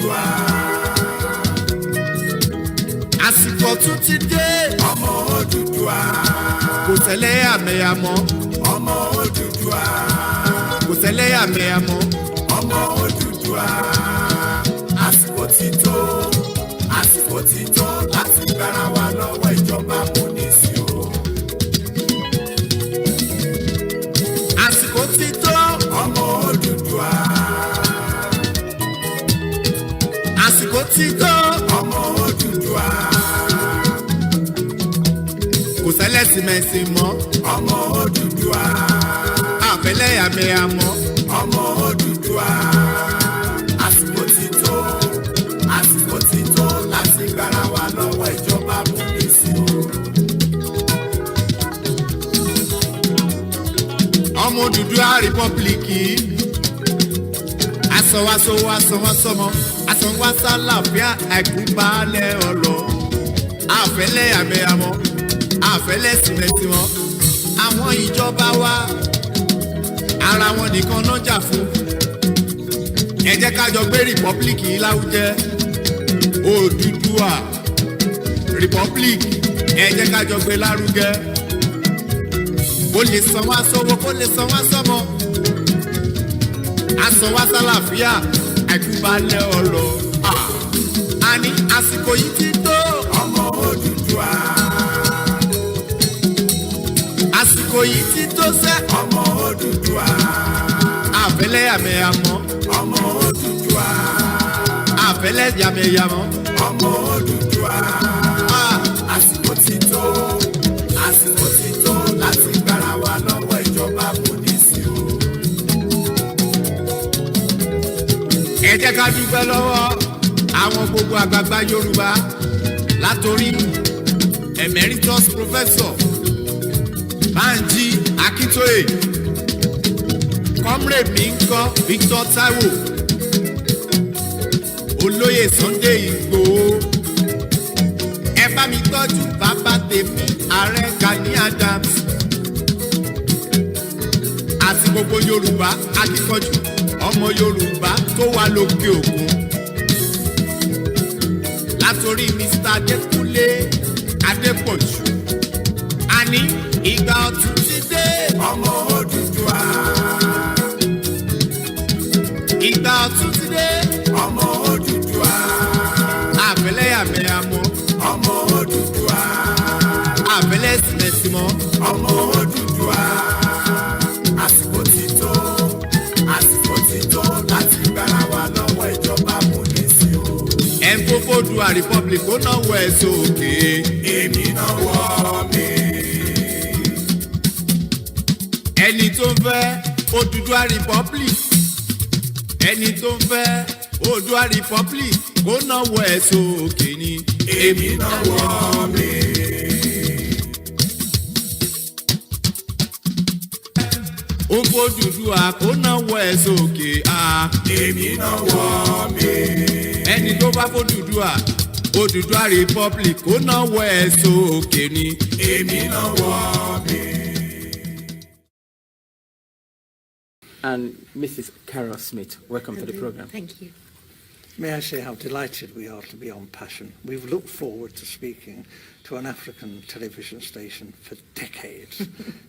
Odùduwà. Àsìkò tún ti dé. Ọmọ Odùduwà. Kò ṣẹlẹ́yàmẹ̀yà mọ́. Ọmọ Odùduwà. Kò ṣẹlẹ́yàmẹ̀yà mọ́. Ọmọ Odùduwà. Àsìkò ti tó. Àsìkò ti tó láti gbára wa lọ́wọ́ ìjọba amúnisìn o. Àsìkò ti tó. Ọmọ Odùduwà. Àsìkò ti tó. Ọmọ Odùduwà. Kò sẹ́lẹ̀sìmẹ̀sì mọ́. Ọmọ Odùduwà. Àfẹ́lẹ́yàmẹ̀yà mọ́. Ọmọ Odùduwà. Àsìkò ti tó. Àsìkò ti tó láti gbára wa lọ́wọ́ ìjọba amúnisìn o. Ọmọ Odùduwà rìpọ́blìkì. Asọ̀wásowó asọ̀wásọmọ. Asọ̀wásálàfíà àìkúbalẹ̀ ọ̀lọ́. Àfẹ́lẹ́yàmẹ̀yà mọ́. Àfẹ́lẹ́sìmẹ̀sì mọ́. Àwọn ìjọba wa ara wọn nìkan náà jà fún. Ẹ jẹ́ ká jọ gbé rìpọ́blìkì lárugẹ. Odùduwà rìpọ́blìkì ẹ jẹ́ ká jọ gbé lárugẹ. Kó lè san wá sówó, kó lè san wá sọ́mọ. A san wá sálàfíà àìkúbalẹ̀ ọ̀rọ̀. Àní àsìkò yìí ti tó. Ọmọ Odùduwà. Àsìkò yìí ti tó sẹ́. Ọmọ Odùduwà. Àfẹ́lẹ́yàmẹ̀yà mọ́. Ọmọ Odùduwà. Àfẹ́lẹ́yàmẹ̀yà mọ́. Ọmọ Odùduwà. Àsìkò ti tó. Àsìkò ti tó láti gbára wa lọ́wọ́ ìjọba amúnisìn o. Ẹ jẹ́ ká dúpẹ́ lọ́wọ́ àwọn gbogbo àgbààgbà Yorùbá látòrí emeritus professor Banji Akintoye, comrade Minko Victor Taiwo, olóyè Sunday Igboho. Ẹ bá mi tọ́jú bàbá tèmi ààrẹ Gani Adams àti gbogbo Yorùbá akíkanjú ọmọ Yorùbá tó wà lókè òkun. Látòrí Mr. Adékúnlé Adépọ̀jù. Àní ìgbà ọ̀tun ti dé. Ọmọ Odùduwà. Ìgbà ọ̀tun ti dé. Ọmọ Odùduwà. Àfẹ́lẹ́yàmẹ̀yà mọ́. Ọmọ Odùduwà. Àfẹ́lẹ́sìmẹ̀sì mọ́. Ọmọ Odùduwà. Àsìkò ti tó. Àsìkò ti tó láti gbára wa lọ́wọ́ ìjọba amúnisìn o. Odùduwà Republic ó náwó ẹ̀ sókè. Èmi náwó mi. Ẹni tó ń fẹ́ Odùduwà Republic. Ẹni tó ń fẹ́ Odùduwà Republic ó náwó ẹ̀ sókè ni. Èmi náwó mi. Ó fọ́ Odùduwà kó náwó ẹ̀ sókè. Èmi náwó mi. Ẹni tó bá fọ́ Odùduwà Republic kó náwó ẹ̀ sókè ni. Èmi náwó mi. And Mrs. Carol Smith, welcome to the program. Thank you. May I say how delighted we are to be on Passion. We've looked forward to speaking to an African television station for decades.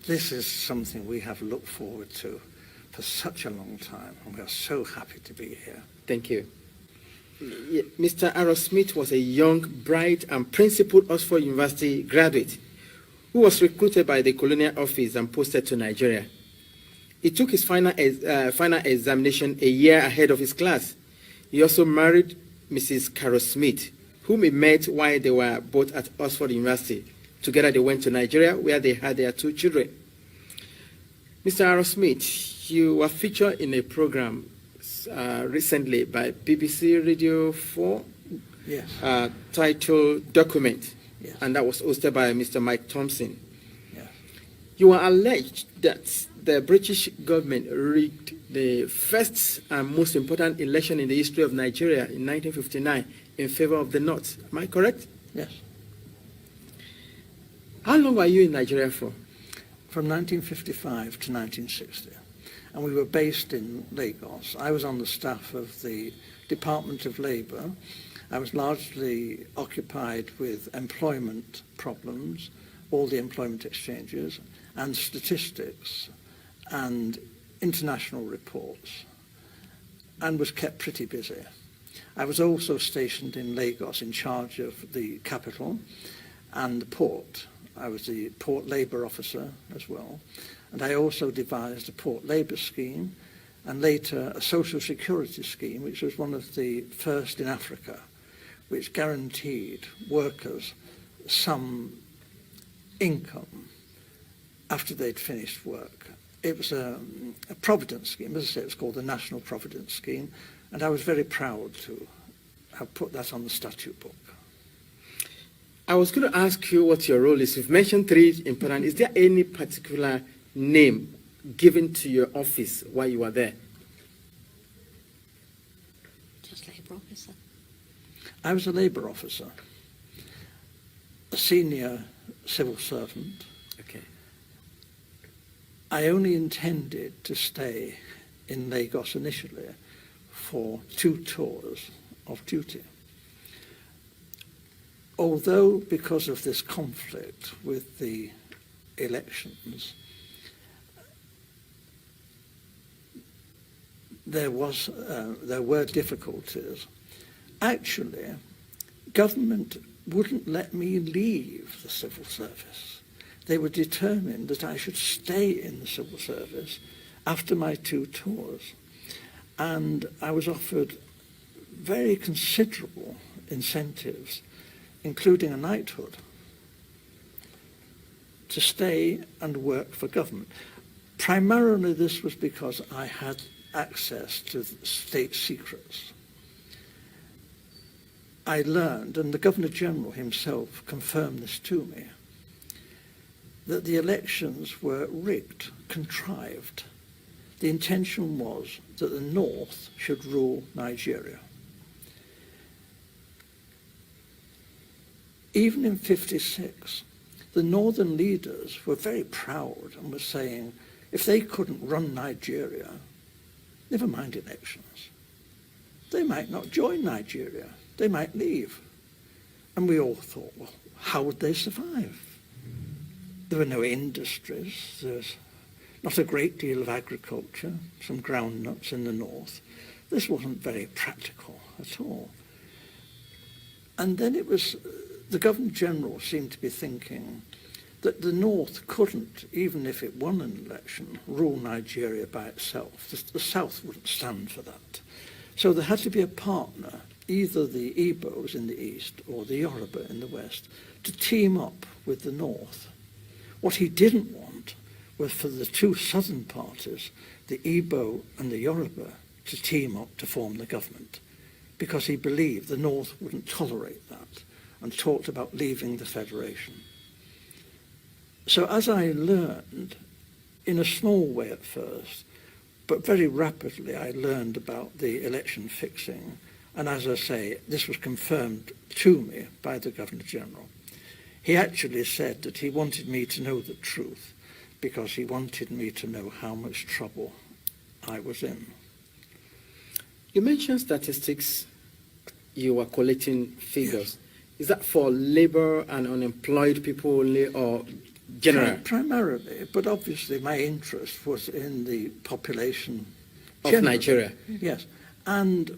This is something we have looked forward to for such a long time, and we are so happy to be here. Thank you. Mr. Aaron Smith was a young, bright, and principled Oxford University graduate who was recruited by the colonial office and posted to Nigeria. He took his final examination a year ahead of his class. He also married Mrs. Carol Smith, whom he met while they were both at Oxford University. Together they went to Nigeria, where they had their 2 children. Mr. Aaron Smith, you were featured in a program recently by BBC Radio 4, Yes. titled Document, Yes. and that was hosted by Mr. Mike Thompson. Yes. You are alleged that the British government rigged the first and most important election in the history of Nigeria in 1959 in favor of the North. Am I correct? Yes. How long were you in Nigeria for? From 1955 to 1960. and we were based in Lagos. I was on the staff of the Department of Labour. I was largely occupied with employment problems, all the employment exchanges, and statistics, and international reports, and was kept pretty busy. I was also stationed in Lagos in charge of the capital and the port. I was the port labour officer as well. And I also devised a port labour scheme and later a social security scheme, which was one of the first in Africa, which guaranteed workers some income after they'd finished work. It was a providence scheme. As I say, it was called the National Providence Scheme, and I was very proud to have put that on the statute book. I was going to ask you what your role is. You've mentioned three important. Is there any particular name given to your office while you were there? Just labour officer. I was a labour officer, a senior civil servant. Okay. I only intended to stay in Lagos initially for 2 tours of duty. Although, because of this conflict with the elections, there were difficulties. Actually, government wouldn't let me leave the civil service. They were determined that I should stay in the civil service after my 2 tours. And I was offered very considerable incentives, including a knighthood, to stay and work for government. Primarily this was because I had access to state secrets. I learned, and the Governor-General himself confirmed this to me, that the elections were rigged, contrived. The intention was that the North should rule Nigeria. Even in '56, the northern leaders were very proud and were saying, if they couldn't run Nigeria, never mind elections. They might not join Nigeria. They might leave. And we all thought, well, how would they survive? There were no industries. There's not a great deal of agriculture, some groundnuts in the north. This wasn't very practical at all. And then it was, the Governor-General seemed to be thinking that the North couldn't, even if it won an election, rule Nigeria by itself. The South wouldn't stand for that. So there had to be a partner, either the Igbos in the east or the Yoruba in the west, to team up with the North. What he didn't want was for the 2 southern parties, the Igbo and the Yoruba, to team up to form the government, because he believed the North wouldn't tolerate that and talked about leaving the federation. So as I learned, in a small way at first, but very rapidly I learned about the election fixing, and as I say, this was confirmed to me by the Governor-General. He actually said that he wanted me to know the truth because he wanted me to know how much trouble I was in. You mentioned statistics. You were collecting figures. Yes. Is that for labor and unemployed people only, or general? Primarily, but obviously my interest was in the population of generally. Nigeria. Yes. And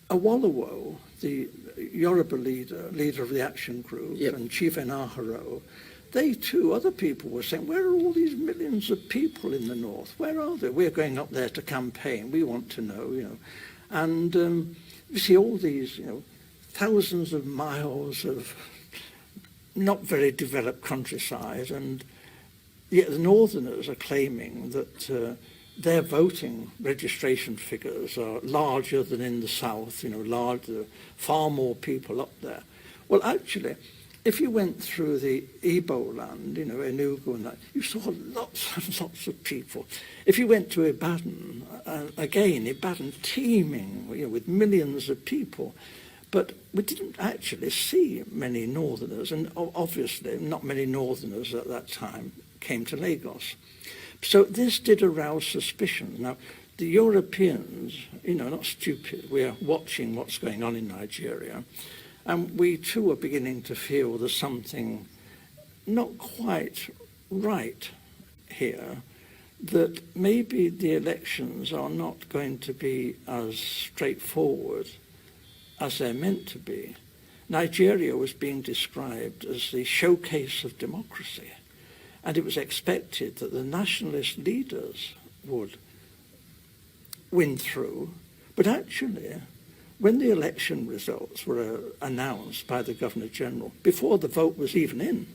Awolowo, the Yoruba leader of the action group, yep, and Chief Enaharo, they too, other people were saying, where are all these millions of people in the north? Where are they? We're going up there to campaign. We want to know, you know. And you see all these, you know, thousands of miles of not very developed countryside, and yet the northerners are claiming that their voting registration figures are larger than in the south, you know, larger, far more people up there. Well, actually, if you went through the Igbo land, you know, Enugu and that, you saw lots and lots of people. If you went to Ibadan, again, Ibadan teeming, you know, with millions of people. But we didn't actually see many northerners, and obviously not many northerners at that time came to Lagos. So this did arouse suspicion. Now, the Europeans, not stupid, we are watching what's going on in Nigeria, and we too are beginning to feel there's something not quite right here, that maybe the elections are not going to be as straightforward as they're meant to be. Nigeria was being described as the showcase of democracy, and it was expected that the nationalist leaders would win through. But actually, when the election results were announced by the Governor-General, before the vote was even in,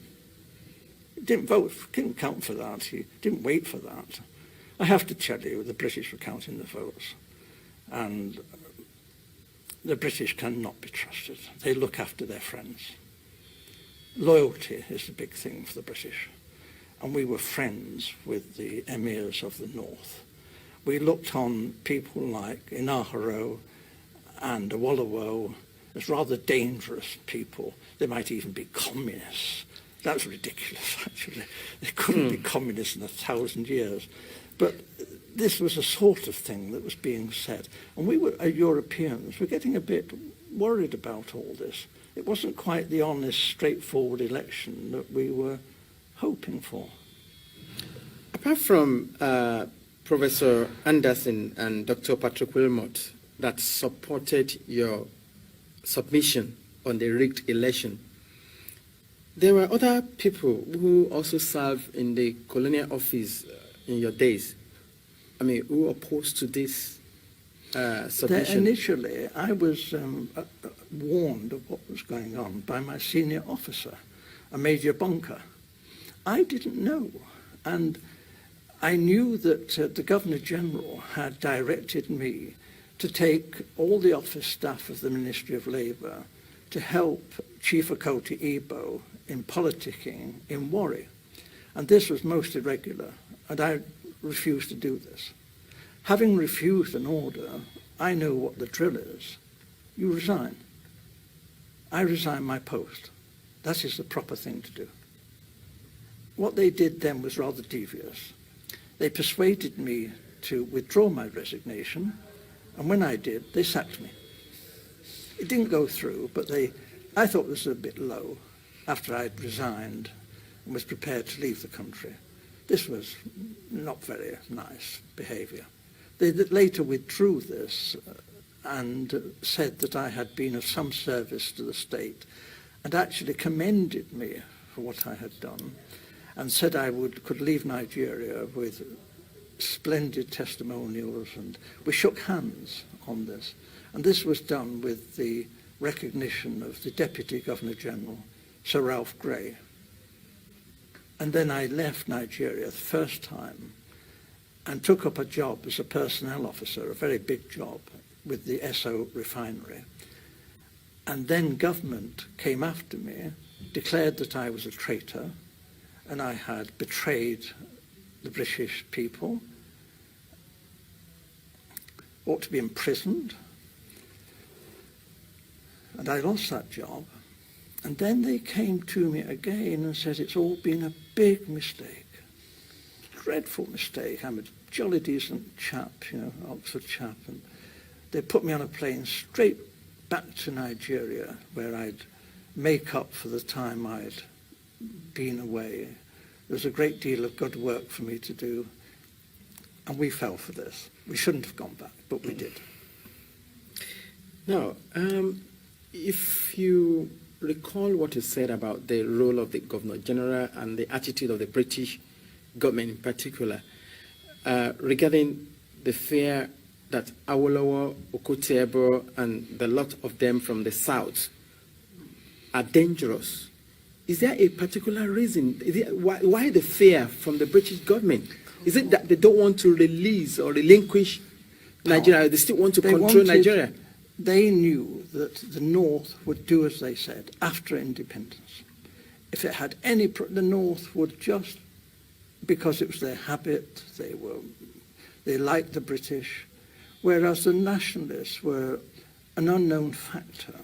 he didn't vote, didn't count for that, he didn't wait for that. I have to tell you, the British were counting the votes, and the British cannot be trusted. They look after their friends. Loyalty is the big thing for the British. And we were friends with the emirs of the north. We looked on people like Inaharo and Awolowo as rather dangerous people. They might even be communists. That's ridiculous, actually. They couldn't be communists in 1,000 years. But this was a sort of thing that was being said. And we were, Europeans, were getting a bit worried about all this. It wasn't quite the honest, straightforward election that we were hoping for. Apart from Professor Anderson and Dr. Patrick Wilmot that supported your submission on the rigged election, there were other people who also served in the colonial office in your days. I mean, who opposed to this submission? Initially, I was warned of what was going on by my senior officer, a Major Bunker. I didn't know, and I knew that the Governor-General had directed me to take all the office staff of the Ministry of Labour to help Chief Okoti Igbo in politicking in Warri. And this was most irregular, and I refused to do this. Having refused an order, I know what the drill is. You resign. I resign my post. That is the proper thing to do. What they did then was rather devious. They persuaded me to withdraw my resignation, and when I did, they sacked me. It didn't go through, but I thought it was a bit low after I'd resigned and was prepared to leave the country. This was not very nice behaviour. They later withdrew this and said that I had been of some service to the state, and actually commended me for what I had done, and said I could leave Nigeria with splendid testimonials, and we shook hands on this. And this was done with the recognition of the Deputy Governor-General, Sir Ralph Grey. And then I left Nigeria the first time and took up a job as a personnel officer, a very big job, with the Esso refinery. And then government came after me, declared that I was a traitor, and I had betrayed the British people, ought to be imprisoned, and I lost that job. And then they came to me again and said it's all been a big mistake, dreadful mistake. I'm a jolly decent chap, Oxford chap, and they put me on a plane straight back to Nigeria, where I'd make up for the time I'd been away. There was a great deal of good work for me to do, and we fell for this. We shouldn't have gone back, but we did. Now, if you recall what you said about the role of the Governor-General and the attitude of the British government in particular, regarding the fear that Awolowo, Okoti Igbo, and the lot of them from the south are dangerous. Is there a particular reason? Why the fear from the British government? Is it that they don't want to release or relinquish Nigeria? They still want to control Nigeria? They knew that the North would do as they said after independence. If it had any, the North would just, because it was their habit, they liked the British, whereas the nationalists were an unknown factor.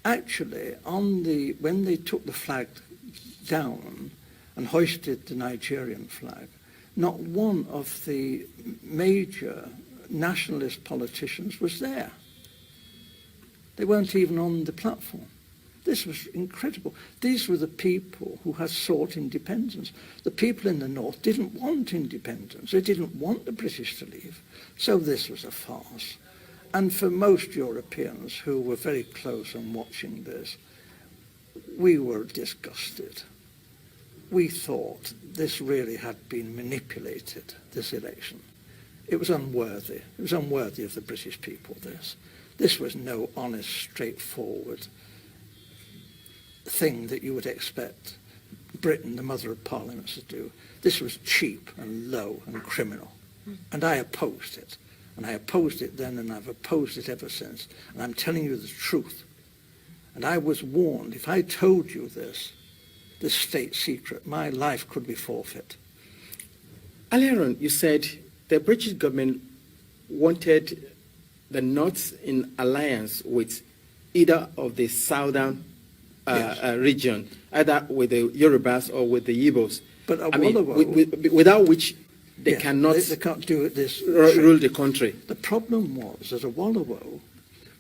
Actually, when they took the flag down and hoisted the Nigerian flag, not one of the major nationalist politicians was there. They weren't even on the platform. This was incredible. These were the people who had sought independence. The people in the north didn't want independence. They didn't want the British to leave. So this was a farce. And for most Europeans who were very close and watching this, we were disgusted. We thought this really had been manipulated, this election. It was unworthy. It was unworthy of the British people, this. This was no honest, straightforward thing that you would expect Britain, the mother of parliaments, to do. This was cheap and low and criminal. And I opposed it. And I opposed it then, and I've opposed it ever since. And I'm telling you the truth. And I was warned, if I told you this state secret, my life could be forfeit. Earlier on, you said the British government wanted the North in alliance with either of the southern region, either with the Yorubas or with the Igbos. But without which they cannot they can't do it this rule the country. The problem was that Awolowo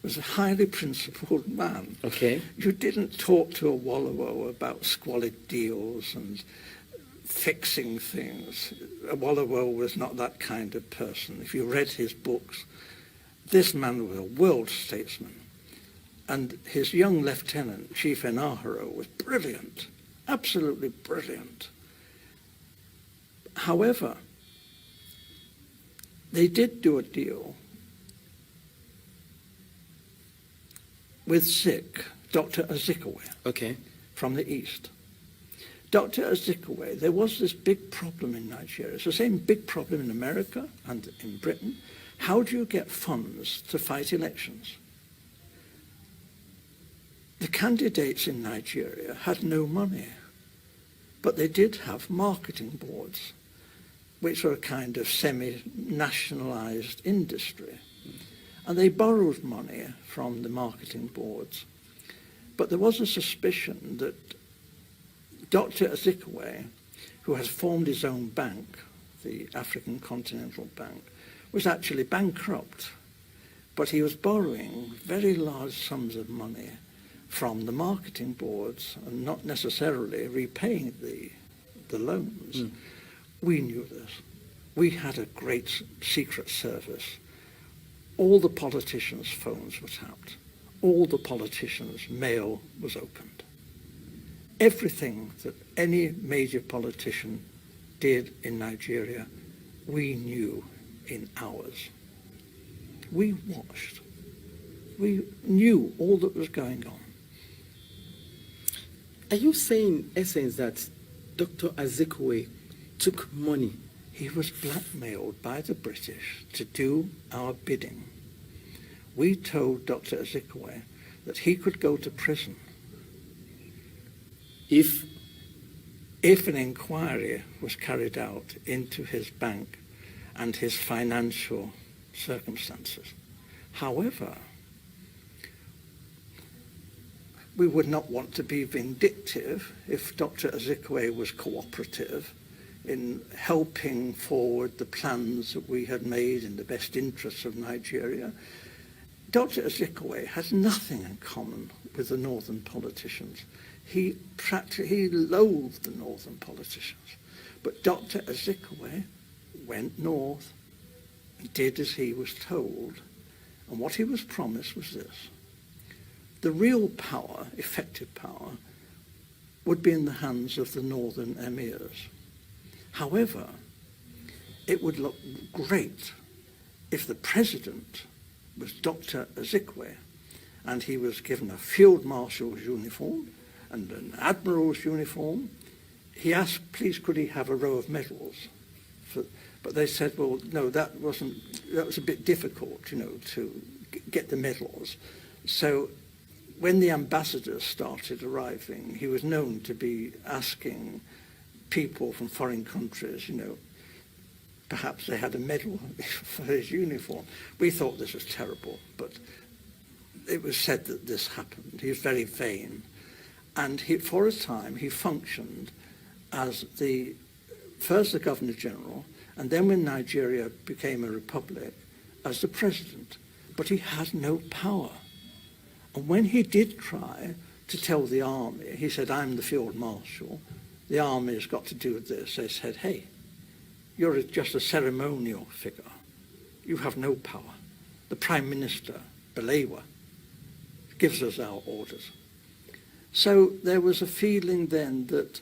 was a highly principled man. Okay. You didn't talk to Awolowo about squalid deals and fixing things. Awolowo was not that kind of person. If you read his books, this man was a world statesman. And his young lieutenant, Chief Enaharo, was brilliant, absolutely brilliant. However, they did do a deal with Zik, Dr. Azikiwe, okay, from the East. Dr. Azikiwe, there was this big problem in Nigeria. It's the same big problem in America and in Britain. How do you get funds to fight elections? The candidates in Nigeria had no money, but they did have marketing boards, which were a kind of semi-nationalized industry. And they borrowed money from the marketing boards. But there was a suspicion that Dr. Azikiwe, who has formed his own bank, the African Continental Bank, was actually bankrupt. But he was borrowing very large sums of money from the marketing boards and not necessarily repaying the loans. We knew this. We had a great secret service. All the politicians' phones were tapped. All the politicians' mail was opened. Everything that any major politician did in Nigeria, we knew in hours. We watched. We knew all that was going on. Are you saying, in essence, that Dr. Azikiwe took money? He was blackmailed by the British to do our bidding. We told Dr. Azikiwe that he could go to prison if an inquiry was carried out into his bank and his financial circumstances. However, we would not want to be vindictive if Dr. Azikiwe was cooperative in helping forward the plans that we had made in the best interests of Nigeria. Dr. Azikiwe has nothing in common with the northern politicians. He loathed the northern politicians. But Dr. Azikiwe went north and did as he was told. And what he was promised was this. The real power, effective power, would be in the hands of the northern emirs. However, it would look great if the president was Dr. Azikiwe and he was given a field marshal's uniform and an admiral's uniform. He asked, please, could he have a row of medals? But they said, well, no, that was a bit difficult, to get the medals. So when the ambassadors started arriving, he was known to be asking people from foreign countries, perhaps they had a medal for his uniform. We thought this was terrible, but it was said that this happened. He was very vain. And for a time, he functioned as the first the Governor General, and then when Nigeria became a republic, as the president. But he had no power. And when he did try to tell the army, he said, I'm the field marshal, the army has got to do this. They said, hey, you're just a ceremonial figure. You have no power. The Prime Minister, Balewa, gives us our orders. So there was a feeling then that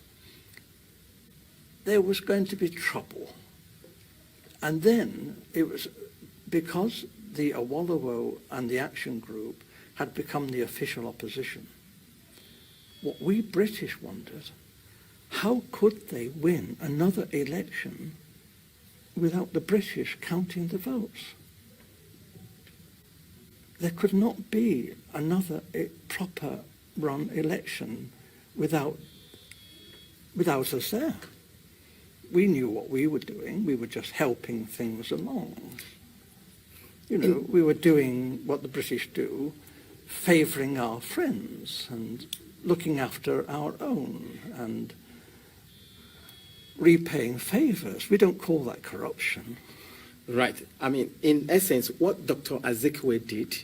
there was going to be trouble. And then it was because the Awolowo and the Action Group had become the official opposition. What we British wondered, how could they win another election without the British counting the votes? There could not be another proper run election without us there. We knew what we were doing. We were just helping things along. You know, we were doing what the British do, favouring our friends and looking after our own and repaying favours. We don't call that corruption. Right. I mean, in essence, what Dr. Azikiwe did,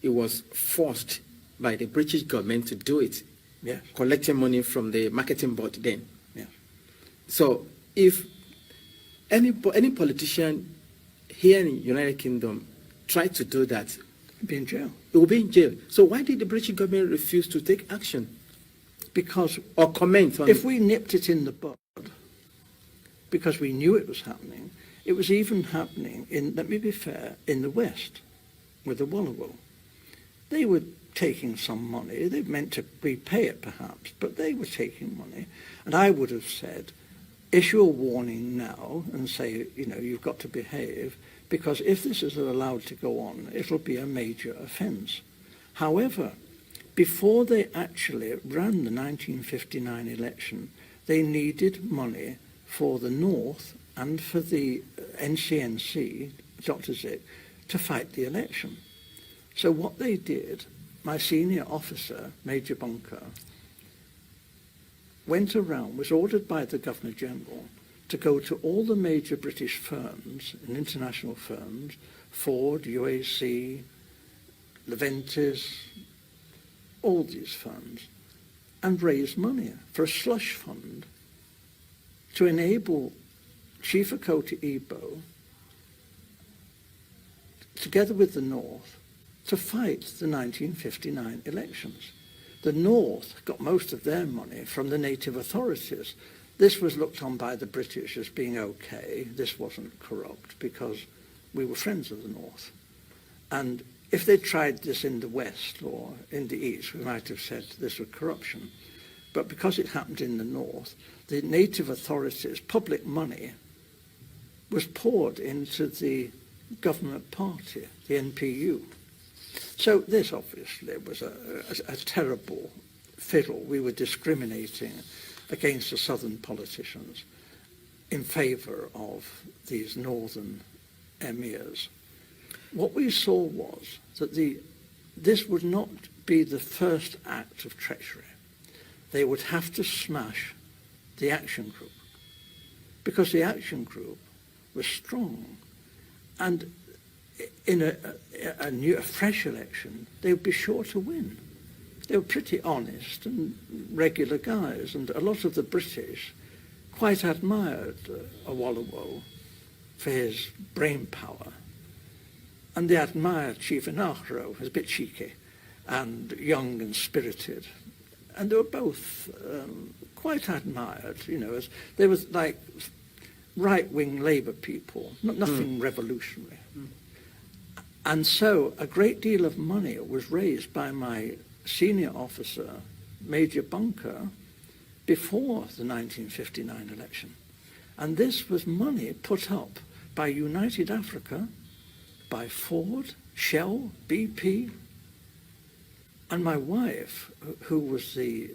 it was forced by the British government to do it. Yes. Collecting money from the marketing board then. Yes. So if any politician here in the United Kingdom tried to do that, Be in jail. it will be in jail. So why did the British government refuse to take action Because or comment on if we nipped it in the bud, because we knew it was happening, it was even happening in, let me be fair, in the West with the Awolowo. They were taking some money. They meant to repay it perhaps, but they were taking money. And I would have said, issue a warning now and say, you know, you've got to behave, because if this is allowed to go on, it'll be a major offence. However, before they actually ran the 1959 election, they needed money for the North and for the NCNC, Dr. Zick, to fight the election. So what they did, my senior officer, Major Bunker, went around, was ordered by the Governor General to go to all the major British firms and international firms, Ford, UAC, Leventis, all these firms, and raise money for a slush fund to enable Chief Okoti Igbo, together with the North, to fight the 1959 elections. The North got most of their money from the native authorities. This was looked on by the British as being okay. This wasn't corrupt because we were friends of the North. And if they tried this in the West or in the East, we might have said this was corruption. But because it happened in the North, the native authorities' public money was poured into the government party, the NPU. So this obviously was a terrible fiddle. We were discriminating against the southern politicians in favour of these northern emirs. What we saw was that this would not be the first act of treachery. They would have to smash the Action Group, because the Action Group was strong, and in a fresh election, they would be sure to win. They were pretty honest and regular guys, and a lot of the British quite admired Awolowo for his brain power. And they admired Chief Inahro as a bit cheeky and young and spirited. And they were both quite admired, you know, as they were like right-wing Labour people, nothing revolutionary. And so a great deal of money was raised by my senior officer, Major Bunker, before the 1959 election. And this was money put up by United Africa, by Ford, Shell, BP, and my wife, who was the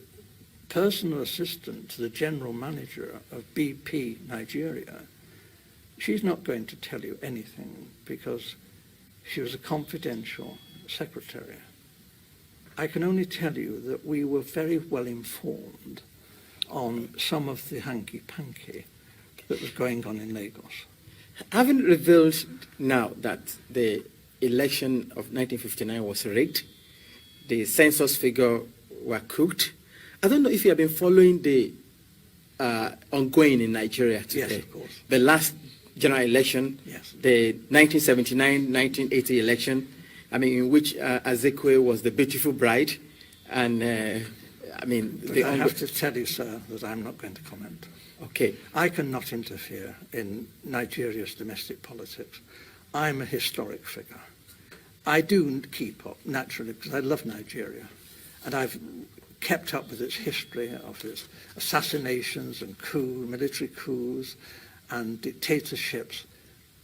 personal assistant to the general manager of BP Nigeria. She's not going to tell you anything because she was a confidential secretary. I can only tell you that we were very well informed on some of the hanky-panky that was going on in Lagos. Having revealed now that the election of 1959 was rigged, the census figure were cooked, I don't know if you have been following the ongoing in Nigeria today. Yes, of course. The last general election, Yes. the 1979-1980 election, I mean, in which Azekwe was the beautiful bride, and I mean, But I have to tell you, sir, that I'm not going to comment. Okay. I cannot interfere in Nigeria's domestic politics. I'm a historic figure. I do keep up, naturally, because I love Nigeria, and I've kept up with its history of its assassinations and military coups and dictatorships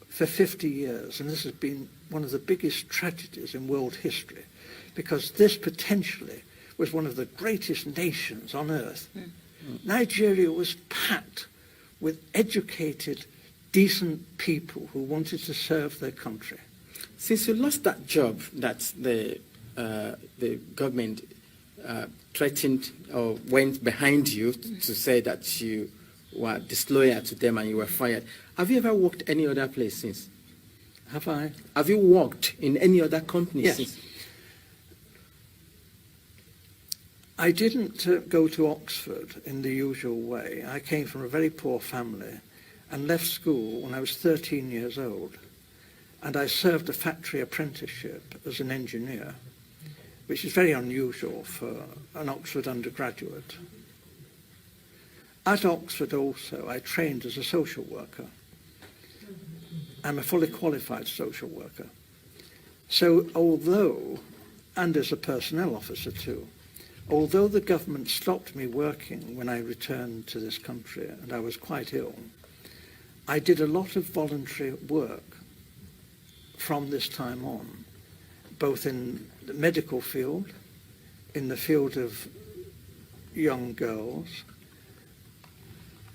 for 50 years. And this has been one of the biggest tragedies in world history, because this potentially was one of the greatest nations on earth. Nigeria was packed with educated, decent people who wanted to serve their country. Since you lost that job that the government threatened or went behind you to say that you were disloyal to them and you were fired, have you ever worked any other place since? Have I? Have you worked in any other company Yes. since? I didn't go to Oxford in the usual way. I came from a very poor family and left school when I was 13 years old. And I served a factory apprenticeship as an engineer, which is very unusual for an Oxford undergraduate. At Oxford also, I trained as a social worker. I'm a fully qualified social worker. So although, and as a personnel officer too, although the government stopped me working when I returned to this country and I was quite ill, I did a lot of voluntary work from this time on, both in the medical field, in the field of young girls.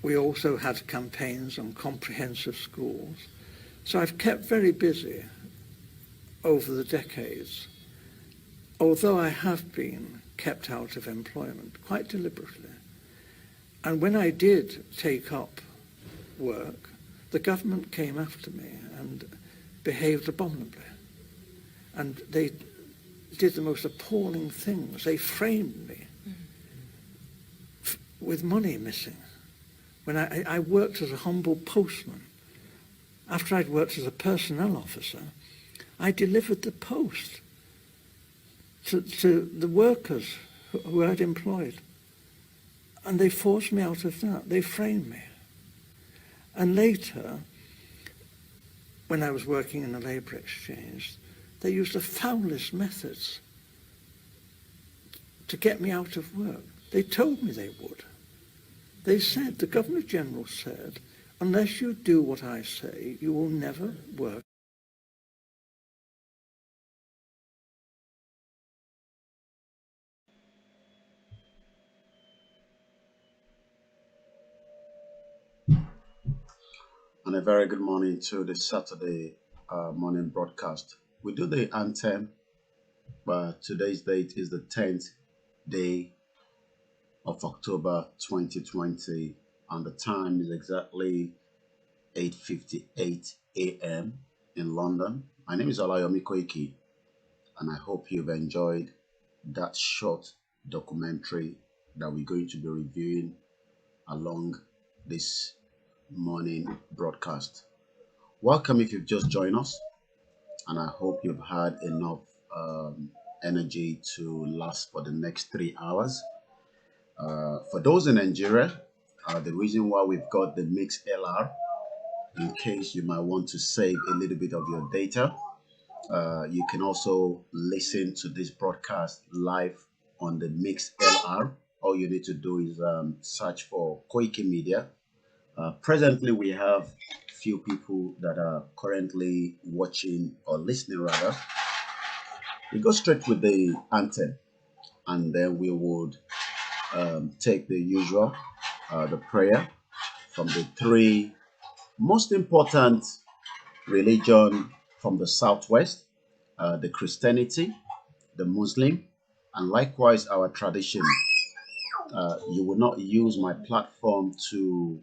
We also had campaigns on comprehensive schools. So I've kept very busy over the decades, although I have been kept out of employment quite deliberately. And when I did take up work, the government came after me and behaved abominably. And they did the most appalling things. They framed me with money missing. When I worked as a humble postman, after I'd worked as a personnel officer, I delivered the post to the workers who I'd employed. And they forced me out of that. They framed me. And later, when I was working in a labour exchange, they used the foulest methods to get me out of work. They told me they would. They said, the Governor General said, unless you do what I say, you will never work. And a very good morning to the Saturday morning broadcast. We do the anthem, but today's date is the 10th day of October 2020, and the time is exactly 8:58 a.m. in London. My name is Olayomi Koiki, and I hope you've enjoyed that short documentary that we're going to be reviewing along this morning broadcast. Welcome if you've just joined us, and I hope you've had enough energy to last for the next 3 hours. For those in Nigeria, the reason why we've got the mix LR, in case you might want to save a little bit of your data, you can also listen to this broadcast live on the mix LR. All you need to do is search for Koiki Media. Presently, we have few people that are currently watching or listening rather. We go straight with the anthem, and then we would take the usual, the prayer from the three most important religion from the Southwest, the Christianity, the Muslim, and likewise our tradition. You will not use my platform to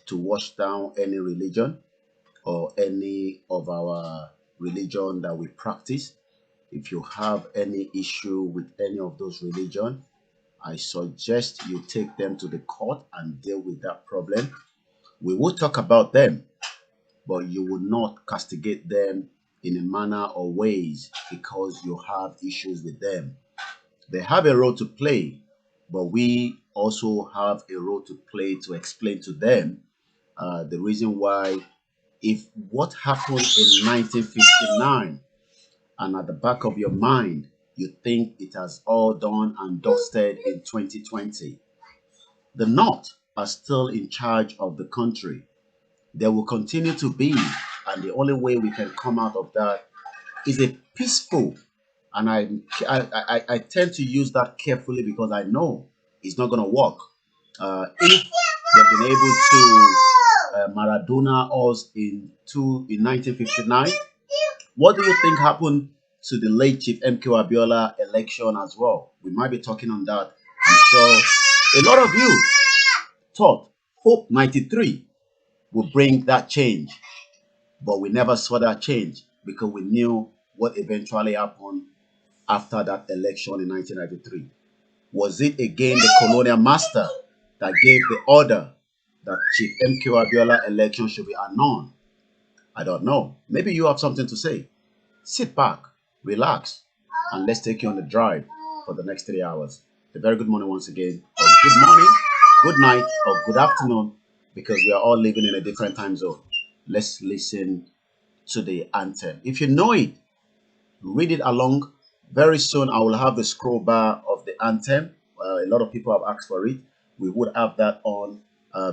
to wash down any religion or any of our religion that we practice. If you have any issue with any of those religion, I suggest you take them to the court and deal with that problem. We will talk about them, but you will not castigate them in a manner or ways because you have issues with them. They have a role to play, but we also have a role to play to explain to them the reason why, if what happened in 1959 and at the back of your mind you think it has all done and dusted in 2020, the North are still in charge of the country. They will continue to be, and the only way we can come out of that is a peaceful, and I tend to use that carefully because I know it's not going to work. If they've been able to Maradona us in 1959, what do you think happened to the late Chief MKO Abiola election as well? We might be talking on that. I'm sure a lot of you thought Hope 93 would bring that change, but we never saw that change because we knew what eventually happened after that election in 1993. Was it again the colonial master that gave the order that Chief MKO Abiola election should be annulled? I don't know. Maybe you have something to say. Sit back, relax, and let's take you on the drive for the next 3 hours. A very good morning once again, or good morning, good night, or good afternoon, because we are all living in a different time zone. Let's listen to the anthem. If you know it, read it along. Very soon, I will have the scroll bar of the anthem. A lot of people have asked for it. We would have that on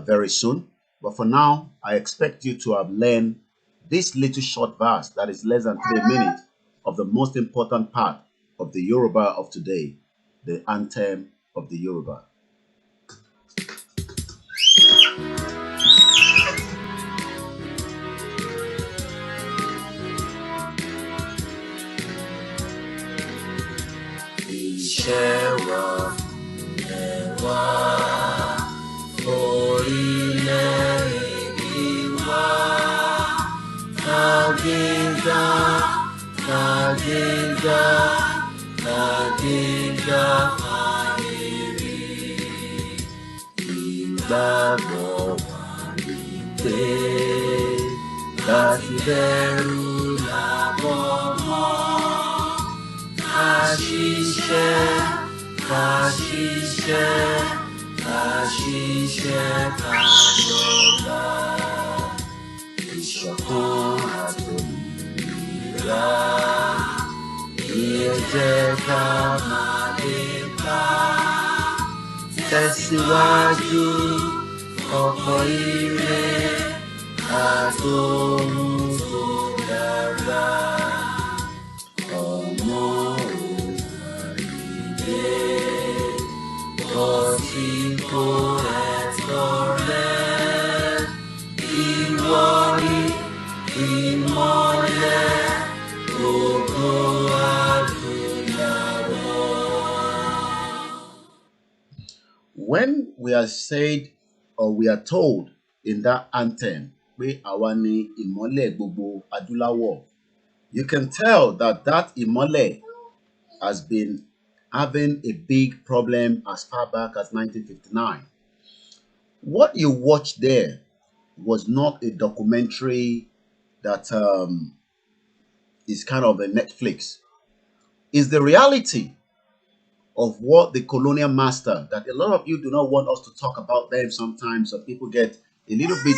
very soon. But for now, I expect you to have learned this little short verse that is less than 3 minutes of the most important part of the Yoruba of today, the anthem of the Yoruba. Tẹ̀síwájú ọkọ̀ ire àtòhun tó dára. Ọmọ òdìdé ọtíkó ẹ̀tọ́ rẹ̀. Ìwọ ni ìmọ́lẹ̀ gbogbo adúláwọ̀. When we are said or we are told in that anthem, pé àwa ni ìmọ́lẹ̀ gbogbo adúláwọ̀, you can tell that that ìmọ́lẹ̀ has been having a big problem as far back as 1959. What you watched there was not a documentary that is kind of a Netflix. It's the reality of what the colonial master, that a lot of you do not want us to talk about them sometimes, so people get a little bit,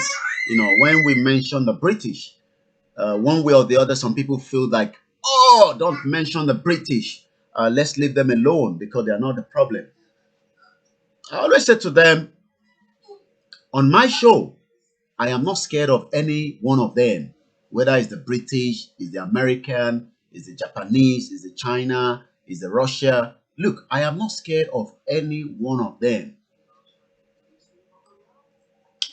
when we mention the British, one way or the other, some people feel like, oh, don't mention the British. Let's leave them alone because they are not the problem. I always say to them, on my show, I am not scared of any one of them, whether it's the British, it's the American, it's the Japanese, it's the China, it's the Russia. Look, I am not scared of any one of them.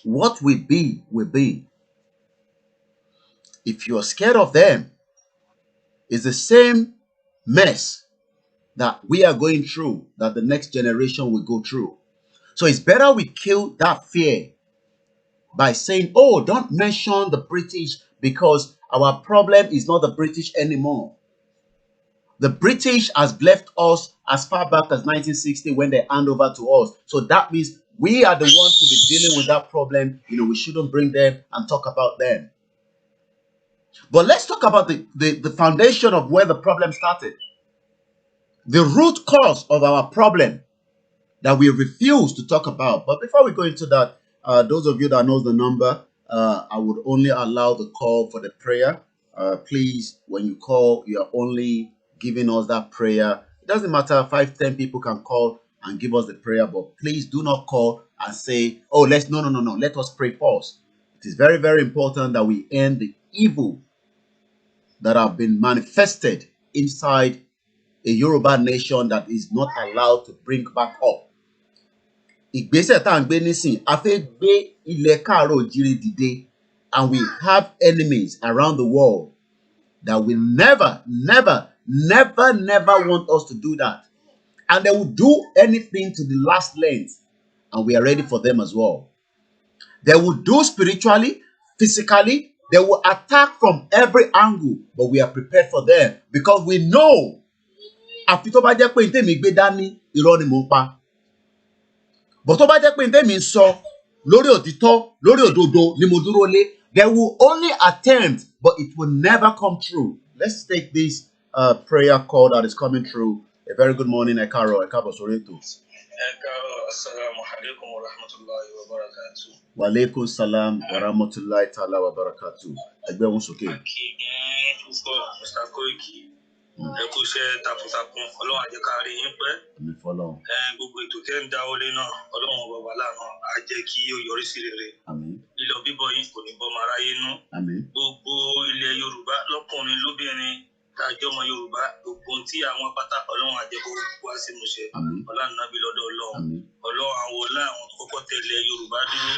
What will be, will be. If you are scared of them, it's the same mess that we are going through, that the next generation will go through. So it's better we kill that fear by saying, oh, don't mention the British because our problem is not the British anymore. The British has left us as far back as 1960 when they hand over to us. So that means we are the ones to be dealing with that problem. We shouldn't bring them and talk about them. But let's talk about the foundation of where the problem started. The root cause of our problem that we refuse to talk about. But before we go into that, those of you that knows the number, I would only allow the call for the prayer. Please, when you call, you are only giving us that prayer. It doesn't matter, 5-10 people can call and give us the prayer, but please do not call and say, oh, no, let us pray first. It is very, very important that we end the evil that have been manifested inside a Yoruba nation that is not allowed to bring back up. Ìgbésẹ̀ tá à ń gbé nísìn, a fẹ́ gbé ilẹ̀ káàárọ̀ oòjíire dìde, and we have enemies around the world that will never want us to do that. And they will do anything to the last length, and we are ready for them as well. They will do spiritually, physically, they will attack from every angle, but we are prepared for them because we know àfi tó bá jẹ́ pé ntẹ́mi gbé dání irọ́ ni mò ń pa. But tó bá jẹ́ pé ntẹ́mi ń sọ lórí òtítọ́, lórí òdodo ni mo dúró lé, they will only attempt, but it will never come true. Let's take this prayer call that is coming through. A very good morning, Ẹ káàárọ̀, ẹ káàbọ̀ sórí ètò. Assalamu alaikum wa rahmatullahi wa barakatuh. Wa alaikum salam wa rahmatullahi ta'ala wa barakatuh. Ẹgbẹ́ wọn sókè. Mr. Koiki. Ẹ kú iṣẹ́ takuntakun, Ọlọ́run á jẹ́ ká rí yín pẹ́. Àmín fọ́lọ́run. Gbogbo ètò tẹ́ ń dáwọ́lé náà, Ọlọ́run bàbá láàánú á jẹ́ kí ó yọrí sí rere. Àmín. Lílọ bíbọ̀ yín kò ní bọ́mọ aráyé nú. Àmín. Gbogbo ilẹ̀ Yorùbá lọ́kùnrin lóbìnrin tájọ́ ọmọ Yorùbá, gbogbo ohun tí àwọn pátá Ọlọ́run á jẹ́ kó wá sí ìmúṣẹ. Àmín. Ọlọ́run nábì lọ́dọ̀ Ọlọ́run. Àmín. Ọlọ́run àwòlá àwọn tó kọ́kọ́ tẹ̀lé Yorùbá dúró.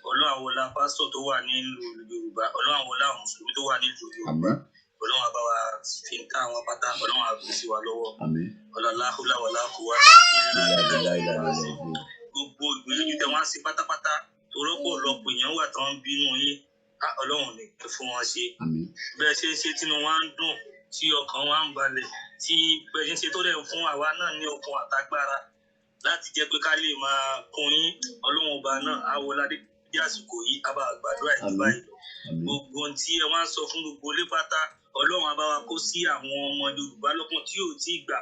Ọlọ́run àwòlá pásítọ̀ tó wà nílùú Yorùbá. Ọlọ́run àwòlá àwọn mùsùlùmí tó wà nílùú Yorùbá. Ọlọ́run á bá wa fi ń ká àwọn pátá, Ọlọ́run á gbé sí wa lọ́wọ́. Àmín. Ọlọ́lá wàlá kò wá gbogbo ìgbìyànjú tẹ wọ́n á sí pátápátá tó rọ́pò lọ́pọ̀ èèyàn wà tó ń bínú yín. Ọlọ́run ní kí fún wọn ṣe. Àmín. Bẹ́ẹ̀ ṣe ń ṣe tínú wa ń dùn, tí ọkàn wa ń balẹ̀, tí bẹ́ẹ̀ ṣe ń ṣe tó dẹ̀ fún àwa náà ní okun àtagbára láti jẹ́ pé ká lè máa kún yín. Ọlọ́run ọba náà á wọlá dé àsìkò yìí, á bá gbàdúrà ìdí báyìí lọ. Gbogbo ohun tí ẹ wá ń sọ fún gbogbo ilé pátá, Ọlọ́run á bá wa kó sí àwọn ọmọ Yorùbá lọ́kàn tí ò tí ì gbà.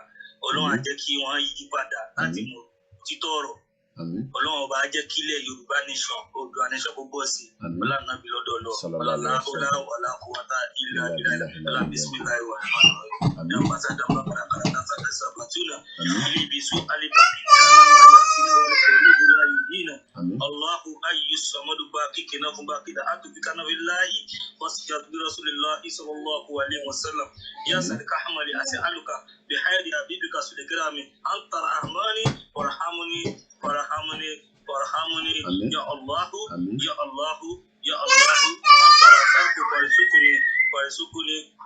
Ọlọ́run á jẹ́ kí wọ́n yí padà láti mọ títọ́ ọ̀rọ̀. Ọlọ́run ọba á jẹ́ kí ilẹ̀ Yorùbá nation, Oòduà nation gbogbo sí. Ọlá nàbí lọ́dọ̀ lọ. Ọlọ́lá wàlá kò wá tá ilé abilà ọlá bisimilayi wa rahman. Ambassador Babara Karata Saka Sabatuna. Ilibisu Alibaki Kana Maya Sinu Koribu La Yudina. Allahu ayyu samadu baki kenafu baki da atu bikana billahi. Wasjad bi Rasulillahi sallallahu alaihi wasallam. Ya sadika hamali as'aluka bihayri habibika sulikrami anta rahmani warhamuni warhamuni ya Allahu ya Allahu ya Allahu anta rasaku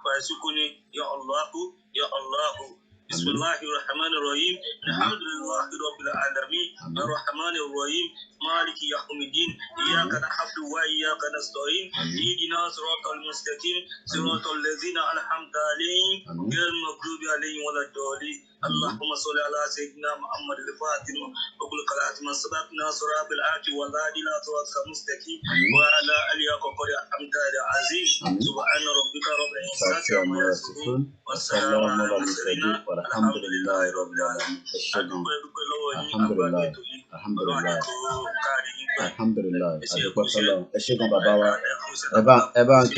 farisukuni ya Allahu ya Allahu. Bismillahirrahmanirrahim. Alhamdulillahi rabbil alamin. Arrahmanir rahim. Maliki yawmiddin. Iyyaka na'budu wa iyyaka nasta'in. Ihdinas siratal mustaqim. Siratal ladzina an'amta 'alaihim ghayril maghdubi 'alaihim waladdallin. Allahumma salli ala sayyidina Muhammad al-Fatih wa qul qalat man sabaqna siratal ati wal hadi ila siratal mustaqim wa ala alihi qadri amdad azim. Subhana rabbika rabbil izzati amma yasifun wa salamun ala mursalin. Alhamdulillahi rabbil alamin. Alhamdulillah. Ẹ ṣé gan bàbá wa. Ẹ bá ń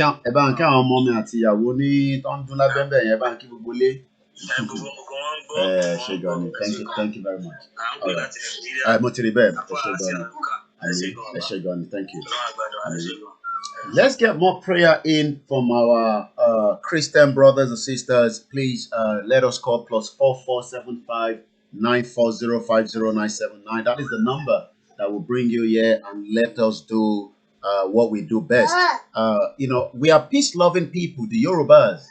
kí àwọn ọmọ mi àti ìyàwó ní tó ń dún lábẹ́bẹ̀ yẹn, ẹ bá ń kí gbogbo lé. Ṣé gan ni. Thank you very much. Mo ti rí bẹ́ẹ̀. Ẹ ṣé gan ni. Thank you. Let's get more prayer in from our Christian brothers and sisters. Please let us call +4475 9405079. That is the number that will bring you here and let us do what we do best. We are peace-loving people, the Yorubas.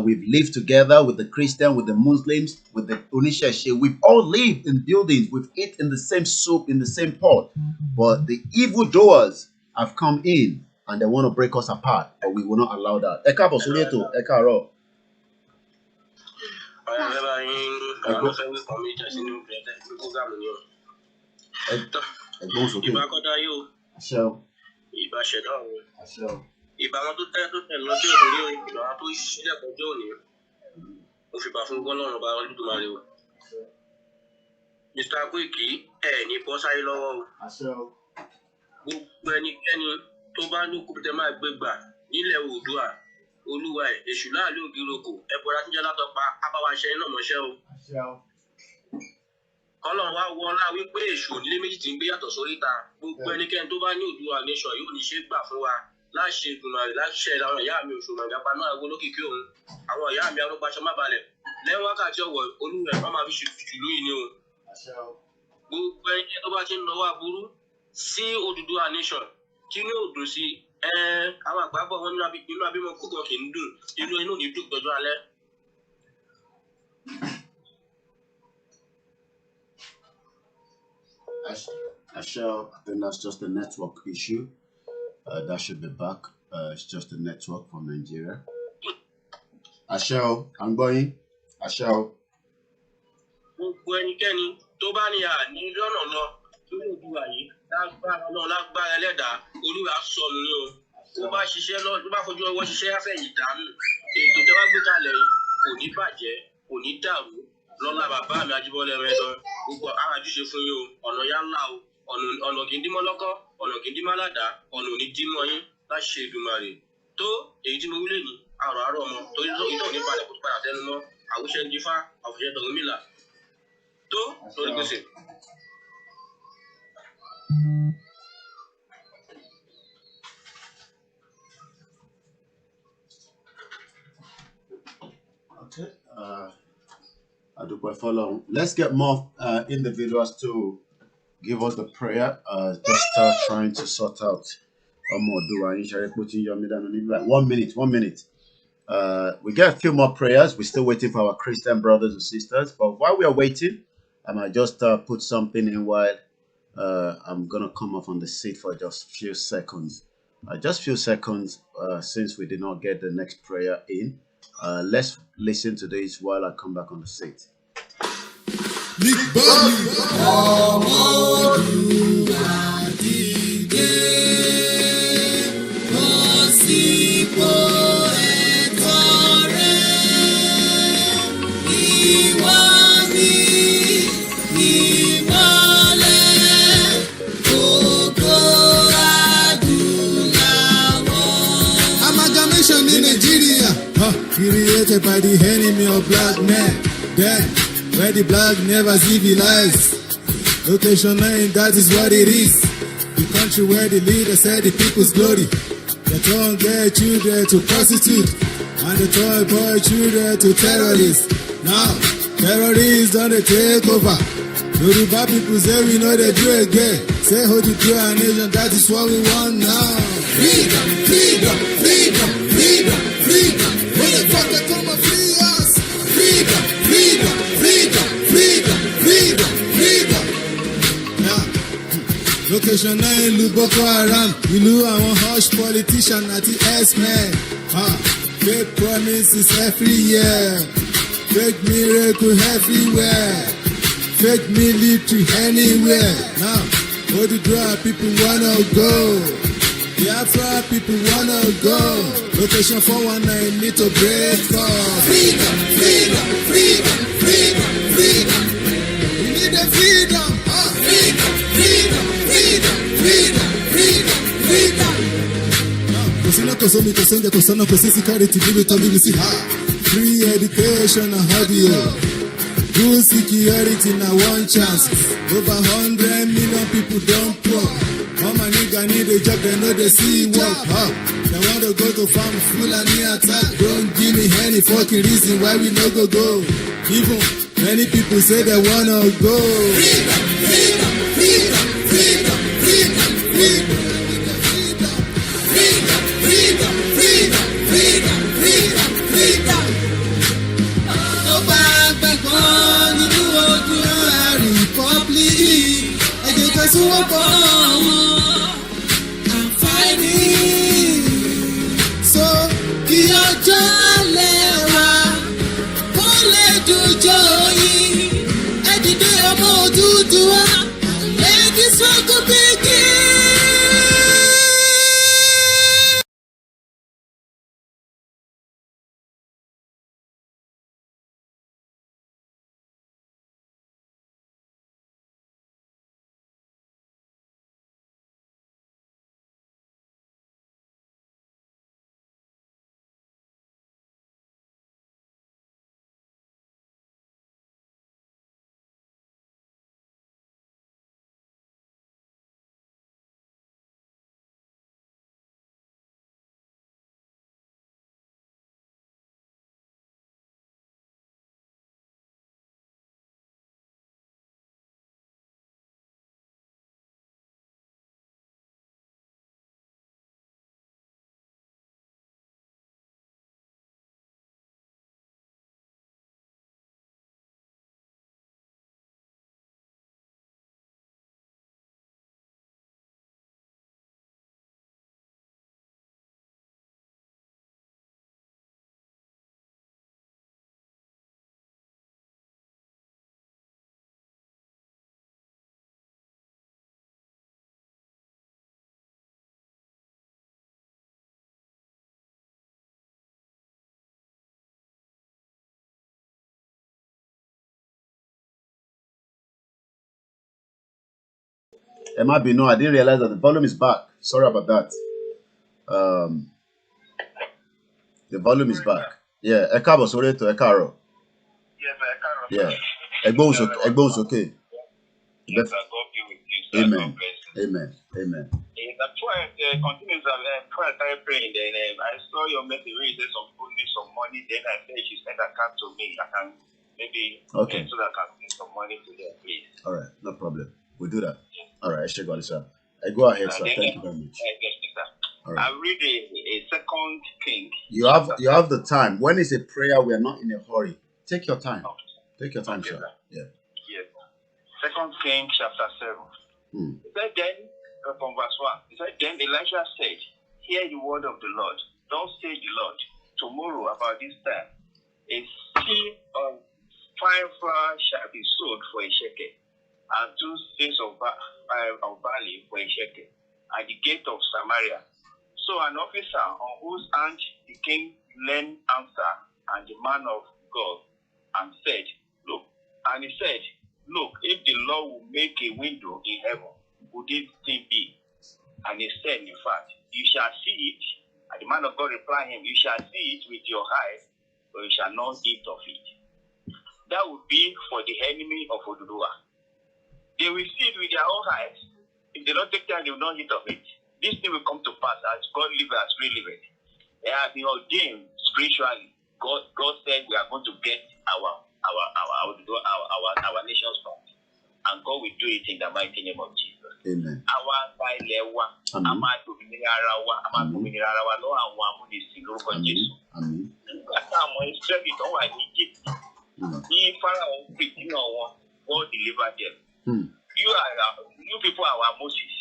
We've lived together with the Christian, with the Muslims, with the Onisheshe. We've all lived in buildings. We've eaten in the same soup, in the same pot. But the evildoers have come in and they want to break us apart, but we will not allow that. Ẹ káàbọ̀ sórí ètò, ẹ káàárọ̀. Ẹ̀gbọ́n sókè. Ìbá kọ́dá yóò. Àṣẹ o. Ìbá ṣẹ̀dá ọ̀run. Àṣẹ o. Ìbá wọn tó tẹ́ lọ́jọ́ òní o. Ìbá wọn tó ṣílẹ̀ kọjọ́ òní. Mo fi bá fún Ọlọ́run bá wọn lùdùmarè o. Mr. Akweki ní bọ́ sáyé lọ́wọ́ o. Àṣẹ o. Gbogbo ẹnikẹ́ni tó bá ní kúrútẹ́ máa gbé gbà nílẹ̀ Oòduà, Olúwa ẹ̀, èṣù láàlú ògiroko, ẹ̀bọ̀ra tí ń jẹ́ látọpa, abáwaṣẹ́ iná mọ́ṣẹ́ o. Àṣẹ o. Ọlọ́run wá wọlá wípé èṣù onílé méjì tí ń gbé yàtọ̀ sóríta. Gbogbo ẹnikẹ́ni tó bá ní Oòduà nation yóò ní ṣe gbà fún wa láṣẹ Èdùmàrè láṣẹ àwọn ìyá mi òṣùwọ̀n àgàpá náà wo lókìkí òun. Àwọn ìyá mi arúgbáṣọ má balẹ̀. Lẹ́yìn wákàtí ọ̀wọ̀ Olúwa ẹ̀ máa fi ṣètùtù lóyìn ni o. Gbogbo ẹnikẹ́ni tó bá ti ń lọ́wọ́ aburú sí Oòduà nation kí ní òdò sí àwọn àgbàbọ̀ wọn nínú abímọ kúkọ kì í dùn inú ní dùn tọ́jú alẹ́. Ashel, I think that's just a network issue. That should be back. It's just a network from Nigeria. Ashel, I'm going. Ashel. Gbogbo ẹnikẹ́ni tó bá ní àní lọ́nà lọ lórí Oòduà yìí lágbára náà lágbára ẹlẹ́dàá Olúwa sọnù ni o. Tó bá ṣiṣẹ́ lọ tó bá fojú ọwọ́ ṣiṣẹ́ afẹ́yìn dànù. Ètò tẹ́ wá gbé kalẹ̀ kò ní bàjẹ́ kò ní dàrú lọ́la bàbá mi Ajíbọ́lá Ẹ̀mẹ́sàn gbogbo arájúṣe fún yín o ọ̀nà yá ńlá o ọ̀nà kì í dín mọ́ lọ́kọ́ ọ̀nà kì í dín mọ́ aládàá ọ̀nà ò ní dín mọ́ yín láṣẹ Èdùmàrè tó èyí tí mo wí lẹ́yìn àrò ọmọ torí ìtọ́ ní balẹ̀ kó tó padà tẹnu mọ́ àwùṣe ń dífá àwùṣe Ọ̀rúnmìlà tó lórí gbèsè. Okay. Let's get more individuals to give us the prayer. Just trying to sort out 1 minute. We get a few more prayers. We're still waiting for our Christian brothers and sisters. But while we are waiting, I might just put something in while I'm going to come off on the seat for just a few seconds. Since we did not get the next prayer in. Let's listen to this while I come back on the seat. Amalgamation in Nigeria, created by the enemy of black men. Then, where the black never civilize. Location 9, that is what it is. The country where the leader said the people's glory. They turn their children to prostitute, and they turn boy children to terrorists. Now, terrorists don't take over. Yoruba people say we know they do again. Say how to do our nation, that is what we want now. Freedom, freedom, freedom, freedom, freedom. When the fuck they come and free us? Freedom, freedom, freedom, freedom, freedom, freedom. Now, location 9, Lu Boko Haram. Ìlú àwọn hush politician àti S-men. Fake promises every year. Fake miracle everywhere. Fake military anywhere. Now, all the dry people wanna go. The Afro people wanna go. Location 419 need to break for freedom, freedom, freedom, freedom, freedom. We need the freedom, freedom, freedom, freedom, freedom, freedom, freedom. Security, free education and audio. Good security now one chance. Over 100 million people don't work. All my nigga need a job, they know they see work. They want to go to farm, Fulani attack. Don't give me any fucking reason why we no go. Even many people say they wanna go. Freedom, freedom, freedom, freedom, freedom, freedom. Freedom, freedom, freedom, freedom, freedom, freedom. Emma Bino, I didn't realize that the volume is back. Sorry about that. The volume is back. Yeah, Ekabo Soreto, Ekaro. Yes, I can't. Yeah. Egbo's okay. Yes, I God be with you, sir. Amen. God bless you. Amen. Amen. That's why continues before I started praying. Then I saw your message where you said some people need some money. Then I said you send account to me. I can maybe Okay. so that I can send some money to them, please. All right, no problem. We'll do that. All right, I should go, sir. Go ahead, sir. Thank you very much. Yes, sir. All right. I read a second king. You have the time. When it's a prayer, we are not in a hurry. Take your time. Okay. Take your time, Okay, sir. Yeah. Yes. Second King chapter 7. It said then, from verse 1, it said then Elijah said, hear the word of the Lord. Thus say the Lord, tomorrow about this time, a seah of fine flour shall be sold for a shekel, and 2 seahs of barley for a shekel, at the gate of Samaria. So an officer on whose hand the king learned answer, and the man of God, and said, look, and he said, look, if the Lord will make a window in heaven, would it still be? And he said, in fact, you shall see it. And the man of God replied him, you shall see it with your eyes, but you shall not eat of it. That would be for the enemy of Oduduwa. They will see it with their own eyes. If they don't take time, they will not eat of it. This thing will come to pass as God liveth, as we live it. They have been ordained spiritually. God said we are going to get our nation's back. And God will do it in the mighty name of Jesus. Amen. God delivered them. You people are our Moses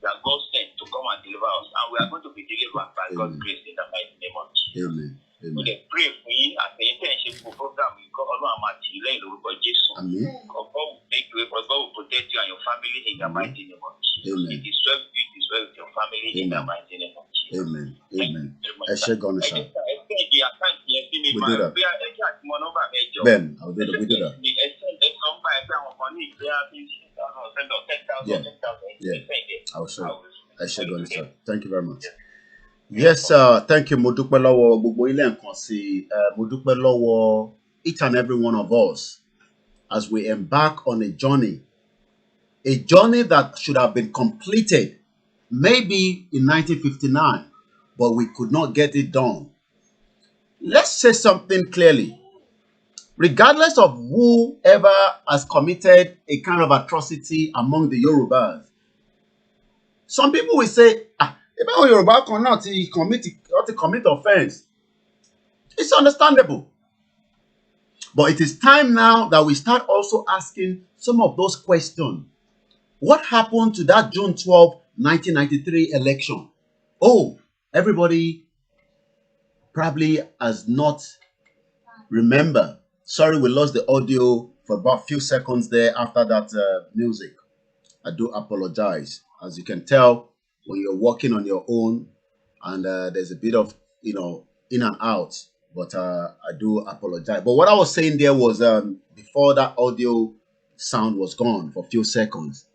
that God sent to come and deliver us, and we are going to be delivered by God's grace in the mighty name of Jesus. Amen. Amen. We pray for you as the intention for program. We call Allah Matile Lord Jesus. Amen. God will make way for God will protect you and your family in the mighty name of Jesus. Amen. It is well with you, it is well with your family in the mighty name of Jesus. Amen. Amen. I shall go on, sir. We do that. Ben, I'll do that. We do that. Yeah. I shall go on, sir. Thank you very much. Yes, thank you. Mo dúpẹ́ lọ́wọ́ gbogbo ilé nǹkan sí. Mo dúpẹ́ lọ́wọ́ each and every one of us as we embark on a journey that should have been completed maybe in 1959, but we could not get it done. Let's say something clearly. Regardless of whoever has committed a kind of atrocity among the Yorubas, some people will say, if a Yoruba cannot commit offense, it's understandable. But it is time now that we start also asking some of those questions. What happened to that June 12, 1993 election? Oh, everybody probably has not remember. Sorry, we lost the audio for about a few seconds there after that music. I do apologize. As you can tell, when you're walking on your own and there's a bit of, in and out, but I do apologize. But what I was saying there was before that audio sound was gone for a few seconds,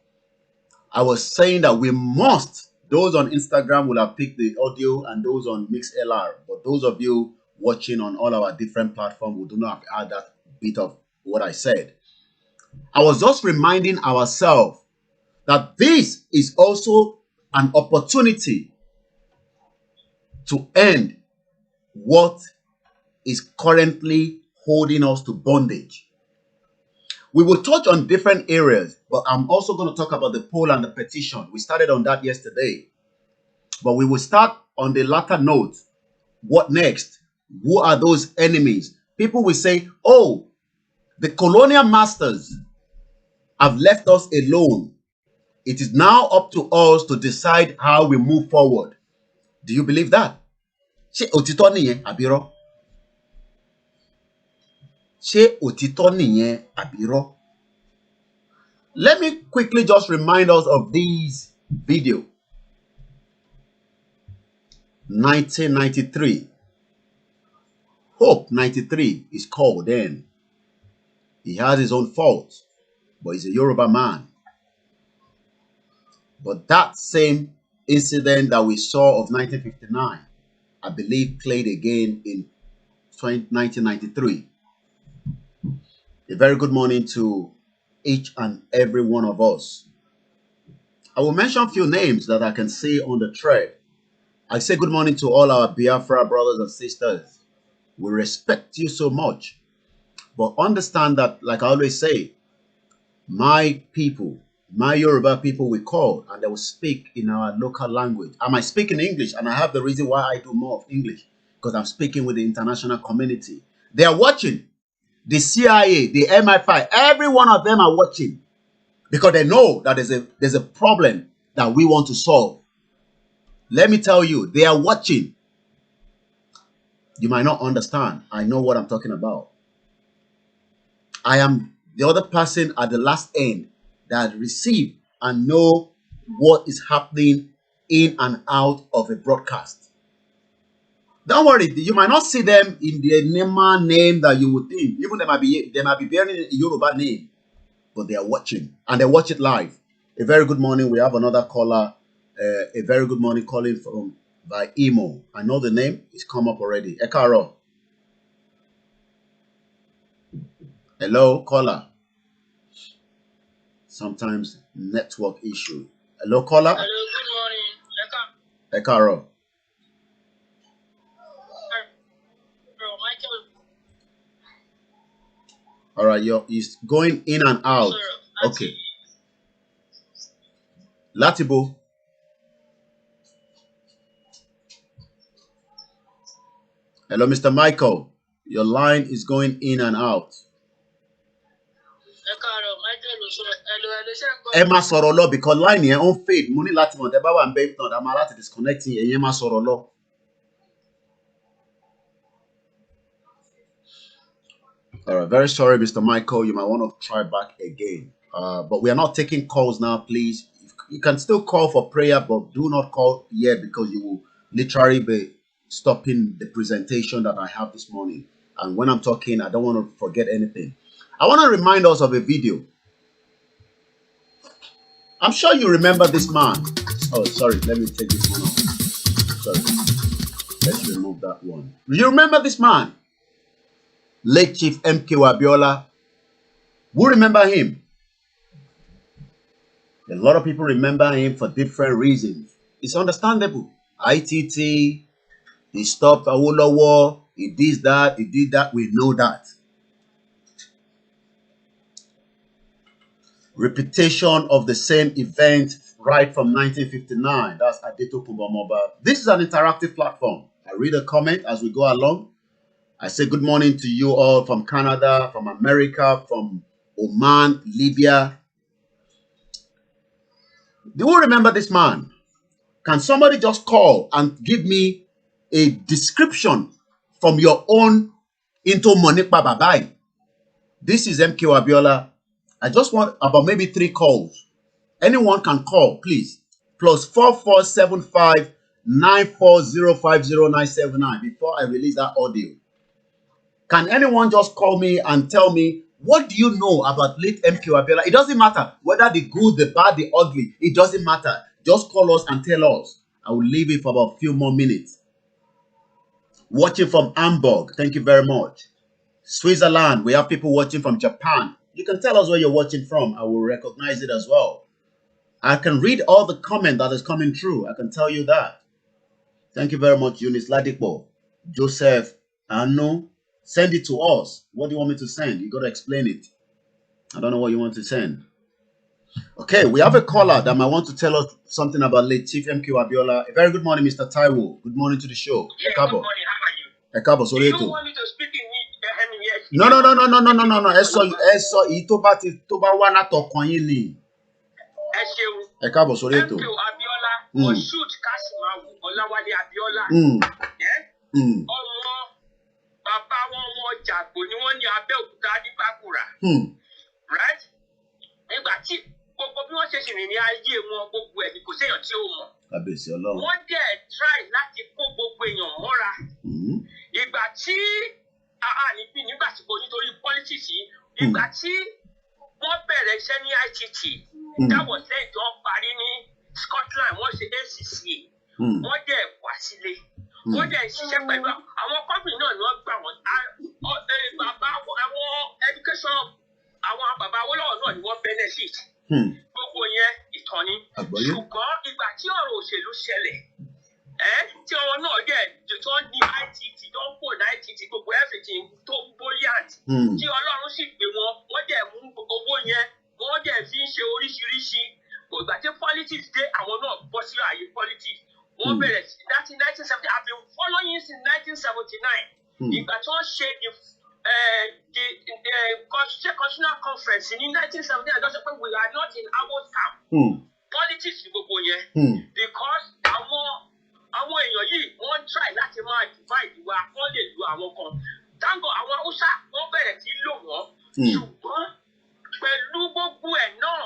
I was saying that we must, those on Instagram will have picked the audio and those on MixLR, but those of you watching on all our different platforms, we do not have that bit of what I said. I was just reminding ourselves that this is also an opportunity to end what is currently holding us to bondage. We will touch on different areas, but I'm also going to talk about the poll and the petition. We started on that yesterday, but we will start on the latter note. What next? Who are those enemies? People will say, oh, the colonial masters have left us alone. It is now up to us to decide how we move forward. Do you believe that? Ṣé òtítọ́ nìyẹn àbírọ́? Ṣé òtítọ́ nìyẹn àbírọ́? Let me quickly just remind us of this video. 1993. Hope 93 is called then. He has his own faults, but he's a Yoruba man. But that same incident that we saw of 1959, I believe, played again in 1993. A very good morning to each and every one of us. I will mention a few names that I can see on the thread. I say good morning to all our Biafra brothers and sisters. We respect you so much. But understand that, like I always say, my people, my Yoruba people will call and they will speak in our local language. I might speak in English, and I have the reason why I do more of English, because I'm speaking with the international community. They are watching. The CIA, the MI5, every one of them are watching because they know that there's a problem that we want to solve. Let me tell you, they are watching. You might not understand. I know what I'm talking about. I am the other person at the last end that receive and know what is happening in and out of a broadcast. Don't worry, you might not see them in the Nema name that you would think. Even they might be bearing a Yoruba name, but they are watching and they watch it live. A very good morning. We have another caller. A very good morning calling from by email. I know the name. It's come up already. Ekaro. Hello, caller. Sometimes network issue. Hello, caller. Hello, good morning. Ekaro. Michael. All right, it's going in and out. Okay. Latibo. Hello, Mr. Michael. Your line is going in and out. Ẹ má sọ̀rọ̀ lọ because line yẹn on fade. Mo ní láti mọ̀ tẹ́ bá wà ń bẹ́ tán dá máa láti disconnecting ẹ̀yẹn má sọ̀rọ̀ lọ. All right, very sorry, Mr. Michael. You might want to try back again. But we are not taking calls now, please. You can still call for prayer, but do not call yet because you will literally be stopping the presentation that I have this morning. And when I'm talking, I don't want to forget anything. I want to remind us of a video. I'm sure you remember this man. Oh, sorry. Let me take this one off. Sorry. Let's remove that one. You remember this man? Late Chief MKO Abiola. Who remember him? A lot of people remember him for different reasons. It's understandable. ITT, he stopped Awolowo, he did that, he did that. We know that. Repetition of the same event right from 1959. That's Adeto Kumbamoba. This is an interactive platform. I read a comment as we go along. I say good morning to you all from Canada, from America, from Oman, Libya. Do you remember this man? Can somebody just call and give me a description from your own into Monikpa Babai? This is MKO Abiola. I just want about maybe 3 calls. Anyone can call, please. +4475 940500979 before I release that audio. Can anyone just call me and tell me, what do you know about late MKO Abiola? It doesn't matter whether the good, the bad, the ugly. It doesn't matter. Just call us and tell us. I will leave it for about a few more minutes. Watching from Hamburg. Thank you very much. Switzerland. We have people watching from Japan. You can tell us where you're watching from. I will recognize it as well. I can read all the comment that is coming through. I can tell you that. Thank you very much, Eunice Ladipo. Joseph, Anu. Send it to us. What do you want me to send? You got to explain it. I don't know what you want to send. Okay, we have a caller that might want to tell us something about late Chief MKO Abiola. A very good morning, Mr. Taiwo. Good morning to the show. Yeah, good morning. How are you? Ekabo, Do you want me to speak in it? No. Eso ito bá wá látọkàn yín ni. Ekabo sórí ètò. MKO Abiola, Moshood Kasimawo, Olawale Abiola. Ọmọ bàbá wọn Jàgbó ni wọ́n ní Abẹ́òkúta nígbàkúrà. Right? Nígbà tí gbogbo bí wọ́n ṣe ṣì rìn ní ayé wọn gbogbo ẹ̀ ni kò séèyàn tí ó mọ̀. Kábíyèsí Ọlọ́run. Wọ́n dẹ̀ try láti kó gbogbo èèyàn mọ́ra. Ìgbà tí nígbà tí kò nítorí politics yìí, ìgbà tí wọ́n bẹ̀rẹ̀ iṣẹ́ ní ITT, that was lẹ́yìn tó parí ní Scotland wọ́n ṣe ACCA wọ́n dẹ̀ wá sílé wọ́n dẹ̀ ṣiṣẹ́ pẹ̀lú àwọn company náà ni wọ́n gbà wọ́n bàbá àwọn education àwọn bàbá Awólọ́wọ̀ náà ni wọ́n benefit gbogbo yẹn ìtàn ni ṣùgbọ́n ìgbà tí ọ̀rọ̀ òṣèlú ṣẹlẹ̀ tí ọmọ náà dẹ̀ tó ní ITT tó ń pò ní ITT gbogbo everything tó brilliant tí Ọlọ́run sì gbé wọ́n dẹ̀ mú owó yẹn wọ́n dẹ̀ fi ń ṣe oríṣiríṣi ìgbà tí politics dé àwọn náà bọ́ sí ààyè politics wọ́n bẹ̀rẹ̀ sí láti 1970 I've been following since 1979 ìgbà tí wọ́n ṣe the constitutional conference ní 1979 lọ́sọ̀ pé we are not in our camp politics ní gbogbo yẹn because àwọn èèyàn yìí wọ́n try láti máa divide wa wọ́n lè lu àwọn kan tango àwọn Haúsá wọ́n bẹ̀rẹ̀ sí lò wọ́n ṣùgbọ́n pẹ̀lú gbogbo ẹ̀ náà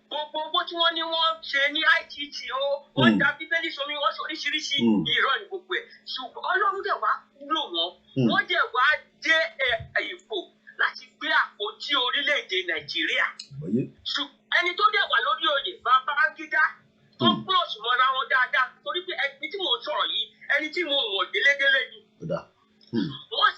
gbogbo owó tí wọ́n ní wọ́n ṣe ní ITT o wọ́n da bíbélì sómi wọ́n ṣe oríṣiríṣi irọ́ ní gbogbo ẹ̀ ṣùgbọ́n Ọlọ́run dẹ̀ wá lò wọ́n dẹ̀ wá dé ipò láti gbé àpótí orílẹ̀-èdè Nàìjíríà ẹni tó dẹ̀ wà lórí oyè Babangida tó gbé òṣùmọ̀ra wọn dáadáa torí pé ẹni tí mò ń sọ̀rọ̀ yìí ẹni tí mo mọ̀ délédélé ni wọ́n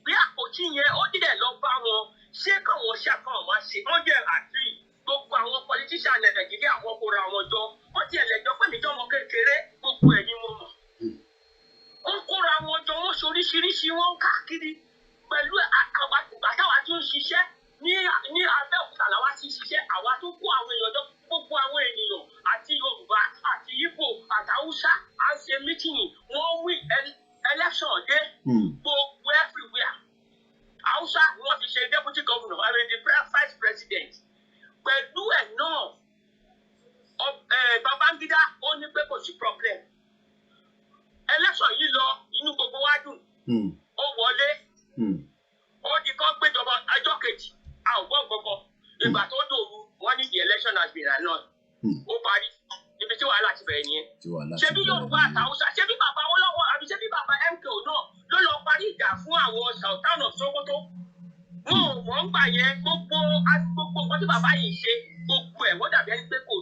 gbé àpótí yẹn ó dẹ̀ lọ bá wọn ṣé káwọn ṣàkóso máa ṣe wọ́n dẹ̀ àdúrì gbogbo àwọn politician Nàìjíríà wọ́n kóra wọn jọ wọ́n ti ẹ̀lẹ́jọ́ pé níjọ́ ọmọ kékeré gbogbo ẹ̀ ni mo mọ̀ wọ́n kóra wọn jọ wọ́n ṣe oríṣiríṣi wọn káàkiri pẹ̀lú àtàwà tó ń ṣiṣẹ́ ní Abẹ́òkúta làwa ti ṣiṣẹ́ àwa tó kó àwọn èèyàn jọ gbogbo àwọn ènìyàn àti Yorùbá àti Ìgbò àti Haúsá à ń ṣe mítìnì wọ́n wí election dé gbogbo everywhere Haúsá ni wọ́n ti ṣe deputy governor I mean the vice president pẹ̀lú ẹ̀ náà Babangida ó ní pé kò sí problem election yìí lọ inú gbogbo wa dùn ó wọlé ó di kan péjọba ọjọ́ kejì a ò gbọ́ nǹkan ìgbà tó dòru wọ́n ní the election has been annulled ó parí ibi tí wàhálà ti bẹ̀rẹ̀ nìyẹn ṣebí Yorùbá àti Haúsá ṣebí bàbá Awólọ́wọ̀ àbí ṣebí bàbá MKO náà ló lọ parí ìjà fún àwọn Sultan of Sokoto wọ́n gbà yẹn gbogbo nǹkan tí bàbá yìí ṣe gbogbo ẹ̀ wọ́n dàbí ẹni pé kò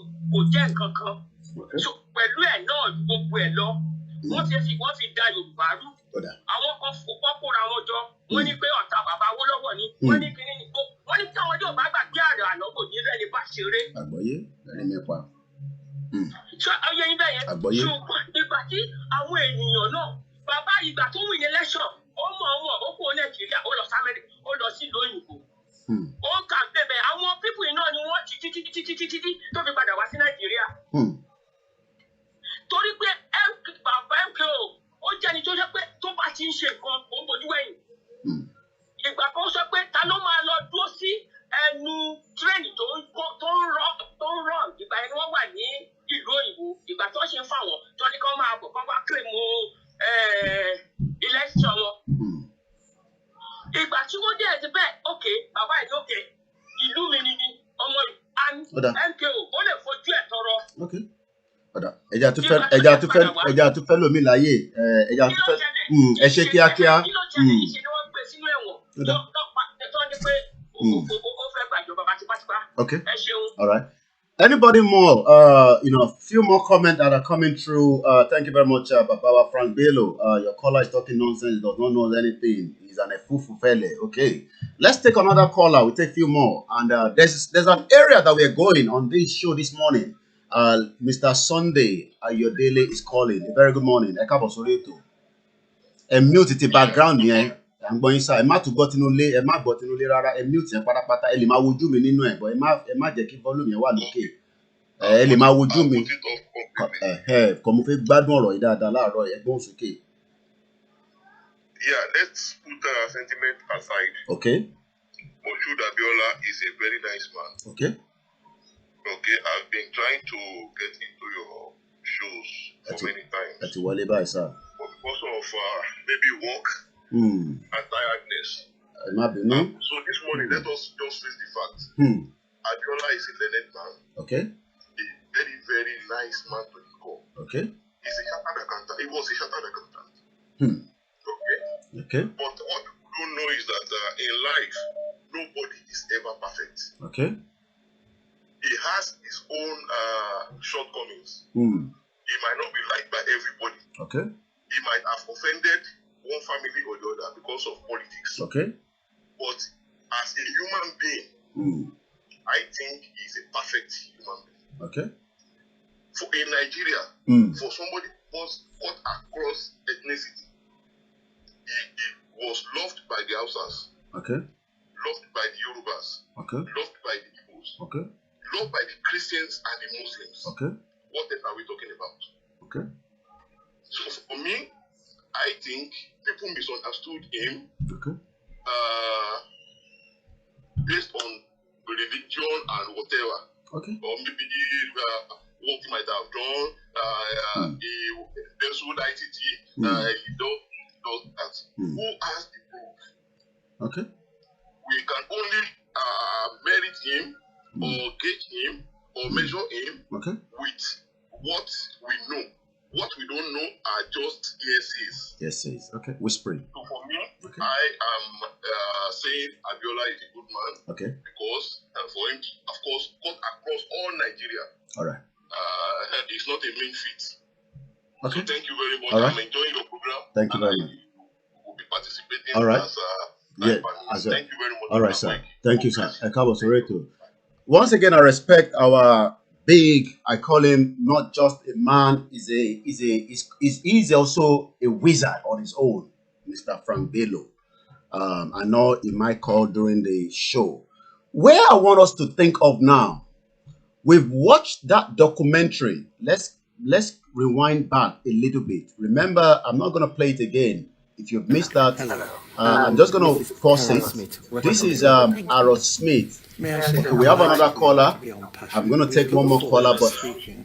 jẹ́ nǹkan kan pẹ̀lú ẹ̀ náà gbogbo ẹ̀ lọ wọ́n fi da Yorùbá rú àwọn kan kóra wọn jọ wọ́n ní pé ọ̀tá bàbá Awólọ́wọ̀ ni wọ́n ní kíní ni wọ́n ní tí àwọn yóò bá gbàgbé àrẹ àná kò ní rẹ́ni bá ṣeré. àgbọ́yé ẹni mẹ́pa. ṣé ọyẹ yín bẹ́ẹ̀ yẹn ṣùgbọ́n ìgbà tí àwọn ènìyàn náà bàbá ìgbà tó wù yẹn lẹ́sọ̀ ó mọ̀ ó kó Nàìjíríà ó lọ sámẹ́rì ó lọ sí ìlú òyìnbó ó kà bẹ̀bẹ̀ àwọn pípù iná ni wọ́n títí tó fi padà wá sí Nàìjíríà torí pé bàbá MKO ó jẹ́ni tó jẹ́ pé tó bá ti ń ṣe nǹkan ó ń bojú ẹ̀yìn ìgbà kan sọ pé ta ló máa lọ dúró sí ẹnu tírẹ́ẹ̀nì tó ń rọ̀ ìgbà yẹn wọ́n wà ní ìlú òyìnbó ìgbà tó ṣe ń fà wọ́n tó ní kán máa bọ̀ kán wá kílèmù election wọn. ìgbà tí wọ́n dé ẹ̀ ti bẹ́ẹ̀ òkè bàbá ìlú òkè ìlú mi ni ọmọ MKO ó lè fojú ẹ̀ tọrọ. ẹja tó fẹ́ lómi láyé ẹja tó fẹ́ ẹ ṣe kíákíá. kí ló ṣẹlẹ̀ yìí ṣe ni wọ́n gbé sínú ẹ̀wọ̀n tó ní pé ó fẹ́ gbàjọba pátápátá. ẹ ṣeun. All right. Anybody more? Few more comments that are coming through. Thank you very much, Babawa Frank Bello. Your caller is talking nonsense. He does not know anything. He's an efufufele. Okay. Let's take another caller. We'll take a few more. And there's an area that we're going on this show this morning. Mr. Sunday Ayodele is calling. A very good morning. Mute the background here. I'm going inside. Ẹ má tún gbọ́ tinú ilé, ẹ má gbọ́ tinú ilé rárá. Ẹ mute yẹn pátápátá. Ẹ lè máa wojú mi nínú ẹ̀, but ẹ má jẹ́ kí volume yẹn wà lókè. Ẹ lè máa wojú mi. Kò mo fẹ́ gbádùn ọ̀rọ̀ yìí dáadáa láàárọ̀ ẹ gbóhùn sókè. Yeah, let's put sentiment aside. Okay. Moshood Abiola is a very nice man. Okay. Okay, I've been trying to get into your shows for many times. Ẹ ti wọlé báyìí sá. But because of maybe work and tiredness. So this morning, let us just face the fact. Abiola is a learned man. Okay. A very, very nice man to the core. Okay. He's a chartered accountant. He was a chartered accountant. Okay. But what people don't know is that in life, nobody is ever perfect. Okay. He has his own shortcomings. He might not be liked by everybody. Okay. He might have offended one family or the other because of politics. Okay. But as a human being, I think he's a perfect human being. Okay. For in Nigeria, for somebody who was cut across ethnicity, he was loved by the Hausas. Okay. Loved by the Yorubas. Okay. Loved by the Igbos. Okay. Loved by the Christians and the Muslims. Okay. What else are we talking about? Okay. So for me, I think people misunderstood him. Okay. Based on religion and whatever. Okay. Or maybe what he might have done. There's no ITT. He does that. Who has the proof? Okay. We can only merit him or gauge him or measure him with what we know. What we don't know are just yeses. Yeses. Okay. Whispering. So for me, I am saying Abiola is a good man. Okay. Because for him, of course, cut across all Nigeria. All right. It's not a mean feat. Okay. So thank you very much. All right. I'm enjoying your program. Thank you very much. Will be participating. All right. Thank you very much. All right, sir. Thank you, sir. Once again, I respect our big. I call him not just a man. He's also a wizard on his own, Mr. Frank Bello. I know he might call during the show. Where I want us to think of now, we've watched that documentary. Let's rewind back a little bit. Remember, I'm not going to play it again. If you've missed that, I'm just going to pause it. This is Aaron Smith. Okay, we have another caller. I'm going to take one more caller, but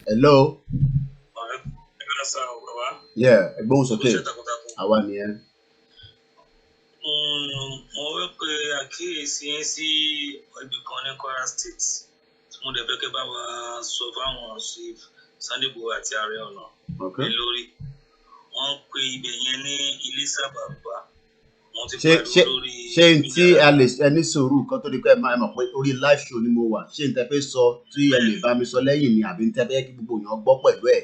hello. Yeah, everyone's okay. I want here. Mo wí pé àkíyèsí yín sí ibi kan ní Kwara State. Mo dẹ̀ fẹ́ kẹ́ bá wa sọ fáwọn Chief Sunday Igboho àti Ààrẹ Ọ̀nà lórí. Wọ́n pe ibẹ̀ yẹn ní Ilésà Bàbá. Wọ́n ti pariwo lórí. Ṣé n tí a lè ẹni sùúrù kan tó di pé ẹ máa mọ̀ pé orí live show ni mo wà. Ṣé n tẹ́ fẹ́ sọ tí ẹ lè bá mi sọ lẹ́yìn ni àbí n tẹ́ fẹ́ kí gbogbo èèyàn gbọ́ pẹ̀lú ẹ̀?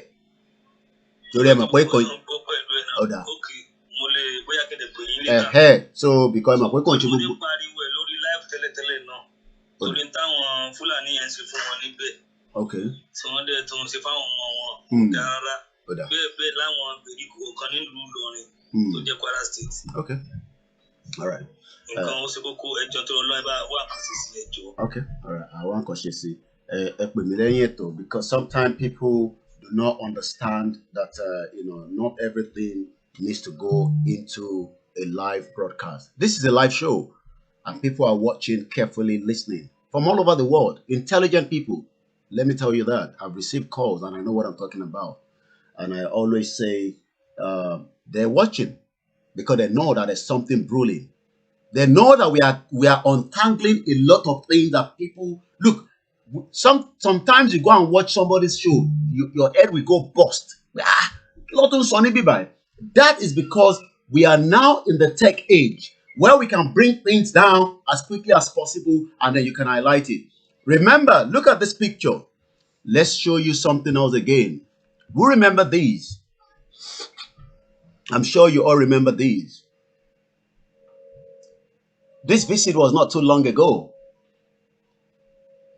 Torí ẹ mọ̀ pé kò ọ̀dà. Mo lè bóyá kéde pè yín níta. So because ẹ mọ̀ pé kò ń ṣe gbogbo. Mo ní pariwo ẹ̀ lórí live tẹ́lẹ̀tẹ́lẹ̀ náà. Torí táwọn Fúlàní yẹn ṣe fún wọn níbẹ̀. Okay. Tí wọ́n dẹ̀ tó ń ṣe fáwọn ọmọ wọn dára. Bẹ́ẹ̀ láwọn ìgbèríko kan nílùú Ìlọrin tó jẹ́ Kwara State. Okay. All right. Nǹkan ó ṣe kókó ẹjọ́ tó lọ́ọ́ bá wà kàn sí sí ẹjọ́. Okay. All right. I want to say ẹ pè mí lẹ́yìn ètò because sometimes people do not understand that not everything needs to go into a live broadcast. This is a live show and people are watching carefully, listening from all over the world. Intelligent people. Let me tell you that. I've received calls and I know what I'm talking about. And I always say they're watching because they know that there's something brewing. They know that we are untangling a lot of things that people look. Sometimes you go and watch somebody's show, your head will go bust. That is because we are now in the tech age where we can bring things down as quickly as possible and then you can highlight it. Remember, look at this picture. Let's show you something else again. Who remember these? I'm sure you all remember these. This visit was not too long ago.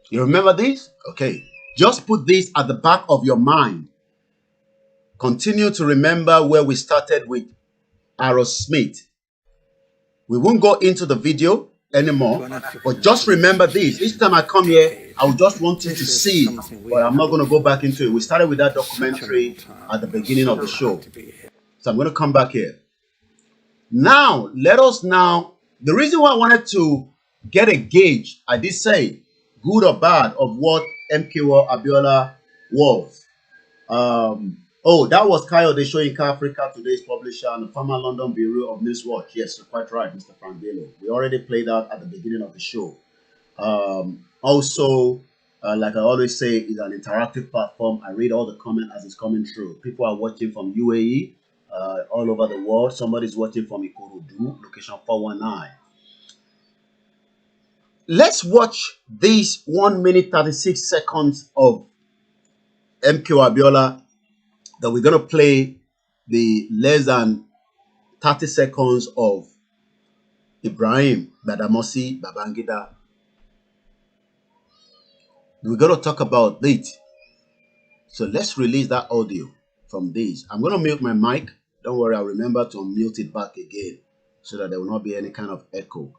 You remember this? Okay. Just put this at the back of your mind. Continue to remember where we started with Aaron Smith. We won't go into the video anymore, but just remember this. Each time I come here, I will just want you to see it, but I'm not going to go back into it. We started with that documentary at the beginning of the show. So I'm going to come back here. Now, the reason why I wanted to get a gauge, I did say, good or bad, of what MKO Abiola was. That was Kayode showing Africa Today's publisher and the former London Bureau of News Watch. Yes, you're quite right, Mr. Frank Bello. We already played that at the beginning of the show. Like I always say, it's an interactive platform. I read all the comments as it's coming through. People are watching from UAE, all over the world. Somebody's watching from Ikorodu, location 419. Let's watch these 1 minute 36 seconds of MKO Abiola that we're going to play the less than 30 seconds of Ibrahim Badamosi Babangida. We're going to talk about it. So let's release that audio from this. I'm going to mute my mic. Don't worry, I'll remember to unmute it back again so that there will not be any kind of echo.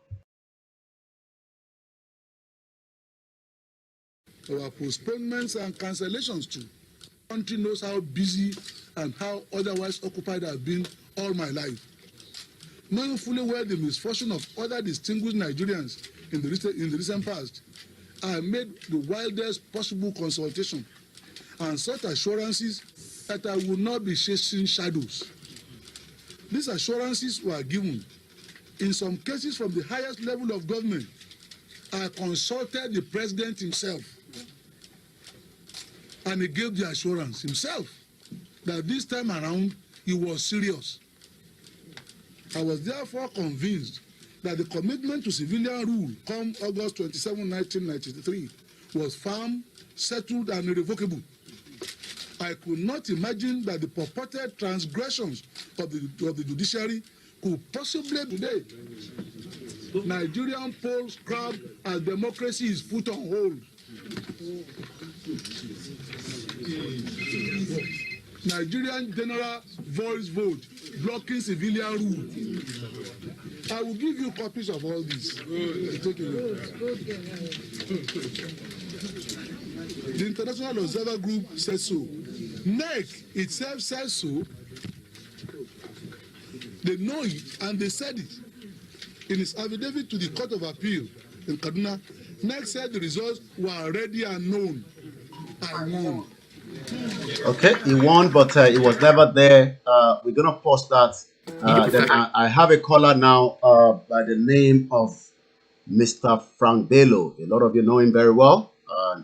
Our postponements and cancellations too. The country knows how busy and how otherwise occupied I've been all my life. Knowing fully well the misfortune of other distinguished Nigerians in the recent past, I made the wildest possible consultation and sought assurances that I would not be chasing shadows. These assurances were given, in some cases from the highest level of government. I consulted the president himself, and he gave the assurance himself that this time around he was serious. I was therefore convinced that the commitment to civilian rule come August 27, 1993 was firm, settled, and irrevocable. I could not imagine that the purported transgressions of the judiciary could possibly today. Nigerian polls crowd as democracy is put on hold. Nigerian general voice vote blocking civilian rule. I will give you copies of all this. The International Observer Group says so. NEC itself says so. They know it and they said it. In his affidavit to the Court of Appeal in Kaduna, NEC said the results were already unknown. I won. Okay, he won, but it was never there. We're going to post that. Then I have a caller now by the name of Mr. Frank Bello. A lot of you know him very well.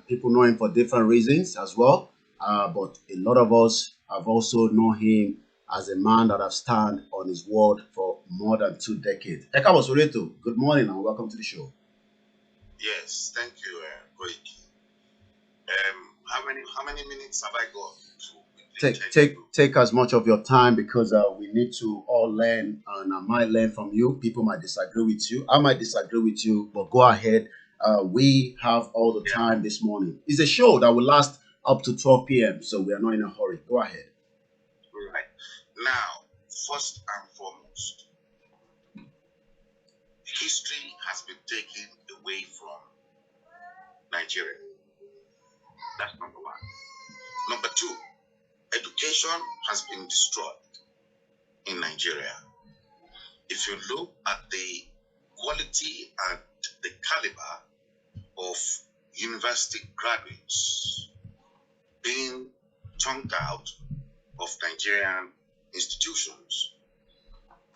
People know him for different reasons as well. But a lot of us have also known him as a man that has stand on his word for more than 2 decades. Ekabo Soreto, good morning and welcome to the show. Yes, thank you, Koiki. How many minutes have I got? Take as much of your time because we need to all learn, and I might learn from you. People might disagree with you. I might disagree with you, but go ahead. We have all the time this morning. It's a show that will last up to 12 p.m., so we are not in a hurry. Go ahead. Right. Now, first and foremost, history has been taken away from Nigeria. That's number one. Number two, education has been destroyed in Nigeria. If you look at the quality and the caliber of university graduates being chunked out of Nigerian institutions,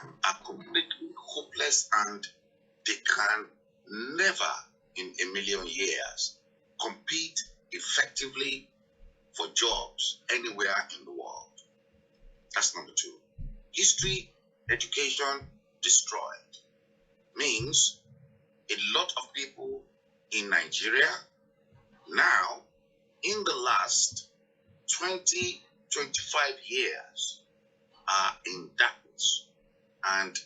are completely hopeless, and they can never in a million years compete effectively for jobs anywhere in the world. That's number two. History, education destroyed means a lot of people in Nigeria now, in the last 20, 25 years, are in darkness and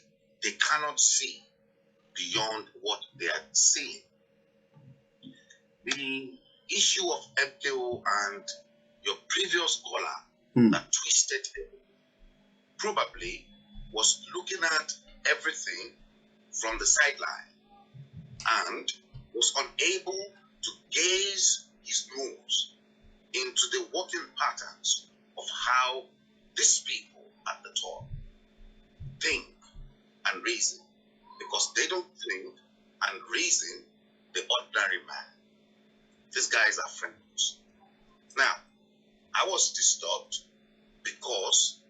they cannot see beyond what they are seeing. The issue of MKO and your previous caller that twisted it probably was looking at everything from the sideline and was unable to gaze his nose into the working patterns of how these people at the top think and reason, because they don't think and reason the ordinary man. These guys are friends. Now, I was disturbed because,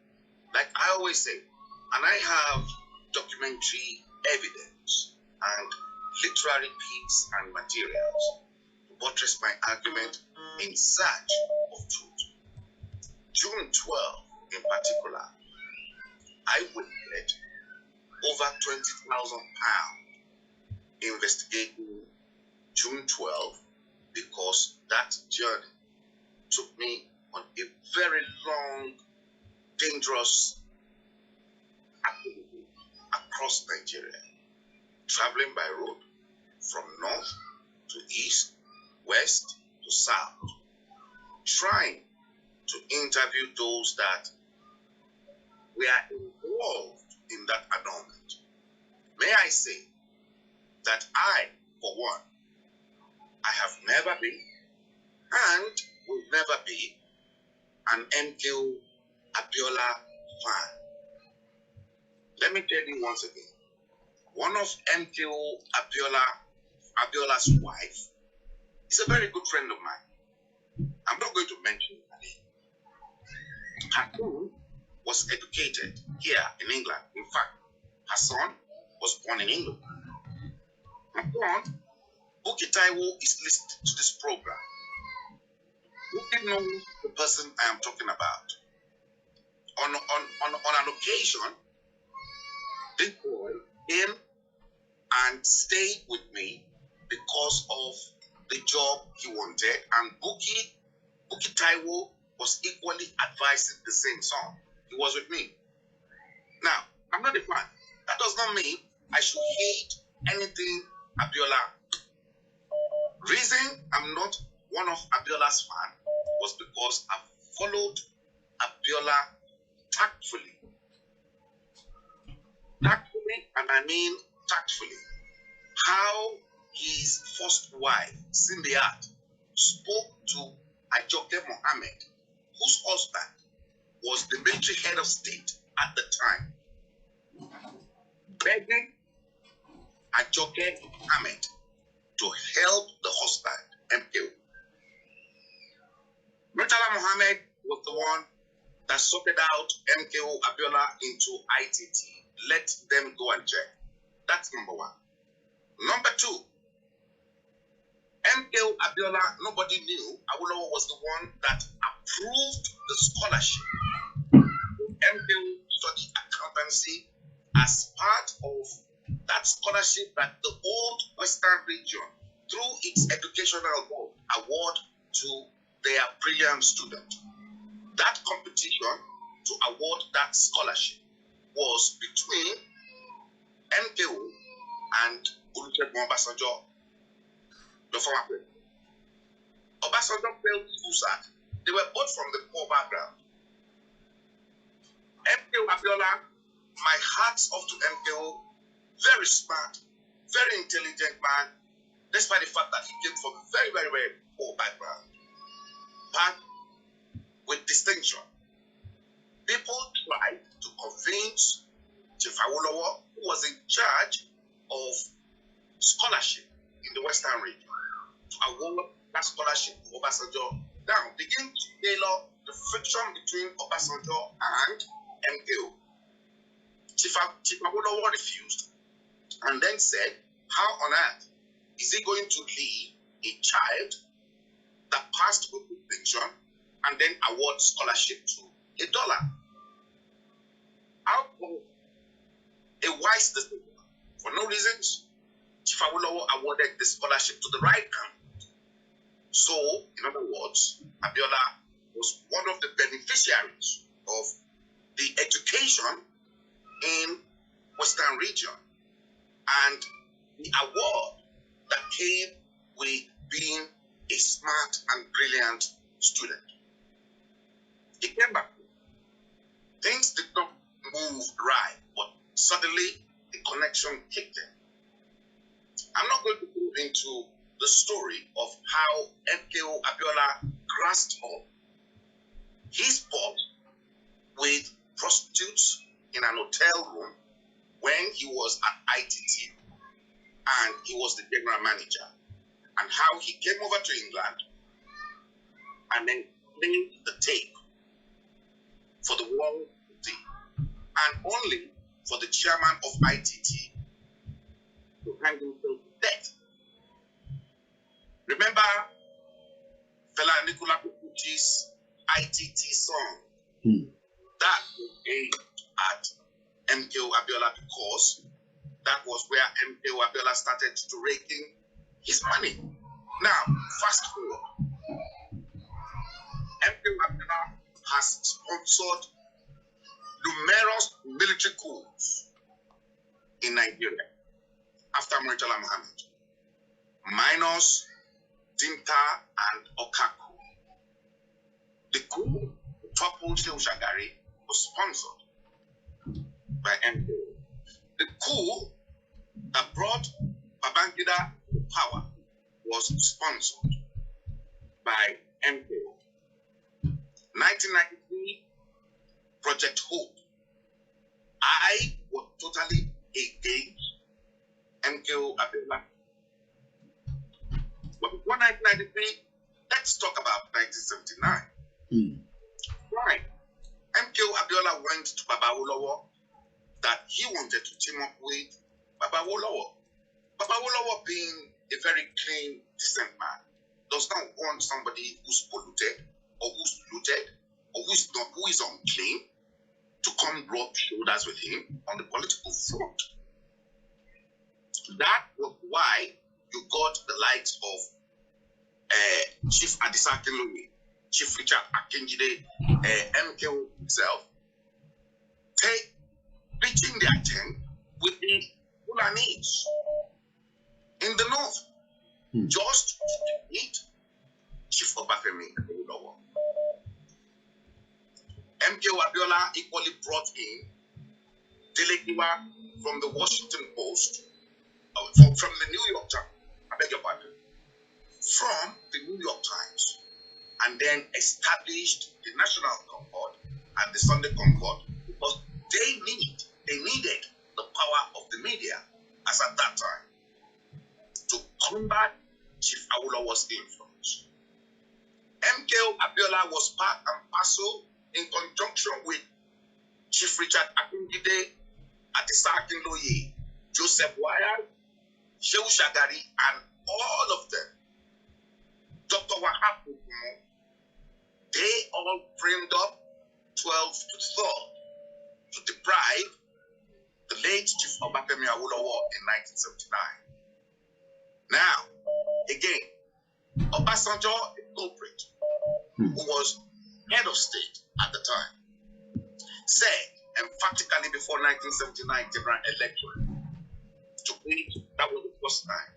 like I always say, and I have documentary evidence and literary pieces and materials to buttress my argument in search of truth. June 12 in particular, I witnessed over £20,000 investigating June 12 because that journey took me on a very long, dangerous activity across Nigeria, traveling by road from north to east, west to south, trying to interview those that were involved in that annulment. May I say that I, for one, I have never been and will never be an MKO Abiola fan. Let me tell you once again, one of MKO Abiola's wife is a very good friend of mine. I'm not going to mention her name. Her son was educated here in England. In fact, her son was born in England. Her son, Buki Taiwo, is listening to this program. Buki knows the person I am talking about. On an occasion, this boy came and stayed with me because of the job he wanted, and Buki Taiwo was equally advising the same son. He was with me. Now, I'm not a fan. That does not mean I should hate anything Abiola. Reason I'm not one of Abiola's fan was because I followed Abiola tactfully. Tactfully, and I mean tactfully. How his first wife, Simbiat, spoke to Ajoke Mohammed, whose husband was the military head of state at the time, begging Ajoke Mohammed to help the husband, MKO. Murtala Mohammed was the one that sorted out MKO Abiola into ITT. Let them go and check. That's number one. Number two, MKO Abiola, nobody knew Awolowo was the one that approved the scholarship for MKO study accountancy as part of that scholarship that the old Western region, through its educational board, award to their brilliant student. That competition to award that scholarship was between MKO and Olusegun Obasanjo, the former president. Obasanjo failed SUSAT. They were both from the poor background. MKO Abiola, my hats off to MKO, very smart, very intelligent man, despite the fact that he came from a very, very, very poor background. But with distinction, people tried to convince Chief Awolowo, who was in charge of scholarship in the Western region, to award that scholarship to Obasanjo. Now, begin to tailor the friction between Obasanjo and MKO. Chief Awolowo refused and then said, how on earth is he going to leave a child that passed with distinction and then award scholarship to $1? How come a wise decision? For no reasons, Chief Awolowo awarded the scholarship to the right candidate. So, in other words, Abiola was one of the beneficiaries of the education in Western region and the award that came with being a smart and brilliant student. He came back. Things did not move right, but suddenly the connection kicked in. I'm not going to go into the story of how MKO Abiola grasped up his pot with prostitutes in an hotel room when he was at ITT and he was the general manager, and how he came over to England and then played the tape for the world to see, and only for the chairman of ITT to hang himself to death. Remember Fela Nicola Kukuti's ITT song? That was aimed at MKO Abiola because that was where MKO Abiola started to raking his money. Now, fast forward. MKO Abiola sponsored numerous military coups in Nigeria after Murtala Muhammad, minus Dinta and Okaku. The coup to topple Shehu Shagari was sponsored by MKO. The coup that brought Babangida to power was sponsored by MKO. 1993, Project Hope. I was totally against MKO Abiola. But before 1993, let's talk about 1979. Right. MKO Abiola went to Baba Awolowo that he wanted to team up with Baba Awolowo. Baba Awolowo, being a very clean, decent man, does not want somebody who's polluted or who's looted or who is unclean to come rub shoulders with him on the political front. That was why you got the likes of Chief Adisa Akinloye, Chief Richard Akinjide, MKO himself, pitching their tent with the Fulanis in the north, just to meet Chief Obafemi Awolowo. MKO Abiola equally brought in Delegiwa from the Washington Post, from the New York Times, I beg your pardon, from the New York Times, and then established the National Concord and the Sunday Concord because they needed the power of the media as at that time to combat Chief Awolowo's influence. MKO Abiola was part and parcel in conjunction with Chief Richard Akinjide, Adisa Akinloye, Joseph Wayar, Shehu Shagari, and all of them, Dr. Wahab Okumo, they all framed up 12th to 3rd to deprive the late Chief Obafemi Awolowo in 1979. Now, again, Obasanjo, a culprit, who was head of state at the time, said emphatically before 1979 general election, to which that was the first time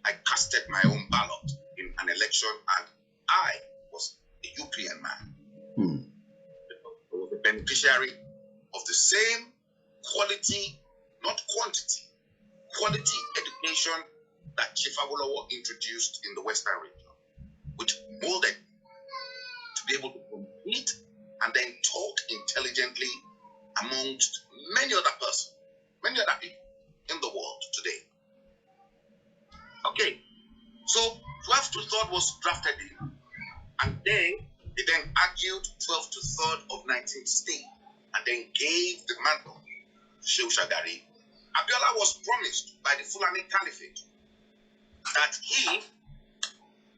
I casted my own ballot in an election, and I was a UPN man. I was a beneficiary of the same quality, not quantity, quality education that Chief Awolowo introduced in the Western region, which molded to be able to compete and then talk intelligently amongst many other persons, many other people in the world today. Okay, so 12th to 3rd was drafted in, and then they then argued 12th to 3rd of 19th state, and then gave the mantle to Shehu Shagari. Abiola was promised by the Fulani Caliphate that he would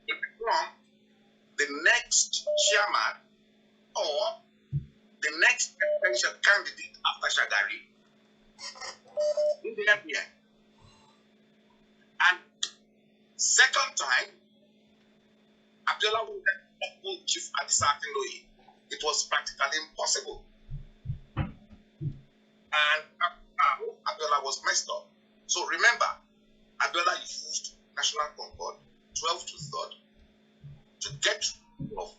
become the next chairman or the next presidential candidate after Shagari in the MPN. And second time, Abiola would then uphold Chief Adisa Akinloye. It was practically impossible. And Abiola was messed up. So remember, Abiola used National Concord 12th to 3rd to get rid of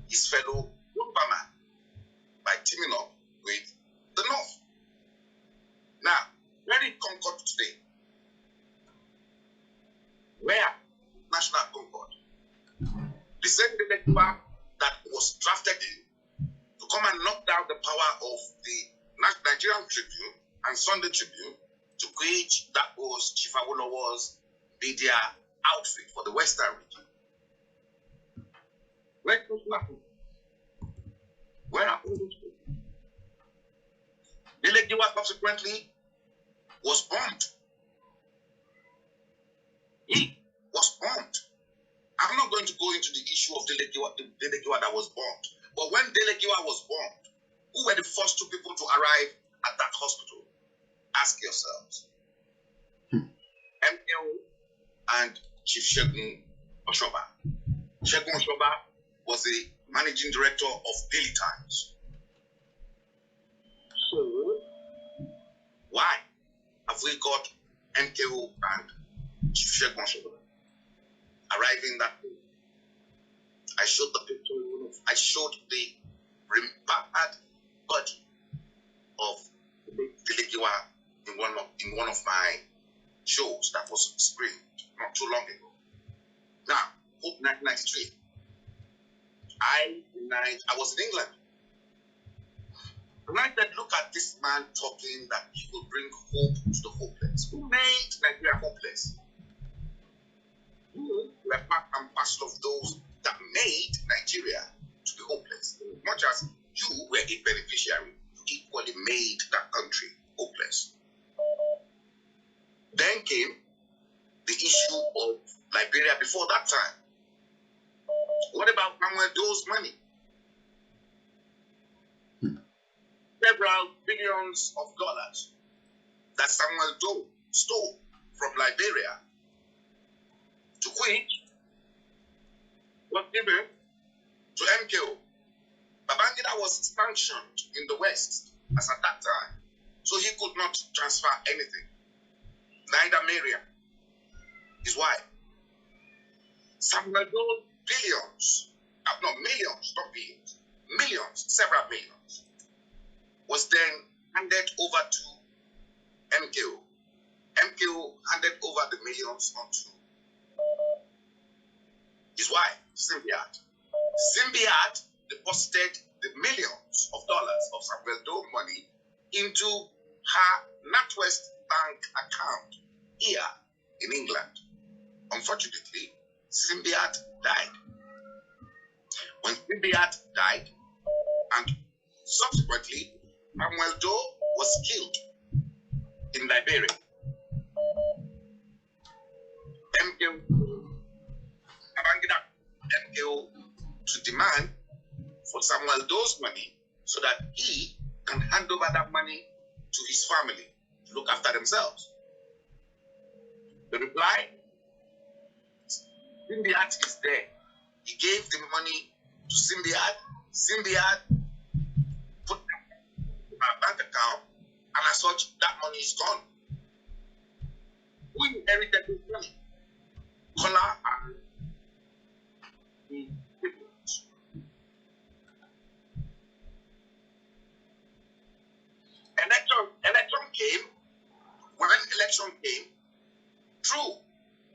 his fellow Yoruba man by teaming up with the North. Now, where did Concord today? Where? National Concord. The same Delegiwa that was drafted in to come and knock down the power of the Nigerian Tribune and Sunday Tribune, to which that was Chief Awolowo's media outfit for the Western region. Where are all those people? Delegiwa subsequently was bombed. He was bombed. I'm not going to go into the issue of Delegiwa that was bombed. But when Delegiwa was bombed, who were the first two people to arrive at that hospital? Ask yourselves. MKO and Chief Shegun Oshoba. Shegun Oshoba was a managing director of Daily Times. So, why have we got MKO and Chief Shegun arriving that day? I showed the picture. I showed the remembered body of Delegiwa in one of my shows that was screened not too long ago. Now, Hope 1993. I was in England. And I said, look at this man talking that he will bring hope to the hopeless. Who made Nigeria hopeless? You were part and parcel of those that made Nigeria to be hopeless. As much as you were a beneficiary, you equally made that country hopeless. Then came the issue of Liberia before that time. What about Samuel Doe's money? Several billions of dollars that Samuel Doe stole from Liberia, to which was given to MKO. Babangida was sanctioned in the West as at that time, so he could not transfer anything. Neither Maria, his wife. Samuel Doe billions, no, millions, not billions, millions, several millions, was then handed over to MKO. MKO handed over the millions onto his wife, Symbiat. Symbiat deposited the millions of dollars of Samuel Doe money into her NatWest Bank account here in England. Unfortunately, Symbiat died. When Symbiat died, and subsequently, Samuel Doe was killed in Liberia. MKO to demand for Samuel Doe's money so that he can hand over that money to his family to look after themselves. The reply, Symbiat is there. He gave the money to Symbiat. Symbiat put it in our bank account, and as such, that money is gone. Who inherited this money? Kola and the people. Election came. When election came, true,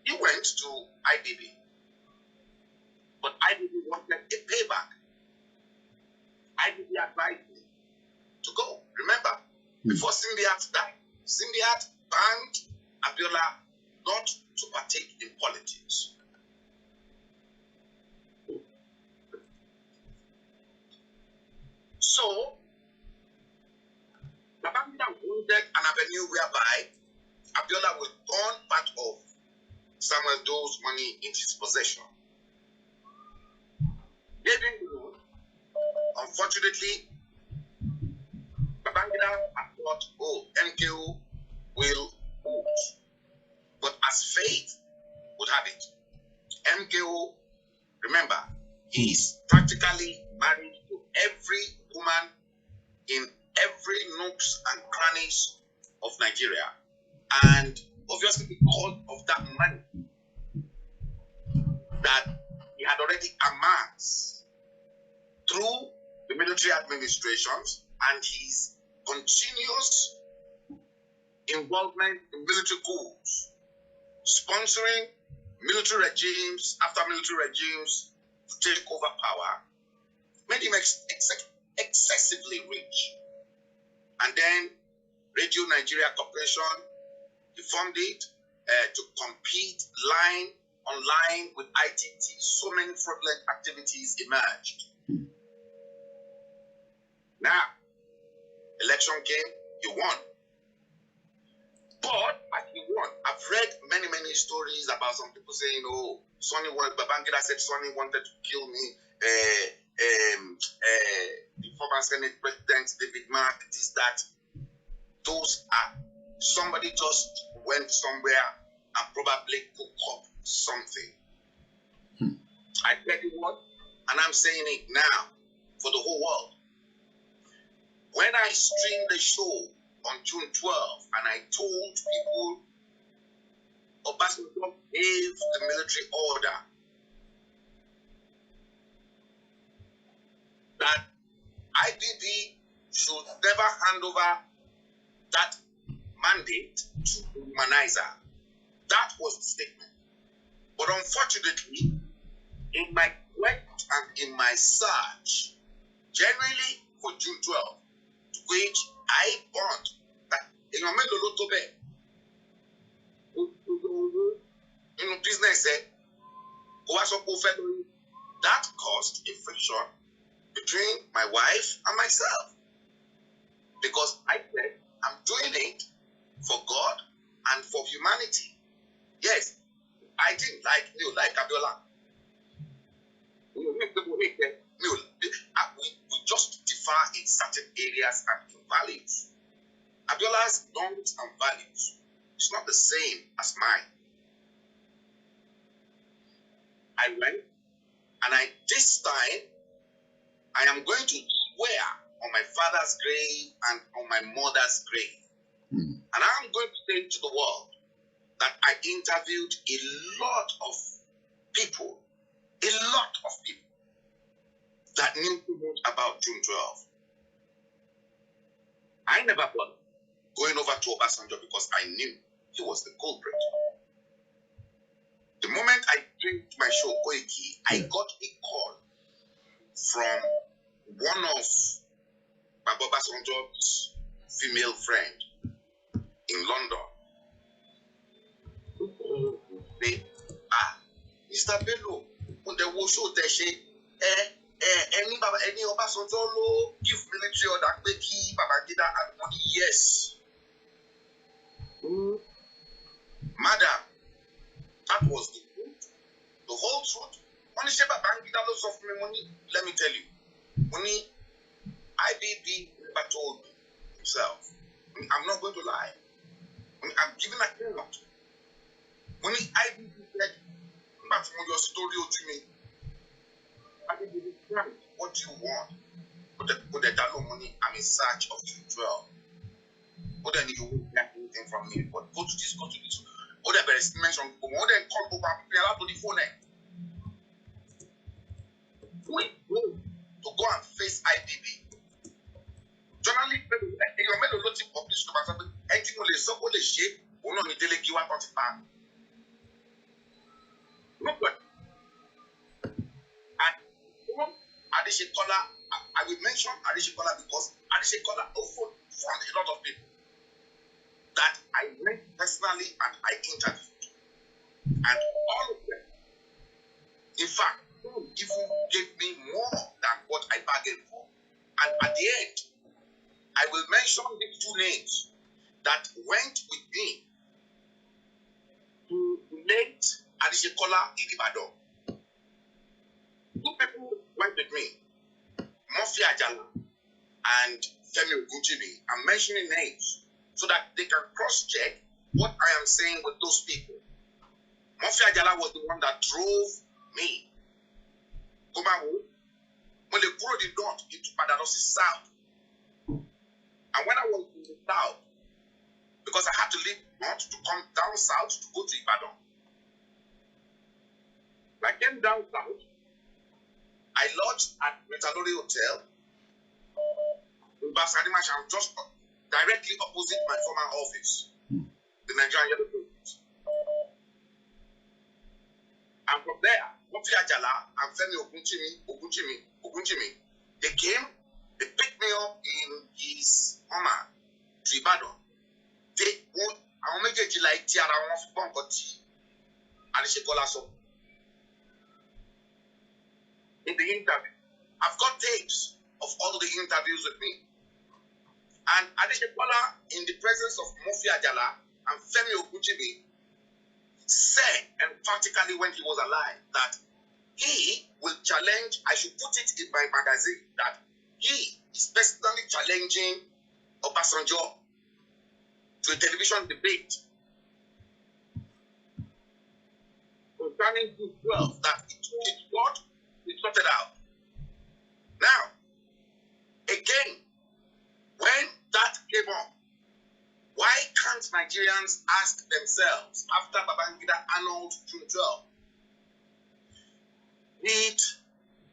he went to IBB. But IBB wanted a payback. IBB advised me to go. Remember, before Symbiat died, Symbiat banned Abiola not to partake in politics. So, Babangida wanted an avenue whereby Abiola will turn part of Samuel Doe's money into his possession. Gave him the loan. Unfortunately, Babangida thought, oh, MKO will lose. But as fate would have it, MKO, remember, he is practically married to every woman in every nooks and crannies of Nigeria. And obviously because of that money that he had already amassed through the military administrations and his continuous involvement in military coups, sponsoring military regimes after military regimes to take over power, made him excessively rich. And then Radio Nigeria Corporation, he formed it to compete line on line with ITT. So many fraudulent activities emerged. Now, election came, he won. But as he won, I've read many stories about some people saying, oh, Babangida said Sonny wanted to kill me. The former Senate President, David Mark, this, that. Those are, somebody just went somewhere and probably cooked up something. I tell you what, and I'm saying it now for the whole world. When I streamed the show on June 12th and I told people Obasanjo gave the military order that IBB should never hand over that mandate to the humanizer. That was the statement. But unfortunately, in my quest and in my search, generally for June 12th, to which I want that business that caused a friction between my wife and myself. Because I said, I'm doing it for God and for humanity. Yes, I didn't like Abiola. We just differ in certain areas and in values. Abiola's norms and values is not the same as mine. I went and this time I am going to swear on my father's grave and on my mother's grave. And I'm going to say to the world that I interviewed a lot of people that knew too much about June 12. I never bothered going over to Obasanjo because I knew he was the culprit. The moment I came to my show, Koiki, I got a call from one of Baba Obasanjo's female friend in London. They, Mr. Bello, on the war show, they say, any Obasanjo give military order, Becky, Babangida, and money, yes. Madam, that was the truth, the whole truth. Only say Babangida lots of me money. Let me tell you, money, IBB never told me himself. I'm not going to lie. I'm giving a account. When IBB said, "But from your story to me, IBB, what do you want?" But the dollar money, I'm in search of June 12. But then you won't get anything from me. But go to this, go to this. Other best mention, more than call to the phone. Wait, to go and face IBB. Journalists, you're made a lot of publish to myself. Anything will so all the shape, one on the daily Kiwa on back. Look what. And Adeshekola, I will mention Adeshekola because Adeshekola often found a lot of people that I met personally and I interviewed. And all of them, in fact, even gave me more than what I bargained for. And at the end, I will mention these two names that went with me to late Adeshekola Idibado. Two people went with me, Mofi Ajala and Femi Ogunjimi. I'm mentioning names so that they can cross-check what I am saying with those people. Mofi Ajala was the one that drove me. Komawo, when they brought the north into Badalosi South. And when I was in the south, because I had to leave north to come down south to go to Ibadan. I came down south. I lodged at Metalori Hotel in Basadimash. I'm just directly opposite my former office, the Nigerian Yellow Pages. And from there, Mofi Ajala and Femi Ogunjimi, they came, they picked me up in his Oma to Ibadan. They won't, I will make it like Tiara one for Bongoti, Adeshekola so. In the interview, I've got tapes of all the interviews with me. And Adeshekola, in the presence of Mofi Ajala and Femi Ogunjimi, said emphatically when he was alive that he will challenge, I should put it in my magazine, that he is personally challenging Obasanjo to a television debate concerning June 12, that it God, we sorted out. Nigerians ask themselves after Babangida annulled June 12, did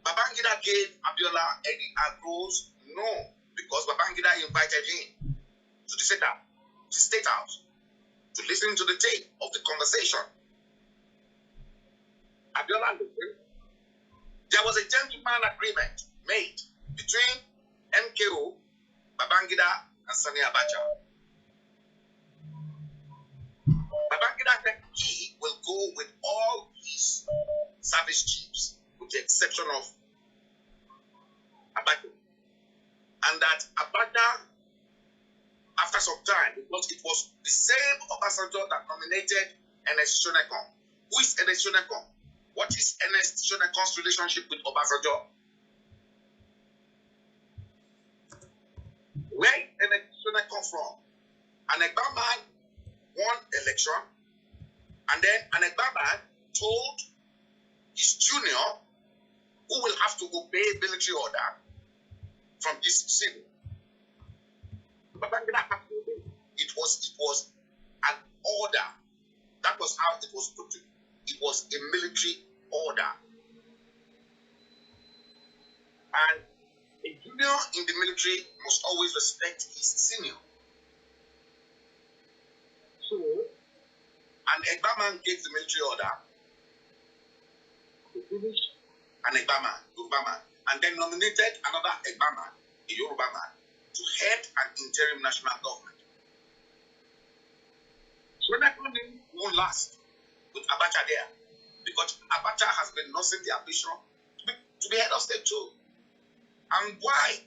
Babangida gave Abiola any agros? No, because Babangida invited him to the State House, to listen to the tape of the conversation. Abiola listened. There was a gentleman agreement made between MKO, Babangida, and Sani Abacha. Babangida said he will go with all his service chiefs, with the exception of Abacha. And that Abacha, after some time, because it was the same Obasanjo that nominated Ernest Shonekan. Who is Ernest Shonekan? What is Ernest Shonekan's relationship with Obasanjo? Where is Ernest Shonekan from? An Egba man won election, and then an Egba man told his junior, who will have to obey military order from this civil. Babangida had to obey. It was an order. That was how it was put to me. It was a military order. And a junior in the military must always respect his senior. So, an Egba man gave the military order to finish an Egba man, Yoruba man, and then nominated another Egba man, a Yoruba man, to head an interim national government. So that won't last with Abacha there, because Abacha has been nursing the ambition to be head of state too. And why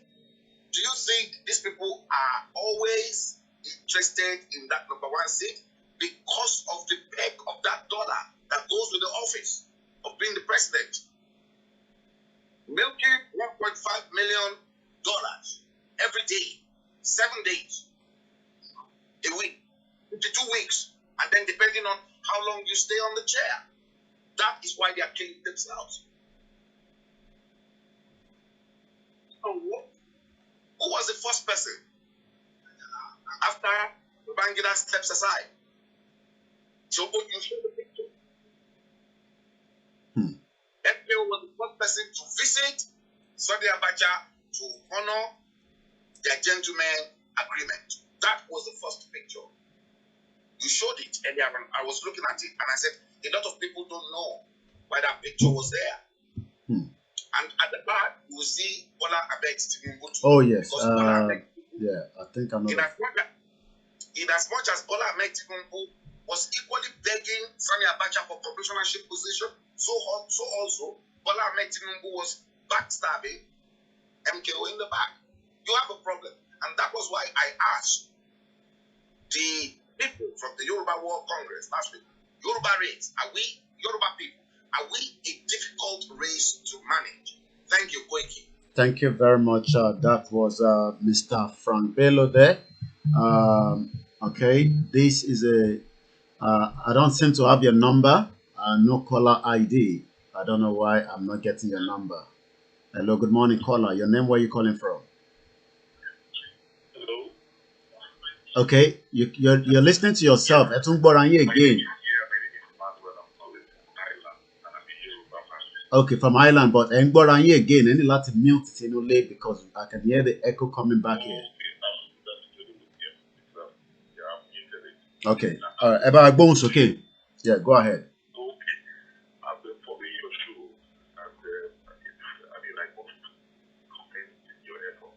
do you think these people are always interested in that number one seat? Because of the peg of that dollar that goes with the office of being the president. Milking $1.5 million every day, 7 days, a week, 52 weeks, and then depending on how long you stay on the chair. That is why they are killing themselves. So, who was the first person after Babangida steps aside? So, you show the picture. MKO was the first person to visit Sani Abacha to honor their gentleman agreement. That was the first picture. You showed it earlier on. I was looking at it and I said, a lot of people don't know why that picture was there. And at the back, you will see Bola Ahmed Tinubu. Oh, yes. Yeah, I think I know. In as much as Bola Ahmed Tinubu was equally begging Sani Abacha for commissionership position, so also Bola Ahmed Tinubu was backstabbing MKO in the back. You have a problem. And that was why I asked the people from the Yoruba World Congress last week, Yoruba race, are we, Yoruba people, are we a difficult race to manage? Thank you, Koiki. Thank you very much. That was Mr. Frank Bello there. Okay, this is I don't seem to have your number, no caller ID. I don't know why I'm not getting your number. Hello, good morning, caller. Your name, where are you calling from? Hello? Okay, you're listening to yourself. Again. Okay, from Ireland, but Ngboranyi again. Any lot of mute it because I can hear the echo coming back here. Okay. All right. About bones, okay. Yeah, go ahead. Okay. I've been following your show, and I must comment your effort.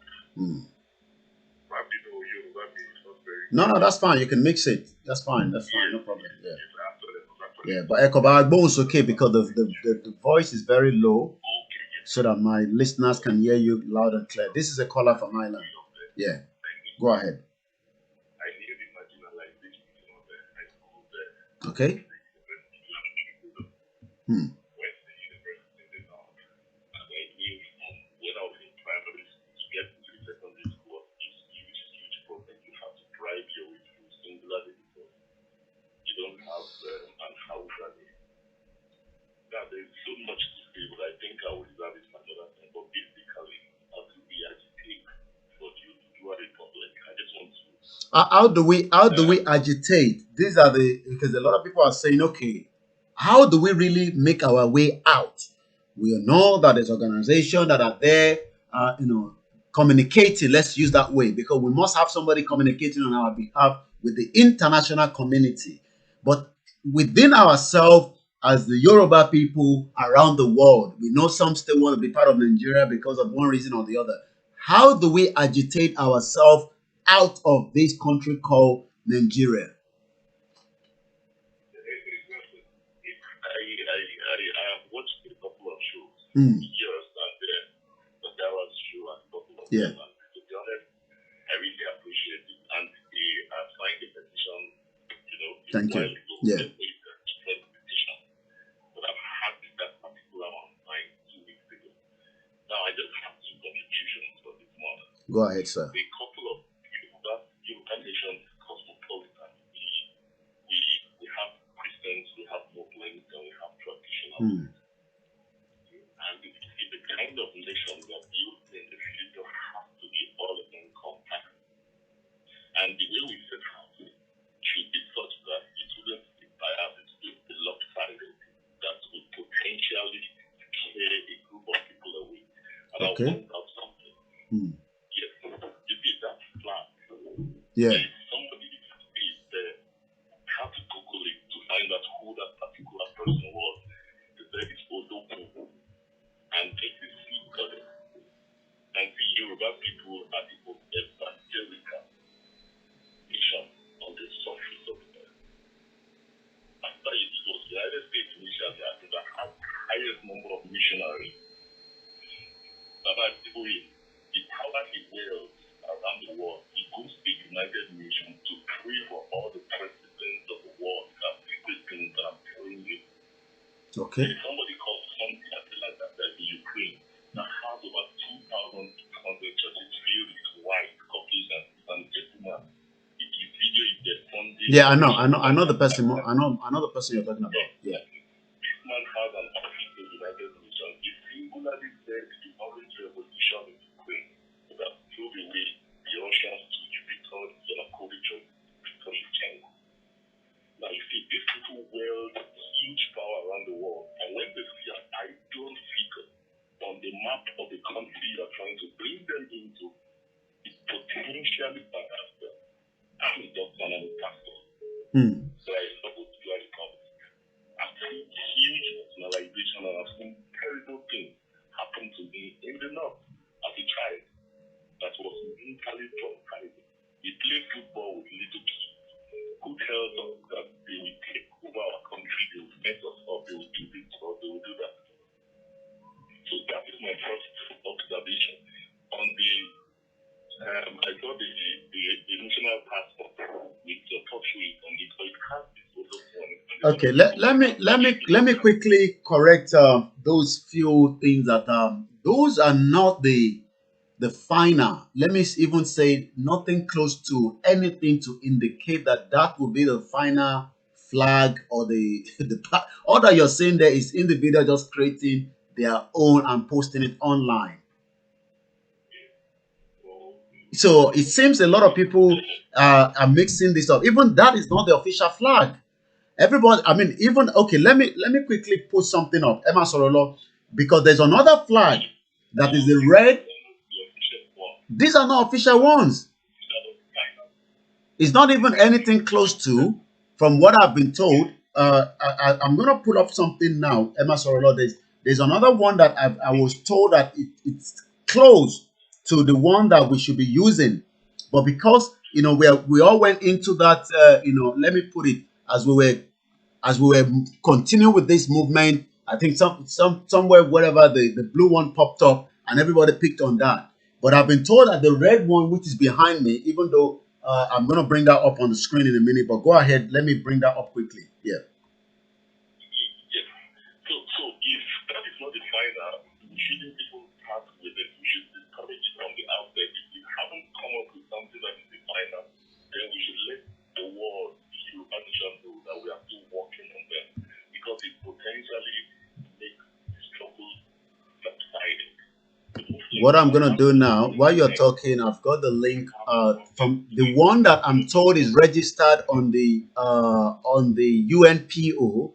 No, that's fine. You can mix it. That's fine. That's fine. No problem. Yeah. Yeah, but Echo bones okay because the voice is very low, so that my listeners can hear you loud and clear. This is a caller from Ireland. Yeah. Go ahead. Okay. There's so much to say, but I think I will reserve it for another time. But basically, as we agitate for you to do at a public, I just want to. how do we agitate? These are because a lot of people are saying, okay, how do we really make our way out? We know that there's organizations that are there, communicating. Let's use that way, because we must have somebody communicating on our behalf with the international community. But within ourselves, as the Yoruba people around the world, we know some still want to be part of Nigeria because of one reason or the other. How do we agitate ourselves out of this country called Nigeria? I have watched a couple of shows, Mm. years, and the Dallas show and a couple of Yeah. them. And to be honest, I really appreciate it. And they have signed a petition, Thank you. while ago, Yeah. a different petition. But I've had that particular one signed 2 weeks ago. Now I just have 2 contributions for this month. Go ahead, sir. A couple of Yoruba nation is cosmopolitan. We have Christians, we have Muslims, and we have traditional. Mm. And it's the kind of nation that built in the future has to be all encompassing. And the way we set out should be such that it wouldn't be biased, it would be lopsided, that would potentially scare a group of people away. And Okay. I'll point out something. Mm. Yes, you see that flag. Yeah. If somebody is there, have to Google it to find out who that particular person was. There is Odoku and ACC Goddess. And the Yoruba people are the most evangelical nation on the surface of the earth. After it was the United States initially, I think that had the highest number of missionaries. Baba Tiboye, the power he wields around the world, he goes to the United Nations to pray for all the presidents of the world that secret things that I'm telling you. Okay. If somebody calls something like that in Ukraine that has over 2,800 churches filled with white Caucasians, and gentleman, if you video it, they're funding. Yeah, I know the person. I know the person you're talking about. Yeah. This man has an office in the United Nations. He singularly said the Orange Revolution in Ukraine would have thrown away the Russians to Viktor Yanukovych or Viktor Yushchenko. Now you see, these people wield huge power around the world, and when they see an ideal figure on the map of the country you're trying to bring them into, it potentially bias them. I'm a doctor and I'm a pastor. Mm. So I love what you are recovering. I've seen huge nationalization and I've seen terrible things happen to me in the north as a child that was mentally traumatizing. We play football with little kids who tells us that they will take over our country, they will mess us up, they will do this or they will do that. So that is my first observation. On the I got the national passport with the portrait on it, so it has this photo on it. Okay, let me quickly correct those few things that those are not the final. Let me even say nothing close to anything to indicate that that will be the final flag or the all that you're saying there is individual just creating their own and posting it online. So it seems a lot of people are mixing this up. Even that is not the official flag. Everybody, I mean, even okay. Let me quickly put something up, Emma Sorolo, because there's another flag that is the red. These are not official ones. It's not even anything close to, from what I've been told. I'm gonna pull up something now, Emma Sorolo. There's another one that I was told that it's close to the one that we should be using, but because we all went into that, let me put it, as we were continuing with this movement, I think somewhere wherever the blue one popped up and everybody picked on that. But I've been told that the red one, which is behind me, even though I'm going to bring that up on the screen in a minute, but go ahead, let me bring that up quickly. Yeah. So if that is not the final, we shouldn't even start with it. We should discourage it from the outset. If we haven't come up with something that is the final, then we should let the world, the Yoruba nation, know that we are still working on them, because it potentially makes the struggle subsiding. The Muslim what I'm gonna do now, while you're talking, I've got the link from the one that I'm told is registered on the UNPO.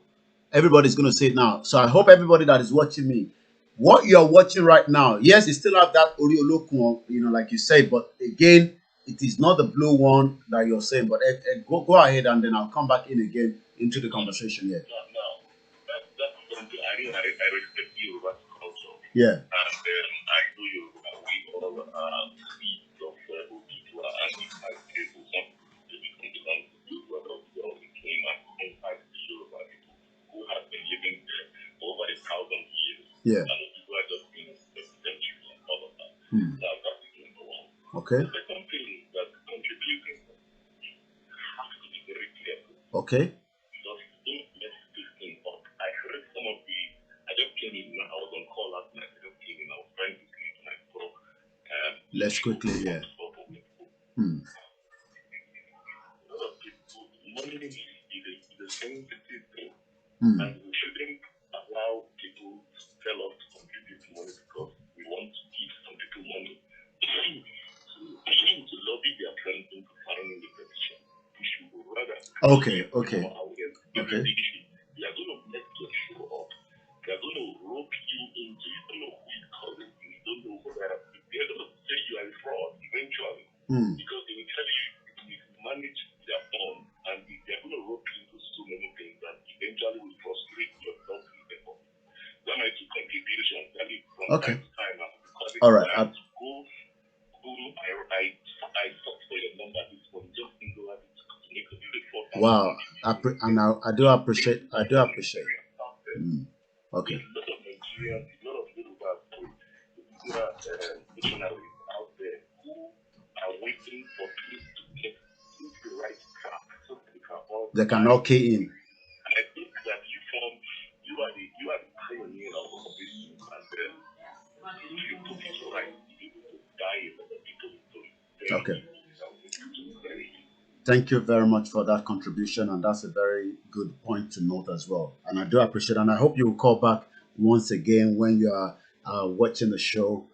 Everybody's gonna say it now. So I hope everybody that is watching me, what you're watching right now, yes, it still have that Oriolokun, like you said, but again, it is not the blue one that you're saying. But go ahead, and then I'll come back in again into the conversation. Yeah. That's something I respect Yoruba culture. Yeah. And I know Yoruba, we all see of people and I people, some people become the Yoruba of the world came and conquered the Yoruba people who have been living there over 1,000 years. Yeah. And the people are just being centuries and all of that. Now that's number one. Okay. The second thing is that contributing has to be very careful. Okay. Because don't mess this thing up. I heard some of the, I just came in, I was on call last night, I just came in, I was trying to sleep and I saw let's quickly, yeah. A lot of people, money is a sensitive thing, and we shouldn't allow people to tell us to contribute money because we want to give some people money to lobby their friends into signing the petition. We should rather Okay. They are going to make your show up. They are going to rope you into, you don't know who is calling you, you don't know whether they are going to say you are a fraud eventually. Because they will tell you manage their own and they are going to rope you into so many things that eventually will frustrate your self-effort. When I do contributions, that is from time to time, because all right. I have to go through, I sought for your number this one, just single it to make a beautiful. Wow. I do appreciate. Okay. A lot of Nigerians, a lot of Yoruba missionaries out there who are waiting for peace to get into the right track so they can all key in. And I think that you are the pioneer of this thing, and if you put it right, you will die a lot of people. Okay. Thank you very much for that contribution, and that's a very good point to note as well. And I do appreciate it, and I hope you will call back once again when you are watching the show,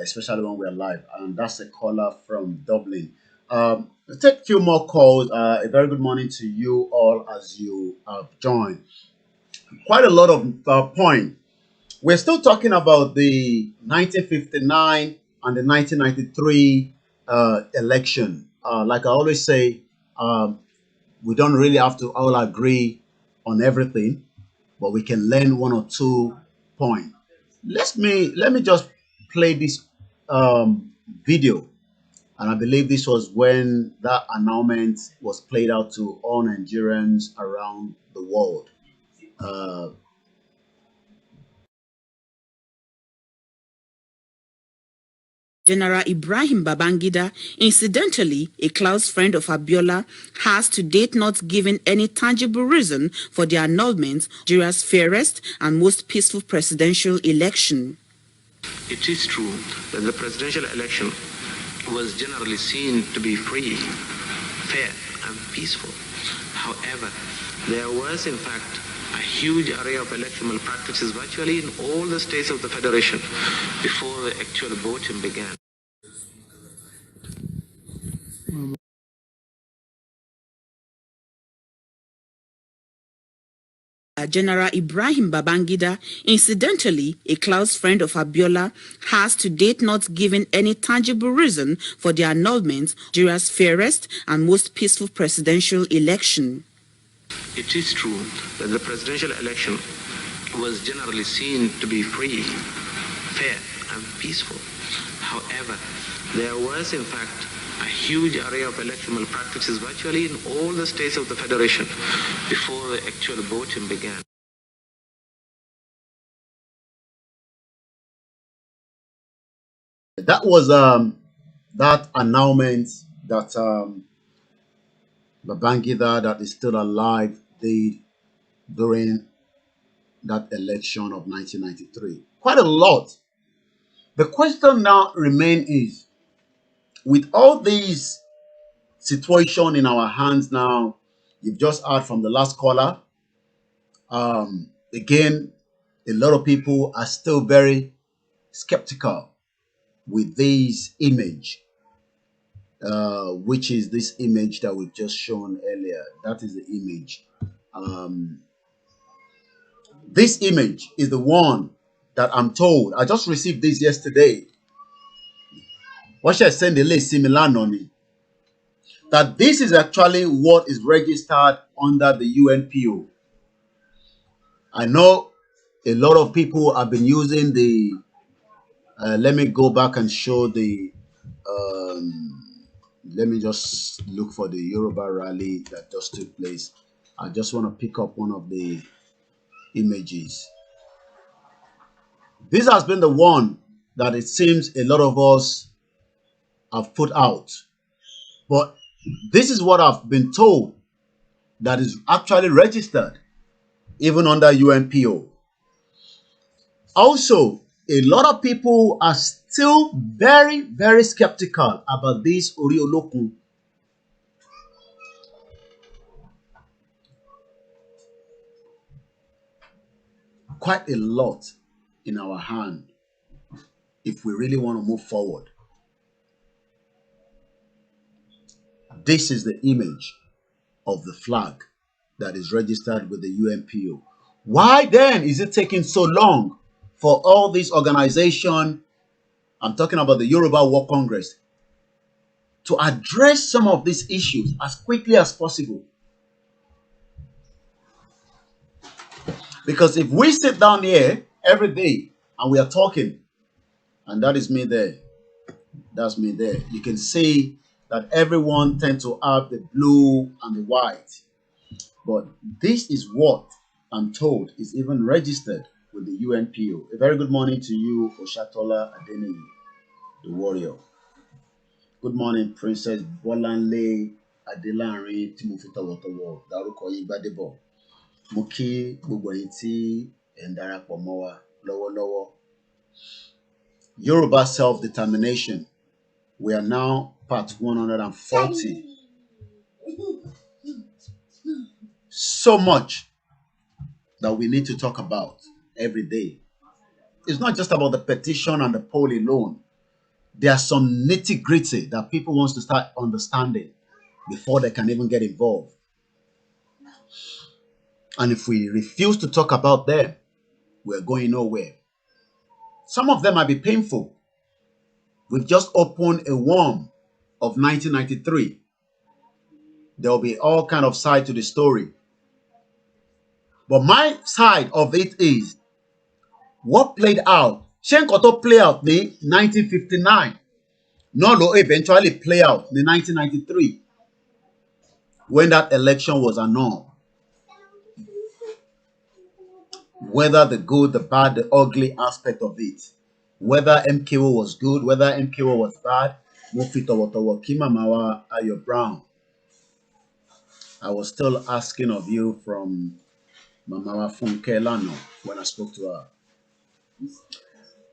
especially when we're live. And that's a caller from Dublin. Let's take a few more calls. A very good morning to you all as you have joined. Quite a lot of points. We're still talking about the 1959 and the 1993 election. Like I always say, we don't really have to all agree on everything, but we can learn one or two points. Let me just play this video, and I believe this was when that announcement was played out to all Nigerians around the world. General Ibrahim Babangida, incidentally a close friend of Abiola, has to date not given any tangible reason for the annulment of Nigeria's fairest and most peaceful presidential election. It is true that the presidential election was generally seen to be free, fair, and peaceful. However, there was in fact a huge array of election malpractices virtually in all the states of the Federation before the actual voting began. General Ibrahim Babangida, incidentally a close friend of Abiola, has to date not given any tangible reason for the annulment of Nigeria's fairest and most peaceful presidential election. It is true that the presidential election was generally seen to be free, fair, and peaceful. However, there was in fact a huge array of election malpractices virtually in all the states of the Federation before the actual voting began. That was that announcement that Babangida, that is still alive, did during that election of 1993. Quite a lot. The question now remains is, with all these situation in our hands now, you've just heard from the last caller. Again, a lot of people are still very skeptical with this image, which is this image that we've just shown earlier. That is the image. This image is the one that I'm told. I just received this yesterday. What should I send the list similar on it? That this is actually what is registered under the UNPO. I know a lot of people have been using the, let me go back and show the, let me just look for the Yoruba rally that just took place. I just want to pick up one of the images. This has been the one that it seems a lot of us have put out. But this is what I've been told that is actually registered even under UNPO. Also, a lot of people are still very, very skeptical about this Oriolokun. Quite a lot in our hand if we really want to move forward. This is the image of the flag that is registered with the UNPO. Why then is it taking so long for all these organizations, I'm talking about the Yoruba War Congress, to address some of these issues as quickly as possible? Because if we sit down here every day and we are talking, and that is me there, that's me there, you can see that everyone tends to have the blue and the white. But this is what I'm told is even registered with the UNPO. A very good morning to you, Oshatola Adeniyi, the warrior. Good morning, Princess Bolanle Adelanrin Timofita Wotowo, Daruko Igbadebo. Muki Gbogboyiti and Darapọ̀ mọ́ wa lọ́wọ́lọ́wọ́. Yoruba self-determination. We are now part 140. So much that we need to talk about every day. It's not just about the petition and the poll alone. There are some nitty-gritty that people want to start understanding before they can even get involved. And if we refuse to talk about them, we're going nowhere. Some of them might be painful. We've just opened a worm of 1993. There will be all kind of side to the story. But my side of it is what played out. Shenkoto play out in 1959. Nolo eventually play out in 1993 when that election was annulled. Whether the good, the bad, the ugly aspect of it. Whether MKO was good, whether MKO was bad. Mufitowotowo Ayo Brown. I was still asking of you from Mamawa Funke Lano when I spoke to her.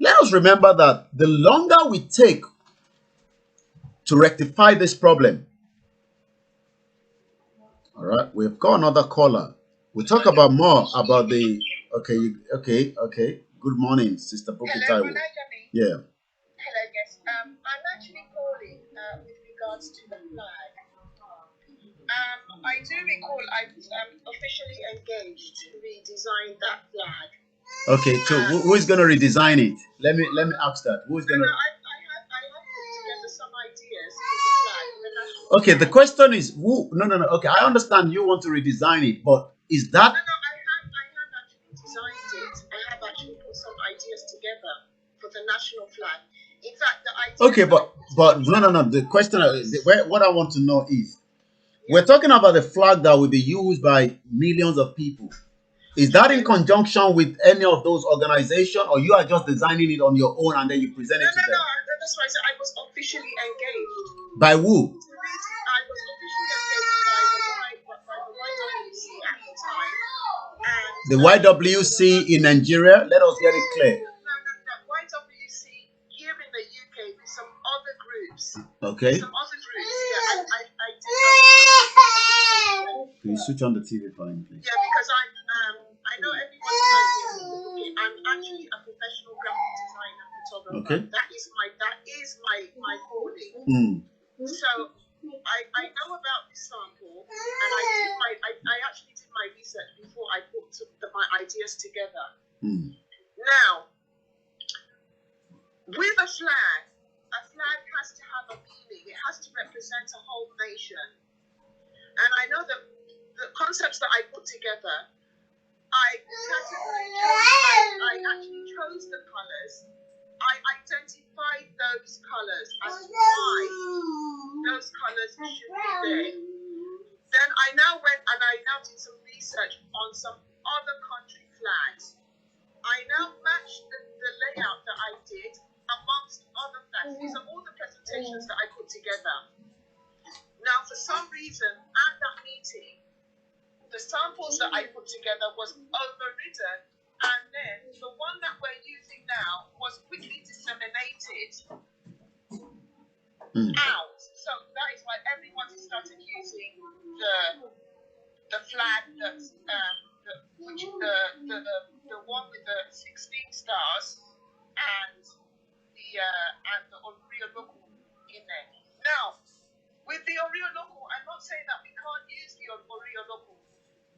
Let us remember that the longer we take to rectify this problem, all right, we've got another caller. We'll talk about more about the, okay. Good morning, Sister Bukitawo. Yeah. Hello, yes. I'm actually calling with regards to the flag. I do recall I was officially engaged to redesign that flag. Okay, so who is going to redesign it? Let me ask that. Who is going to? I have put together some ideas for the flag. The national okay, flag. the question is who? No. Okay, I understand you want to redesign it, but is that? No, I have actually designed it. I have actually put some ideas together for the national flag. In fact, the idea. Okay, but no. The question, what I want to know is, we're talking about the flag that will be used by millions of people. Is that in conjunction with any of those organizations, or you are just designing it on your own and then you present it to them? No. That's why I said I was officially engaged. By who? I was officially engaged by the YWC at the time. And the YWC in Nigeria? Let us get it clear. No. YWC here in the UK with some other groups. Okay. Some other groups. Yeah, I did. Can you switch on the TV for me, please? Yeah, because I know everyone's idea. I'm actually a professional graphic designer, photographer. Okay. That is is my calling. So I know about this sample, and I actually did my research before I put my ideas together. Now, with a flag has to have a meaning. It has to represent a whole nation. And I know that the concepts that I put together, I actually chose the colors. I identified those colors as why those colors should be there. Then I now went and I now did some research on some other country flags. I now matched the layout that I did amongst other flags. These are all the presentations that I put together. Now, for some reason, at that meeting, the samples that I put together was overridden, and then the one that we're using now was quickly disseminated out. So that is why everyone started using the flag that's the one with the 16 stars and the Orio Local in there. Now, with the Orio Local, I'm not saying that we can't use the Orio Local,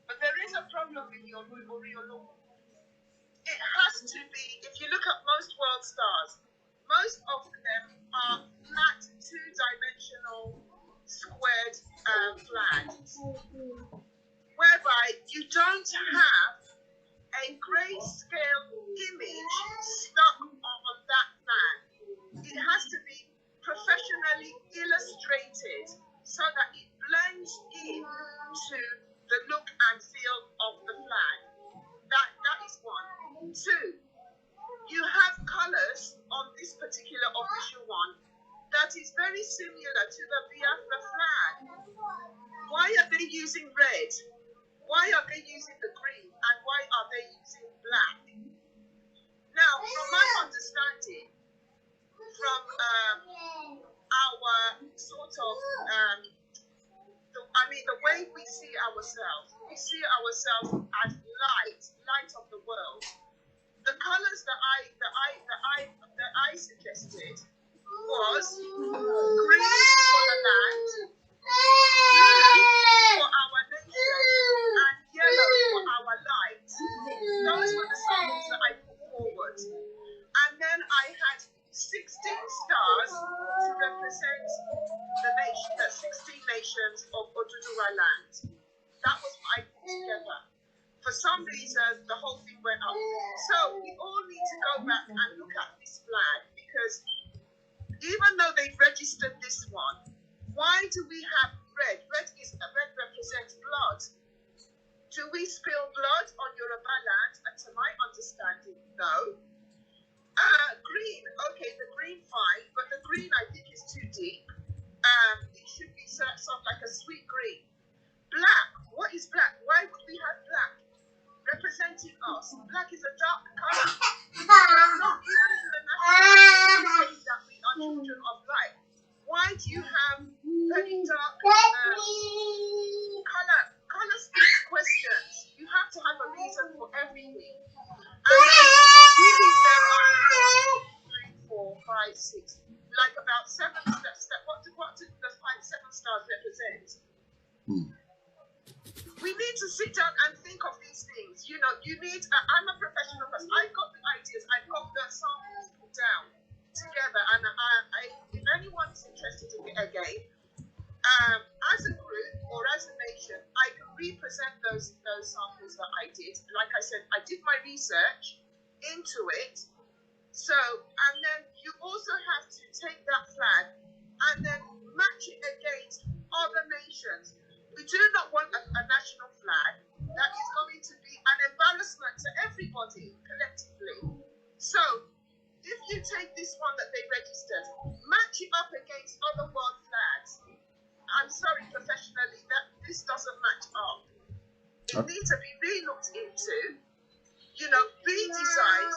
but there is a problem with the Orio Local. It has to be, if you look at most world stars, most of them are flat, two-dimensional, squared flags, whereby you don't have a grayscale image stuck on that flag. It has to be professionally illustrated so that it blends into the look and feel of the flag. That is one. Two, you have colors on this particular official one that is very similar to the Biafra flag. Why are they using red? Why are they using the green? And why are they using black? Now, from my understanding, from our sort of, the way we see ourselves as light of the world. The colors that I suggested was green for the land, blue for our nation, and yellow for our light. Those were the samples that I put forward. And then I had 16 stars to represent the 16 nations of Oduduwa land. That was what I put together. For some reason, the whole thing went up. So we all need to go back and look at this flag, because even though they've registered this one, why do we have red? Red represents blood. Do we spill blood on Yoruba land? And to my understanding, no. Green, okay, the green fine, but the green I think is too deep. It should be sort of like a sweet green. Black, what is black? Why would we have black representing us? Black is a dark color. Not even in the national anthem that we are children of light. Why do you have very dark color? Color speaks questions. You have to have a reason for everything. And really, there are 3, 4, 5, 6, like about 7 steps. What do the 7 stars represent? We need to sit down and think of these things. You know, you need, I'm a professional person. I've got the ideas, I've got the samples put down together. And if anyone's interested in it again, as a group or as a nation, I can represent those samples that I did. Like I said, I did my research into it. So, and then you also have to take that flag and then match it against other nations. We do not want a national flag that is going to be an embarrassment to everybody collectively. So, if you take this one that they registered, match it up against other world flags. I'm sorry, professionally, that this doesn't match up. It needs to be re-looked into, you know, redesigned,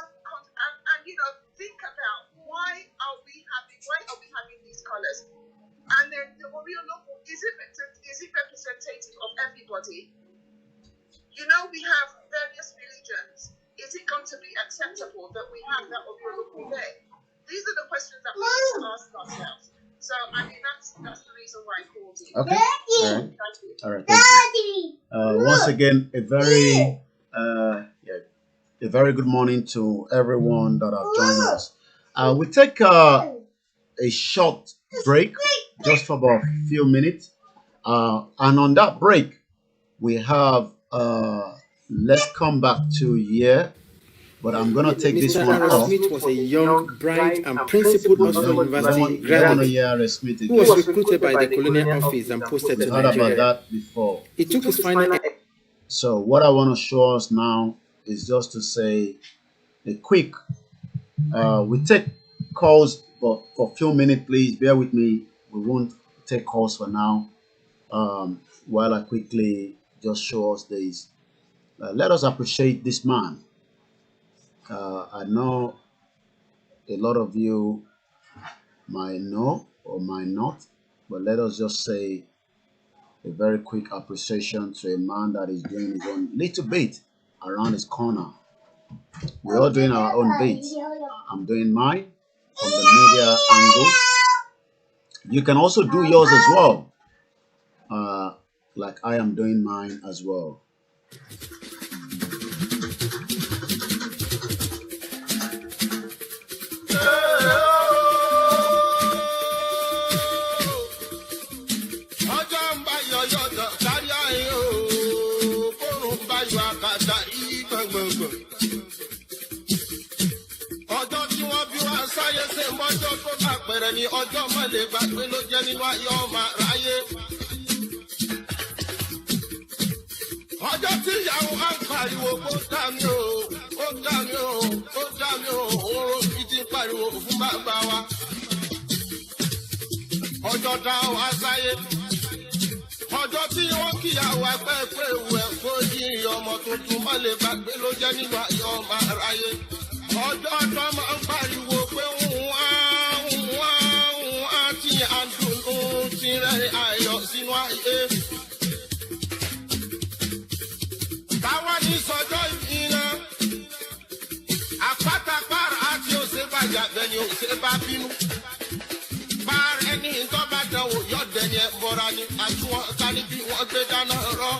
and you know, think about why are we having these colors? And then the Orio Local, is it representative of everybody? You know, we have various religions. Is it going to be acceptable that we have that Orio Local there? these are the questions that we need to ask ourselves. So, I mean, that's the reason why I called you. Okay. All right. Thank you. Once again, a very good morning to everyone that have joined us. We take a short break, just for about a few minutes, and on that break, we have let's come back to here. But I'm going to take this one off. Mr. Smith was a young, bright, and principled Oxford University graduate who was recruited by the colonial office and posted to Nigeria. About that before. He took his final. So what I want to show us now is just to say a quick. We take calls, but for a few minutes, please bear with me. We won't take calls for now. While I quickly just show us this. Let us appreciate this man. I know a lot of you might know or might not, but let us just say a very quick appreciation to a man that is doing his own little bit around his corner. We're all doing our own bit. I'm doing mine from the media angle. You can also do yours as well, like I am doing mine as well. Ni ọjọ́ má lè gbàgbé ló jẹ́ nínú ayé ọmọ aráyé. Ọjọ́ tí ìyàwó á ń pariwo kó dá mi o, ó dá mi o, ó dá mi o, oró gidi pariwo fún bàbá wa. Ọjọ́ dá wa sáyé. Ọjọ́ tí wọ́n kíyàwó ẹgbẹ́ pé ìwú ẹ̀ kó yí ọmọ tuntun má lè gbàgbé ló jẹ́ nínú ayé ọmọ aráyé. Ọjọ́ tó máa ń pariwo pé ayọ̀ sínú ayé. Táwa ní sọjọ́ ìbínà, àpáta para àti òṣèbàjà bẹ́ni òṣèbà bínú. Bára ẹni tó bá dánwò yọ̀dẹ̀ ni ẹ̀ bọ́ra ni àtúwọ̀n kárí bí wọ́n gbé dáná rọ́.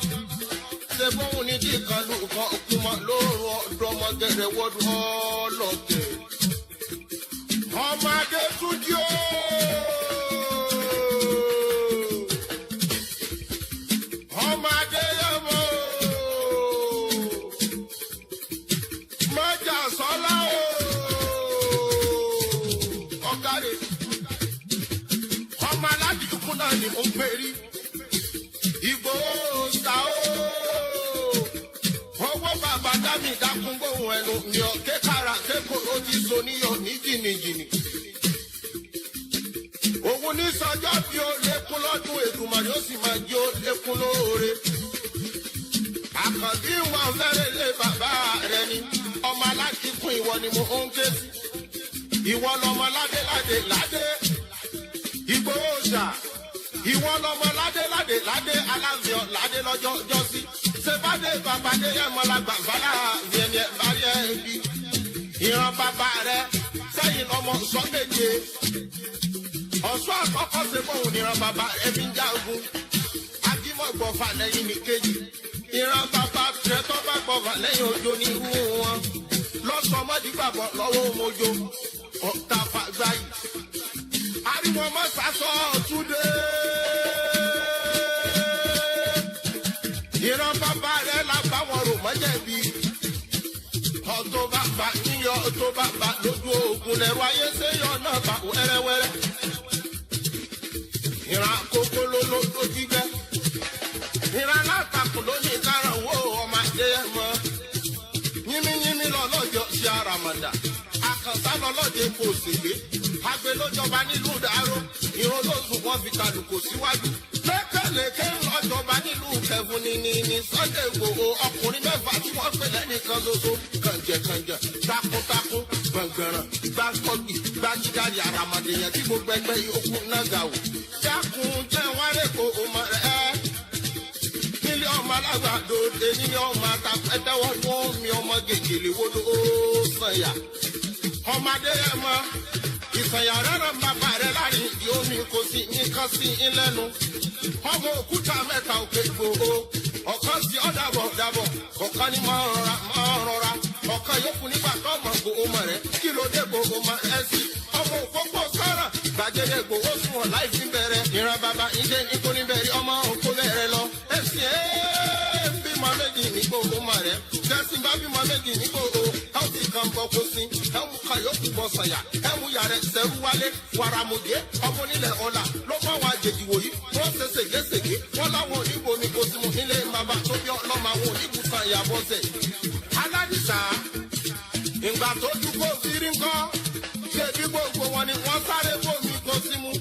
Ṣé bóun ní kí kan lù kan kú mọ́ lóòrùn ọ̀dọ́mọgẹ̀rẹ̀ wọ́dún ọlọ́tẹ̀. Ọmọdé tún jí ó. Ni mo ń pèrí Ìgbòho ṣá o. Owó bàbá dámì dákún gbóhùn ẹnu mi ò kékàrà kékòrò ti so níyọ̀ ní jìnnìjìnnì. Òun ní sọjọ́ bí ó lékún lọ́dún Èdùmàrè ó sì máa jẹ́ ó lékún lóore. Àkàndí wọn fẹ́rẹ̀ lé bàbá rẹ ni ọmọ alákìkún ìwọ ni mo ń ké sí. Ìwọ lọmọ ládé ládé ládé Ìgbòho ṣá. Ìwọ lọmọ ládé ládé ládé aláǹfíọ ládé lọ́jọ́ jọ́sí. Ṣébádé bàbádé ẹ̀mọ́lágbà fàlà yẹn yẹn bárí ẹ̀ bí. Ìran bàbá rẹ̀ sẹ́yìn lọ́mọ sọ́méje. Ọ̀ṣun àkọ́kọ́ ṣe fóun ìran bàbá rẹ̀ fi ń jagun. Ajímọ̀gbọ̀fà lẹ́yìn ní kejì. Ìran bàbá rẹ̀ tó bá gbọ̀fà lẹ́yìn òjò ní irú wọn. Lọ́sọ̀mọ́dìgbàgbọ́ lọ́wọ́ mojo. Ọ̀tá fàgbà yìí. Ariwo ma sasọ túnde. Ìran bàbá rẹ̀ la bá wọn rò mọ́jẹ̀bi. Ọ̀tọ̀ bàbá níyọ̀ ọ̀tọ̀ bàbá lójú ogun lẹ́rù ayé séyọ̀ náà bá wẹ́rẹ́wẹ́rẹ́. Ìran àkókò ló jíjẹ́. Ìran alátakùn ló ní kárànwó ọmọdé mọ́. Yínmíyínmí lọ lọ́jọ́ sí àràmàdà. Àkànṣá lọ lọ́jọ́ kò sì gbé. Agbe lójọba nílùú Dàró, ìrún lóṣù wọn fi kàlùkò síwájú. Lékèlékè lọ́jọba nílùú Kẹ̀fún ní Sunday Igboho ọkùnrin mẹ́fà tí wọ́n pè lẹ́nìkan ṣoṣo. Kànjẹ̀kànjẹ̀, takuntakun, gbọ̀ngbẹ̀ràn, gbàgbọ́gbì, gbàgídárì àràmàdè yẹn tí gbogbo ẹgbẹ́ yòókù náà gà wò. Dákun jẹ́ wáré kò mọ̀ rẹ̀. Nílé ọmọ alágbàdo dé nílé ọmọ àtàpẹ́tẹ́wọ́ fún mi ọmọ gègèlè wo ló sànyà. Ọmọdé yẹn mọ́. ìsànyàrá rẹ̀ ń bàbá rẹ̀ láàrin ìdí omi kò sí nǹkan sí ilẹ̀nu. Ọmọ òkúta mẹ́ta òkè gbòó. Ọ̀kan sí ọ̀dàbọ̀ dàbọ̀. Ọ̀kan ní máa rọra. Ọ̀kan yókù nígbà tó mọ̀ gbòó mọ̀ rẹ̀. Kí ló dé gbòó mọ̀ ẹ̀ sí? Ọmọ òpópó sọ̀rọ̀. Gbàgede gbòó sùn ọ̀ láì fi bẹ̀rẹ̀. Ìran bàbá ìdè nítorí bẹ̀rẹ̀ ọmọ òkú bẹ̀rẹ̀ lọ. Ẹ̀sìn bímọ méjì ní gbòó mọ̀ rẹ̀. Tẹ̀sìn bá bímọ méjì ní gbòó. Ẹ ti kàn bọ̀ kó sí. Ẹ mú kan yókù bọ̀ sànyà. Ẹ mú yàrá ẹsẹ̀rú wálé. Wàràmùdé ọmọ nílẹ̀ ọ̀la ló mọ̀ wá jèjì wòyí. Wọ́n ṣe ségesège. Wọ́n láwọn oníbo ni kò sí mu nílé bàbá tó bí ọlọ́mọ àwọn oníbùsàn ìyàbọ̀ sẹ̀. Aládìsá ìgbà tó dúpọ̀ òfìrí ńkọ́. Ṣé bí gbogbo wọn ni wọ́n sáré bómi kó sí mu?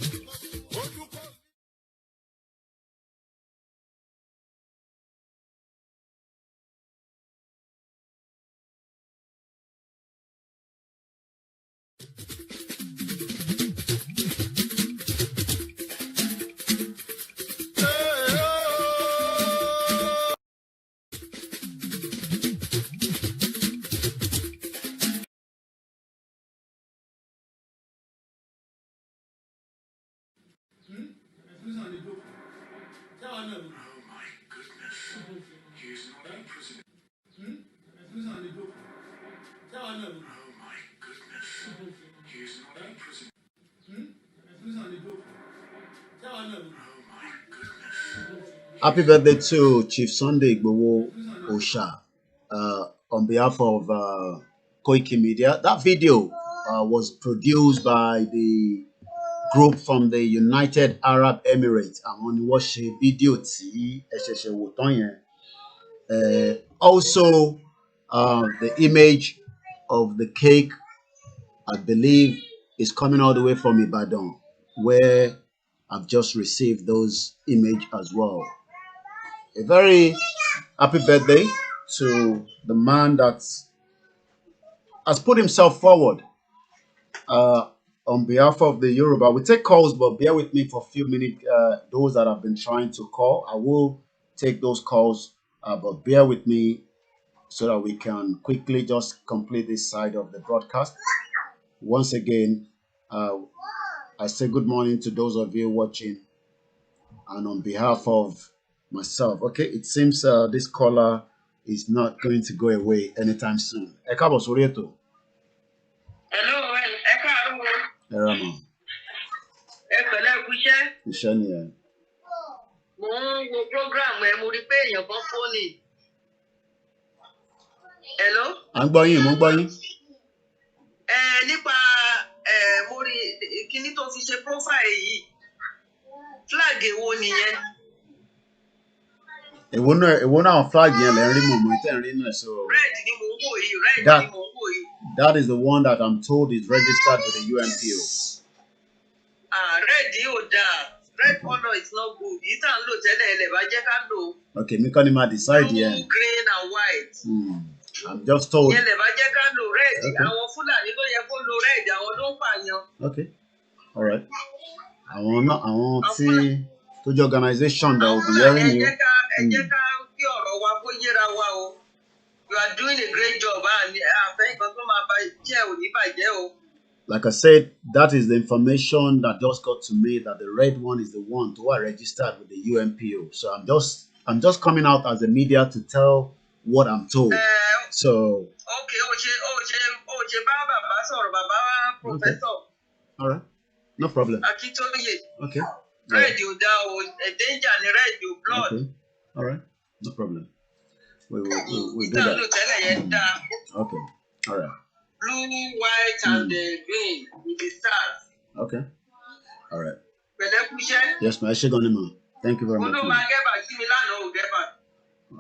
Happy birthday to Chief Sunday Igboho Osha on behalf of Koiki Media. That video was produced by the group from the United Arab Emirates. Àwọn ni wọ́n ṣe fídíò tí ẹ ṣẹ̀ṣẹ̀ wò tán yẹn. Also, the image of the cake, I believe, is coming all the way from Ibadan, where I've just received those images as well. A very happy birthday to the man that has put himself forward on behalf of the Yoruba. We take calls, but bear with me for a few minutes. Those that have been trying to call, I will take those calls, but bear with me so that we can quickly just complete this side of the broadcast. Once again, I say good morning to those of you watching, and on behalf of myself, okay, it seems this caller is not going to go away anytime soon. Ẹ káàbọ̀ sórí ètò. Hello, ẹ káàárọ̀. Ẹ rà mọ́. Ẹ pẹ̀lẹ́ kú iṣẹ́. Iṣẹ́ nìyẹn. Mo ń wo program ẹ, mo rí pé èèyàn kan fóònì. Hello? À ń gbọ́ yín, mo ń gbọ́ yín. Nípa mo rí kíní tó fi ṣe profile yìí. Flag èwo nìyẹn? Èwo náà flag yẹn lẹ́ ń rí mọ̀mọ́ tẹ́ ń rí náà so. Red ni mo ń wò yìí, red ni mo ń wò yìí. That is the one that I'm told is registered with the UNPO. Red yóò dáa. Red color is not good. Yìí tá à ń lò tẹ́lẹ̀ ẹlẹ̀ bá jẹ́ ká lò. Okay, mi kọ́ ni máa decide yẹn. Blue, green and white. I'm just told. Yẹn lẹ̀ bá jẹ́ ká lò red. Àwọn Fúlàní ló yẹ kó lo red, àwọn ló ń pààyàn. Okay, all right. Àwọn tí tó jẹ́ organization that will be hearing you. Ẹ jẹ́ ká kí ọ̀rọ̀ wa kó yéra wa o. You are doing a great job and àfẹ́ nǹkan tó máa bá jẹ́ ò ní bàjẹ́ o. Like I said, that is the information that just got to me, that the red one is the one who are registered with the UNPO. So I'm just coming out as a media to tell what I'm told. So okay, ṣe bá bàbá sọ̀rọ̀, bàbá professor. All right, no problem. Akitoye. Okay. Red ò dá o, danger ni red ò blood. Okay. All right, no problem. We do that. Okay. All right. Blue, white, and green with the stars. Okay. All right. Pẹ̀lẹ́. Yes, ma. Thank you very much. Mo ló máa get back sí mi lánàá ò get back.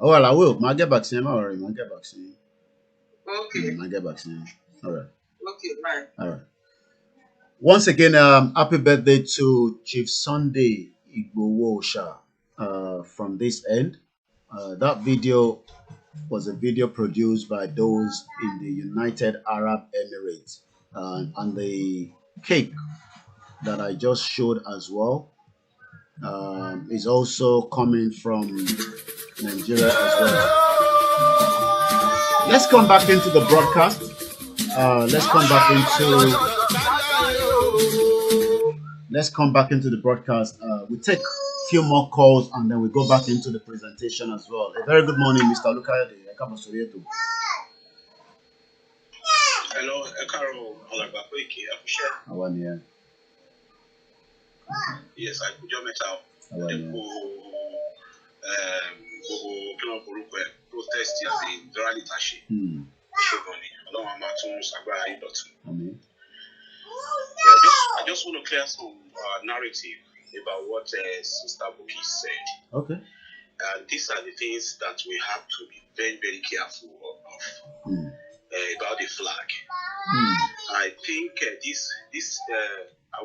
Oh, well, I will. I'll get back to you. Don't worry. I'll get back to you. Okay. I'll get back to you. All right. Okay, bye. All right. Once again, happy birthday to Chief Sunday Igboho Osha from this end. That video was a video produced by those in the United Arab Emirates. And the cake that I just showed as well is also coming from Nigeria as well. Let's come back into the broadcast. Let's come back into Let's come back into the broadcast. We take a few more calls and then we go back into the presentation as well. A very good morning, Mr. Lukayode. Hello, Ekaro Olabakweke. How are you? Yes, I could just out. Protest in Dorali Tashi. I just want to clear some narrative about what Sister Buki said. Okay. These are the things that we have to be very, very careful of about the flag. I think I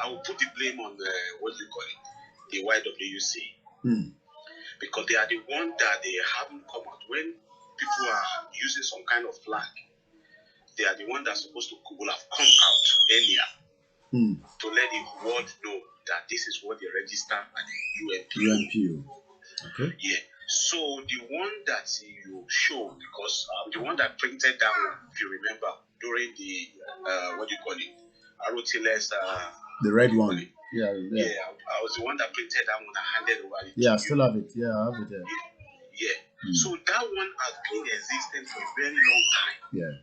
will put the blame on the YWC because they are the one that they haven't come out when people are using some kind of flag. They are the one that's supposed to will have come out earlier to let the world know that this is what they register at the UNPO. Okay. Yeah. So the one that you show, because the one that printed that one, if you remember, during the ROTLS, the red one. Yeah. I was the one that printed that one. I handed over it. Yeah, I still have it. Yeah, I have it there. Yeah. So that one has been existing for a very long time. Yeah.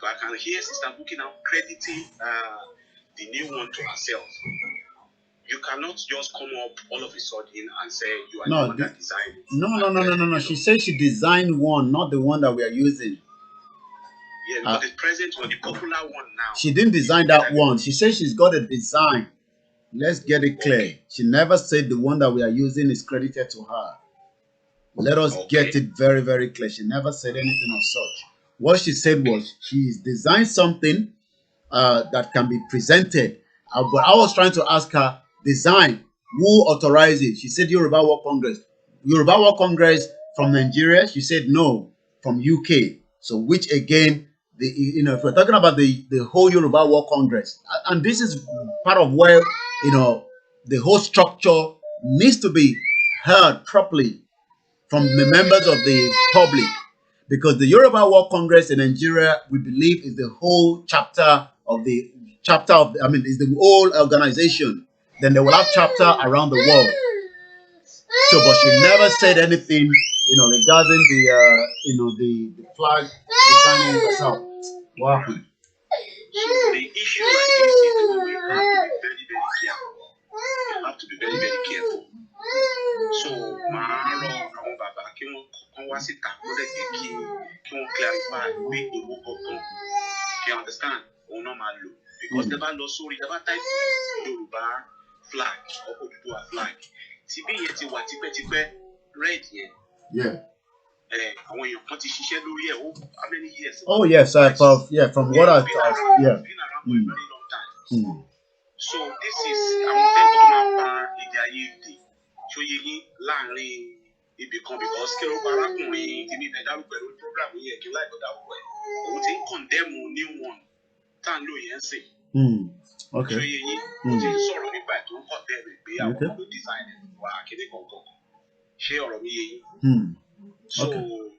But I can hear Sister Buki now crediting the new one to herself. You cannot just come up all of a sudden and say you are the one that designed it. No. She said she designed one, not the one that we are using. Yeah, because the present one, the popular one now. She didn't design that one. She said she's got a design. Let's get it clear. Okay. She never said the one that we are using is credited to her. Let us get it very, very clear. She never said anything of such. What she said was she's designed something that can be presented. But I was trying to ask her, design, who authorized it? She said Yoruba World Congress. Yoruba World Congress from Nigeria? She said no, from UK. So which again, if we're talking about the whole Yoruba World Congress, and this is part of where, the whole structure needs to be heard properly from the members of the public. Because the Yoruba World Congress in Nigeria, we believe, is the whole is the whole organization. Then they will have chapter around the world. So, but she never said anything, regarding the flag designing herself. Wow. So the issue like this is we have to be very, very careful. So, clarify, make the work of God. You understand? Or normal law. Because the band also read about type Yoruba flag or Oduduwa flag. TB yet what red here. Yeah. And when you put it how many years? Oh yes, from what I thought. Yeah. Been around for a very long time. So this is so you it become because program here like that way. Condemn new one. Okay. So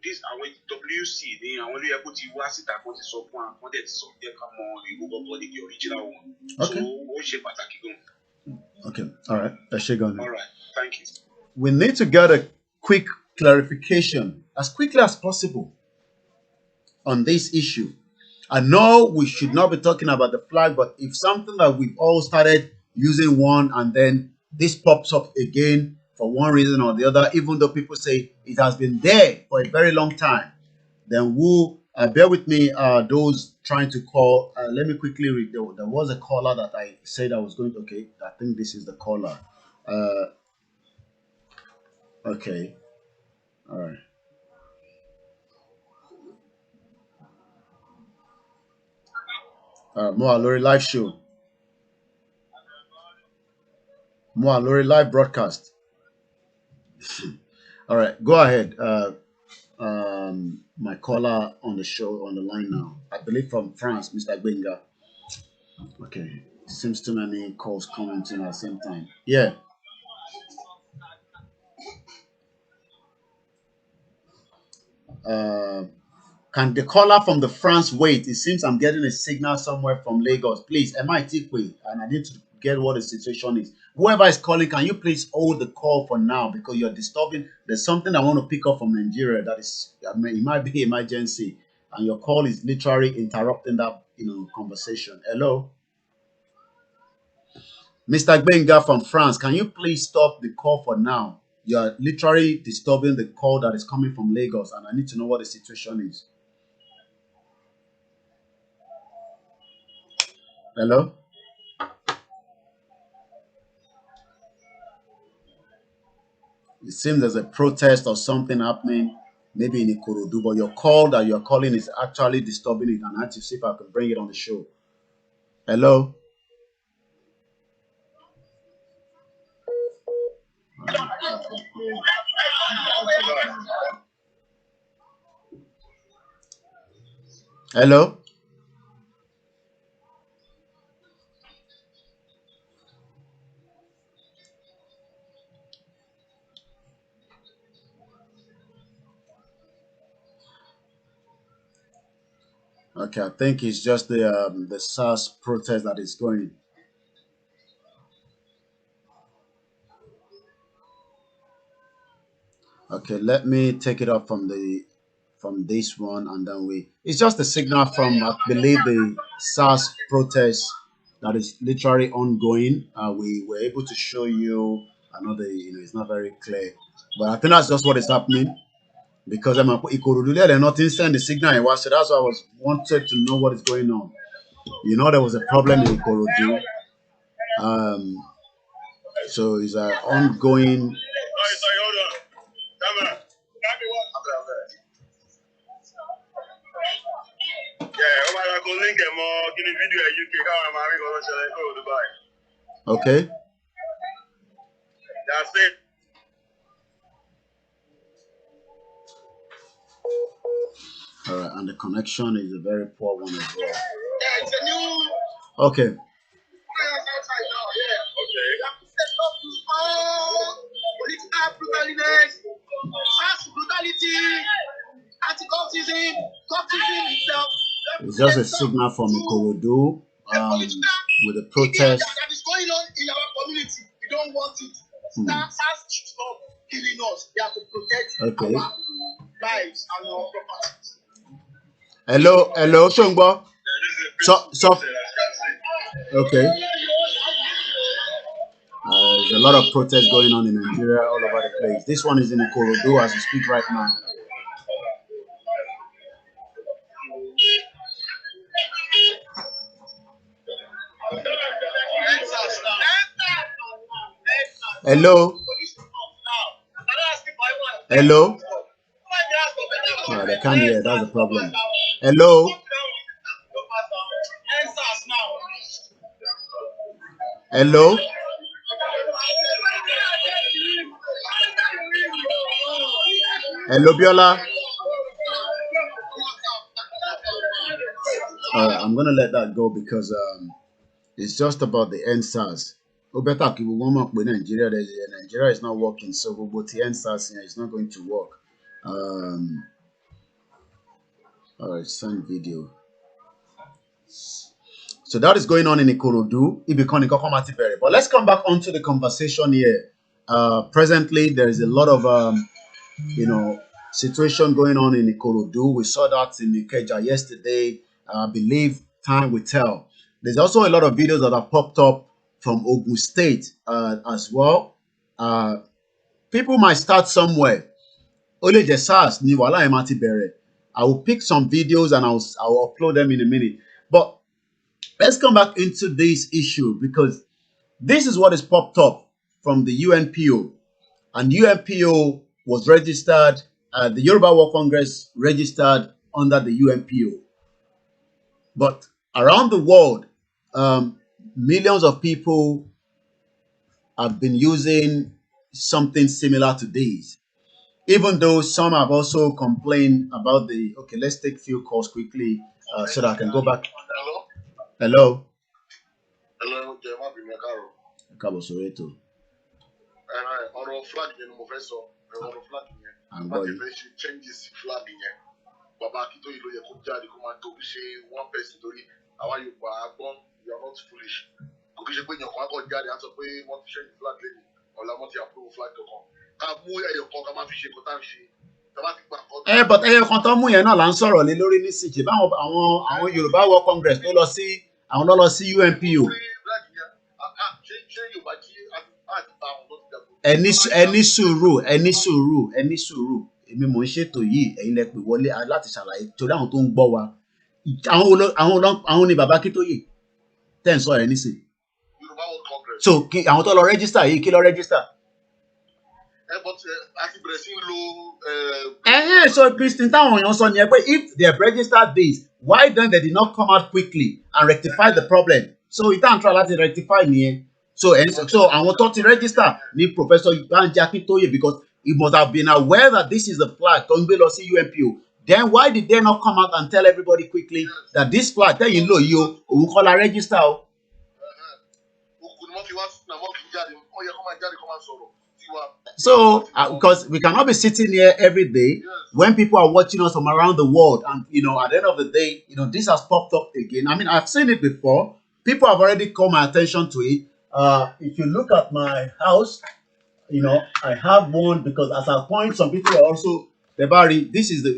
this our WC they are only able to was it account so point so they come on the original one. Okay. Okay. All right. All right. Thank you. We need to get a quick clarification as quickly as possible on this issue. I know we should not be talking about the flag, but if something that we've all started using one and then this pops up again for one reason or the other, even though people say it has been there for a very long time, then we'll bear with me, those trying to call. Let me quickly read. There was a caller that I said I was going to. Okay, I think this is the caller. Okay. All right. Moa Lori live show. Moa Lori live broadcast. All right, go ahead. My caller on the show on the line now. I believe from France, Mr. Gbenga. Okay, seems too many calls coming in at the same time. Yeah. Can the caller from the France wait? It seems I'm getting a signal somewhere from Lagos. Please, MIT, and I need to get what the situation is. Whoever is calling, can you please hold the call for now because you're disturbing? There's something I want to pick up from Nigeria that is, I mean, it might be emergency, and your call is literally interrupting that, conversation. Hello, Mr. Gbenga from France. Can you please stop the call for now? You're literally disturbing the call that is coming from Lagos, and I need to know what the situation is. Hello? It seems there's a protest or something happening, maybe in Ikorodu, but your call that you're calling is actually disturbing it, and I have to see if I can bring it on the show. Hello? Hello? Okay, I think it's just the SARS protest that is going. Okay, let me take it up from this one, and then it's just a signal from, I believe, the SARS protest that is literally ongoing. We were able to show you another, it's not very clear, but I think that's just what is happening because I'm they're not send the signal in WhatsApp. So that's why I wanted to know what is going on. There was a problem in Ikorodu. So it's an ongoing. Okay. That's it. All right, and the connection is a very poor one as well. Okay. It's just a signal from Ikorodu with a protest. That is going on in our community. We don't want it. Stop killing us. We have to protect our lives and our properties. Hello, Shongbo. So. Okay. There's a lot of protests going on in Nigeria all over the place. This one is in Ikorodu as we speak right now. Hello? Hello? No, they can't hear. That's the problem. Hello? Hello? Hello, Biola? All right, I'm going to let that go because it's just about the NSAS. Nigeria is not working, so but the NSAS here is not going to work. All right, send video. So that is going on in Ikorodu. But let's come back onto the conversation here. Presently, there is a lot of situation going on in Ikorodu. We saw that in Ikeja yesterday. I believe time will tell. There's also a lot of videos that have popped up from Ogun State as well. People might start somewhere. Only the SARS ni wala emati bere. I will pick some videos and I'll upload them in a minute. But let's come back into this issue because this is what is popped up from the UNPO. And UNPO was registered, the Yoruba World Congress registered under the UNPO. But around the world, millions of people have been using something similar to these. Even though some have also complained about the... Okay, let's take a few calls quickly so that I can go back. Hello? Hello, Cabo Soweto. I'm going. bàbá Akíntóyè ló yẹ kó jáde kó máa tóbi ṣe one person torí àwa Yorùbá gbọ́n we are not foolish kò kí ṣe pé èèyàn kan á kọ́ jáde á sọ pé wọ́n ti ṣẹ́yìn flag lẹ́yìn ọ̀la wọ́n ti approve flag kankan ká mú ẹyọ kan ká má fi ṣe kó tá à ń ṣe tọ́ba ti gbà kọ́. But ẹyọ kan tó mú yẹn náà là ń sọ̀rọ̀ lé lórí nísìnyí báwọn àwọn Yorùbá World Congress tó lọ sí àwọn lọ sí UNPO. ẹni sùúrù èmi mò ń ṣètò yìí ẹ̀yin lẹ pè wọlé láti ṣàlàyé torí àwọn tó ń gbọ́ wa àwọn ni bàbá Akíntóyè tẹ́ ń sọ ẹ̀ nísìnyí. So àwọn tó lọ rẹ́gísítà yìí kí lọ rẹ́gísítà. So Christine táwọn èèyàn sọ nìyẹn pé if they have registered this why then they did not come out quickly and rectify the problem. So ìtàn try láti rectify nìyẹn. So àwọn tó ti register ní Professor Banji Akintoye because he must have been aware that this is the flag tó ń gbé lọ sí UNPO. Then why did they not come out and tell everybody quickly that this flag tẹ́yìn lò yìí o òun kọ́ la register o. So, because we cannot be sitting here every day when people are watching us from around the world, and at the end of the day, this has popped up again. I mean, I've seen it before. People have already called my attention to it. If you look at my house, I have one because as I point, some people are also this is the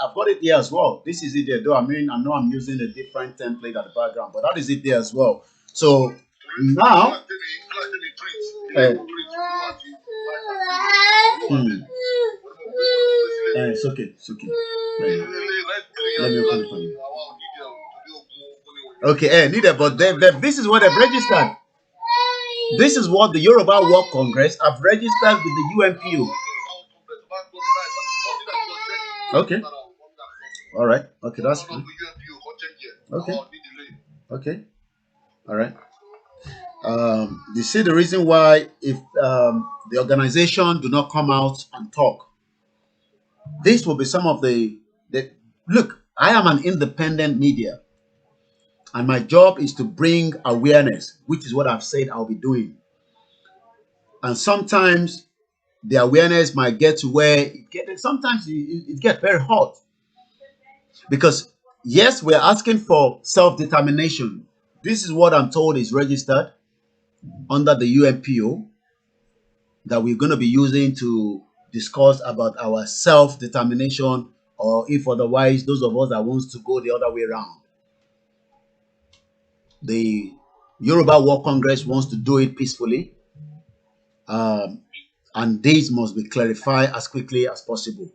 I've got it here as well. This is it there, though. I mean, I know I'm using a different template at the background, but that is it there as well. So now. It's okay. Let me open it for you. Okay, neither, but this is what they've registered. This is what the Yoruba World Congress have registered with the UNPO. Okay. All right. Okay, that's fine. Okay. All right. You see the reason why if the organization do not come out and talk, this will be some of the look. I am an independent media, and my job is to bring awareness, which is what I've said I'll be doing. And sometimes the awareness might get to where sometimes it gets very hot because yes, we're asking for self-determination. This is what I'm told is registered under the UNPO that we're going to be using to discuss about our self-determination, or if otherwise, those of us that wants to go the other way around. The Yoruba World Congress wants to do it peacefully, and this must be clarified as quickly as possible.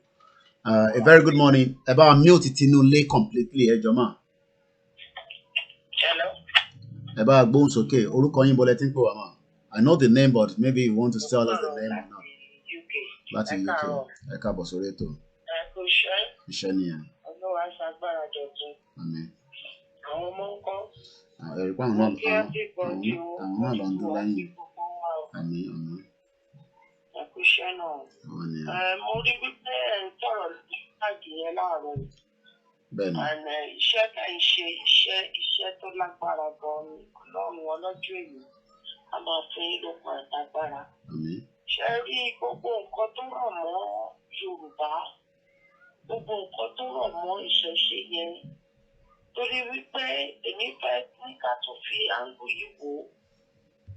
A very good morning. About mute it completely, Joma. About bones, okay. I know the name, but maybe you want to tell us the name or not. That's in UK. Ekabosoreto. Ishania. Amen. Bẹ́ẹ̀ni. Iṣẹ́ tá ń ṣe iṣẹ́ tó lágbára gan-an ni Ọlọ́run ọlọ́jọ́ èyí a máa fún yín lókun àtàgbára. Ṣé rí gbogbo nǹkan tó rọ̀ mọ́ Yorùbá, gbogbo nǹkan tó rọ̀ mọ́ ìṣẹ̀ṣe yẹn, torí wípé èmi fẹ́ ní ká tún fi áńgù yìí wò ó.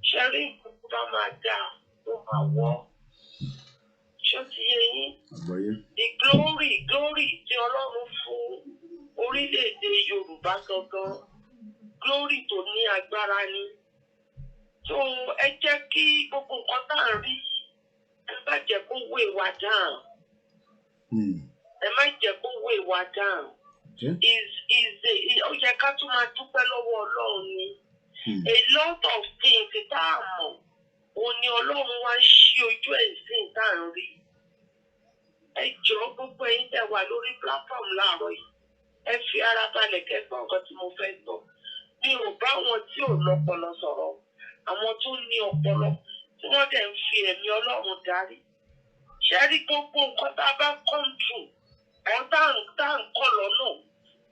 Ṣé rí gbogbo bá máa dà tó máa wọ́? Ṣé ti yé yín? The glory tí Ọlọ́run fún orílẹ̀-èdè Yorùbá gangan, glory tó ní agbára ni. So ẹ jẹ́ kí gbogbo nǹkan tá à ń rí ẹ má jẹ́ kó wé wa down. Ẹ má jẹ́ kó wé wa down. Ó yẹ ká tún máa dúpẹ́ lọ́wọ́ Ọlọ́run ni. A lot of things tá a mọ̀ òun ni Ọlọ́run wá ṣí ojú ẹ̀ sí tá à ń rí. Ẹ jọ̀ọ́ gbogbo ẹ̀yin tẹ́ wà lórí platform láàárọ̀ yìí. Ẹ fi ara balẹ̀ kẹ́gbọ́n nǹkan tí mo fẹ́ sọ. Mi ò bá wọn tí ò lọ́pọlọ sọ̀rọ̀. Àwọn tó ní ọpọlọ tí wọ́n dẹ̀ ń fi ẹ̀mí Ọlọ́run darí. Ṣé rí gbogbo nǹkan tá a bá come through? Àwọn tá à ń kọ́ lọ́nà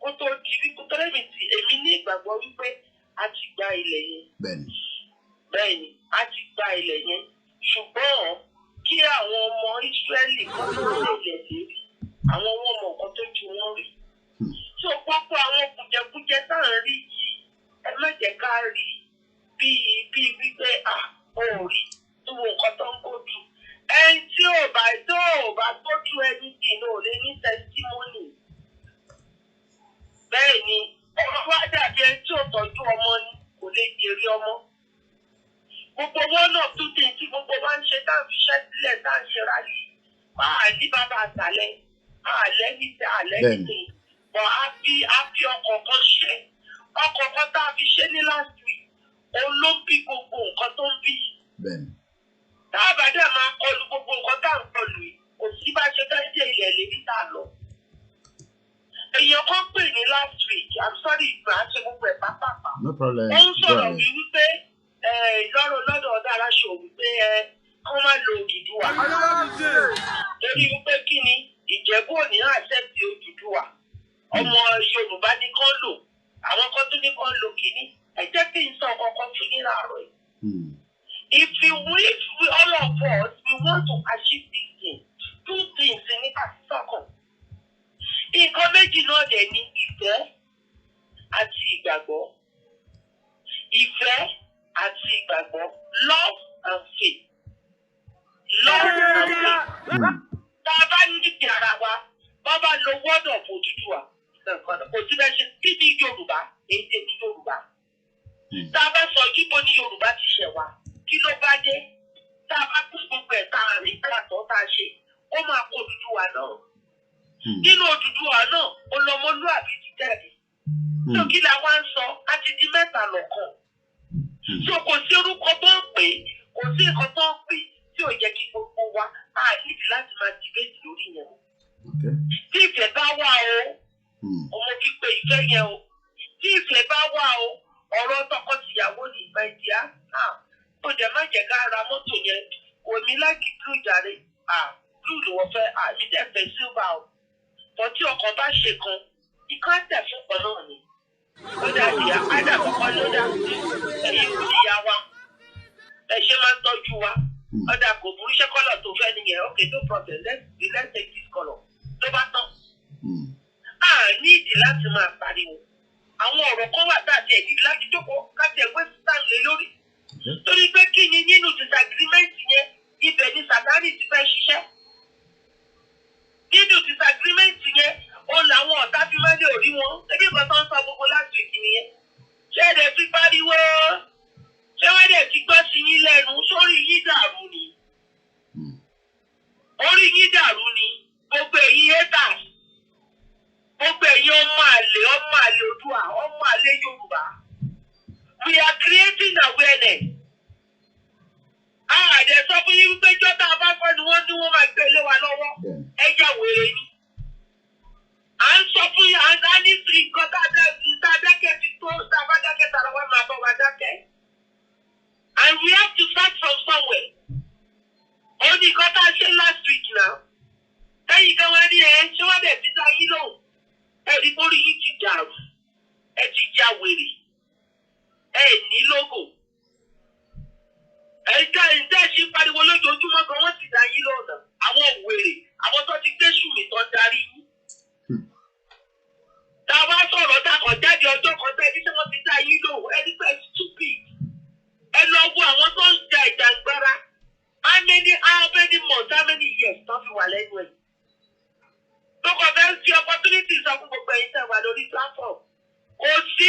kó tó di wípé tẹ́lẹ̀mì tí èmi ní ìgbàgbọ́ wípé a ti gba ilẹ̀ yẹn. Bẹ́ẹ̀ni, a ti gba ilẹ̀ yẹn. Ṣùgbọ́n kí àwọn ọmọ Ísírẹ́lì kan tó lè lẹ̀ lérí. àwọn wọn mọ nǹkan tó ju wọn rí. So gbogbo àwọn kùjẹkùjẹ tá à ń rí yìí ẹ má jẹ́ ká rí bíi wípé ò rí tó wo nǹkan tó ń go through. Ẹni tí ò bá go through anything ò lè ní testimony. Bẹ́ẹ̀ ni ọ̀rọ̀ wá dàbí ẹni tí ò tọ́jú ọmọ ni kò lè jèrè ọmọ. Gbogbo one of two things tí gbogbo wa ń ṣe tá à ń fiṣẹ́ sílẹ̀ tá à ń ṣe ra yìí. Máa ní bàbá àtàlẹ́, àlẹ́ nìtẹ̀. But a fi ọkọ̀ kan ṣe. Ọkọ̀ kan tá a fi ṣe ní last week. Òun ló ń bí gbogbo nǹkan tó ń bí. Tá a bá dẹ̀ máa kọlu gbogbo nǹkan tá à ń kọlu yìí, kò sí bá ṣe fẹ́ dé ilẹ̀ lébi tá a lọ. Èèyàn kan pè ní last week, I'm sorry ìgbà ṣe gbogbo ẹ̀ pápápá. No problem. Ó ń sọ̀rọ̀ wípé lọ́dọ̀ ọ̀dọ̀ aláṣọ wípé kán má lo Odùduwà. Torí wípé kí ni Ìjẹ̀bú ò ní àṣẹ́sì Odùduwà. Ọmọ Yorùbá ní kán lò, àwọn kan tún ní kán lò kìíní. Ẹ jẹ́ kí n sọ kankan fún yín láàárọ̀ yìí. If we all of us, we want to achieve this thing, two things ní àtìsọ́kàn. Nǹkan méjì náà dẹ̀ ní ìfẹ́ àti ìgbàgbọ́. Ìfẹ́ àti ìgbàgbọ́, love and faith. Love and faith. Tá a bá ní ìdí ara wa, bá bá lo word of Odùduwà, kò sí bẹ́ẹ̀ ṣe kí ní Yorùbá, èdè ní Yorùbá. Tá a bá sọ Yíbo ní Yorùbá ti ṣẹ̀ wá, kí ló bá dé? Tá a bá kú gbogbo ẹ̀ tá a rìn kàtọ́ tá a ṣe, ó máa kó Odùduwà náà. Nínú Odùduwà náà, olọmọlúàbí ti jáde. So kí la wá ń sọ? A ti di mẹ́ta lọ́kàn. So kò sí orúkọ tó ń pè, kò sí nǹkan tó ń pè tí ò yẹ kí gbogbo wa á níbi láti máa dìbẹ́tì lórí yẹn. Tí ìfẹ́ bá wà o, ọmọ fi pe ìfẹ́ yẹn o. Tí ìfẹ́ bá wà o, ọ̀rọ̀ tọkọ-tìyàwó ní ìgbà ìdíyà náà. Ó jẹ́ má jẹ́ ká ra mọ́tò yẹn. Òní láti blue jàre. Blue ló wọ́n fẹ́, àmì dẹ̀ fẹ́ silver o. Bọ̀ tí ọkọ̀ bá ṣe kan, ikán tẹ̀ fún kan náà ni. Ó dàbí àdàkọ́kọ́ ló dà ẹ̀yìn kú ìyá wa. Ẹ ṣe máa ń tọ́jú wa. Ọ̀dà kò burú iṣẹ́ kọ́lọ̀ tó fẹ́ nìyẹn. Okay, no problem. Let's take this colour. Ló bá tán. A ní ìdí láti máa pariwo. Àwọn ọ̀rọ̀ kan wà tá a ti ẹ̀ nídìí láti jókòó káti ẹ̀wé stand lé lórí. Torí pé kí ni nínú disagreement yẹn, ibẹ̀ ni Sàtánì ti fẹ́ ṣiṣẹ́. Nínú disagreement yẹn, ó làwọn ọ̀tá fi máa lè rí wọn. Ebi nǹkan tó ń sọ gbogbo láti ìkí nìyẹn. Ṣé ẹ̀dẹ̀ fi pariwo? Ṣé wọ́n dẹ̀ ti gbọ́ sí yín lẹ́nu? Sórí yín dàrú ni. Orí yín dàrú ni. Gbogbo ẹ̀yin haters. Gbogbo ẹ̀yin ọmọ àlè Oòduà, ọmọ àlè Yorùbá. We are creating awareness. Àdẹ sọ fún yín wípé jọ́tà bá fọ́ ni wọ́n ní wọ́n máa gbé lé wa lọ́wọ́. Ẹ jà wèrè ni. À ń sọ fún yín, à ní sí nǹkan tá a dákẹ́ ti tó, tá a bá dákẹ́ tara wa máa bọ́ wa dákẹ́. And we have to start from somewhere. Ó ní nǹkan tá a ṣe last week now. Lẹ́yìn kan wá ní ṣé wọ́n dẹ̀ ti dá yín lóhùn. Ẹ̀rí borí yín ti dàrú. Ẹ ti já wèrè. Ẹ ní lógò. Ẹ̀ka ìdá ṣe pariwo lójoojúmọ́ gan wọ́n ti dá yín lọ́nà. Àwọn wèrè, àwọn tó ti gbé ṣùmí tó ń darí yín. Tá a bá sọ̀rọ̀ tá a kàn jáde ọjọ́ kan tẹ́ ẹni tí wọ́n ti dá yín lóhùn ẹni pé stupid. Ẹ lọ wo àwọn tó ń ja ìjàngbara. How many months, how many years tó fi wà lẹ́nu ẹ̀? Tó kọ̀ fẹ́ fi opportunity sọ fún gbogbo ẹ̀yin tẹ́ wà lórí platform. Kò sí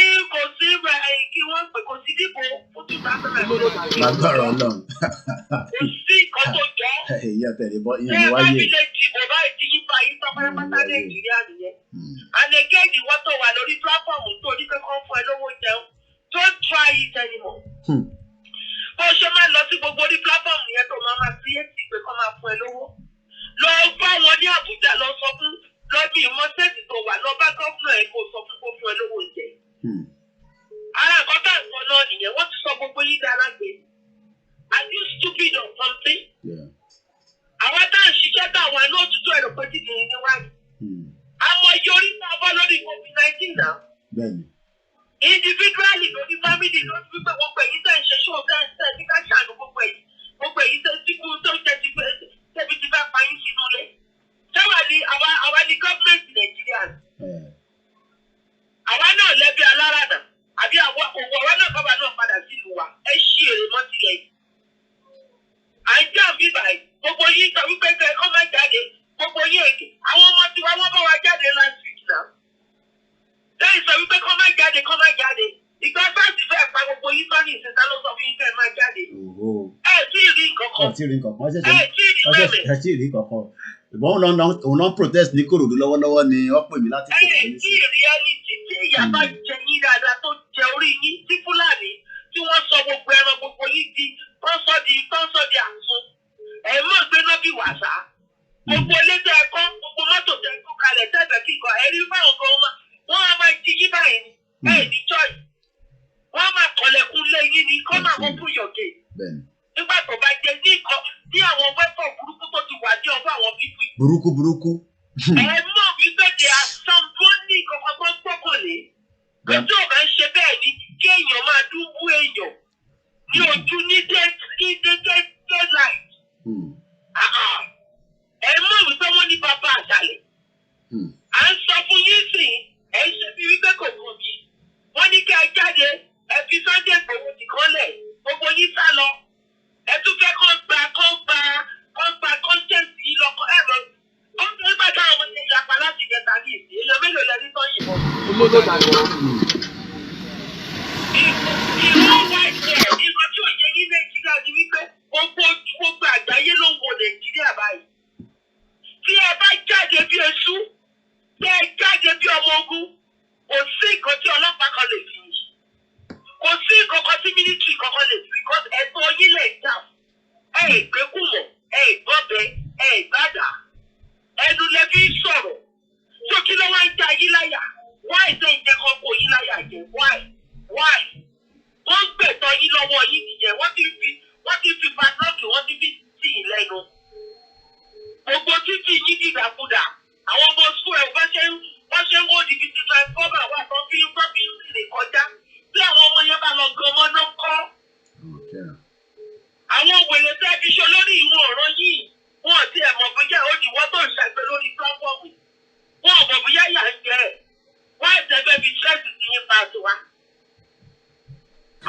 kí wọ́n pè kò sí dìbò fún 2019. Lágbára Ọlọ́run. Kò sí nǹkan tó jọ. Ìyá tẹ̀lé bọ́ ìyẹn Ṣé ẹ bá wáyé. fi lè dìbò báyìí tí yín bá yín tọ́ pátápátá Nàìjíríà nìyẹn? Ànẹ́gẹ́jì wọ́n tó wà lórí platform tó ní kẹ́kọ̀ọ́ fún ẹ lówó jẹun. Don't try it anymore. Bó ṣe máa lọ sí gbogbo orí platform yẹn tó máa sí èsì pé kọ́ máa fún ẹ lówó. Lọ bá wọn ní Àbújá lọ sọ fún lọ́bí ìmọ̀sẹ́ẹ̀tì tó wà lọ bá gọ́fúnà ẹ̀ kó sọ fún kó fún ẹ lówó oúnjẹ. Ara nǹkan tá à ń sọ náà nìyẹn, wọ́n ti sọ gbogbo yín dára gbé. Are you stupid or something? Àwọn tá à ń ṣiṣẹ́ tá àwọn àná òtútù ẹ̀rọ pé títì ní wáyé. Àwọn yorí náà bọ́ lórí COVID-19 náà. Individually lórí family ló ti wípé gbogbo èyí tẹ̀ ń ṣe ṣó tẹ̀ ní ká ṣàánú gbogbo èyí. Gbogbo èyí tẹ̀ tí kú tó jẹ́ ti fẹ́ tẹ̀bi ti fẹ́ pa yín sínú ilé. Ṣé wà ní àwa ní wá ní ìsìta ló sọ fún yín kẹ́ ẹ máa jáde. Ẹ tí ì rí nǹkan kan. Ẹ tí ì rí nǹkan kan. Ẹ tí ì rí mẹ́mẹ́. Ẹ tí ì rí nǹkan kan. Ìbọn òun náà protest ní Kòròdú lọ́wọ́lọ́wọ́ ni wọ́n pè mí láti Kòròdú. Ẹ tí ì rí ẹni tí ìyá bá jẹ yín dáadáa tó jẹ orí yín tí Fúlàní tí wọ́n sọ gbogbo ẹran gbogbo yín di tọ́sọ́ di àsun. Ẹ mọ̀ gbé náà bí wàsá. Gbogbo elétò ẹ̀kọ́ gbogbo mọ́tò tẹ̀ kó kalẹ̀ tẹ́tẹ̀ kíkọ ẹ̀rí fáwọn kan wọ́n á máa jí yín báyìí ni. Ẹ ní choice. Wọ́n á máa kọlẹ̀kùn lé yín ni kọ́ máa kó fún yọ̀gẹ̀. Nígbà tó bá jẹ ní àwọn wẹ́pọ̀ burúkú tó ti wà ní ọwọ́ àwọn bíbí. Burúkú. Ẹ mọ̀ wípé di àsambóní kankan tó gbọ́kànlé. Àti ò máa ń ṣe bẹ́ẹ̀ ni kí èèyàn máa dúbú èèyàn ní ojú ní deadlight. Ẹ mọ̀ wípé wọ́n ní bàbá àṣàlẹ̀. À ń sọ fún yín sìn, ẹ ń ṣe bí wípé kò kàn mí. Wọ́n ní kí ẹ jáde, ẹ fi Sunday Igboho nìkan lẹ̀, gbogbo yín sá lọ. Ẹ tún fẹ́ kán gba content yìí lọ́kọ̀ ẹ̀rọ. Ó ń gbé bàtà àwọn ọmọdé ìyapa láti gẹ̀ta ní ìsìn. Èèyàn mélòó lẹ́ni tó yìnbọn? Ìwọ́n wá ìṣẹ̀ ìgbà tí ò yẹ ní Nàìjíríà ni wípé gbogbo àgbáyé ló ń wo Nàìjíríà báyìí. Tí ẹ bá jáde bí eṣú, tí ẹ jáde bí ọmọ ogun, kò sí nǹkan tí ọlọ́pàá kan lè fi yìí. Kò sí nǹkan kan tí mílítírì kankan lè fi because ẹ̀tọ́ yín lè jà. Ẹ ìgbékùmọ̀, ẹ ìgbọ́bẹ, ẹ ìgbádà. Ẹnu lẹ fi ń sọ̀rọ̀. Tó kí ló wá ń já yín láyà? Why ṣe ń jẹ́ kan kò yín láyà jẹ? Why? Wọ́n ń gbẹ̀tọ́ yín lọ́wọ́ yín nìyẹn. Wọ́n ti fi padlock, wọ́n ti fi tì í lẹ́nu. Gbogbo títí yín dìdàkudà. Àwọn ọmọ sùkúl ẹ̀ wọ́n ṣe ń wó di bíi transformer wà tó fi ń rìn kọjá. Tí àwọn ọmọ yẹn bá lọ gan ọmọ náà kọ́. Àwọn wèrè tẹ́ fi ṣe lórí ìwọ̀n ọ̀rọ̀ yìí. Wọ́n ti ẹ̀ mọ̀ bóyá òdìwọ́ tó ń ṣàgbé lórí platform. Wọ́n ò mọ̀ bóyá yà ń jẹ ẹ̀. Wọ́n á jẹ́ bẹ́ẹ̀ fi ṣẹ́ẹ̀sì sí yín pàṣẹ wa.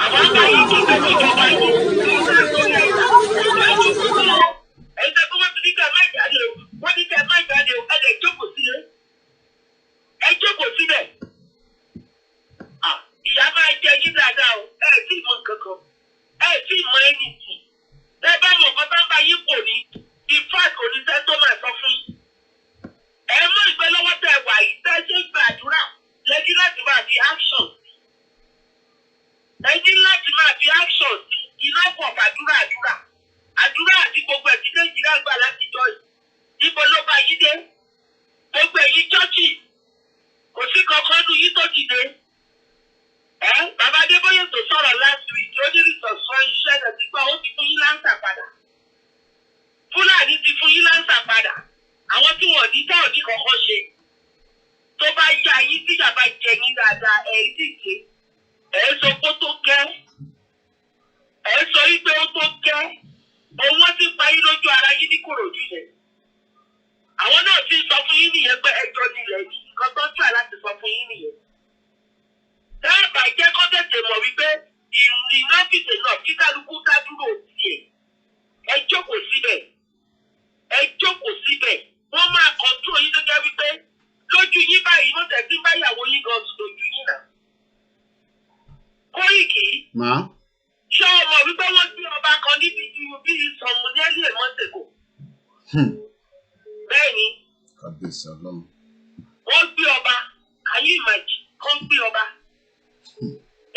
Àwọn àgbà yìí ti fẹ́ kí ìjọba yìí. Ẹ̀yin tẹ́ kó wọ́n ti ní ká má jáde o. Wọ́n ní ká má jáde o. Ẹ lè jókòó sílé. Ẹ jókòó síbẹ̀. Ìyá máa jẹ yín dáadáa o. Ẹ tí ì mọ nǹkan kan. Ẹ tí ì mọ ẹni tì. Ẹ bá mọ̀ nǹkan bá ń bá yín pò ní. Ifá kò ní sẹ́ tó máa sọ fún yín. Ẹ mú ìgbẹ́ lọ́wọ́ tẹ wà yìí tẹ́ ṣe ń gbàdúrà lẹ́yìn láti máa fi action. Lẹ́yìn láti máa fi action iná pọ̀ fàdúrà àdúrà. Àdúrà àti gbogbo ẹ̀sìn Nàìjíríà gbà láti jọ yìí. Ibo ló bá yí dé? Gbogbo ẹ̀yin chọ́ọ̀chì. Kò sí kankan nù yín tó dìde. Bàbá Adébóyè tó sọ̀rọ̀ last week ó ní ìsọ̀sọ́ iṣẹ́ rẹ̀ ti gbọ́ ó ti fún yín láǹsà padà. Fúlàní ti fún yín láǹsà padà. Àwọn tí wọ́n ní táwọn ní kankan ṣe. Tó bá yá yín tí ìjàmbá jẹ yín dáadáa ẹ̀ dìde. Ẹ̀ sọ pé ó tó gẹ́. Ẹ̀ sọ wípé ó tó gẹ́. Òun ti pa yín lójú ara yín ní Kòròdú yẹn. Àwọn náà ti sọ fún yín nìyẹn pé ẹjọ́ nílẹ̀ yìí. Nǹkan tó ń tà láti sọ fún yín nìyẹn. Dáàbà jẹ́ kó tètè mọ̀ wípé ìnáfìsè náà kí kálukú dá dúró tiẹ̀. Ẹ jókòó síbẹ̀. Ẹ jókòó síbẹ̀. Wọ́n máa kọ̀ntúrò yín gẹ́gẹ́ wípé lójú yín báyìí wọ́n tẹ̀ sí báyàwó yín gan sùn lójú yín náà. Kóríkì. Ṣé o mọ̀ wípé wọ́n gbé ọba kan níbi bí Sọ̀mùnẹ́lì Èmọ́sẹ̀kọ̀? Bẹ́ẹ̀ni. Kábíyèsí Ọlọ́run. Wọ́n gbé ọba, can you imagine? Kán gbé ọba.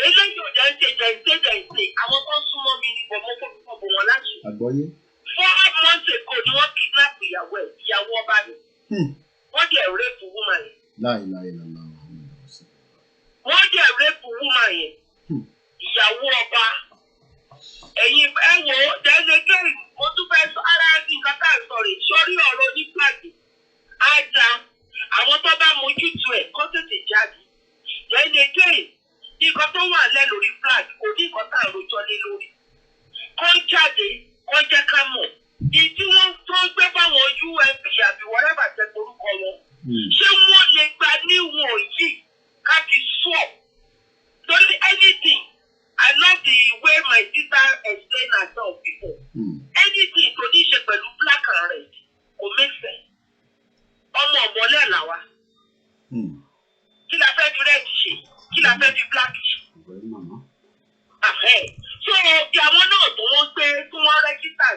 Eléyìí ò jẹ́ ń ṣe àwọn tó súnmọ́ mi ní bọ̀ wọ́n láti. Àgbọ́yé. 4 months ago ni wọ́n kidnap ìyàwó ọba mi. Wọ́n dẹ̀ rape woman yẹn. Láìláìlàlá. Wọ́n dẹ̀ rape woman yẹn. Ìyàwó ọba. Ẹ̀yin ẹ wò ó dẹ́gẹ́gẹ́ mo tún fẹ́ sọ ara ẹni nǹkan tá à ń sọ rè sórí ọ̀rọ̀ onífàgì. Ájá àwọn tó bá mójútó ẹ̀ kó tètè jáde. Dẹ́gẹ́gẹ́ nǹkan tó wà lẹ́ lórí flag kò ní nǹkan tá à ń rojọ́ lé lórí. Kó jáde kó jẹ́ ká mọ̀. Ìdí wọn tó ń gbé fáwọn UNP àbí whatever tẹ orúkọ wọn. Ṣé wọ́n lè gba níwọ̀n yìí ká fi swap? Lórí anything, I love the way my sister explained herself before. Anything tó ní ṣe pẹ̀lú black and red kò make sense. Ọmọ ọ̀mọ́lẹ̀ làwa. Kí la fẹ́ fi red ṣe? Kí la fẹ́ fi black ṣe? So àwọn náà tó wọ́n gbé tí wọ́n rẹ́gísítà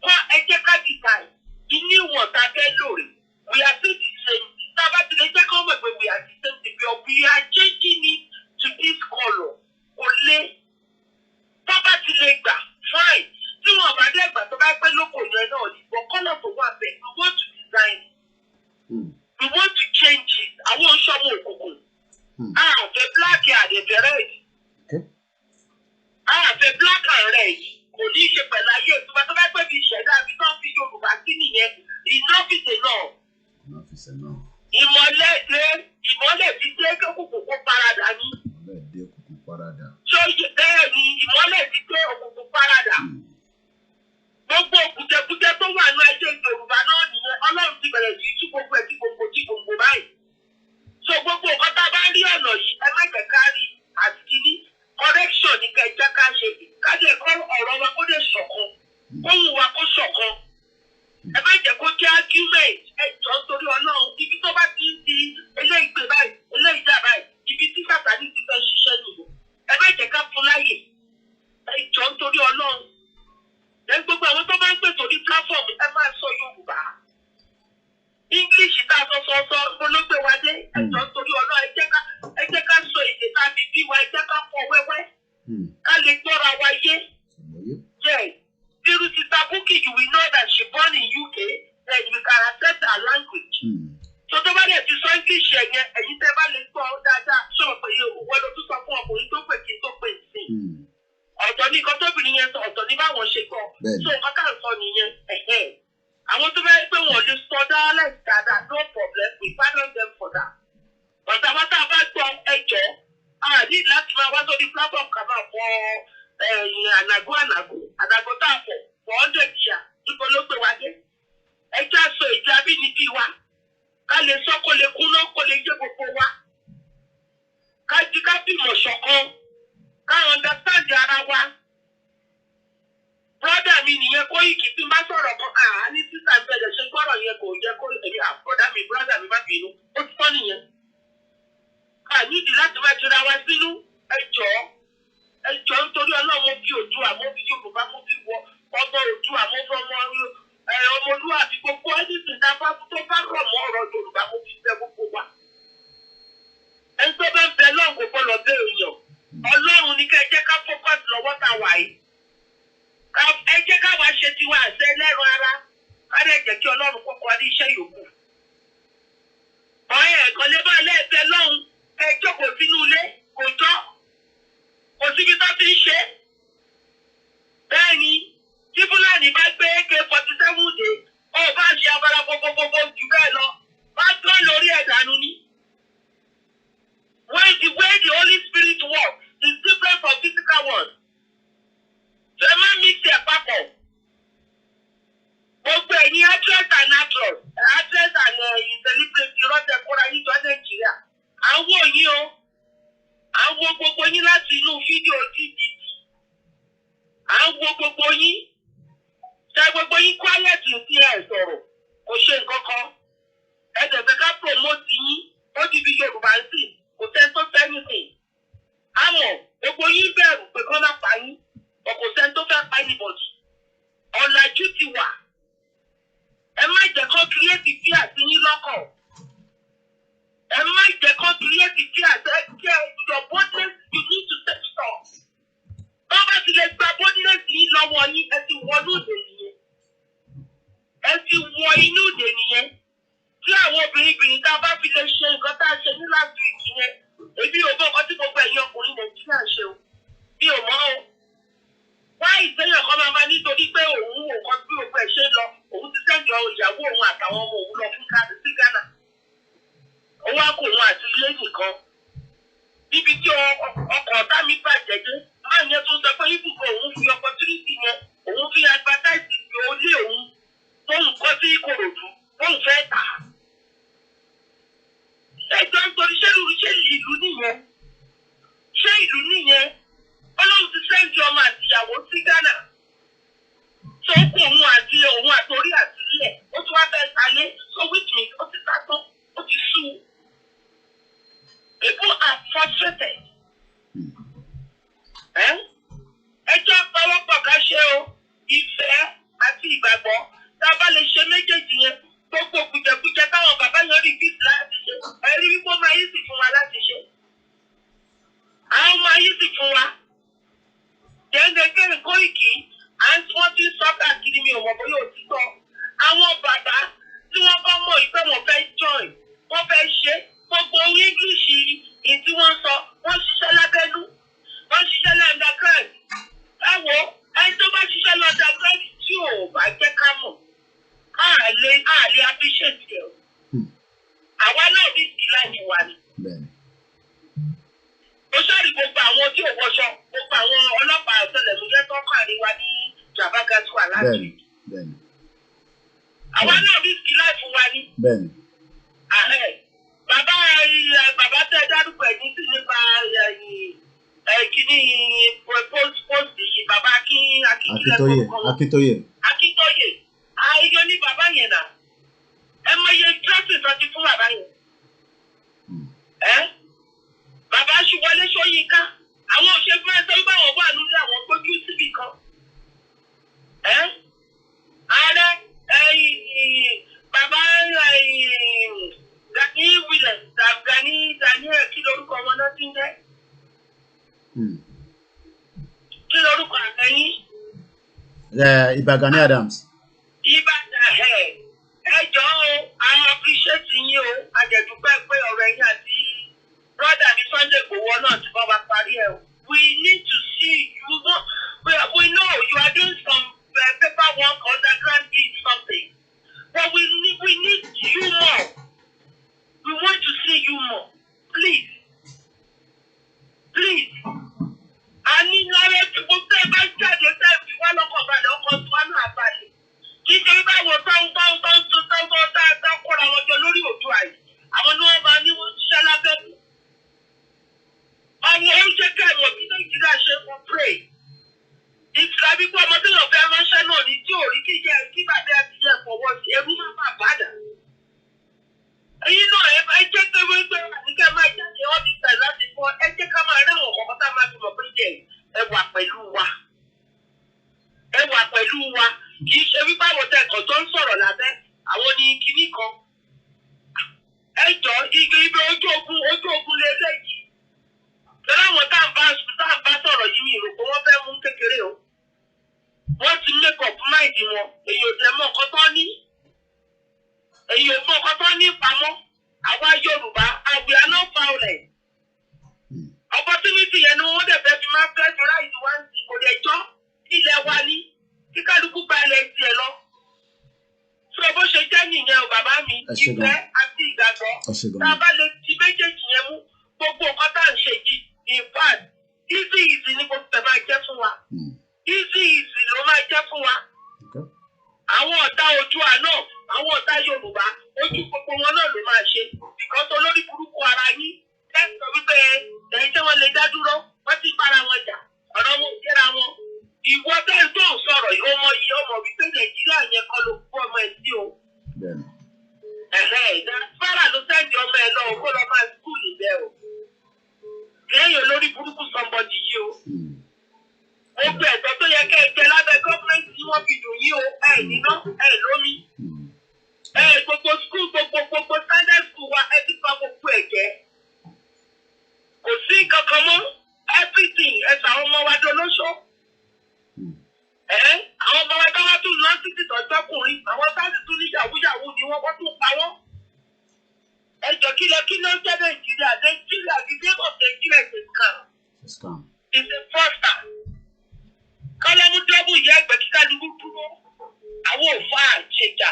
wọ́n ẹ jẹ́ ká decide ìní ìwọ̀n tá a fẹ́ lóore we are still the same tá a bá ti lè jẹ́ kí wọ́n mọ̀ pé we are the same thing we are changing it to this colour kò lé tó bá ti lè gbà fine tí wọ́n bá dé gbà tó bá pẹ́ lóko yẹn náà ní but colour tó wà bẹ́ẹ̀ we want to design it we want to change it àwọn oṣọ́mọ òkùnkùn àfẹ́ black àdẹ̀fẹ́ red àfẹ́ black and red kò ní í ṣe pẹ̀lú ayé ìtura tó bá pẹ́ bí ìṣẹ̀dá àbí tó ń fi Yorùbá sí nìyẹn ìnáfìsè náà. Ìmọ́lẹ̀ ti dé òkùnkùn kó paradà ní. Ṣé bẹ́ẹ̀ ni ìmọ́lẹ̀ ti dé òkùnkùn paradà? Gbogbo kùtẹ̀kùtẹ̀ tó wà ní ayé Yorùbá náà nìyẹn Ọlọ́run ti bẹ̀rẹ̀ sí tú gbogbo ẹ̀ tí gbogbo báyìí. So gbogbo nǹkan tá a bá rí ọ̀nà yìí ẹ má jẹ́ ká rí àti kíní correction ní ká jẹ́ ká ṣe ká jẹ́ kọ́ ọ̀rọ̀ wa kó dé ṣọ̀kan kóhùn wa kó ṣọ̀kan ẹ má jẹ́ kó jẹ́ argument ẹ jọ torí Ọlọ́run ibi tó bá ti ń di eléyìí gbé báyìí eléyìí dà báyìí ibi tí Sàtánì ti fẹ́ ṣiṣẹ́ nìyẹn ẹ má jẹ́ ká fún láyè ẹ jọ torí Ọlọ́run ẹ gbogbo àwọn tó bá ń pè torí platform ẹ máa sọ Yorùbá English tá a sọ olóògbé wa dé ẹ jọ torí Ọlọ́run ẹ jẹ́ ká sọ èdè tá a fi bí wa ẹ jẹ́ ká fọ wẹ́wẹ́ ká lè gbọ́ra wa yé jẹ́ irú ti Tabuki you will know that she born in UK then you can accept her language. So tó bá dẹ̀ ti sọ English ẹ̀yẹn ẹ̀yin tẹ́ bá lè gbọ́ dáadáa sọ̀rọ̀ pé wọ́n ló tún sọ fún ọkùnrin tó pè kí n tó pè sí. Ọ̀tọ̀ ní nǹkan tóbìnrin yẹn sọ ọ̀tọ̀ ní báwọn ṣe gbọ́ so nǹkan ká ń sọ nìyẹn àwọn tó bá yẹ pé wọn ò lè sọ dialect dáadáa no problem we pardon them for that. Ọ̀tọ̀ àwọn tá a bá gbọ́ ẹjọ́ a ní láti máa wá sórí platform kan náà fọ́ ànàgó tá a fọ̀ for 100 years níbo ló gbé wa dé ẹjọ́ àṣọ èdè abínibí wa ká lè sọ kó lè kúná kó lè yé gbogbo wa ká bímọ ṣọ̀kan ká understand ara wa brother mi nìyẹn kó yìí kì í bá sọ̀rọ̀ kan ní sísà bẹ̀rẹ̀ ṣe gbọ́rọ̀ yẹn kò yẹ kó èmi àbọ̀dá mi brother mi má bínú ó ti tọ́ nìyẹn nídìí láti máa jura wa sínú ẹjọ́ nítorí Ọlọ́run mo fi Oòduà mo fi Yorùbá mo fi wọ ọmọ Oòduà mo fi ọmọlúwàbí gbogbo ẹnìtì dábà tó bá rọ̀ mọ́ ọ̀rọ̀ Yorùbá mo fi fẹ́ gbogbo wa. ẹni tó bá ń bẹ lọ́hùn kò gbọ́dọ̀ bẹ èèyàn Ọlọ́run ní ká ẹ jẹ́ ká focus lọ́wọ́ tá a wà yìí ẹ jẹ́ ká wá ṣe tiwa àṣẹ lẹ́rọ ara ká lè jẹ́ kí Ọlọ́run kókó wa ní iṣẹ́ yòókù. ọ̀hún ẹ̀kan lè bá lẹ́ẹ̀bẹ̀ lọ́hùn ẹ jókòó sínú ilé kò tọ́ kò síbi tó ti ń ṣe. bẹ́ẹ̀ ni tí Fúlàní bá gbé AK-47 dé ó bá ṣe abala gbogbogbò jù bẹ́ẹ̀ lọ bá tán lórí ẹ̀dánù ni. When the way the Holy Spirit works is different from physical one. ṣe má mix ẹ̀ papọ̀. gbogbo ẹ̀yin actress and actress celebrate irọ́tẹ̀ kóra yín jọ Nàìjíríà. àwọn òyìn o àwọn gbogbo yín láti inú fídíò dídì àwọn gbogbo yín ṣe gbogbo yín quiet sí ẹ sọ̀rọ̀ kò ṣe nǹkan kan ẹ̀dẹ̀fẹ́ ká promote yín ó ti fi Yorùbá sí kò sẹ́ni tó fẹ́ nìsín àmọ́ gbogbo yín bẹ̀rù pé kọ́ máa pa yín kò sẹ́ni tó fẹ́ pa anybody ọ̀làjú ti wà ẹ má jẹ́ kó create fear sí yín lọ́kàn. Ẹ má jẹ́ kó create fear your boldness you need to set it off. Bọ́lá ti lè gba boldness yìí lọ́wọ́ yín ẹ ti wọ inú ìdè nìyẹn. Ẹ ti wọ inú ìdè nìyẹn. Tí àwọn obìnrin tá a bá fi lè ṣe nǹkan tá a ṣe ní last week yẹn, èmi ò mọ nǹkan tí gbogbo ẹ̀yin ọkùnrin Nàìjíríà ṣe o. Mi ò mọ̀ o. Wá ìsẹ́yìn kan máa nítorí pé òun wò kan bí gbogbo ẹ̀ ṣe lọ, òun ti sẹ́yìn ìyàwó òun àtàwọn ọmọ òun lọ fún káàdì sí Ghana. Ó wá kó òun àti ilé nìkan. Níbi tí ọkọ̀ ọ̀tá mi bàjẹ́ dé, máa yẹn tún sọ pé ibùkún òun fi opportunity yẹn, òun fi advertise ìgbé olé òun tóun kọ́ sí Ìkòròdú, tóun fẹ́ tà á. Ẹjọ́ nítorí ṣé ìlú nìyẹn? Ṣé ìlú nìyẹn? Ọlọ́run ti sẹ́ńdì ọmọ àti ìyàwó sí Ghana. Tó kù òun àtòrí àti ilẹ̀, ó tún wá fẹ́ talé, so which means ó ti ta tán, ó ti sú. People are frustrated. ò mọ̀ bóyá ò ti gbọ́. Àwọn bàbá tí wọ́n bá mọ̀ ìpé wọn fẹ́ join, wọ́n fẹ́ ṣe gbogbo English yìí tí wọ́n sọ, wọ́n ṣiṣẹ́ lábẹ́nú, wọ́n ṣiṣẹ́ underground. Ẹ wo, ẹni tó bá ṣiṣẹ́ underground tí ò bá jẹ́ ká mọ̀, a lè appreciate ẹ̀. Àwa náà bí sí láti wà ní. Ó ṣáàrí gbogbo àwọn tí ò wọṣọ, gbogbo àwọn ọlọ́pàá ọ̀tẹlẹ̀múyẹ́ tó kàn ní wa ní Jàbágàtúwà láti. Àwa náà bí sí láti wà ní. Bàbá tẹ́ dárúkọ ẹ̀yìn sí nípa kíní post yìí, bàbá Akíntóyè. Ayọ̀ ní bàbá yẹn náà. Ẹ mọ iye dírẹ́sì tó ti fún bàbá yẹn. Bàbá Ṣùwọlé Ṣóyínká, àwọn òṣèlú ẹgbẹ́ báwọn wà lórí àwọn gbójú síbì kan. Ààrẹ bàbá Gani Williams, Daniel kí lorúkọ wọn náà ti ń jẹ́? Kí lorúkọ àtẹ̀yìn? Ìbà Gani Adams. Ẹjọ́ o, àwọn appreciate yín o, àjẹ̀dúpẹ́ pé ọ̀rọ̀ ẹ̀yìn àti brother mi Sunday Igboho náà ti bọ́ wa parí ẹ̀ o. We need to see you. We know you are doing some paperwork underground did something. But we need you more. We want to see you more. Please. A ní lára tí mo fẹ́ bá jáde tẹ́ fi wá lọ́kọ̀ balẹ̀ ọkọ̀ tí wọ́n náà balẹ̀. Kì í ṣe wípé àwọn tó kóra wọn jọ lórí òjò àyè. Àwọn ni wọ́n máa ní wọ́n ṣiṣẹ́ lábẹ́kù. Àwọn oúnjẹ kẹrìnwó bí Nàìjíríà ṣe fún pray. Ìtura wípé ọmọdé yóò fẹ́ ránṣẹ́ náà ní tí ò rí kí bàbá àti ìyá fọwọ́ sí ẹrú máa bàdà. Ẹyin náà ẹ jẹ́ pé wípé àníkẹ́ máa jáde ọ́fíìsì láti fọ́ ẹ jẹ́ ká máa rẹ́wọ̀n kọ̀ọ̀kan tá a máa fi mọ̀ pé jẹ́ ẹ wà pẹ̀lú wa. Kì í ṣe wípé àwọn tẹ̀kọ̀ tó ń sọ̀rọ̀ lábẹ́ àwọn ní kinní kan. Ẹ jọ ibi ojú ogun lélẹ́yìí. Tẹ́lẹ̀ àwọn tá à ń bá sọ̀rọ̀ yìí mi rò pé wọ́n fẹ́ mú kékeré o. Wọ́n ti make up mind wọn. Èyí ò tẹ́ mọ́ nǹkan tó ní. Èyí ò mọ nǹkan tó ní pamọ́. Àwa Yorùbá, we are not violent. Opportunity yẹn ni wọ́n dẹ̀ fẹ́ fi máa fẹ́ jọra ìdíwá kò dẹ̀ jọ́ ilẹ̀ wa ní. Kí kálukú gba ilẹ̀ tiẹ̀ lọ. Sọ bó ṣe jẹ́ nìyẹn o bàbá mi, ìfẹ́ àti ìgbàgbọ́. Tá a bá lè ti méjèèjì yẹn mú gbogbo nǹkan tá à ń ṣe yìí, in fact, easy ni gbogbo ẹ̀ máa jẹ́ fún wa. Easy ló máa jẹ́ fún wa. Àwọn ọ̀tá Oòduà náà, àwọn ọ̀tá Yorùbá, ojú gbogbo wọn náà ló máa ṣe. Because olórí burúkú ara yín, tẹ́sán wípé ẹ̀yin tí wọ́n lè dá dúró, wọ́n ti bára wọn jà, ọ̀rọ̀ wọn ò jẹ́ra wọn. Ìwọ bẹ́ẹ̀ tó ń sọ̀rọ̀ yìí, ọmọ wípé Nàìjíríà yẹn kọ́ ló kú ọmọ ẹ̀ sí o. Fara ló sẹ́ndì ọmọ ẹ̀ lọ, kó lọ máa skúl níbẹ̀ o. Lẹ́yìn olórí burúkú sọmbọdì yìí o. Gbogbo ẹ̀tọ́ tó yẹ kẹ́ ẹ jẹ lábẹ́ gọ́ọ̀mẹ̀ntì tí wọ́n fi dùn yín o, ẹ̀ níná, ẹ̀ lómi. Gbogbo skúl, gbogbo standard school wa, ẹ ti pa gbogbo ẹ̀ jẹ́. Kò sí nǹkan kan mọ́, everything, ẹ̀sà àwọn ọmọ wa dolóṣó. Àwọn ọmọ wa táwọn tún lọ sí tìtọ́jọ́kùnrin, àwọn sáàsì tún ní yàwúyàwú ni wọ́n tún pa wọ́n. Ẹjọ́ kí ló ń jẹ́ Nàìjíríà? Nàìjíríà, the name of Nigeria is a scam. It's a fraudster. Kọ́lọ́mú dọ́bù yẹ ẹgbẹ́ kíkà lùkú dúró. Àwọn òfò àṣejà,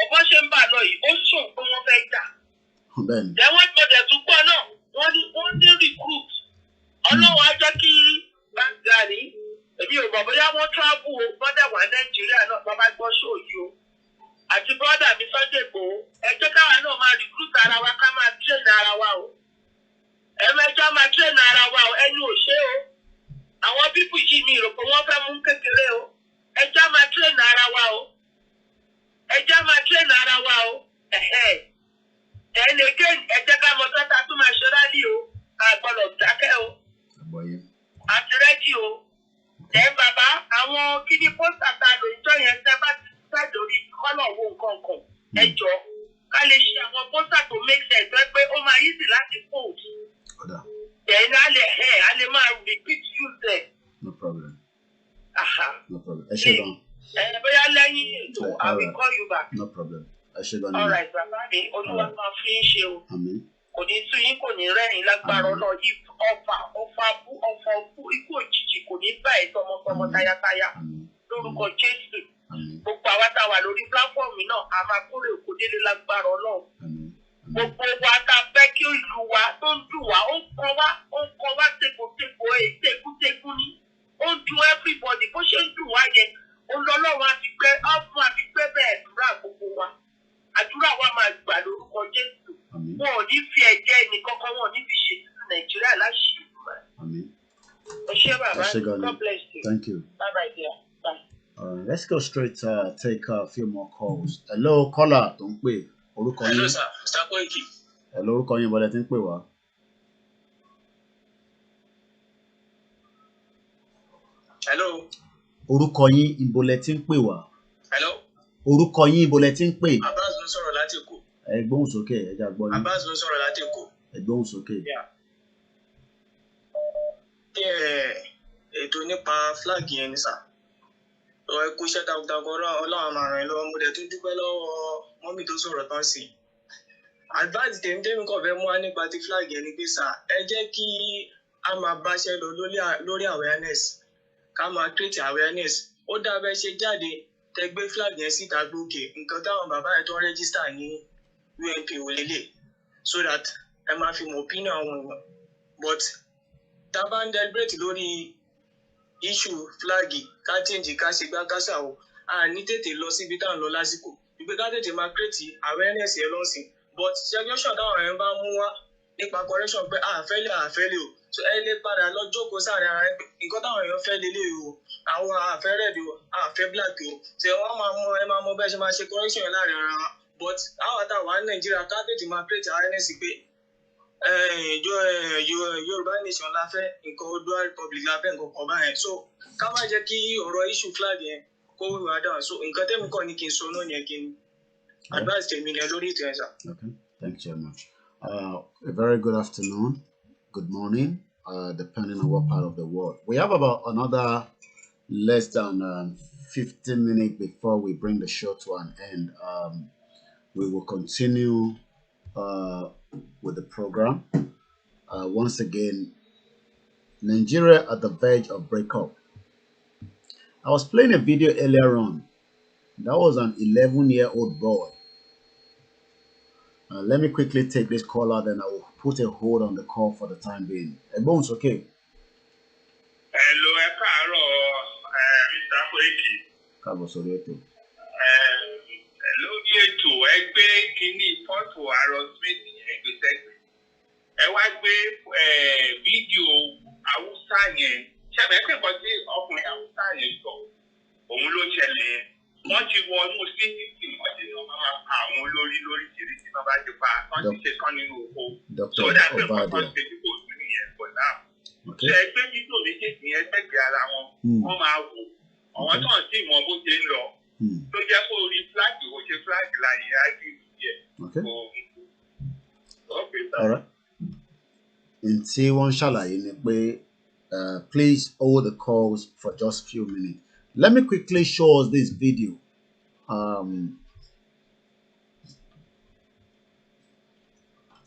ọ̀bọ ṣe ń bà lọ yìí, ó sùn pé wọ́n fẹ́ jà. Lẹ́wọ́n gbọ́dọ̀ tún gbọ́ náà, wọ́n ní recruit. Ọlọ́run á jẹ́ kí Gani, èmi ò mọ̀ bóyá wọ́n travel o, bọ́dẹ̀ wà Nàìjíríà náà bàbá gbọ́ sóòyì o. Àti bọ́dà mi Sunday Igboho, ẹ jẹ́ káwa náà máa recruit ara wa ká máa train ara wa o. Ẹ̀mẹ́jọ́ máa train ara wa o, ẹnu ò ṣe o. Àwọn pípù yìí mi rò pé wọ́n fẹ́ mú kékeré o. Ẹjọ́ máa train ara wa o. Then again, ẹ jẹ́ ká mọ sọ́ta tó máa ṣe rálì o. Àgbọ̀dọ̀ dákẹ́ o. Àti rẹ́dí o. Then bàbá, àwọn kíní pósítà ta lò ìjọ yẹn tẹ́ bá ti fẹ́ lórí kọ́lọ̀ wo nǹkan kan. Ẹ jọ ká lè ṣe àwọn pósítà tó make sense pé ó máa easy láti fold. Then a lè máa repeat use there. No problem. Aha. No problem. Ẹ ṣé gan. Bóyá lẹ́yìn ètò, I will call you back. No problem. All right, bàbá mi, Olúwa máa fi ń ṣe o. Kò ní tú yín, kò ní rẹ́rìn lágbára Ọlọ́run yìí. Ọfà ikú òjijì kò ní bá ẹ̀ tọmọtọmọ tayátayá. Lórúkọ Jésù. Gbogbo àwa tá a wà lórí pláfọ́ọ̀mù náà, a máa kórè òkú délé lágbára Ọlọ́run. Gbogbo wa tá a fẹ́ kí ìlú wa tó ń dùn wá, ó ń kọ́ wá tegbòtegbò tegbútegbú ni. Ó ń dùn everybody bó ṣe ń dùn wá yẹn. Olọ́lọ́run àti pé ọ̀fun àti pé bẹ́ẹ̀ àdúrà gbogbo wa. Àdúrà wa máa gbà lórúkọ Jésù. Wọn ò ní fi ẹ̀jẹ̀ ẹnì kankan, wọn ò ní fi ṣe Nàìjíríà láṣìírí. Ẹ ṣé bàbá, God bless you. Thank you. Bye-bye dear. Bye. Let's go straight take a few more calls. Hello, caller, tó ń pè. Orúkọ yín. Hello sir, Mr. Koiki. Hello, orúkọ yín, bọ́lẹ̀ tí ń pè wá. Hello. Orúkọ yín, ìbọ̀lẹ̀ tí ń pè wá. Hello. Orúkọ yín, ìbọ̀lẹ̀ tí ń pè. Abbas ló ń sọ̀rọ̀ láti Èkó. Ẹ gbóhùn sókè, ẹ já gbọ́ yín. Abbas ló ń sọ̀rọ̀ láti Èkó. Ẹ gbóhùn sókè. Ètò nípa flag yẹn ni sà. Ẹ kú iṣẹ́ takuntakun Ọlọ́run máa ràn yín lọ́wọ́. Mo dẹ̀ tún dúpẹ́ lọ́wọ́ mọ́mì tó sọ̀rọ̀ tán sí. Advice tèmi kàn fẹ́ mú wá nípa ti flag yẹn ni pé sà, ẹ jẹ́ kí a máa báṣẹ́ lọ lórí awareness. Ká máa create awareness. Ó dá bẹ́ẹ̀ ṣe jáde tẹ gbé flag yẹn síta gbókè. Nǹkan táwọn bàbá yẹn tó ń register ní UNP ò lélẹ̀. So that ẹ máa fi mọ̀ opinion àwọn èèyàn. But tá a bá ń deliberate lórí issue flag ká change ká ṣe gbá kásà o, a ní tètè lọ síbi tá à ń lọ lásìkò. Ìgbé ká tètè máa create awareness yẹn lọ́sìn. But suggestion táwọn èèyàn bá mú wá nípa correction pé àfẹ́lẹ́ o. So ẹ lè padà lọ jókòó sáàrin ara ẹ pé nǹkan táwọn èèyàn fẹ́ lélẹ̀ o, àwọn àfẹ́ red o, àfẹ́ black o. Ṣé wọ́n máa mọ bẹ́ẹ̀ ṣe máa ṣe correction yẹn láàrin ara wa. But àwọn àtàwọn Nàìjíríà ká tètè máa create awareness pé Yorùbá nation la fẹ́, nǹkan Oòduà Republic la fẹ́, nǹkan kan báyẹn. So ká má jẹ́ kí ọ̀rọ̀ issue flag yẹn kó wíwá dáhùn. So nǹkan tẹ́mi kọ́ ni kí n sọ náà yẹn kí n advice tèmi yẹn lórí ètò yẹn sà. Okay, thank you very much. A very good afternoon, good morning, depending on what part of the world. We have about another less than 15 minutes before we bring the show to an end. We will continue with the program. Once again, Nigeria at the verge of breakup. I was playing a video earlier on. That was an 11-year-old boy. Let me quickly take this call out, then I will put a hold on the call for the time being. Bones, okay? Hello, ẹ káàárọ̀, Mr. Koiki. Káàbọ̀ sórí ètò. Lórí ètò ẹ gbé kínní fọ́tò Aaron Smith yẹn gbé sẹ́gbẹ̀ẹ́. Ẹ wá gbé fídíò Haúsá yẹn. Ṣẹ̀bẹ̀ pé nǹkan tí ọkùnrin Haúsá yẹn sọ, òun ló ṣẹlẹ̀ yẹn. Wọ́n ti wọ inú síìtì, wọ́n ti ní wọ́n máa pa àwọn olórí lóríṣiríṣi náà bá ti pa, wọ́n ti ṣe kán nínú oko. Sọ́dà pé nǹkan kan ṣe tí kò sí nìyẹn for now. Ṣé ẹ gbé fídíò méjèèjì yẹn sẹ́gbẹ̀ẹ́ ara wọn, wọ́n máa wò. Àwọn tó ń sì mọ bó ṣe ń lọ. Tó jẹ́ kó rí fúláàgì, ó ṣe fúláàgì láyé ájú yẹn. All right. Ntí wọ́n ṣàlàyé ni pé please hold the calls for just few minutes. Let me quickly show us this video.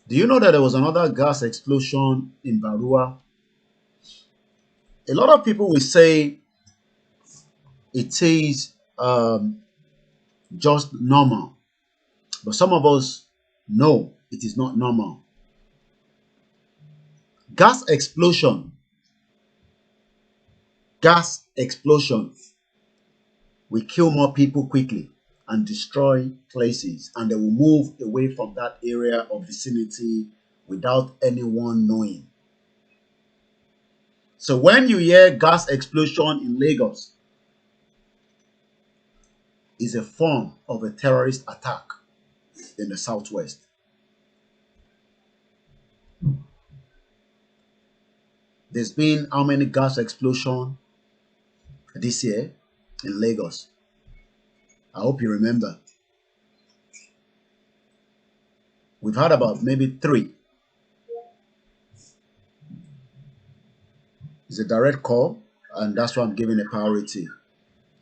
Do you know that there was another gas explosion in Barua? A lot of people will say it is just normal. But some of us know it is not normal. Gas explosion will kill more people quickly and destroy places, and they will move away from that area or vicinity without anyone knowing. So when you hear gas explosion in Lagos, it's a form of a terrorist attack in the southwest. There's been how many gas explosions this year in Lagos? I hope you remember. We've had about maybe 3. It's a direct call, and that's why I'm giving a priority.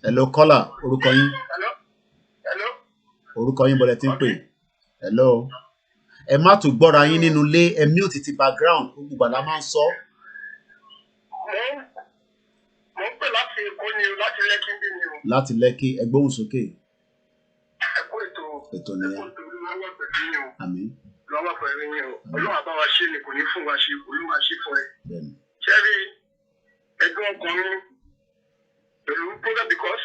Hello, caller. Orúkọ yín. Hello. Orúkọ yín bọ̀lẹ̀ tí ń pè. Hello. Ẹ má tún gbọ́ra yín nínú ilé, ẹ mute ti background, gbogbo àlá máa ń sọ. Mo ń pè láti Èkó ni o, láti Lẹ́kí bí ni o. Láti Lẹ́kí, ẹ gbóhùn sókè. Ẹ kú ètò nìyẹn. Olúwa pẹ̀lú yín o. Àmín. Olúwa pẹ̀lú yín o. Olúwa bá wa ṣe ni kò ní fún wa ṣe, Olúwa ṣe fún ẹ. Ṣẹ́rí ẹgbẹ́ ọkùnrin pẹ̀lú program because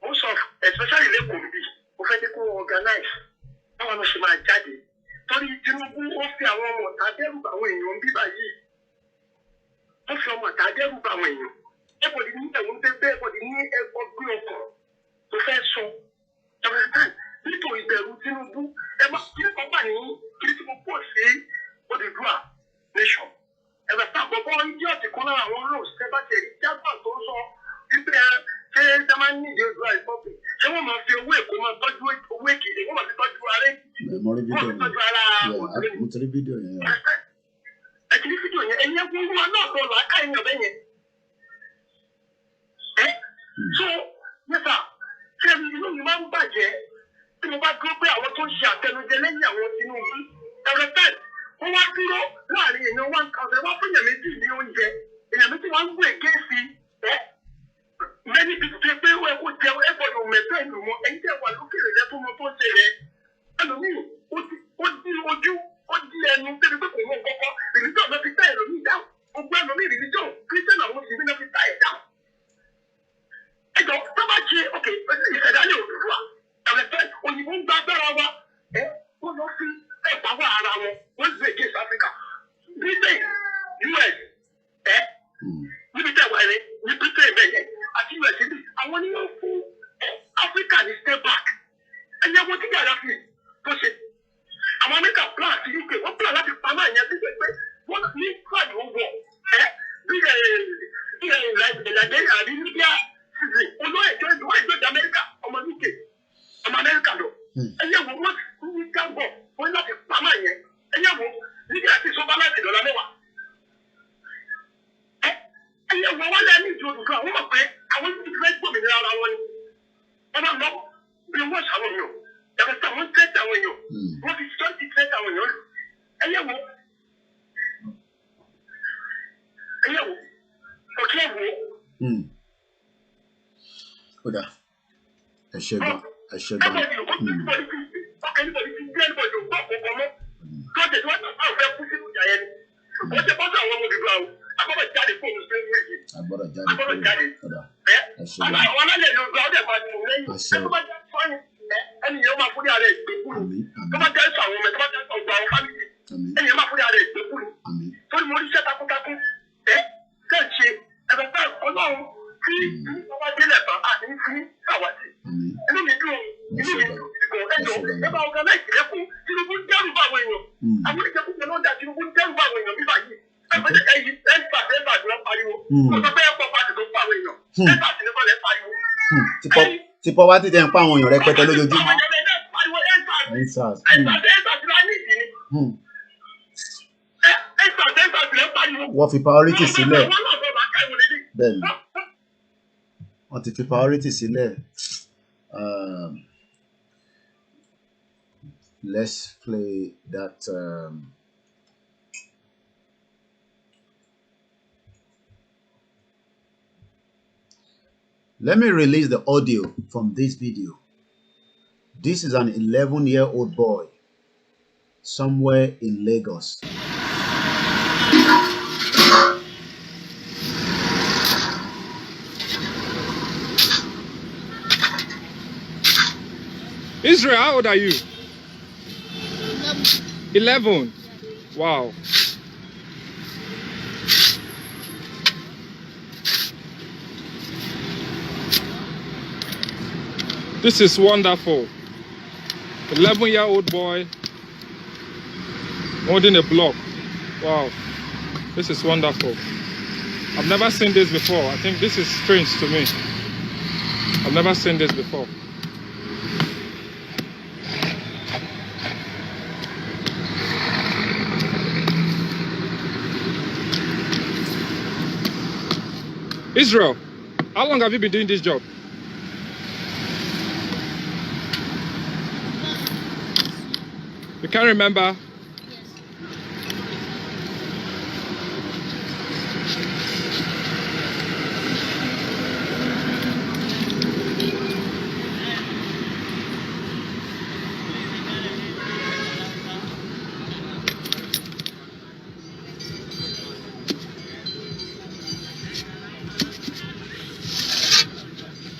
most of especially lẹ́kọ̀ọ́ bí mo fẹ́ dé kó organize báwọn lọ ṣe máa jáde. Torí Tinubu ó fi àwọn ọmọ ọ̀tá dẹ́rù bá àwọn èèyàn bíbá yìí. Ó fi ọmọ ọ̀tá dẹ́rù bá àwọn èèyàn. Ẹ̀bọ̀dì ní ẹ̀wọ̀n bẹ́ẹ̀ ẹ̀bọ̀dì ní ẹ̀gbọ́ gbé ọkọ̀ tó fẹ́ sọ. Jonathan nítorí ìbẹ̀rù Tinubu ẹ máa kí nǹkan wà ní kí tí mo pọ̀ sí Odùduwà nation. Ẹ̀bẹ̀ sá àgbọ̀bọ̀ ìdí ọ̀tí kan lára àwọn rose tẹ́ bá tẹ̀lé jágbà tó ń sọ wípé ṣé ẹ máa ń ní ìdí Odùduwà republic ṣé wọ́n máa fi owó èkó máa tọ́jú owó èkìtì wọ́n máa fi tọ́jú ara èkìtì wọ́n fi tọ́jú ara òṣèlú. Mo ti rí fídíò yẹn. Ẹ ti rí fídíò yẹn ẹ̀yin ẹ̀kún wa náà lọ làákà ẹ̀yìn ọ̀bẹ yẹn. So nípa ṣé inú mi máa ń bàjẹ́ tí mo bá dúró pé àwọn tó ń ṣe àtẹnujẹ lẹ́yìn àwọn Tinubu ẹ̀rọ tẹ́lẹ̀ wọ́n wá dúró láàrin èèyàn 1,000 wá fún èèyàn méjì ní oúnjẹ èèyàn méjì wá ń gbé kéèsì many people tó pé ó ẹkọ jẹ ẹgbọdọ mẹfẹ ìlú wọn ẹ̀yin tẹ́ wà lókèrè rẹ tó mọ tó ń ṣe rẹ ẹlòmíì ó di ojú ó di ẹnu débi pé kò wọ́n kọ́kọ́ religion náà fi tá ẹlòmíì dáhùn gbogbo ẹlòmíì religion Christian àwọn sì náà fi tá ẹ̀ dáhùn. Ẹjọ́ tó bá ṣe ok ìṣẹ̀dálẹ̀ Odùduwà ẹ̀rẹ̀fẹ́ òyìnbó ń gba agbára wa wọ́n lọ fi ẹ̀pà wà ara wọn wọ́n sì against Africa Britain US níbi tẹ̀ wà rẹ̀ ní Britain bẹ́ẹ̀ àti US ní àwọn ní wọ́n fún Africa ní step back ẹ̀yẹ wọ́n ti gbàdá sí tó ṣe àwọn America plan àti UK wọ́n plan láti pamọ́ ẹ̀yẹ bí pé wọ́n ní flag wọ́n wọ̀ bí Nàìjíríà àbí Libya olóòjọ́ ìjọba Amẹ́ríkà ọmọ UK ọmọ Amẹ́ríkà lọ ẹ̀yẹ wo wọ́n ní gángọ̀ wọ́n láti pamọ́ ẹ̀yẹ ẹ̀yẹ wo níbi àti sọ́ba láti dọ̀là mẹ́wàá ẹ̀yẹ wo wọ́n lẹ́nu ìjọ Odùduwà àwọn mọ̀ pé àwọn ìfẹ́ gbòmìnira ara wọn ni wọ́n máa lọ bí wọ́n ṣàwọn èèyàn yàtọ̀ sí àwọn tẹ́tẹ̀ àwọn èèyàn wọ́n fi sọ́ọ̀tì tẹ́tẹ̀ àwọn èèyàn ẹ̀yẹ wo ọ̀kẹ́ wo. Kódà ẹ ṣe gan. Agbọ́dọ̀ jáde kódà ẹ ṣe gan. Àwọn alálẹ̀ ló gba ọdẹ máa dùn lẹ́yìn. Tó bá jẹ́ fọ́ọ̀nì ẹni yẹn máa fúnni ààrẹ ìgbékùn. Tó bá jẹ́ sọ àwọn ọmọ tó bá jẹ́ ọgbà àwọn fámìlì ẹni yẹn máa fúnni ààrẹ ìgbékùn. Torí mo rí iṣẹ́ takuntakun kẹ́ ẹ̀ ṣe ẹ̀rọ fẹ́ Ọlọ́run tí ọba délẹ̀ tán àti ní àwàtì. Inú mi dùn ìdìbò ẹjọ́ ẹ bá organize lẹ́kọ̀ọ́ Tinubu ń dẹ́rù bá àwọn èèyàn. Àwọn ìjẹkùjẹ náà dá Tinubu ń dẹ́rù bá àwọn èèyàn bíbá yìí. Ẹgbẹ́ ẹ̀yìn ẹ̀ńtà ẹ̀ńtà ni wọ́n pariwo. Mo sọ pé ẹ̀kọ́ pàṣẹ tó pa àwọn èèyàn. Ẹ̀ńtà sì ni wọ́n lẹ́ pariwo. Tí poverty tẹ̀ ń pa àwọn èèyàn rẹpẹtẹ lójoojúmọ́. Wọ́n fi priority sílẹ̀. Bẹ́ẹ̀ni, wọ́n ti fi priority sílẹ̀. Let's play that. Let me release the audio from this video. This is an 11-year-old boy somewhere in Lagos. Israel, how old are you? 11. Wow. This is wonderful. 11-year-old boy holding a block. Wow. This is wonderful. I've never seen this before. I think this is strange to me. I've never seen this before. Israel, how long have you been doing this job? You can't remember?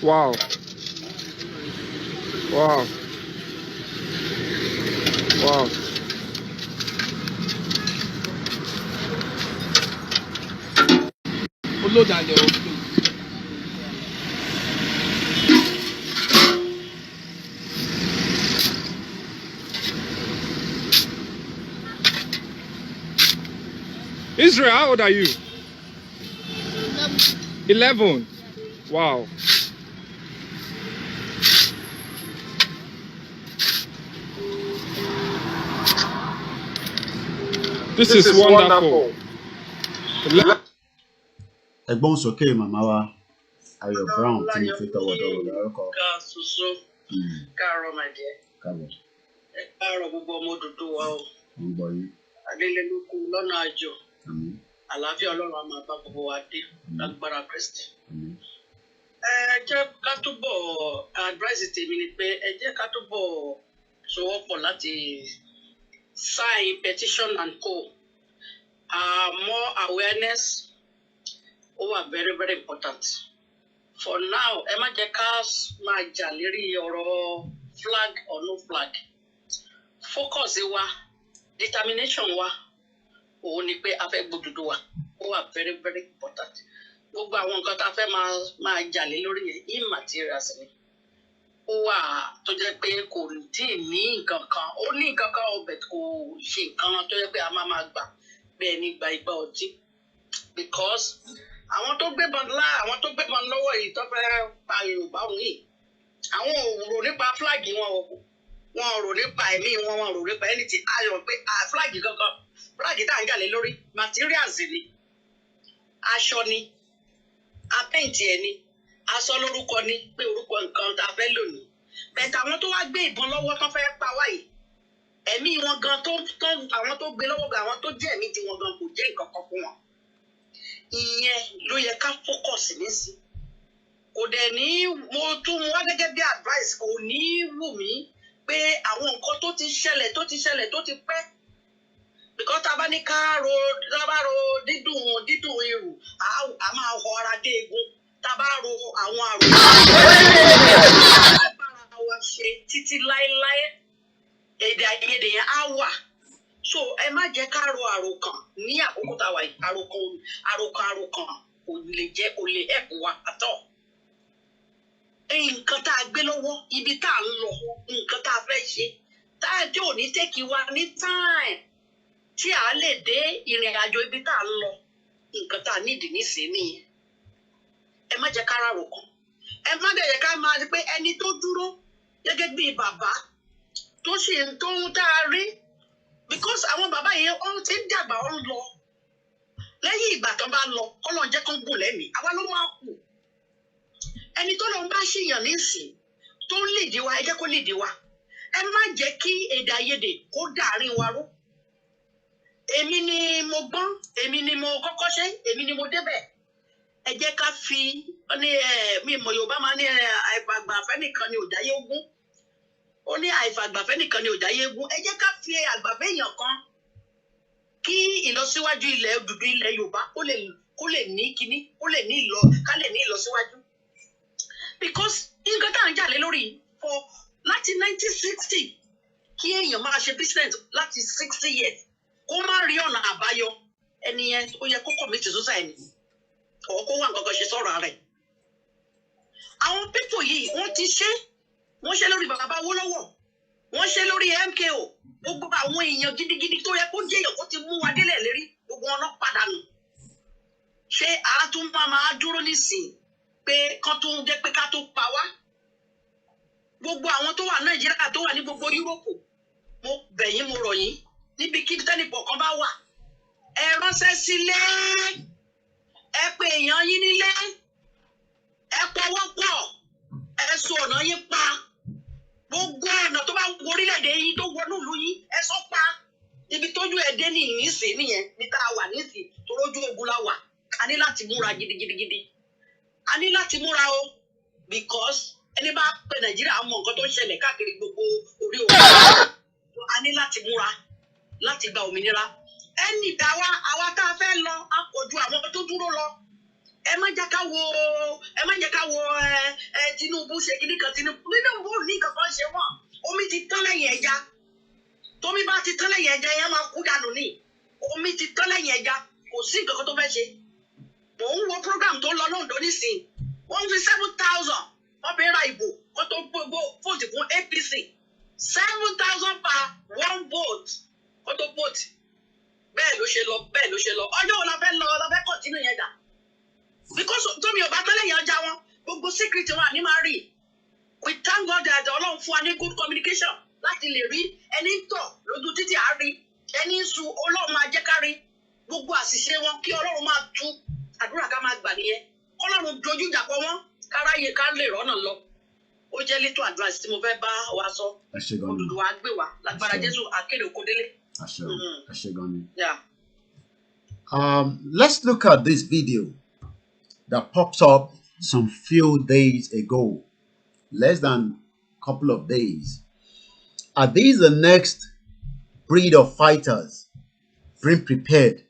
Wow. Wow. Wow. Israel, how old are you? 11. Wow. This is wonderful. Ẹ̀gbọ́n sókè màmá wa Ayọ̀ Brown tí mo fi tọwọ́tọwọ́ dárúkọ. Ká soso. Káàárọ̀ my dear. Káàbọ̀. Ẹ káàárọ̀ gbogbo ọmọ òdòdó wa o. Mo ń gbọ́ yín. Adélélókun lọ́nà àjò. Àmín. Àlàáfíà Ọlọ́run á máa bá gbogbo wa dé lágbára Kristi. Àmín. Ẹ jẹ́ ká túbọ̀ advice tèmi ni pé ẹ jẹ́ ká túbọ̀ sowọ́pọ̀ láti sign petition and co. More awareness very, very important. For now, ẹ má jẹ́ ká máa jà lérí ọ̀rọ̀ flag or no flag. Focus wa, determination wa, òun ni pé a fẹ́ gbódúdú wa. Very, very important. Gbogbo àwọn nǹkan tá a fẹ́ máa jà lé lórí yẹn immaterials ni. Ó wà tó jẹ́ pé kò tí ì ní nǹkan kan. Ó ní nǹkan kan ọbẹ̀ kò ṣe nǹkan tó jẹ́ pé a máa gbà bẹ́ẹ̀ ni gba ìgbà ọtí. Because àwọn tó gbébọn lọ́wọ́ yìí tó fẹ́ pa Yorùbá òun yìí àwọn ò rò nípa flag wọn ò rò nípa ẹ̀mí wọn ò rò nípa anything ayọ̀ pé flag kankan flag tá à ń jà lé lórí materials ni aṣọ ni apẹ́ǹtì ẹ̀ ni aṣọ lórúkọ ni pé orúkọ nǹkan tá a fẹ́ lò ní bẹ̀tẹ̀ àwọn tó wá gbé ìbọn lọ́wọ́ tó fẹ́ pa wáyìí ẹ̀mí wọn gan àwọn tó gbé lọ́wọ́ gan àwọn tó jẹ́ ẹ̀mí tiwọn gan kò jẹ́ nǹkan kan fún wọn. Ìyẹn ló yẹ ká focus nísì kò dẹ̀ ní mo tún wá gẹ́gẹ́ bí advice kò ní wù mí pé àwọn nǹkan tó ti ṣẹlẹ̀ tó ti pẹ́ because tá a bá ní ká ro dídùn irù a máa họ ara dé egun tá a bá ro àwọn àrùn bára wa ṣe títí láéláé èdè àìyedè yẹn á wà. So ẹ má jẹ́ ká ro àròkàn ní àkókò tá a wà yìí àròkàn kò lè ẹ̀kọ́ wa àtọ̀. Nǹkan tá a gbé lọ́wọ́ ibi tá a ń lọ nǹkan tá a fẹ́ ṣe tá a dé òní tẹ́kì wa ní time tí a lè dé ìrìn àjò ibi tá a ń lọ nǹkan tá a nídìí nísìnyí. Ẹ má jẹ́ ká ra àròkàn ẹ má dẹ̀ jẹ́ ká máa rí pé ẹni tó dúró gẹ́gẹ́ bí bàbá tó ṣe tó ń tá a rí. Because àwọn bàbá yẹn ó ti ń dàgbà ó ń lọ lẹ́yìn ìgbà tó bá lọ Ọlọ́run jẹ́ kán gùn lẹ́mìí àwa ló máa kù ẹni tó lọ ń bá ṣèyàn nísìn tó ń lìdí wa ẹ jẹ́ kó lìdí wa ẹ má jẹ́ kí èdè àìyedè kó dàárín wa rú. Èmi ni mo gbọ́n èmi ni mo kọ́kọ́ ṣe èmi ni mo débẹ̀ ẹ jẹ́ ká fi ní mi mọ̀ Yorùbá máa ní àìfàgbàfẹ́ nìkan ni òjáyé ogún ó ní àìfàgbàfẹ́ nìkan ni òjáyé ogún ẹ jẹ́ ká fi àgbàfẹ́ èèyàn kan kí ìlọsíwájú ilẹ̀ dúdú ilẹ̀ Yorùbá kó lè ní kíní ká lè ní ìlọsíwájú. Because nǹkan tá à ń jà lé lórí láti 1960 kí èèyàn máa ṣe business láti 60 years kó má rí ọ̀nà àbáyọ ẹni yẹn ó yẹ kó commit suicide ọ̀ kó wà nǹkan kan ṣe sọ̀rọ̀ rẹ̀. Àwọn pípò yìí wọ́n ti wọ́n ṣe lórí bàbá Awólọ́wọ̀ wọ́n ṣe lórí MKO gbogbo àwọn èèyàn gidigidi tó yẹ kó jẹ́ èèyàn kó ti mú wa délẹ̀ lérí gbogbo wọn náà pàdánù. Ṣé àátún máa dúró nísìnyí pé kán tó jẹ́ pé ká tó pa wá gbogbo àwọn tó wà Nàìjíríà tó wà ní gbogbo Yúróòpù mo bẹ̀ yín mo rọ̀ yín níbi kí tẹ́nìpọ̀ kan bá wà ẹ ránṣẹ́ sílé ẹ pe èèyàn yín nílé ẹ pọwọ́ pọ̀ ẹ so ọ̀nà yín pa gbogbo ọ̀nà tó bá wo orílẹ̀-èdè yìí tó wọnú ìlú yìí ẹ sọ pa ibi tójú ẹ dé ní ìnísìn nìyẹn ní tá a wà nísìn tó rójú ogun la wà a ní láti múra gidigidigidi a ní láti múra o because ẹni bá pè Nàìjíríà mọ nǹkan tó ń ṣẹlẹ̀ káàkiri gbogbo orí òkú a ní láti múra láti gba òmìnira ẹni àwa tá a fẹ́ lọ a kò ju àwọn tó dúró lọ ẹ má jẹ́ ká wo Tinubu ṣe kíní kan Tinubu ní kankan ṣe wọ́n omi ti tán lẹ́yìn ẹja tómi bá ti tán lẹ́yìn ẹja yẹn máa kú dànù ní omi ti tán lẹ́yìn ẹja kò sí nǹkan kan tó fẹ́ ṣe mò ń wo program tó lọ lóńdó nísìnyí wọ́n fi 7,000 wọ́n fi ra ìbò kó tó gbogbo vote fún APC 7,000 per one vote kó tó vote bẹ́ẹ̀ ló ṣe lọ ọjọ́ wo la fẹ́ continue yẹn dà because tómi ò bá tẹ́lẹ̀ yẹn ọjà wọn gbogbo secret wọn àní máa rí we thank God that Ọlọ́run fún wa ní good communication láti lè rí ẹni tọ̀ lójú títí àárí ẹni sùn Ọlọ́run máa jẹ́ ká rí gbogbo àṣìṣe wọn kí Ọlọ́run máa tú àdúrà ká máa gbà nìyẹn Ọlọ́run dojú ìjà kọ wọn káráyè ká lè rọ́nà lọ ó jẹ́ létò àdúrà tí mo fẹ́ bá wa sọ òdùdú wa gbé wa lágbára Jésù akéde òkòdélé. Yeah. Let's look at this video that pops up some few days ago, less than a couple of days. Are these the next breed of fighters being prepared,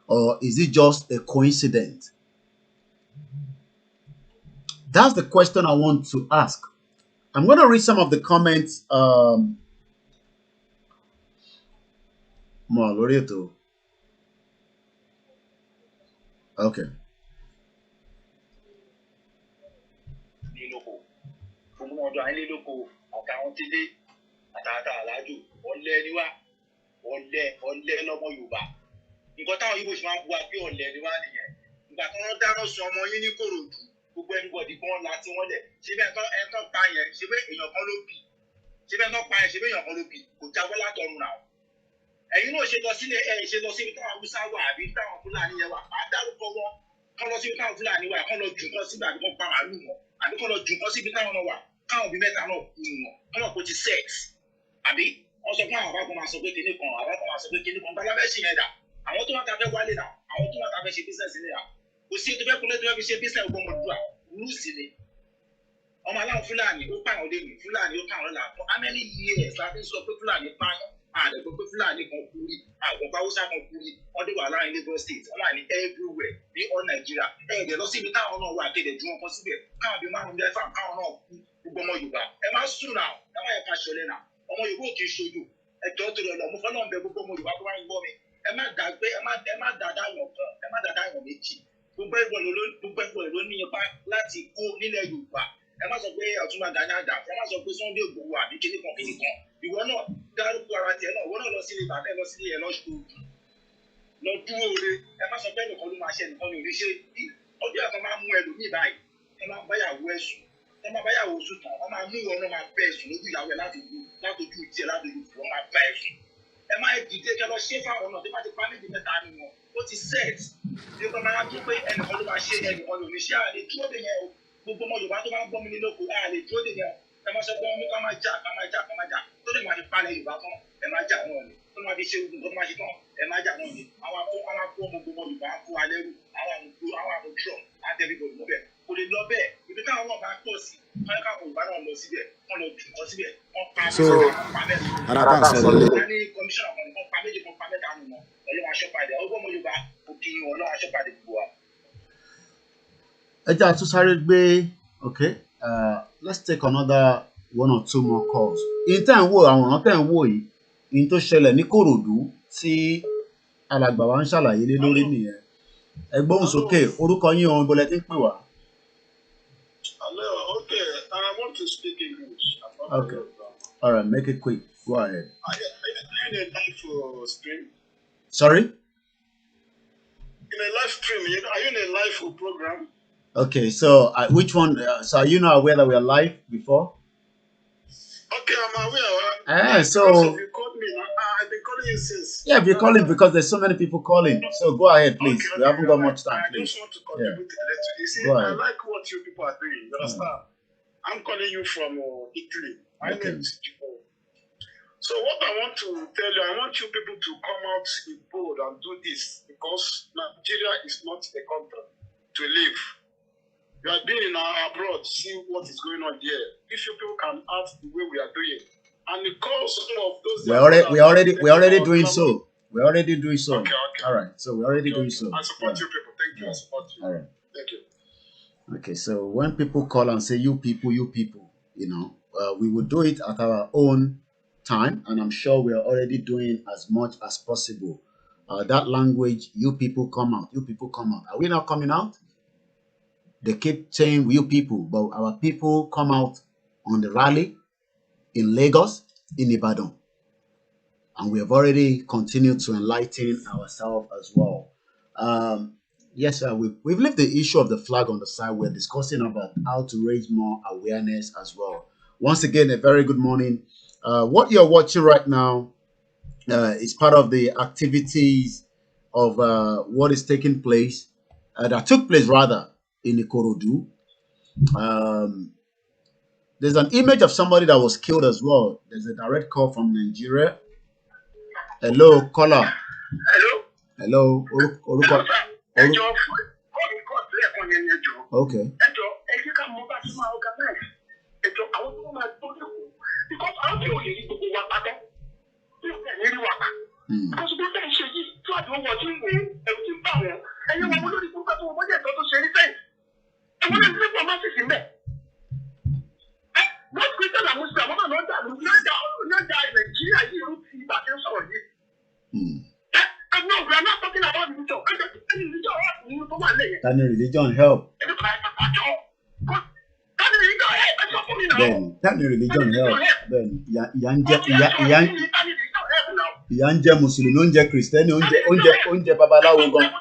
or is it just a coincidence? That's the question I want to ask. I'm going to read some of the comments. Okay. Nǹkan táwọn yìí bó ṣe máa ń bu àbí ọ̀lẹ ni wá nìyẹn ìgbà tí wọ́n dáná sun ọmọ yín ní Kòròdú gbogbo ẹnibọ̀dì kan la tí wọ́n lẹ̀ ṣé bẹ́ẹ̀ tán pa yẹn ṣé bẹ́ẹ̀ èèyàn kan ló bì ṣé bẹ́ẹ̀ tán pa yẹn ṣé bẹ́ẹ̀ èèyàn kan ló bì kò jábọ́ látọ̀run náà ẹ̀yin náà ṣe lọ sílé ṣe lọ síbi táwọn Haúsá wà àbí táwọn Fúlàní yẹn wà á dárúkọ wọn kán lọ síbi táwọn Fúlàní wà kán lọ jù kán síbi àbí kán pa màálù wọn àbí kán lọ jù kán síbi táwọn náà wà káwọn òbí mẹ́ta náà kú wọn kán lọ kó ti sex àbí wọ́n sọ fún àwọn àbákan máa sọ pé kinní kan àbákan máa sọ pé kinní kan bálábẹ́ sì yẹn dà àwọn tó wà tá a fẹ́ wálé náà àwọn tó wà tá a fẹ́ ṣe business ní à kò sí ètò fẹ́ kúnlẹ̀ tó fẹ́ fi ṣe business ọgbọ́n mọ̀dúrà rúùsì ni ọmọ aláwọ̀ Fúlàní ó pààyàn lé mi Fúlàní ó pààyàn lọ́la for how many years la fi sọ pé Fúlàní pààyàn àdẹ̀gbọ́ pé Fúlàní kan kú rí àgbọ̀pá Haúsá kan kú rí wọ́n dé wà láàrin Lagos State wọ́n wà ní everywhere ní all Nigeria ẹ̀ẹ́dẹ̀ lọ síbi táwọn náà wà kéde ju wọn kọ síbẹ̀ káwọn bíi márùn-ún mẹ́fà káwọn náà kú gbogbo ọmọ Yorùbá ẹ má sùn náà ẹ má yẹ ká ṣọlẹ̀ náà ọmọ Yorùbá ò kì í ṣojú ẹjọ́ tó lọ lọ mo fọlọ́n bẹ gbogbo ọmọ Yorùbá tó wá ń gbọ́ mi ẹ má dàgbé ẹ má dàdá yàn kan ẹ má dàdá yàn méjì gbogbo ẹgbẹ́ ló ní ipa láti kó nílẹ̀ Yorùbá ẹ má sọ pé Ọ̀túnba Gani Adams ẹ má sọ pé Sunday Igboho àbí kíní kan ìwọ náà dárúkọ ara tiẹ̀ náà ìwọ náà lọ sílé bàbá ẹ lọ sílé ẹ lọ ṣòògùn lọ dúró re ẹ má sọ pé ẹnìkan ló máa ṣe ẹnìkan ní oríṣi ọjọ́ àtọ́ máa mú ẹlòmíì báyìí ẹ máa báyàwó ẹ̀sùn ẹ máa báyàwó sùn tán ọ máa mú ìwọ náà máa bẹ ẹ̀sùn lójú ìyàwó ẹ látojú tiẹ̀ látojú ìfọ̀ máa bá ẹ̀sùn ẹ máa dìde kẹ lọ ṣe fáwọn náà tó bá ti pa méjì mẹ́ta ni wọn ó ti set ní ọgbà máa tún pé ẹnìkan ló máa ṣe ẹnìkan ló ní ṣe àlè dúró dè yẹn o gbogbo ọmọ Yorùbá tó bá ń gbọ́ mi nínú oko àlè dúró dè yẹn o ẹ máa sọ pé wọn mú ká máa jà tó lè máa fi palẹ̀ Yorùbá tán ẹ máa jà náà ni tó máa fi ṣe ogun tó máa ṣe tán ẹ máa jà náà ni àwọn akó ọmọ gbogbo Yorùbá kó alẹ́ rù àwọn àmú drum àtẹ̀bíbọ̀ lọ́bẹ̀ kò lè lọ bẹ́ẹ̀ ibi táwọn náà bá pọ̀ sí wọn ká Yorùbá náà lọ síbẹ̀ wọn lọ jù wọn síbẹ̀ wọn pa ní kọmíṣánná kan wọn pa méjì kan pa mẹ́ta nù wọn Ọlọ́run aṣọ́padà ọgbọ́n ọmọ Yorùbá òkè Ọlọ́run aṣọ́padà gbogbo wa. ẹ jẹ́ àtúnṣáré gbé okay let's take another one or two more calls. in tẹ́ ń wò àwòrán tẹ́ ń wò yìí in tó ṣẹlẹ̀ ní Kòròdú tí alàgbà wa ń ṣàlàyé lé lórí nìyẹn ẹ gbóhùn sókè orúkọ yín ohun ìbọlẹ̀ tí ń pè wá. Okay, I want to speak English. Okay, all right, make it quick. Go ahead. Are you in a live stream? Sorry? In a live stream, are you in a live program? Okay, so which one? So are you not aware that we are live before? Okay, I'm aware. So you called me. I've been calling you since. Yeah, you're calling because there's so many people calling. So go ahead, please. Okay, we haven't got much time, please. I just want to contribute to that. You see, I like what you people are doing. You understand? I'm calling you from Italy. My name is Chico. So what I want to tell you, I want you people to come out in bold and do this because Nigeria is not a country to live. You have been in abroad, see what is going on here. If you people can act the way we are doing, and because some of those we're already doing so. We're already doing so. Okay. All right. So we're already doing so. I support you people. Thank you. I support you. All right. Thank you. Okay. So when people call and say you people, you know, we will do it at our own time, and I'm sure we are already doing as much as possible. That language, you people come out. You people come out. Are we not coming out? They keep saying you people, but our people come out on the rally in Lagos, in Ibadan. And we have already continued to enlighten ourselves as well. Yes, sir, we've left the issue of the flag on the side. We're discussing about how to raise more awareness as well. Once again, a very good morning. What you're watching right now is part of the activities of what is taking place, that took place rather in Ikorodu. There's an image of somebody that was killed as well. There's a direct call from Nigeria. Hello, caller. Hello. Okay. No, we are not talking about religion. Can religion help? Can religion help? Then Yanje Muslim, Onje Christian, Onje Babalawo gan.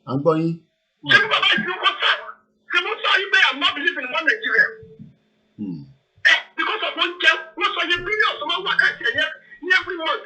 I'm going. Because of one girl, what's on your billion? Someone work at every month.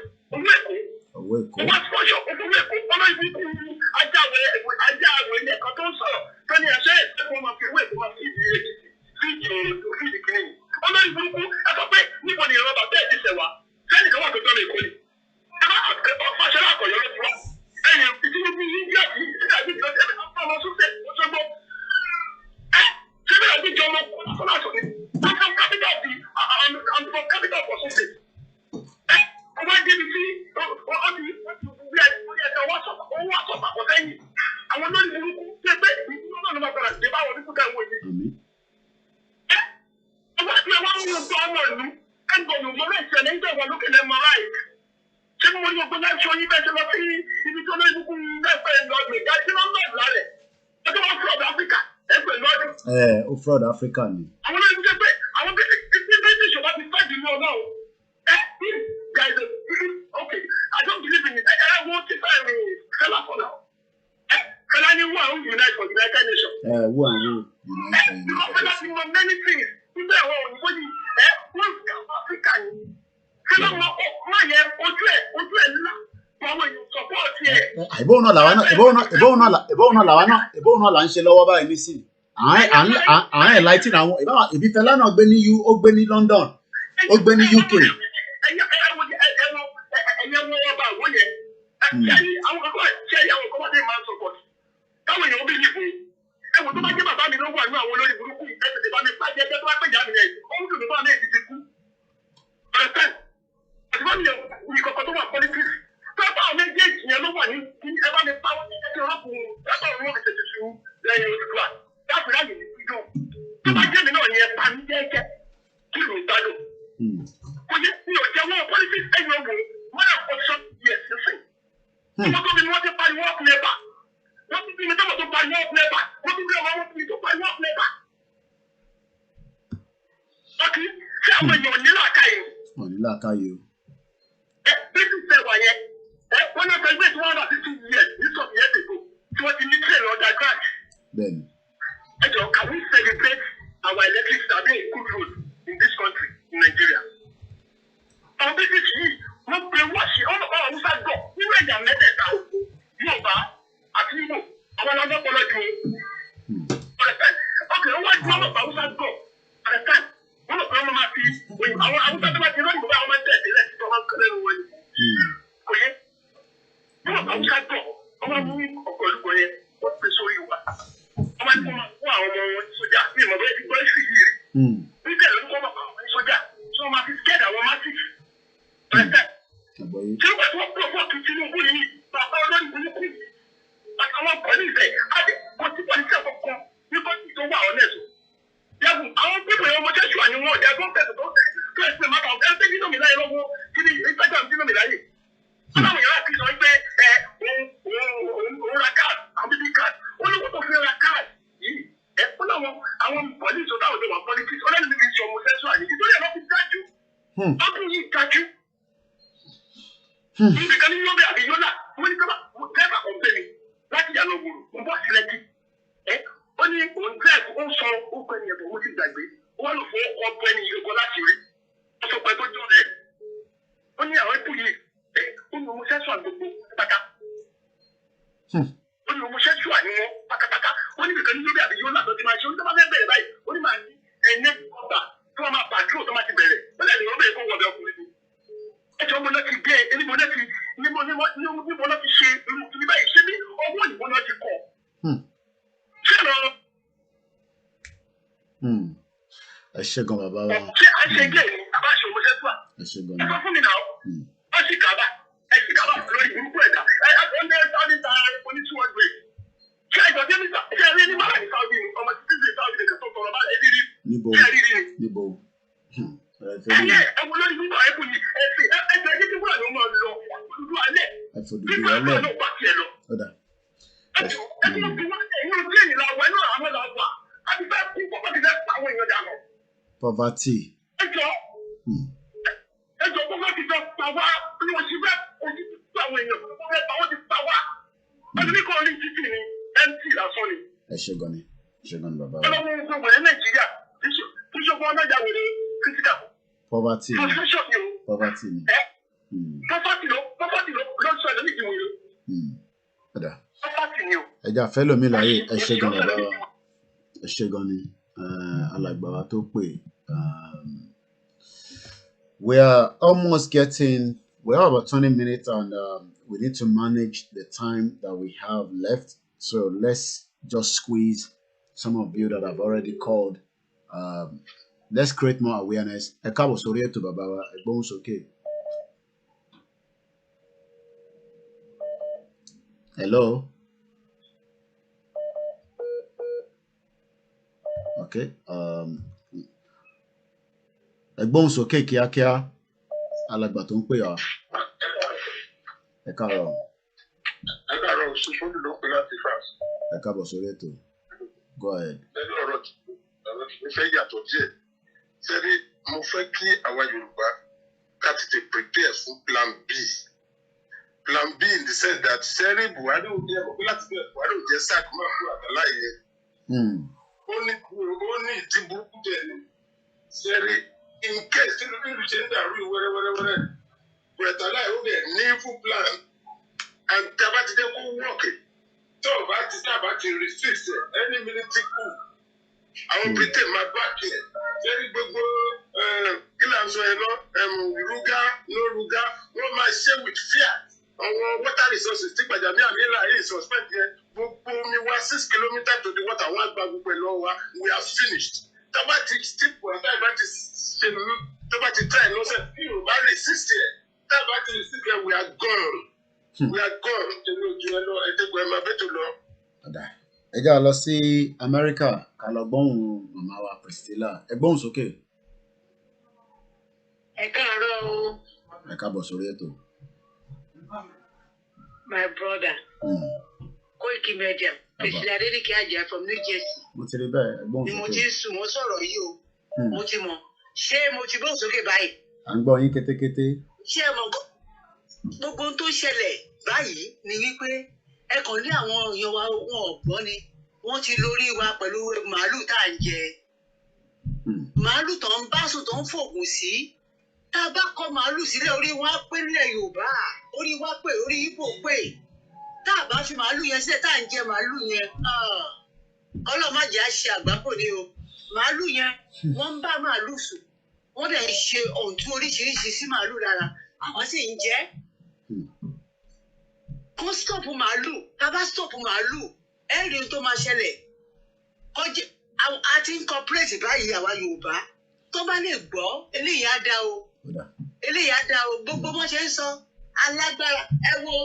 Fraud African. Okay, I don't believe in it. I want to find for now. Can anyone unite for the United Nations? Who are you? Because there are many things. People are African. Ebo no la ń ṣe lọ́wọ́ báyìí nísìn. I enlighten àwọn ìbí Fẹlá náà gbé ní ó gbé ní London ó gbé ní UK. Táwọn èèyàn bí nìbò ẹ̀wọ̀n tó bá jẹ́ bàbá mi ló wà ní àwọn olórí burúkú ẹ̀sẹ̀ bá mi pàjẹ́ ẹgbẹ́ tó bá pèjà mi rẹ̀ ọ̀hún tó bá mi ẹ̀ ti kú. Ọ̀rẹ́sẹ̀ àti bá mi yẹ ìkọ̀kọ̀ tó wà politics tó bá àwọn méjèèjì yẹn ló wà ní ẹ bá mi pa wọ́n ní ẹgbẹ́ ọlọ́kùnrin ẹgbẹ́ ọ̀run ọ̀rẹ́ tètè tu lẹ́yìn Odùduwà láti ráyè ní fídíò. Tó bá jẹ́ mi náà yẹn pa mí jẹ́jẹ́ kí ló ń gbádùn. Kò yẹ mi ò jẹ́ wọ́n politics ẹ̀yìn ọ̀gbọ̀n wọ́n yà kọ́ sọ́ yẹ̀ sísìn. Wọ́n tó bí wọ́n ti pariwo ọkùnrin ẹ̀bà. Wọ́n ti bí mi tó tó pariwo ọkùnrin ẹ̀bà. Wọ́n ti bí ọmọ wọn tó pariwo ọkùnrin ẹ̀bà. Ọkì ṣé àwọn èèyàn ní làákàyè? Wọ́n ní làákàyè o. Bísí ṣe wà yẹn. Wọ́n náà fẹ́ gbé tí wọ́n rà sí 2 years ní sọ̀tì yẹn dèbò tí wọ́n ti ní train underground. Bẹ́ẹ̀ni. Ẹ jọ, can we celebrate our electric having a good road in this country, in Nigeria? Àwọn bísí yìí wọ́n pe wọ́ọ̀ṣì ọ̀nà Hausa gbọ̀ nínú ẹ̀yà mẹ́tẹ̀ẹ̀ta Yorùbá àti Igbo àwọn alágbọ́pọ̀lọ́ ju ọkẹ́ wọ́n ju ọlọ́pàá Hausa gbọ̀ àrẹ̀tàn wọ́n lọ pé wọ́n máa fi àwọn Hausa tó bá ti rán ìgbà wọn máa ń tẹ̀ sílẹ̀ tí wọ́n máa ń kẹ́lẹ́ nu wọn ni. Kò yẹ ọlọ́pàá Hausa gbọ̀ wọ́n máa mú ọkọ̀ olùkọ́ yẹn wọ́n pè sórí wa wọ́n máa ń kọ́ fún àwọn ọmọ wọn sójà ní ìmọ̀ bẹ́ẹ̀ ti gbọ́ ìsì yìí rí. Nígbà ló ń kọ́ àwọn sójà tí wọ́n máa fi skẹ́ẹ̀dì àwọn másìkì àrẹ̀tàn. Tí wọ́n bá tí wọ́n pọ̀ fún ọ̀tún Tinubu yìí bàbá olórí burúkú yìí àwọn pọ̀lìsẹ̀ àti kò sí pọ̀lìsẹ̀ kankan ní kọ́ńtì tó wà ọ̀nẹ́sù. Yàgùn àwọn pípọ̀ yẹn ọmọdé ṣù àníwọ̀n ọ̀dẹ́ ẹgbọ́n tẹ̀sán tó ẹ̀sìn máa kàn ẹ̀ nínú mi láyé lọ́wọ́ kí ni Instagram nínú mi láyé. Aláwọ̀ yàrá kì í sọ pé òun ra káàdì àwọn bíbí káàdì ó lówó tó fi ra káàdì yìí. Ó láwọn àwọn pọ̀lìsì tó dáhùn tó wà pọ̀lìsì ó lẹ́nu níbi ìṣọ̀mù sẹ́sù àní nítorí ẹ̀ lọ́ fi dájú. Ọdún yìí dájú. Nǹkan ní Yobe àbí Yola wọ́n ní kọ́ba dẹ́gbà ọ̀gbẹ́ni láti yàrá òwúrò ń bọ̀ sílẹ̀ kí. Ó ní òun dẹ́ẹ̀kì ó ń sọ orúkọ ẹni ẹ̀bùn ó ti gbàgbé wọ́n lò fún ọkọ̀ ẹni ìlú ọgọ́ láti rí ó sọ pé tó jọ rẹ̀. Ó ní àwọn ẹ̀kú yìí ó ní omo sẹ́sù àgbègbè pátá. Ó ní omo sẹ́sù àníwọ̀n pátápátá. Ó ní nǹkan ní Yobe àbí Yola tó ti máa ṣe ó ní tó bá fẹ́ bẹ̀rẹ̀ báyìí ó ní máa ní ẹ̀ẹ́nẹ́ ọgbà tó máa máa pàtró tó máa ti bẹ̀rẹ̀ ó lẹ́nu ìrọ́bẹ̀ kó wọ̀ bẹ́ ọkùnrin ni. Ẹjọ́ mo náà ti gbé níbo náà ti ṣe irú kiri báyìí ṣé bí ọwọ́ òyìnbó náà ti kọ̀. Ṣé lọ? Ẹ ṣé gan bàbá wa. Ṣé a ṣe gé ní àbá ṣe ọmọ ṣẹ́tù à? Ẹ ṣé gan. Ẹ sọ fún mi náà. Ó sì kàbá lórí burúkú ẹ̀dá. Ọ̀nà ẹ̀sáwọ́dì ta epo ní 200. Ṣé ẹ̀jọ̀ dé níta? Ṣé ẹ rí ní Màlá ní Sáwọ́dì ni? Ọmọ títí sí Sáwọ́dì nìkan tó tọrọ báyìí rí rí. Níbo? Ṣé ẹ rí rí? Níbo? Ẹyẹ ẹ̀wọ̀n lórí burúkú ẹ̀kú yìí ẹ̀sìn ẹ̀jẹ̀ ẹ̀jẹ̀ tí wúrà ló máa lọ dúdú alẹ́. Ẹ̀fọ̀dùdù alẹ́. Ọ̀dà. Ẹ̀sìn òbí wọn ẹ̀yìn ojú èyí la wẹ̀ náà àwọn làwà. A ti fẹ́ kú pọ̀ ti fẹ́ pa àwọn èèyàn dànù. Poverty. Ẹjọ́ gbogbo ti fẹ́ pa wá bí wọ́n ti fẹ́ ojú tó àwọn èèyàn tó fẹ́ pa wọ́n ti pa wá. Ọdún kọ́ orí títì ni MT lásán ni. Ẹ ṣé gan ni. Ẹ ṣé gan ni bàbá wa. Ọlọ́run gbogbo ẹ̀ Nàìjíríà tíṣọ́gbọ́n ọlọ́jà wèrè kírísítà. Poverty. Frustration ni o. Poverty ni. Poverty ló sọ ẹ̀lẹ́mì ìdí wèrè. Ọ̀dà. Poverty ni o. Ẹja fẹ́ lómi láyé ẹ ṣé gan bàbá wa. Ẹ ṣé gan ni alàgbà wa tó pè. We are almost getting, we have about 20 minutes and we need to manage the time that we have left. So let's just squeeze some of you that have already called. Let's create more awareness. Ẹ káàbọ̀ sórí ètò bàbá wa, ẹ gbóhùn sókè. Hello. Okay. Ẹ gbóhùn sókè kíákíá. Alàgbà tó ń pè wá. Ẹ káàárọ̀. Ẹ káàárọ̀, Ṣíṣọ́lù ló ń pè láti France. Ẹ káàbọ̀ sórí ètò. Go ahead. Lẹ́nu ọ̀rọ̀ mi fẹ́ yàtọ̀ díẹ̀. Sẹ́rí, mo fẹ́ kí àwa Yorùbá ká tètè prepare fún plan B. Plan B in the sense that sẹ́rí Buhari ò jẹ́ ọ̀pẹ́ láti bẹ̀rẹ̀ Buhari ò jẹ́ sack máa fún àgbàlá yẹn. Ó ní ìdí burúkú jẹ ni. Sẹ́rí, in case tí lórí ìlú ṣe ń dàrú wẹ́rẹ́wẹ́rẹ́wẹ́rẹ́, Bùrẹ̀tàlá ó dẹ̀ ní full plan and tábà ti jẹ́ kó wọ́ọ̀kì. Tó o bá ti resist any military coup Àwọn Britain máa back ẹ̀. Jẹ́rí gbogbo kí là ń sọ ẹ̀ náà ruga no ruga wọ́n máa ṣe with fear. Àwọn water resources tí Gbàjàbíàmílà yìí suspect yẹn gbogbo omi wa 6 kilometres to the water wọ́n á gba gbogbo ẹ̀ lọ́wọ́ wa we are finished. Tábà ti stick wọ́n tábà ti ṣe tábà ti try lọ́sẹ̀ tí Yorùbá resist ẹ̀ tábà ti resist ẹ̀ we are gone. We are gone nítorí ojú ẹ lọ ẹ̀ẹ́dẹ́gbọ̀n ẹ̀ máa bẹ́ẹ̀ tó lọ. Ẹ já lọ sí Amẹ́ríkà ká lọ gbóhùn màmá wa Priscilla. Ẹ gbóhùn sókè. Ẹ káàárọ̀ o. Ẹ káàbọ̀ sórí ètò. My brother. Koiki Media. Priscilla Adeleke Ajah from New Jersey. Mo ti rí bẹ́ẹ̀ ẹ gbóhùn sókè. Ni mo ti sùn mo sọ̀rọ̀ yìí o. Mo ti mọ̀. Ṣé mo ti gbóhùn sókè báyìí? À ń gbọ́ yín kétékété. Ṣé ẹ mọ̀ gbogbo ohun tó ṣẹlẹ̀ báyìí ni wípé ẹ kàn ní àwọn èèyàn wa wọn ọ̀gbọ́n ni wọ́n ti lórí wa pẹ̀lú màálù tá à ń jẹ. Màálù tó ń bá sùn tó ń fògùn sí. Tá a bá kọ màálù sílẹ̀ orí wa pé nílẹ̀ Yorùbá orí wa pé orí Ìgbò pé tá a bá fi màálù yẹn sílẹ̀ tá à ń jẹ màálù yẹn ọlọ́mọdé á ṣe àgbákò ni o màálù yẹn wọ́n ń bá màálù sùn wọ́n dẹ̀ ń ṣe ọ̀ǹtún oríṣiríṣi sí màálù lára àwọn sì ń jẹ kó stop màálù tá a bá stop màálù ẹ rí ohun tó máa ṣẹlẹ̀ kọjá a ti ń cooperate báyìí àwa Yorùbá tó bá lè gbọ́ eléyìí á dá o eléyìí á dá o gbogbo wọn ṣe ń sọ alágbára ẹ wo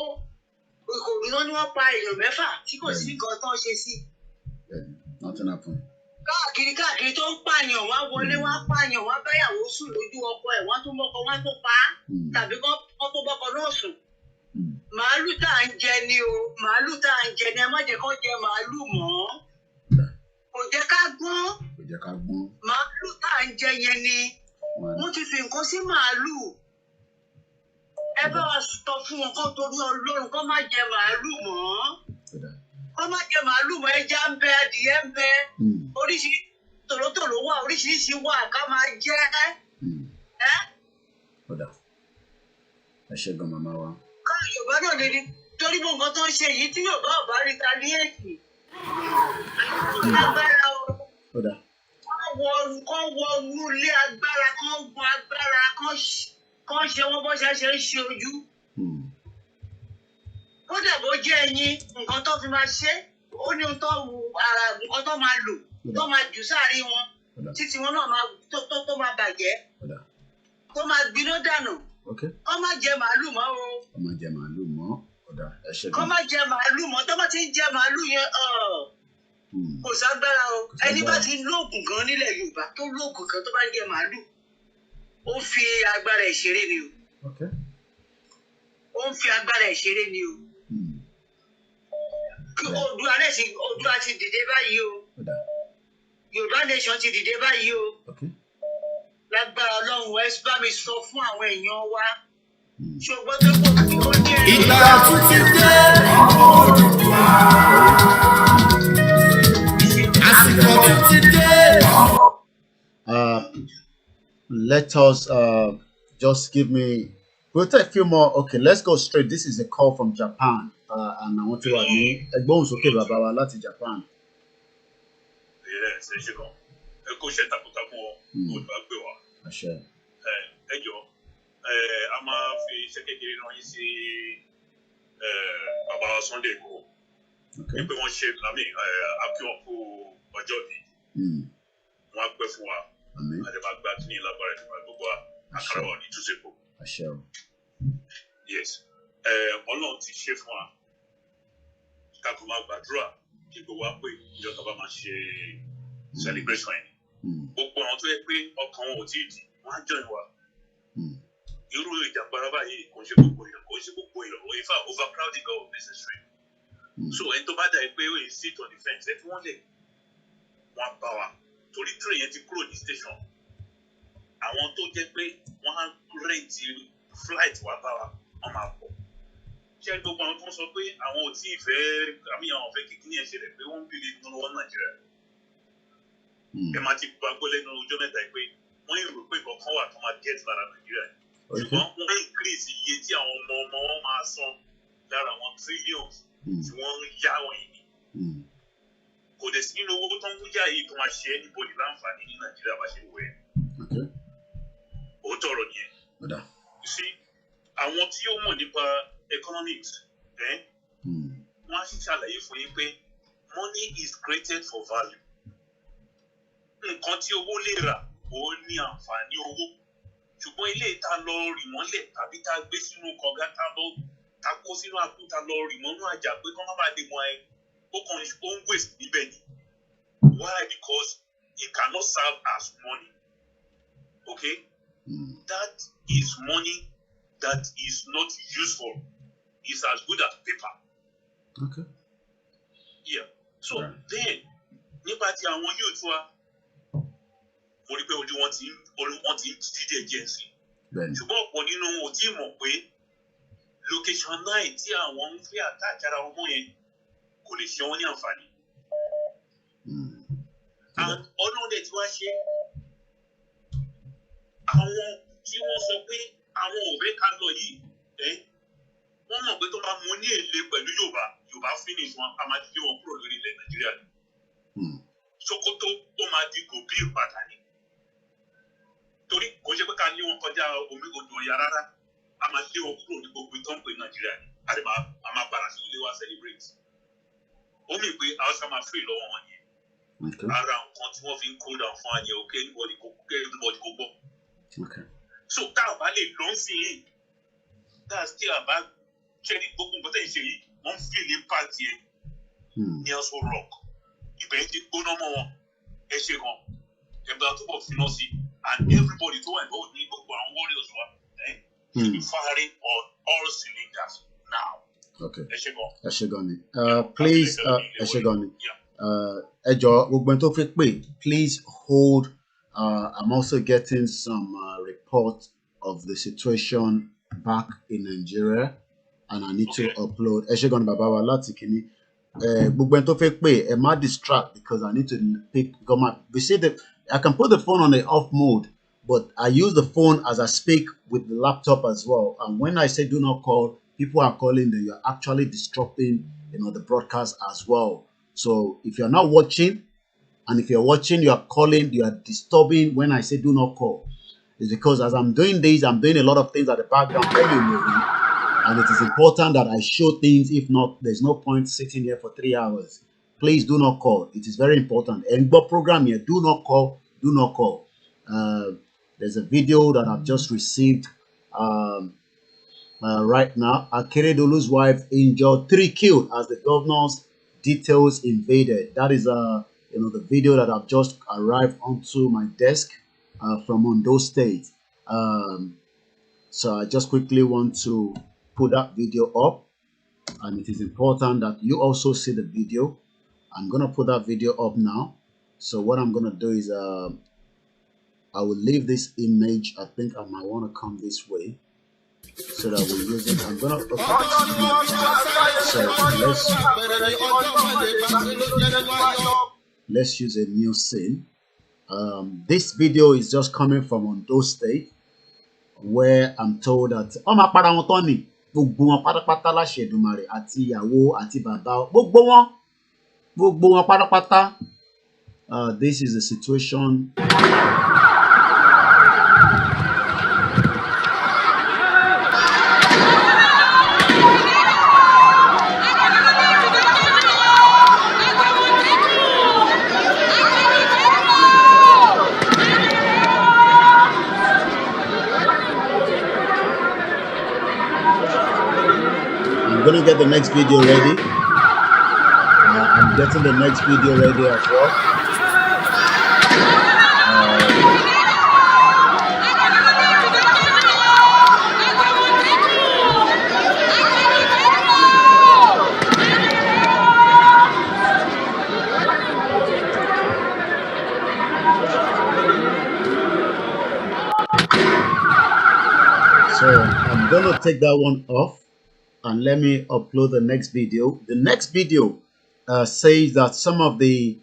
Ìkòròdú náà ni wọ́n pa èèyàn 6 tí kò sí nǹkan tó ń ṣe sí. Káàkiri tó ń pààyàn wá wọlé wá pààyàn wá báyàwó sùn lójú ọkọ ẹ̀ wọ́n tún mọ́kọ wọ́n tún pa á tàbí kọ́ tó bọ́kọ náà sùn. Màálù tá à ń jẹ ni o màálù tá à ń jẹ ni ẹ má jẹ́ kó jẹ màálù mọ́. Kò jẹ́ ká gbọ́n. Màálù tá à ń jẹ yẹn ni wọ́n ti fi nǹkan sí màálù. Ẹ bá wa sọ fún wọn kó torí Ọlọ́run kó má jẹ màálù mọ́. Kó má jẹ màálù mọ́ ẹja ń bẹ adìyẹ ń bẹ oríṣiríṣi tòlótòló wà oríṣiríṣi wà ká máa jẹ ẹ ṣe gan màmá wa. Ká Yorùbá náà lè ní torí gbogbo nǹkan tó ń ṣe yìí tí Yorùbá ò bá rí ta ní èkì. Agbára o. Kọ́ wọnú ilé agbára kọ́ gun agbára kọ́ ṣe wọ́n bó ṣe ń ṣe ojú. Kódà bó jẹ́ ẹyin nǹkan tó fi máa ṣe ó ní nǹkan tó máa lò tó máa jù sáàrin wọn títí wọn náà tó máa bàjẹ́ tó máa gbiná dànù. Kọ́ má jẹ màálù mọ́ o. Kọ́ má jẹ màálù mọ́ ẹ ṣe gan. Kọ́ má jẹ màálù mọ́ tó bá ti ń jẹ màálù yẹn kò ságbára o ẹni bá ti lóògùn gan nílẹ̀ Yorùbá tó lóògùn kan tó bá ń jẹ màálù ó fi agbára ẹ̀ ṣeré ni o ó ń fi agbára ẹ̀ ṣeré ni o Oòduà ti dìde báyìí o Yorùbá nation ti dìde báyìí o lágbára Ọlọ́run ẹ bá mi sọ fún àwọn èèyàn wa ṣùgbọ́n tó kọ̀ kí wọ́n jẹ́ ìgbà tún ti dé Oòduà. Let us just give me. We'll take a few more. Okay, let's go straight. This is a call from Japan, and I want to admit, Egbon's okay, Baba, láti Japan. Yes, ẹ go. Ẹ kó ṣe takuntakun o, Oòduà gbé wa. Àṣẹ. Ẹ jọ̀ọ́, a máa fi iṣẹ́ kékeré náà yín sí Baba Sunday Igboho. Pé wọ́n ṣe lámì àkíwọ̀n kú ọjọ́ bí. Wọ́n á pẹ́ fún wa. Àdèmà gba kí ní lágbára ìdìbò gbogbo àkàrà wà ní Túnṣepọ̀. Yes. Ọlọ́run ti ṣe fún wa. Káàkiri máa gbàdúrà kí gbogbo wa pé ìjọba bá máa ṣe celebration yẹn. Gbogbo àwọn tó yẹ pé ọkàn wọn ò tí ì dì, wọ́n á join wa. Irú ìjàmbára báyìí kò ń ṣe gbogbo èèyàn, in fact overcrowding of necessary. So ẹni tó bá dà pé ó yẹ sit on the fence ẹ fi wọ́n lẹ̀ wọ́n bá wa torí train yẹn ti kúrò ní station àwọn tó jẹ́ pé wọ́n á rẹ́ǹtì flight wá bá wa wọ́n máa pọ̀ ṣé gbogbo àwọn tó ń sọ pé àwọn ò tí ì fẹ́ àwọn fẹ́ kíkí ní ẹ̀ ṣẹlẹ̀ pé wọ́n ń bìrì nínú wọn Nàìjíríà ẹ máa ti gbàgbọ́ lẹ́nu ọjọ́ mẹ́ta pé wọ́n ń rò pé nǹkan kan wà tó máa get lára Nàìjíríà ṣùgbọ́n wọ́n increase iye tí àwọn ọmọ wọn máa san lára àwọn trillions tí wọ́n ń yá wọ̀nyí ni kò dẹ̀ sí nínú owó tó ń wújà yìí tó máa ṣe anybody láǹfààní ní Nàìjíríà bá ṣe wẹ̀. Òótọ́ ọ̀rọ̀ nìyẹn. You see, àwọn tí ó mọ̀ nípa economics wọ́n á sì ṣàlàyé fún yín pé money is created for value. Nǹkan tí owó lè rà ó ní àǹfààní owó. Ṣùgbọ́n ilé ìta lọ rì mọ́lẹ̀ tàbí tá a gbé sínú kànga tá kó sínú àpò tá lọ rì mọ́nú àjà pé kọ́ má bàa dé mọ́ ẹ ó kàn ó ń waste níbẹ̀ ni. Why? Because it cannot serve as money. Okay? That is money that is not useful. It's as good as paper. Okay. Yeah. So then, nípa tí àwọn yóò tún wa, mo rí pé ojú wọn ti ń dídé díẹ̀ sí. Ṣùgbọ́n ọ̀pọ̀ nínú wọn ò tí ì mọ̀ pé location 9 tí àwọn ń fi àtàkì ara wọn mọ́ yẹn kò lè ṣe wọn ní àǹfààní. And ọdún dẹ̀ tí wá ṣe àwọn tí wọ́n sọ pé àwọn ò fẹ́ ká lọ yìí wọ́n mọ̀ pé tó bá mú ní èlé pẹ̀lú Yorùbá finish wọn a máa lé wọn kúrò lórí ilẹ̀ Nàìjíríà ni. Sokoto ó máa di gòbí ìbàdàn ni. Torí kò ṣe pé ká lé wọn kọjá omi odò ọ̀yà rárá a máa lé wọn kúrò ní gbogbo ìtọ́ ń pè Nàìjíríà ni a máa bára sí ilé wa celebrate. Ó mì pé Hausa máa free lọ́wọ́ wọn yẹn. Ara nǹkan tí wọ́n fi ń cool down fún àyẹ̀ òkè everybody kò gbọ́. So tá a bá lè lọ sí yìí tá a sì àbá ṣe ní gbogbo nǹkan tẹ̀ ń ṣe yìí wọ́n ń fi lè pàtì ẹ̀ ní Aso Rock ibẹ̀ ti gbóná mọ́ wọn ẹ ṣe gan ẹgbẹ́ àtúbọ̀ finá sí and everybody tó wà involved ní gbogbo àwọn warriors wa should be firing on all cylinders now. Okay. Ẹ ṣe gan. Ẹ ṣe gan ni. Please ẹ ṣe gan ni. Ẹ jọ̀ọ́ gbogbo ẹni tó fẹ́ pè please hold. I'm also getting some report of the situation back in Nigeria and I need to upload. Ẹ ṣé gan bàbá wa láti kíní. Gbogbo ẹni tó fẹ́ pè ẹ má distract because I need to pick. We see that I can put the phone on the off mode, but I use the phone as I speak with the laptop as well. And when I say do not call, people are calling. That you're actually disrupting, the broadcast as well. So if you're not watching. And if you're watching, you are calling, you are disturbing when I say do not call. It's because as I'm doing this, I'm doing a lot of things at the background anyway. And it is important that I show things. If not, there's no point sitting here for 3 hours. Please do not call. It is very important. And program here, do not call, do not call. There's a video that I've just received right now. Akeredolu's wife injured, 3 killed as the governor's details invaded. That is the video that I've just arrived onto my desk from Ondo State. So I just quickly want to put that video up, and it is important that you also see the video. I'm gonna put that video up now. So what I'm gonna do is I will leave this image. I think I might want to come this way so that we use it. I'm gonna let's use a new scene. This video is just coming from Ondo State, where I'm told that gbogbo wọn pátápátá láṣẹ Èdùmàrè àti ìyàwó àti bàbá gbogbo wọn pátápátá. This is the situation. I'm gonna get the next video ready. I'm getting the next video ready as well. So I'm gonna take that one off. And let me upload the next video. The next video says that some of the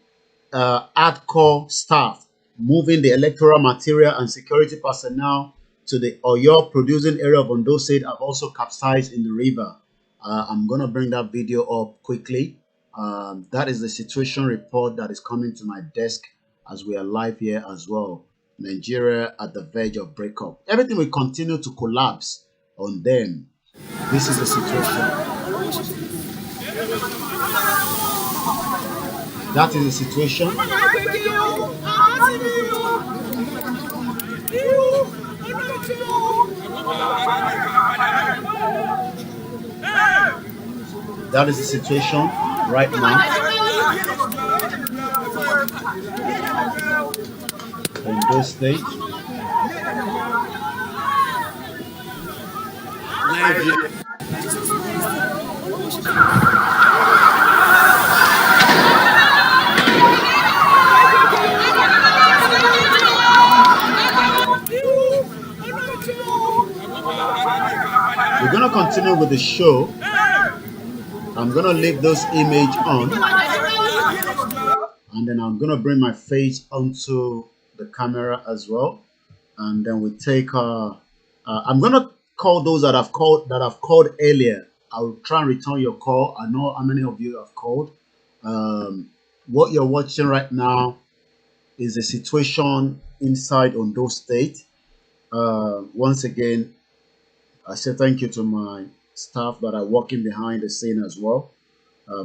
hardcore staff moving the electoral material and security personnel to the Oyo producing area of Ondo State have also capsized in the river. I'm going to bring that video up quickly. That is the situation report that is coming to my desk as we are live here as well. Nigeria at the verge of breakup. Everything will continue to collapse on them. This is the situation. That is the situation. That is the situation right now in those states. We're gonna continue with the show. I'm gonna leave those images on, and then I'm gonna bring my face onto the camera as well, and then we take. I'm gonna call those that have called earlier. I'll try and return your call. I know how many of you have called. What you're watching right now is the situation inside Ondo State. Once again, I say thank you to my staff that are working behind the scene as well,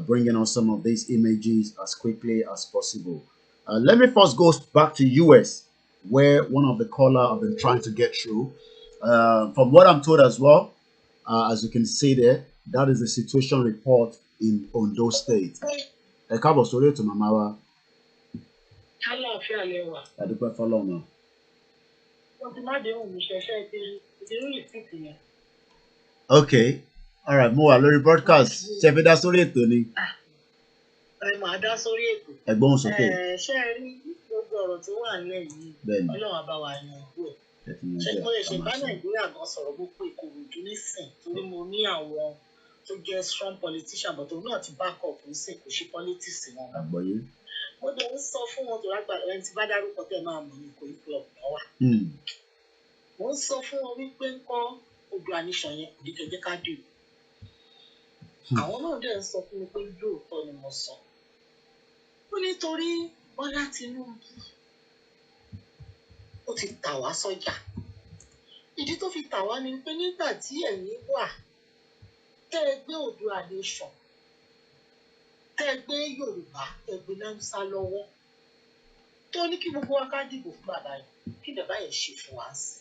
bringing on some of these images as quickly as possible. Let me first go back to US, where one of the callers have been trying to get through. From what I'm told as well, as you can see there, that is the situation report in Ondo State. Ẹ káàbọ̀ sórí ètò màmá wa. Àlàáfíà lẹ wà. A dúpẹ́ f'Ọlọ́run. Wọ́n ti má déhùn mi ṣẹ̀ṣẹ̀ ìdírú ìsìnkú yẹn. Okay, all right, mo wà lórí broadcast. Ṣé fẹ́ dá sórí ètò ni? Ẹ máa dá sórí ètò. Ẹ gbóhùn sókè. Ṣé ẹ rí gbogbo ọ̀rọ̀ tó wà nílẹ̀ yìí? Ọlọ́run á bá wa yanjú ẹ̀. Ṣé mo lè ṣe bá Nàìjíríà gan sọ̀rọ̀ gbogbo Ìkòròdú nísìn torí mo ní àwọn tó jẹ́ strong politician but òun náà ti back up ń sìn kò ṣe politics wọn. Àgbọ̀yé. Mo dẹ̀ ń sọ fún wọn tó lágbà ẹni tí bá dárúkọ tẹ̀ máa mọ̀ ní Ìkòyí club náà wà. Mo ń sọ fún wọn wípé ń kọ́ odò àníṣàn yẹn kò ní kẹjẹ ká dùn. Àwọn náà dẹ̀ ń sọ fún mi pé lóòótọ́ ni mo sọ. Ó nítorí Bọ́lá Tinubu ó ti tà wá sọ́jà. Ìdí tó fi tà wá ni pé nígbà tí ẹ̀yin wà tẹ́ ẹ gbé odò àníṣàn tẹ́ ẹ gbé Yorùbá ẹ gbé Láwùsá lọ́wọ́ tó ní kí gbogbo wa ká dìbò fún bàbá yẹn kí bàbá yẹn ṣe fún wa sí.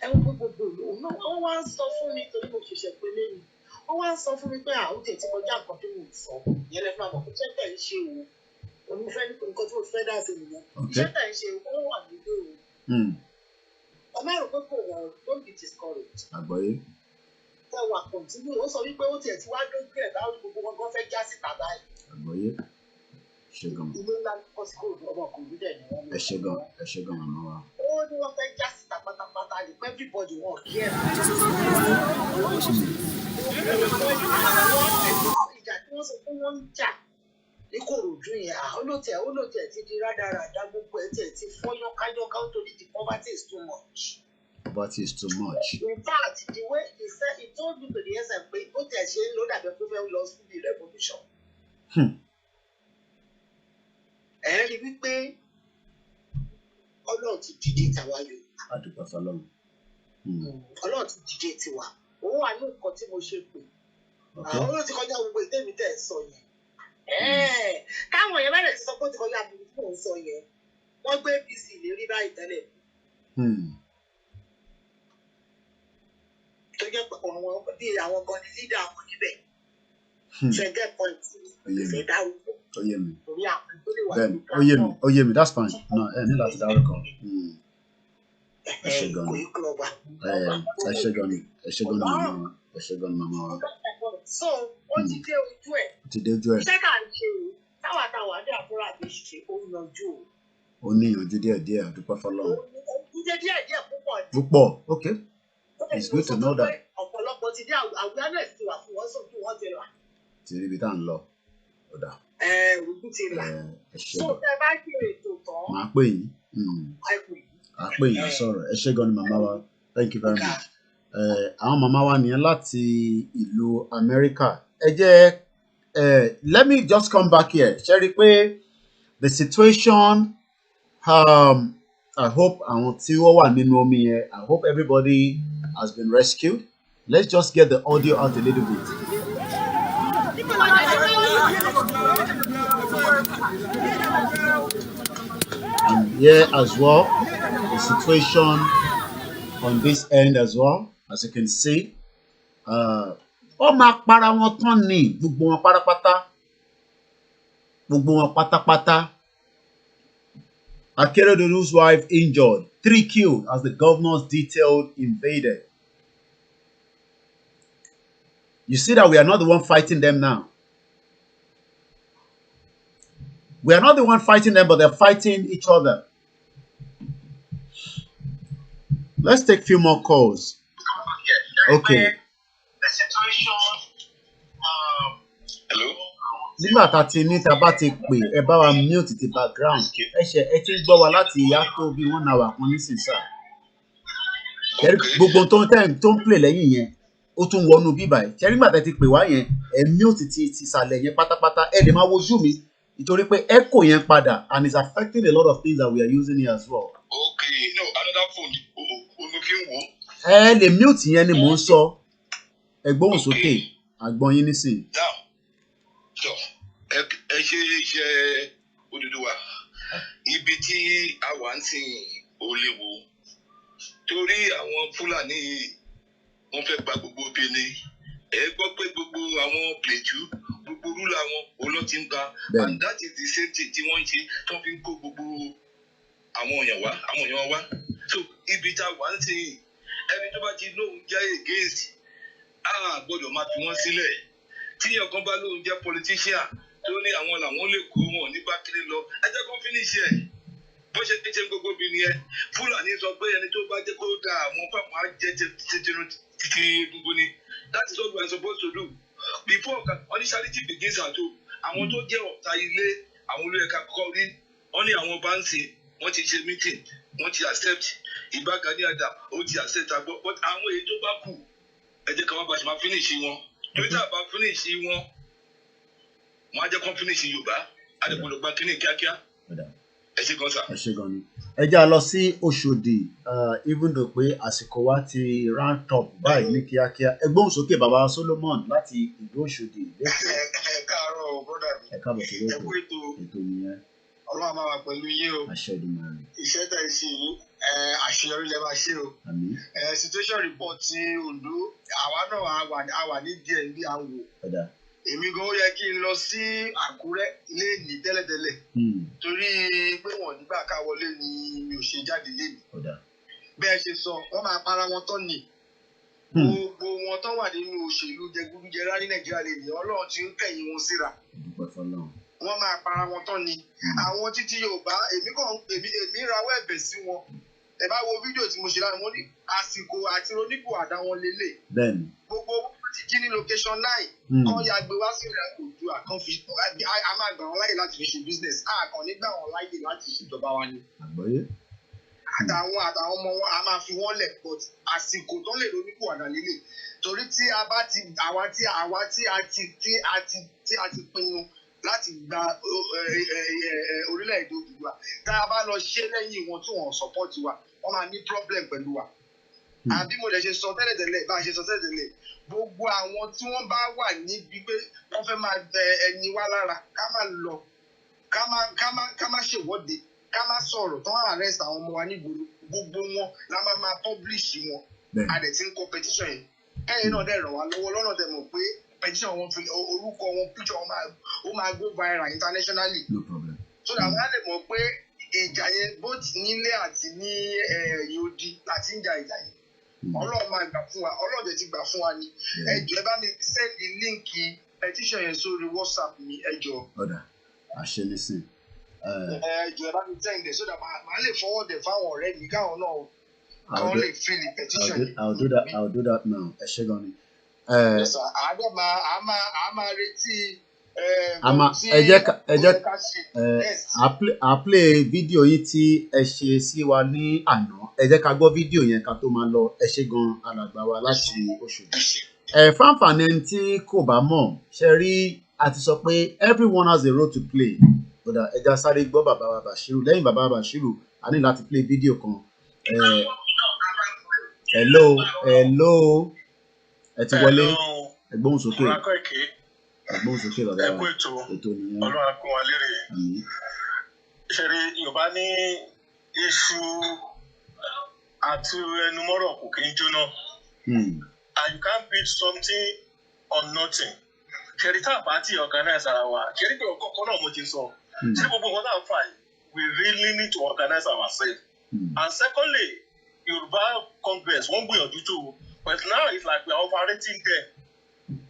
Ẹ wo gbogbo òun náà wọ́n wá ń sọ fún mi torí mo ṣẹ̀ṣẹ̀ pé lẹ́nu wọ́n wá ń sọ fún mi pé àwọn tètè kọjá nǹkan tó wù sọ ìyẹn lẹ́fún àmọ́ kó tẹ́ tẹ̀ ń ṣe o òun fẹ́ nǹkan tó fẹ́ dá sí nìyẹn iṣẹ́ tẹ̀ ń ṣe o wà nílé o ọmọ ẹ̀rọ pé kò wọ́n don't be discouraged. Àgbọ̀yé. Ẹ wà continue ó sọ wípé ó tiẹ̀ ti wá dójú ẹ̀ báwo gbogbo wọn gan fẹ́ já síta báyìí. Àgbọ̀yé. Ṣé gan. Ilé ńlá ní kọ́síkòrò ọmọ kò rí dẹ̀ ni wọ́n. Ẹ ṣé gan màmá wa. Ó ní wọ́n fẹ́ já síta pátápátá ní pé everybody wọn kí ẹ̀. Ìjà tí wọ́n sọ pé wọ́n ń jà ní Ìkòròdú yẹn olóòtẹ̀ ti di rádaràdá gbogbo ẹ̀ tiẹ̀ ti fọ́yán kájọ́ká ó torí the poverty is too much. Poverty is too much. In fact, the way he said, he told me to the essence pé ó tẹ̀ ṣe ń lò dàbí pé fẹ́ lọ sí the revolution. Ẹ rí wípé Ọlọ́run ti dìde tàwa Yorùbá. A dúpẹ́ f'Ọlọ́run. Ọlọ́run ti dìde tiwa. Òun wà ní nǹkan tí mo ṣe pé. Àwọn olóòtú kọjá gbogbo ìtẹ́mi tẹ̀ sọ yẹn. Káwọn yẹn bá lè ti sọ pé ó ti kọjá àbúrò tí mò ń sọ yẹn. Wọ́n gbé APC lérí báyìí tẹ́lẹ̀. Tó jẹ́ pé àwọn gan ni leader àwọn níbẹ̀. Ṣé get point ìfẹ́ dárúkọ. Oyè mi. Torí àwọn tó lè wà Bẹ́ẹ̀ni, oyè mi, that's fine. No, ẹ ní láti dárúkọ. Ẹ ṣé gan ni. Ẹ ṣé gan ni. Ẹ ṣé gan ni màmá wa. Ẹ ṣé gan ni màmá wa. So, ó ti dé ojú ẹ̀. Ti dé ojú ẹ̀. Iṣẹ́ kà ń ṣe o. Táwa dé àbúrò àbí ṣe ó yanjú o. Ó níyànjú díẹ̀díẹ̀, a dúpẹ́ f'Ọlọ́run. Ìjẹ́ díẹ̀díẹ̀ púpọ̀ ni. Púpọ̀, okay. It's good to know that. Ọ̀pọ̀lọpọ̀ ti dé awareness ti wà fún wọn sókè wọ́n ti rà. Ti rí ibi tá à ń lọ. Ó dà. Ojú ti rà. Ẹ ṣé So, gan. tẹ́ bá kí ètò tán. Màá pè yín. Màá pè yín sọ̀rọ̀. Ẹ ṣé gan ni màmá wa. Thank you very much. Àwọn màmá wa nìyẹn láti ìlú Amẹ́ríkà. Ẹ jẹ́ let me just come back here. Sherry, the situation, I hope I hope everybody has been rescued. Let's just get the audio out a little bit. And here as well, the situation on this end as well, as you can see. Para wọn tán ni gbogbo wọn pátápátá. Gbogbo wọn pátápátá. Akeredolu's wife injured, 3 killed as the governor's detailed invaded. You see that we are not the one fighting them now. We are not the one fighting them, but they're fighting each other. Let's take a few more calls. Okay. The situation. Hello. Nígbà tá ti ní tá bá ti pè ẹ bá wa mute the background ẹ ti gbọ́ wa láti ìyá tó bí 1 hour kan nísinsà. Gbogbo tó ń play lẹ́yìn yẹn ó tún wọnú bíbà ẹ̀. Ṣé nígbà tá ti pè wá yẹn ẹ mute ti sàlẹ̀ yẹn pátápátá ẹ lè máa wojú mi nítorí pé echo yẹn padà and it's affecting a lot of things that we are using here as well. Okay, no, another phone. Ẹ lè mute yẹn ni mò ń sọ. Ẹ gbóhùn sókè àgbọ̀n yín nísìn. Ẹ ṣe iṣẹ́ Odùduwà ibi tí a wà ń sìn ó léwu torí àwọn Fúlàní wọ́n fẹ́ gba gbogbo Benin ẹ gbọ́ pé gbogbo àwọn Plateau gbogbo rúlà wọn olóòtí ń gba and that is the same thing tí wọ́n ń ṣe tó fi ń kó gbogbo àwọn èèyàn wá so ibi tá a wà ń sìn ẹni tó bá ti lóun jẹ́ against a gbọ́dọ̀ máa fi wọ́n sílẹ̀ tíyàn kan bá lóun jẹ́ politician tó ní àwọn làwọn lè kó wọn nígbà kiri lọ ẹ jẹ́ kó finish ẹ̀ bó ṣe ti ṣe gbogbo bí nìyẹn Fúlàní sọ pé ẹni tó bá jẹ́ kó da àwọn pápá jẹ́ títí gbogbo ni that is what we are supposed to do before initiality begins at home àwọn tó jẹ́ ọ̀tá ilé àwọn olóyè ká kọ́ rí wọ́n ní àwọn bá ń sìn wọ́n ti ṣe meeting wọ́n ti accept Ìbà Gani Adams ó ti accept àgbọ̀ but àwọn èyí tó bá kù ẹ jẹ́ ká wá bá ṣe máa finish wọn torí tá a bá finish wọn wọ́n á jẹ́ kó finish Yorùbá á lè gbọ́dọ̀ gba kíní kíákíá ẹ ṣe gan sa. Ẹ ṣe gan ni ẹ jẹ́ a lọ sí Òṣòdì even though pé àsìkò wa ti round up báyìí ní kíákíá ẹ gbóhùn sókè bàbá Solomon láti ìlú Òṣòdì lẹ́kọ̀ọ́. Ẹ káàárọ̀ bọ́dà mi ẹ káàbọ̀ sí lẹ́kọ̀ọ́ ètò nìyẹn. Ọlọ́run máa wà pẹ̀lú yín o. Àṣẹ Èdùmàrè. Iṣẹ́ tẹ̀ ṣe yìí àṣeyọrí lẹ máa ṣe o. Àmín. Situation report ti Ondo àwa náà a wà ní díẹ̀ bí a wò. Èmi gan ó yẹ kí n lọ sí Àkúrẹ́ léèní tẹ́lẹ̀tẹ́lẹ̀. Torí pé wọ́n nígbà ká wọlé ni mi ò ṣe jáde léèní. Bẹ́ẹ̀ ṣe sọ wọ́n máa para wọn tán ni. Gbogbo wọn tán wà nínú òṣèlú jẹgúdújẹrá ní Nàìjíríà léèní Ọlọ́run ti ń kẹ̀yìn wọn síra. Wọ́n máa para wọn tán ni. Àwọn títí Yorùbá èmi rawọ́ ẹ̀bẹ̀ sí wọn. Ẹ bá wo fídíò tí mo ṣe lára wọn ní àsìkò àti onípò àdá wọn lélẹ̀. Bẹ́ẹ̀ni. Gbogbo ti jí ní location 9 kan ya gbé wá sí ilẹ̀ Oòduà kan fi a máa gbà wọn láyè láti fi ṣe business a kàn ní gbà wọn láyè láti ṣèjọba wa ni. Àgbọ́yé. Àtàwọn ọmọ wọn a máa fi wọ́n lẹ̀ but àsìkò tó lè lónípò àdá lélẹ̀ torí tí a bá ti àwa tí a ti pinnu láti gba orílẹ̀-èdè Oòduà tá a bá lọ ṣe lẹ́yìn wọn tí wọ́n support wa wọ́n máa ní problem pẹ̀lú wa. Àbí mo lè ṣe sọ tẹ́lẹ̀tẹ́lẹ̀ bá a ṣe sọ tẹ́lẹ̀tẹ́lẹ̀ gbogbo àwọn tí wọ́n bá wà níbi pé wọ́n fẹ́ máa bẹ ẹni wá lára ká má lọ ká má ṣèwọ́de ká má sọ̀rọ̀ tó wọ́n arrest àwọn ọmọ wa nígboro gbogbo wọn la máa publish wọn a dẹ̀ ti ń kọ petition yẹn kẹ́yìn náà dẹ̀ ràn wá lọ́wọ́ lọ́nà tẹ̀ mọ̀ pé petition wọn fi orúkọ wọn picture wọn ó máa go viral internationally. No problem. So that wọ́n á lè mọ̀ pé ìjà yẹn both nílé àti ní ẹ̀yìn odi láti ń jà ìjà yẹn. Ọlọ́run máa gbà fún wa Ọlọ́run dẹ̀ ti gbà fún wa ni. Ẹ jọ̀ọ́ ẹ bá mi send the link petition yẹn sórí WhatsApp mi ẹ jọ̀ọ́. Ọ̀dà àṣẹ ní sí. Ẹ jọ̀ọ́ ẹ bá mi send it so that màá lè forward ẹ̀ fáwọn ọ̀rẹ́ mi káwọn náà kàn lè fill the petition yẹn. I'll do that now. Ẹ ṣé gan ni. Yes sir, a máa retí ẹ jẹ́ ká play fídíò yìí tí ẹ ṣe sí wa ní àná ẹ jẹ́ ká gbọ́ fídíò yẹn ká tó máa lọ ẹ ṣé gan alàgbà wa láti Òṣòdì. Fáǹfààní ẹni tí kò bá mọ̀ ṣe rí àti sọ pé everyone has a role to play. But ẹja sáré gbọ́ bàbá wa Bashiru lẹ́yìn bàbá wa Bashiru a ní láti play video kan. Hello ẹ ti wọlé ẹgbóhùn sókè bàbá wa ètò nìyẹn. Ọlọ́run á kún wa lérè. Ṣeré Yorùbá ní iṣu àti ẹnumọ́rọ̀ kò kí ń jóná. And you can't build something on nothing. Ṣeré tá a bá ti organize ara wa ṣeré pé ọkọ̀ náà mo ti sọ. Ṣé gbogbo nǹkan náà fà yìí? We really need to organize ourselves. And secondly, Yoruba Congress won't be on YouTube, but now it's like we're operating them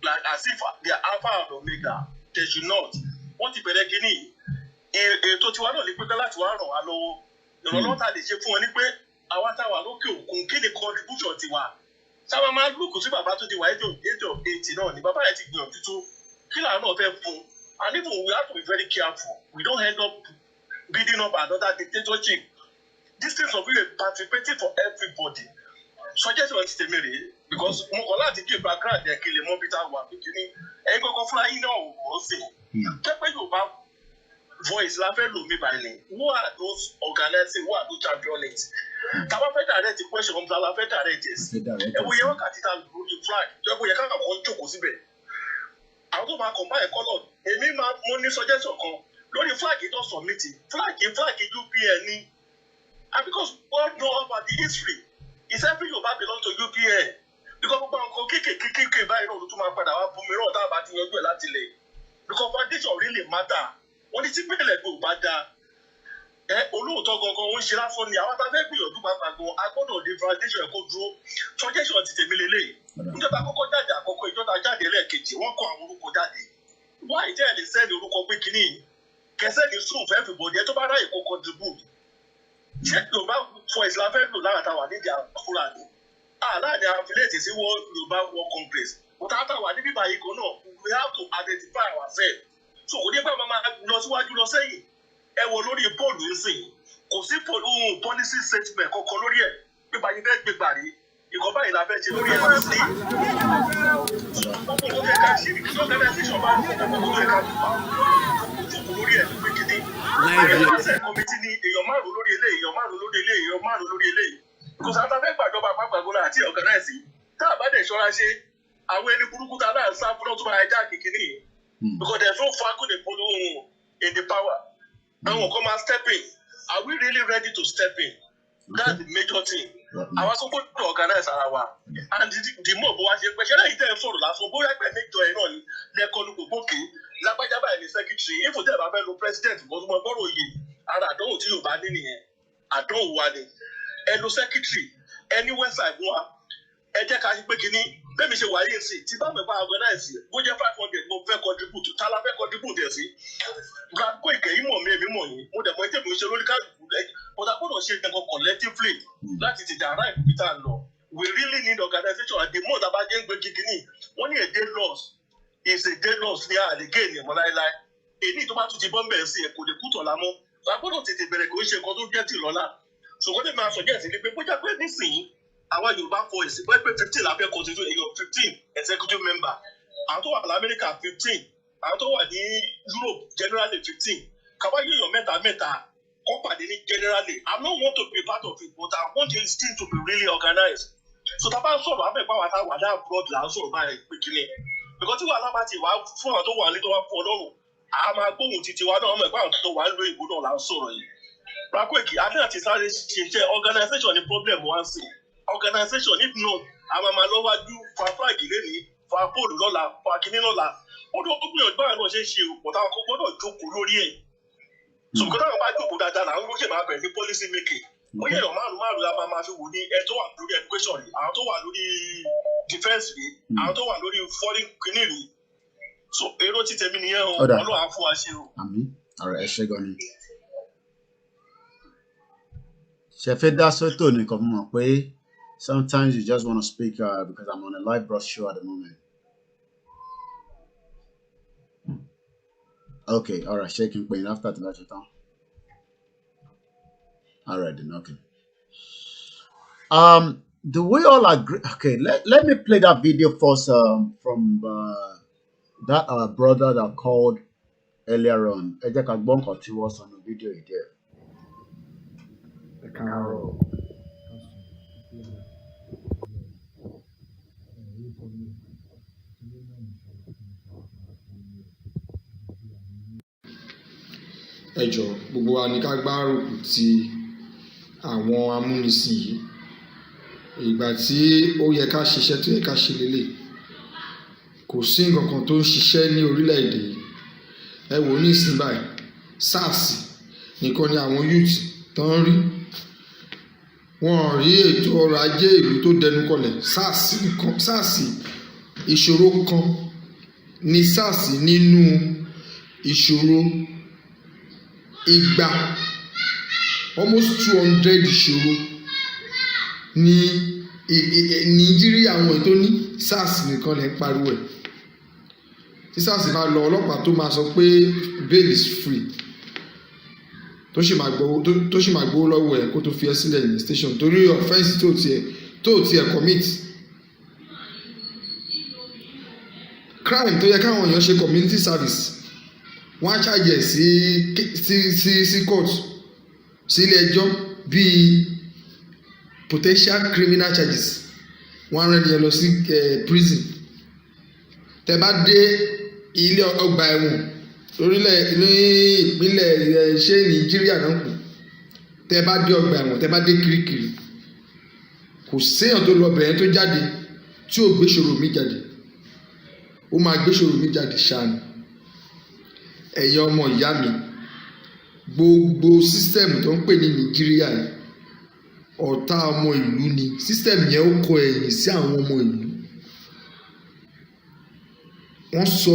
like as if they're alpha and omega. They should not. Wọ́n ti bẹ̀rẹ̀ kínní. Ètò tiwa náà ní pípẹ́ láti wá ràn wá lọ́wọ́. Ìrànlọ́wọ́ ta lè ṣe fún wọn ní pé àwa táwa lókè òkun kí ni contribution tiwa. Sábà máa ń lùkù sí bàbá tó ti wà age of 80 náà ni bàbá yẹn ti gbìyànjú tó. Kí làwọn náà fẹ́ fún? And even we have to be very careful. We don't end up building up another dictatorship. These things will be participating for everybody. Suggestion ti tèmi rèé because mo kọ́ láti give background yẹn kí lè mọ bí tá a wà bìkíní. Ẹ̀yin kankan fúnra yín náà wò ó sè. Pẹ́pẹ́ Yorùbá voice la fẹ́ lò mí báyìí. Who are those organizing? Who are those championing? Tàbá fẹ́ direct the question ọ̀hún la fẹ́ direct it. Ẹ wo yẹ wákàtí tá a lò lórí flag. Ẹ wo yẹ káàkiri kan jókòó síbẹ̀. Àwọn tó máa combine colour. Èmi máa mo ní suggestion kan lórí flag tó submit flag UPN ni. And because God know about the history, it's every Yoruba belong to UPN. Because gbogbo nǹkan kéékèèké báyìí náà ló tún máa padà wá fún mi náà tá a bá ti yanjú ẹ̀ láti lẹ̀. Because foundation really matter. Wọ́n ní tí pínlẹ̀ gbé ò bá dáa. Olóòótọ́ gangan ó ń ṣe lásán ni àwọn tá a fẹ́ gbìyànjú pàápàá gan a gbọ́dọ̀ de foundation ẹ̀kọ́ dúró. Suggestion ti tèmi lélẹ̀. Ìjọba àkọ́kọ́ jáde àkọ́kọ́ ìjọba jáde lẹ́ẹ̀kejì wọ́n kọ àwọn orúkọ jáde. Why ìjẹ́ ẹ̀ lè sẹ́ni orúkọ pé kínní kẹsẹ́ni sùn fẹ́ everybody ẹ tó bá ráyè kó contribute. Ṣé Yorùbá voice la fẹ́ lò lára táwa nídìí àfúrà ni? Láàrin affiliate sí Yorùbá World Congress. Òtá táwa níbí báyìí kan náà we have to identify ourselves. So kò ní bá máa lọ síwájú lọ sẹ́yìn. Ẹ wo lórí pọ́ọ̀lù ìsìn. Kò sí policy statement kankan lórí ẹ̀. Pípa yín fẹ́ gbé gbàrí. Ìkọ́ báyìí la fẹ́ ṣe lórí ẹ̀ sí. Gbogbo nǹkan fẹ́ ká ṣe ní organization bá ń fọ́ gbogbo fẹ́ ká jókòó lórí ẹ̀ pé kíní. Àyẹ̀wòsàn kọ́mítì ní èèyàn márùn-ún lórí eléyìí, èèyàn márùn-ún lórí eléyìí, èèyàn márùn-ún lórí eléyìí. Kò sáà tá fẹ́ gbàjọba àpapàgọ́lá àti organize. Tá a bá dẹ̀ ṣọ́ra ṣe, àwọn ẹni burúkú tá a náà sá fún lọ́tún máa já kìkìní. Because there's no fagun in the power. Àwọn kan máa step in. Are we really ready to step in? That's the major thing. Àwọn sọ pé to organize ara wa. And the more bó wá ṣe pẹ́ ṣẹ́ lẹ́yìn tẹ́ ẹ sọ̀rọ̀ lásán bóyá ẹgbẹ́ méjọ ẹ̀ náà ni lẹ́kọ́ ní gbogbo kì í. Lágbájá báyìí ní secretary. If tẹ́ ẹ bá fẹ́ lo president mo tún mọ gbọ́rọ̀ yìí. Ara àdánwò tí Yorùbá ní nìyẹn. Àdánwò wa ni. Ẹ lo secretary. Ẹni website wa. Ẹ jẹ́ ká ṣe pé kínní. Bẹ́ẹ̀ni ṣe wáyé sí. Tí bá mi bá organize bó jẹ́ 500 mo fẹ́ contribute. Tá la fẹ́ contribute ẹ̀ sí. Kó ìkẹyìn mọ̀ mi èmi mọ̀ yín. Mo dẹ̀ mọ̀ ẹ́ tẹ̀mí ṣe lórí káàdùkú rẹ̀. But I gbọ́dọ̀ ṣe nǹkan collectively láti ti dàrá ìbí tá a lọ. We really need organization and the more tá a bá jẹ́ ń gbé kíkíní. Wọ́n ní a day loss is a day loss ní àlégé ènìyàn mọ́ láéláé. Èyí tó bá tún ti bọ́ mbẹ̀ sí ẹ̀ kò lè kú tọ̀la mọ́. A gbọ́dọ̀ tètè bẹ̀rẹ̀ kò ń ṣe nǹkan tó jẹ́ tì lọ́la. Ṣùgbọ́n tèmi máa suggest ni pé bójá pé nísìnyí àwa Yorùbá voice pé 15 la fẹ́ constitute èèyàn 15 executive member. Àwọn tó wà ní Amẹ́ríkà 15. Àwọn tó wà ní Europe generally 15. Kàwá yóò yàn mẹ́ta. Company generally, I don't want to be part of it, but I want this thing to be really organized. So tá a bá ń sọ̀rọ̀ àbẹ̀ bá wa tá a wà náà broad là ń sọ̀rọ̀ báyìí pé kí ni. Because tí wàhálà bá ti wà fún àwọn tó wà ní tó wà fún Ọlọ́run, a máa gbóhùn títí wa náà ọmọ ẹ̀gbọ́n àwọn tó wà ń lo ìbò náà là ń sọ̀rọ̀ yìí. Rakweki, adé àti sáré ṣiṣẹ́ organization ni problem wá sí. Organization if not, a máa lọ wájú fa flag lẹ́ni, fa pole lọ́la, fa kíní lọ́la. Ó gbìyànjú báyìí náà ṣe é ṣe òpó táwọn kò gbọ́dọ̀ jókòó lórí ẹ̀. So kò táwọn bá jókòó dáadáa làwọn ló ṣe máa bẹ̀rẹ̀ ní policy making. Ó yẹ èèyàn márùn-ún la máa fi wò ní ẹ tó wà lórí education rí, àwọn tó wà lórí defence rí, àwọn tó wà lórí foreign kìíní rí. So èrò ti tẹ̀mí nìyẹn o, Ọlọ́run á fún wa ṣe o. Àmín. Ọ̀rọ̀ ẹ ṣé gan ni. Ṣé fẹ́ dá sọ́tò nìkan mọ̀ pé sometimes you just want to speak because I'm on a live broad show at the moment. Okay, all right, shaking pain after the lecture time. All right, then, okay. Do we all agree? Okay, let me play that video first from That our brother that called earlier on, ẹ jẹ́ ká gbọ́ nǹkan tí wọ́n sọ ní fídíò yìí díẹ̀. Ẹ jọ̀ọ́ gbogbo wa ní ká gbárùkù ti àwọn amúnisìn yìí. Ìgbà tí ó yẹ ká ṣiṣẹ́ tó yẹ ká ṣe lélẹ̀, kò sí nǹkan kan tó ń ṣiṣẹ́ ní orílẹ̀-èdè yìí. Ẹ wò ní ìsìn báyìí, SARS nìkan ni àwọn youth tó ń rí. Wọ́n rí ètò ọrọ̀ ajé ìlú tó dẹnu kọlẹ̀. SARS ìṣòro kan ni SARS nínú ìṣòro igba, almost 200 ìṣòro ní Nàìjíríà àwọn ètò ní SARS nìkan lè ń pariwo ẹ̀. Tí SARS máa lọ, ọlọ́pàá tó máa sọ pé bail is free tó sì máa gbowó lọ́wọ́ ẹ̀ kó tó fi ẹ́ sílẹ̀ ní station torí offence tó tiẹ̀ commit. Crime tó yẹ káwọn èèyàn ṣe community service, wọ́n á charge sí court, sí ilé ẹjọ́ bíi potential criminal charges. Wọ́n á rán ẹnìyẹn lọ sí prison. Tẹ́ bá dé ilé ọgbà ẹ̀wọ̀n ní ìpínlẹ̀ ṣé Nàìjíríà náà kù, tẹ́ bá dé ọgbà ẹ̀wọ̀n, tẹ́ bá dé Kirikiri, kò séèyàn tó lọ bẹ̀rẹ̀ tó jáde tí ò gbé ṣòro mi jáde. Ó máa gbé ṣòro mi jáde ṣáà ni. Ẹ̀yin ọmọ ìyá mi, gbogbo sísítẹ̀mù tó ń pè ní Nàìjíríà yìí, ọ̀tá ọmọ ìlú ni. Sísítẹ̀mù yẹn ó kọ ẹ̀yìn sí àwọn ọmọ ìlú. Wọ́n sọ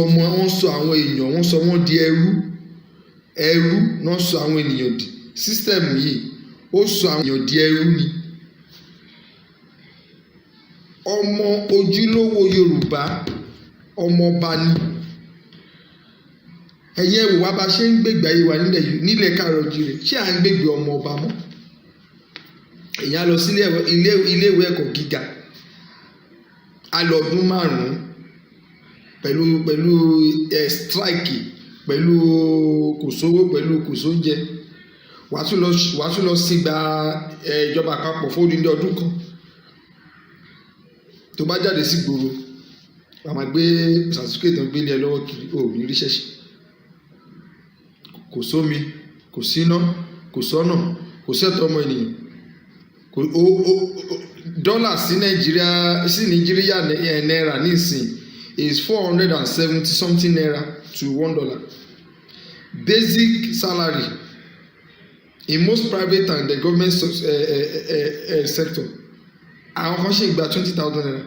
àwọn èèyàn, wọ́n sọ wọ́n di ẹrú náà sọ àwọn ènìyàn di. Sísítẹ̀mù yìí ó sọ àwọn èèyàn di ẹrú ni. Ọmọ ojúlówó Yorùbá, ọmọọba ni. Ẹ̀yin ẹ̀wò wa bá ṣe ń gbègbè ayé wa nílẹ̀ Káàárọ̀-o-ò-jíire, ṣé à ń gbègbè ọmọ ọba mọ́? Èèyàn lọ sí iléèwé ẹ̀kọ́ gíga, a lọ ọdún 5 pẹ̀lú strike, pẹ̀lú kò sówó, pẹ̀lú kò sóúnjẹ. Wàá tún lọ sígbà ìjọba àpapọ̀ fún odindi ọdún kan. Tó bá jáde sí gbòòrò, wàá máa gbé certificate tó ń gbélé ẹ lọ́wọ́ kiri, ò ní ríṣẹ́ ṣe. Kò sómi, kò síná, kò sọ́nà, kò sẹ́tọ̀ ọmọ ènìyàn. Dọ́là sí Nàìjíríà náírà nísìn is 470 something naira to $1. Basic salary in most private and the government sector, àwọn kan ṣe gba 20,000 naira.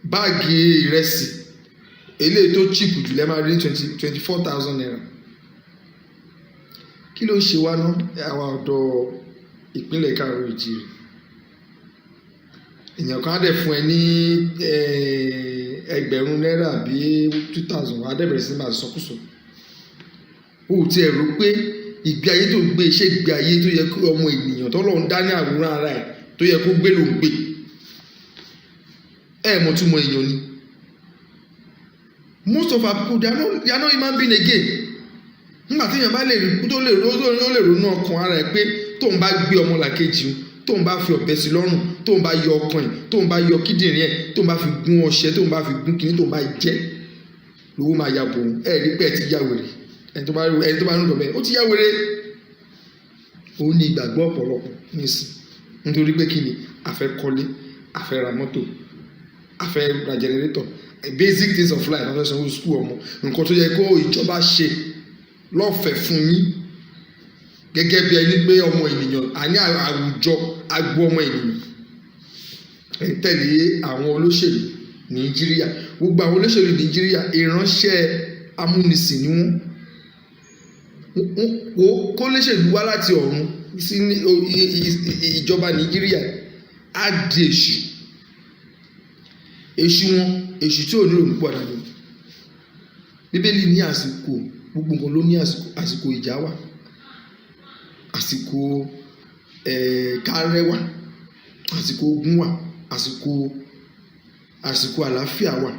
Báàgì ìrẹsì eléyìí tó cheap jù lẹ́ máa rí 24,000 naira. Kí ló ń ṣe wá ná àwa ọ̀dọ́ ìpínlẹ̀ Káàárọ̀-o-jíire? Èèyàn kan á dẹ̀ fún ẹ ní ẹgbẹ̀rún náírà bí 2,000, wà á dẹ̀ bẹ̀rẹ̀ sí máa sọkúsọ. O ò tiẹ̀ rò pé ìgbé ayé tó ń gbé, ṣé ìgbé ayé tó yẹ kó ọmọ ènìyàn tó lọ́n dá ní àwòrán ara ẹ̀ tó yẹ kó gbé ló ń gbé? Mọ̀ túmọ̀ èèyàn ni. Most of our people, they are not human being again. Nígbà tí èèyàn bá lè rí tó lè ronú ọkàn ara ẹ̀ pé tóun bá gbé ọmọ làkejì, tóun bá fi ọ̀bẹ sí lọ́rùn, tóun bá yọ ọkàn ẹ̀, tóun bá yọ kíndìnrín ẹ̀, tóun bá fi gún ọṣẹ, tóun bá fi gún kìíní, tóun bá jẹ́, lówó máa ya bò ó. Rí pé ẹ ti ya wèrè. Ẹni tó bá ń rúdọ̀ bẹ́ẹ̀, ó ti ya wèrè. Ó ní ìgbàgbọ́ ọ̀pọ̀lọpọ̀ nísìn. Nítorí pé kí ni? A fẹ́ kọ́lé, a fẹ́ ra mọ́tò, a fẹ́ ra generator, basic things of life, a fẹ́ sanwó school ọmọ. Nǹkan tó yẹ kó ìjọba ṣe lọ́fẹ̀ẹ́ fún yín gẹ́gẹ́ bí ẹni pé ọmọ ènìyàn, àní àwùjọ agbo ọmọ ènìyàn. Ẹ tẹ̀lé àwọn olóṣèlú Nàìjíríà. Gbogbo àwọn olóṣèlú Nàìjíríà ìránṣẹ́ amúnisìn ni wọ́n. Kó léṣèlú wá láti ọ̀run sí ìjọba Nàìjíríà á di èṣù. Èṣù tí ò ní òní pọ̀ dáadáa. Bíbélì ní àsìkò, gbogbo nǹkan ló ní àsìkò ìjà wà, àsìkò kárẹ́ wà, àsìkò ogun wà, àsìkò àlàáfíà wà.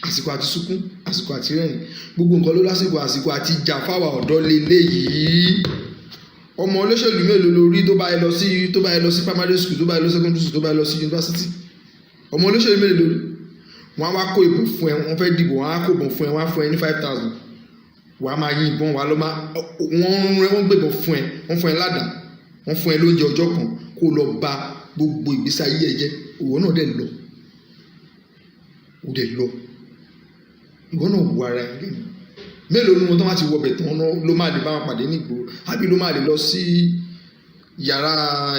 àsìkò àti sunkún àsìkò àti rẹ́rìn gbogbo nǹkan ló lásìkò àsìkò àti jà fáwa ọ̀dọ́ lélẹ́yìí ọmọ olóṣèlú mélòó lórí tó bá yẹ lọ sí primary school tó bá yẹ lọ secondary school tó bá yẹ lọ sí university ọmọ olóṣèlú mélòó lórí wọn á wá kó ìbò fún ẹ wọn fẹ́ dìbò wọn á kó ìbò fún ẹ wọn á fún ẹ ní 5,000 wàá máa yín ìbọn wàá lọ máa wọ́n gbébọn fún ẹ wọ́n fún ẹ ládàá wọ́n fún ẹ lóúnjẹ ọjọ́ kan kó lọ bà gbogbo ìgbésí ayé ẹ jẹ́ òwò náà dẹ̀ lọ ìwọ náà wù ara ẹ lẹ́nu mélòó ni wọn tó máa ti wọbẹ̀ tán ló máa lè bá wọn pàdé nígboro àbí ló máa lè lọ sí yàrá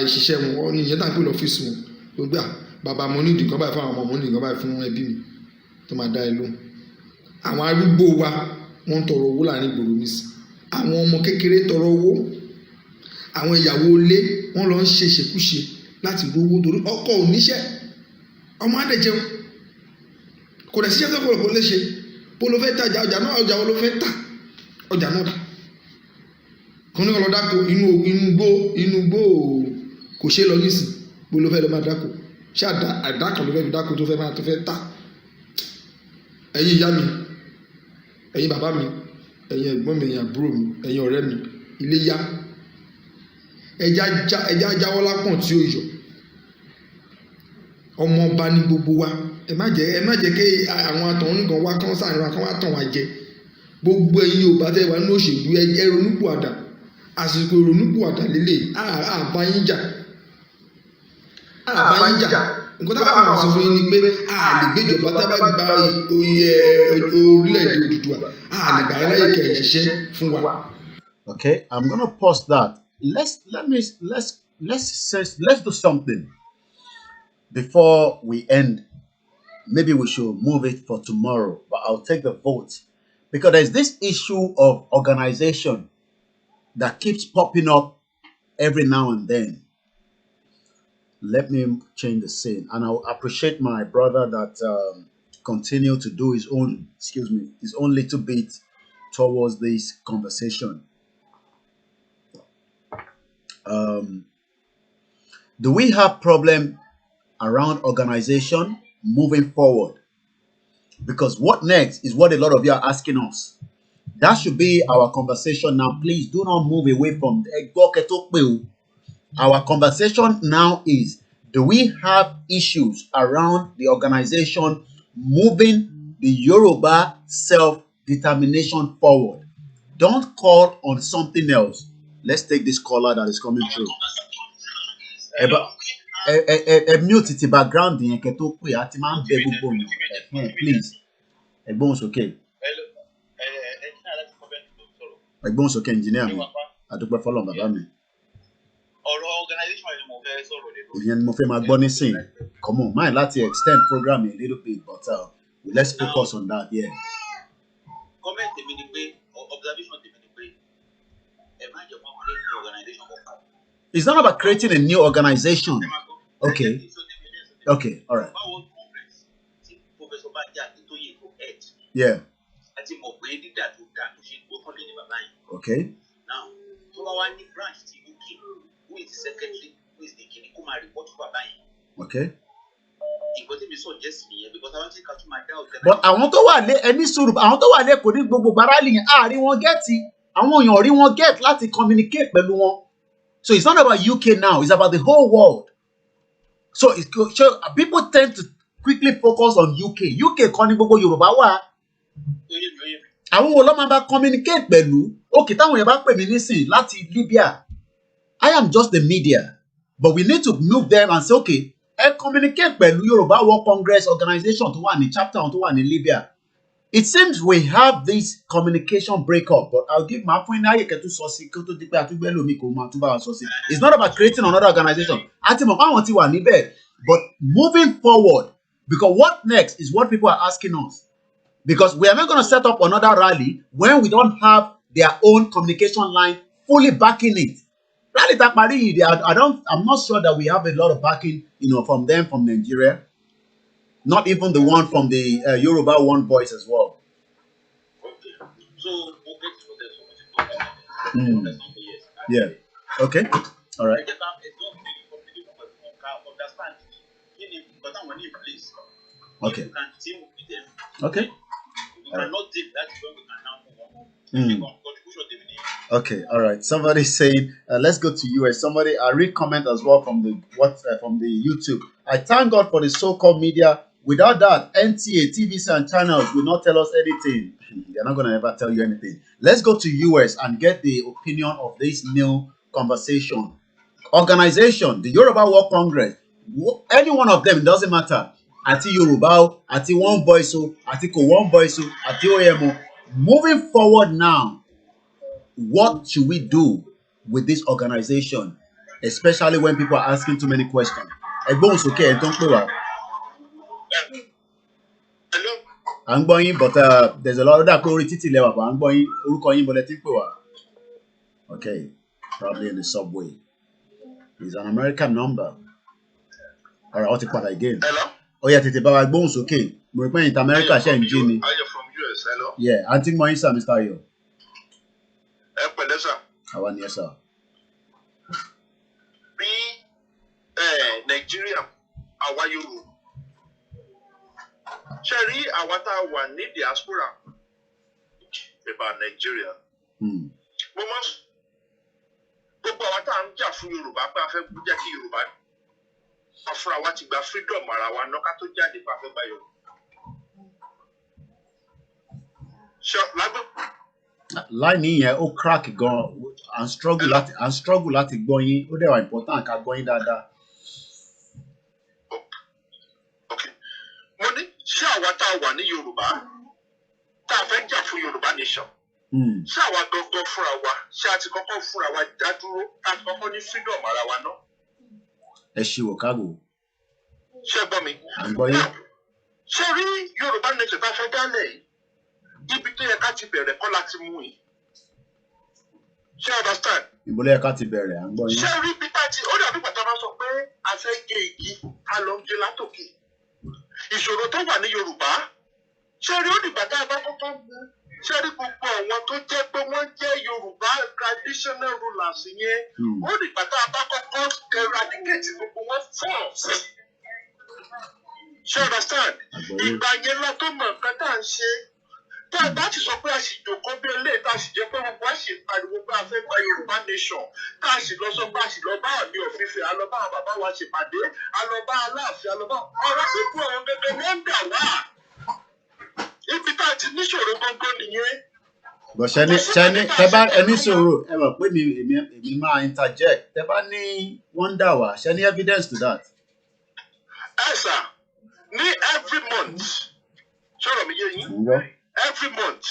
ìṣiṣẹ́ wọn ní ìyẹn tá à ń pè lọ́fíìsì wọn tó gbà bàbá mo ní ìdí kan báyìí fún àwọn ọmọ mo ní ìdí kan báyìí fún ẹbí mi tó máa dá ẹ lóhùn àwọn arúgbó wa wọ́n ń tọrọ owó láàrin ìgboro nísì àwọn ọmọ kékeré tọrọ owó àwọn ìyàwó ilé wọ́n lọ ń ṣe ṣekúṣe láti rówó torí ọkọ ò níṣẹ́ ọmọ á dẹ̀ jẹun kò dẹ̀ síṣẹ́ tó kọ̀ lè ṣe bó ló fẹ́ tajà ọjà wo ló fẹ́ tà ọjà náà dà kan ní kọ́ lọ dáko inú gbó kò ṣe lọ nísìn bó ló fẹ́ lọ máa dáko ṣé àdá kan ló fẹ́ fi dáko tó fẹ́ tà ẹ̀yin ìyá mi ẹ̀yin bàbá mi ẹ̀yin ẹ̀gbọ́n mi ẹ̀yin àbúrò mi ẹ̀yin ọ̀rẹ́ mi ilé yá ẹja jáwọ́ lápọ̀n tí ó yọ ọmọ ọba ní gbogbo wa ẹ má jẹ́ kí àwọn àtọ̀hún nìkan wá kán sáàrin wa kán wá tàn wá jẹ gbogbo ẹ̀yin Yorùbá tẹ́ wà nínú òṣèlú ẹ ronúpìwàdà àsìkò ronúpìwàdà lélẹ̀ àbáyínjà nǹkan tábà máa sọ fún yín ni pé a lè gbéjọba tábà gba orílẹ̀-èdè Odùduwà a lè gbà ẹ́ láyé kẹ̀rẹ̀ ṣiṣẹ́ fún wa. Okay, I'm gonna pause that. Let's do something before we end. Maybe we should move it for tomorrow, but I'll take the vote because there's this issue of organization that keeps popping up every now and then. Let me change the scene, and I'll appreciate my brother that continue to do his own little bit towards this conversation. Do we have problem around organization moving forward? Because what next is what a lot of you are asking us. That should be our conversation now. Please do not move away from our conversation now is, do we have issues around the organization moving the Yoruba self-determination forward? Don't call on something else. Let's take this caller that is coming through. Mute the background please. Okay. Okay, engineer. I do follow baba mi. Ìyẹn ni mo fẹ́ máa gbọ́ nísìn. Come on, mind láti extend program a little bit, but let's focus on that. Yeah. Comment tèmi ni pé observation tèmi ni pé ẹ má jẹ́ kó create new organization kankan. It's not about creating a new organization. Okay. Okay. All right. Yeah. Okay. Now, branch who is the secretary, who is the Kinikuma report for okay. Because I want to catch my doubt. But àwọn tó wà lé ẹni sùúrù àwọn tó wà lé kò ní gbogbo barali yẹn àárín wọn gẹ́ẹ̀tì àwọn èèyàn rí wọn get láti communicate pẹ̀lú wọn. So it's not about UK now, it's about the whole world. So people tend to quickly focus on UK. UK kan ní gbogbo Yorùbá wà. Àwọn wo ló máa bá communicate pẹ̀lú? Okay, táwọn yẹn bá pè mí nísìn láti Libya. I am just the media, but we need to move them and say, okay, communicate pẹ̀lú Yoruba World Congress organization tó wà ní chapter tó wà ní Libya. It seems we have this communication breakup, but I'll give my point now. It's not about creating another organization. But moving forward, because what next is what people are asking us. Because we are not going to set up another rally when we don't have their own communication line fully backing it. Rally Takmari, I'm not sure that we have a lot of backing, from them, from Nigeria. Not even the one from the Yoruba One Voice as well. Okay. So, yeah. Okay. All right. Okay. Okay. We cannot take that is when we can now move on. Okay, all right. Somebody saying, let's go to US. Somebody, I read comment as well from the from the YouTube. I thank God for the so-called media. Without that, NTA, TVC, and channels will not tell us anything. They're not going to ever tell you anything. Let's go to US and get the opinion of this new conversation. Organization, the Yoruba World Congress, any one of them, it doesn't matter. Ati Yoruba, Ati One Voice, Ati Ko One Voice, Ati OMO. Moving forward now, what should we do with this organization, especially when people are asking too many questions? Okay, don't pay. I'm going, but there's a lot of that títì lẹ́wà, but I'm going. Okay, probably in the subway. It's an American number. All right, I'll take that again. Hello. Oh yeah, tètè bá wa gbóhùn sókè. Mo rí pé in America ṣe ń jí ni. Are you from US? Hello. Yeah, Aunty Moisa, Mr. Ayo. Pẹ̀lẹ́ sà. Àwa ni ẹ sà. Bí Nàìjíríà àwa Yorùbá ṣe rí àwa tá a wà ní diaspora about Nigeria. Mo máa gbogbo àwa tá à ń jà fún Yorùbá pé a fẹ́ jẹ́ kí Yorùbá afúnra wa ti gba freedom ara wa náà ká tó jáde pé a fẹ́ gba Yorùbá. Láìní yẹn ó crack gan and struggle láti gbọ́ yín ó dẹ̀ wà important ká gbọ́ yín dáadáa. Mo ní ṣé àwa tá a wà ní Yorùbá tá a fẹ́ jà fún Yorùbá nation ṣé àwa gangan fúnra wa ṣé a ti kọ́kọ́ fúnra wa dá dúró a ti kọ́kọ́ ní freedom ara wa náà. Ẹ ṣì wò kágò. Ṣé gbọ́ mi? À ń gbọ́ yín. Ṣé rí Yorùbá nation tá a fẹ́ dálẹ̀ yìí? Ibi tó yẹ ká ti bẹ̀rẹ̀ kọ́ láti mú yìí. Ṣé understand? Ibo ló yẹ ká ti bẹ̀rẹ̀ à ń gbọ́ yín. Ṣé rí bí táti ó dàbí pàtó máa sọ pé a fẹ́ gé igi a lọ ń gé látòkè. Ìṣòro tó wà ní Yorùbá ṣé rí ó dìgbà tá a bá kọ́kọ́ mú ṣé rí gbogbo àwọn tó jẹ́ pé wọ́n jẹ́ Yorùbá traditional rulers yẹn ó dìgbà tá a bá kọ́kọ́ eradicate gbogbo wọn first. Ṣé understand? Ìgbà yẹn la tó mọ̀ nǹkan tá à ń ṣe. Tá a bá ti sọ pé a sì jòkó bí eléyìí tá a sì jẹ́ pé gbogbo a sì pariwo pé a fẹ́ gba Yorùbá nation tá a sì lọ sọ pé a sì lọ bá àmì òfìfè a lọ bá àwọn bàbá wa ṣèpàdé a lọ bá Aláàfin a lọ bá ọ̀rọ̀ pípọ̀ ọ̀rọ̀ gẹ́gẹ́ wọ́n ń dà wá. Ibi tá a ti níṣòro gbogbo nìyẹn. Bọ̀ ṣẹ́ni tẹ bá ẹni sọ̀rọ̀ ẹ mọ̀ pé èmi máa interject tẹ bá ní wọ́n ń dà wá ṣẹ́ni evidence to that. Ẹ sà ní every month sọ̀rọ̀ mi yé yín. Every month,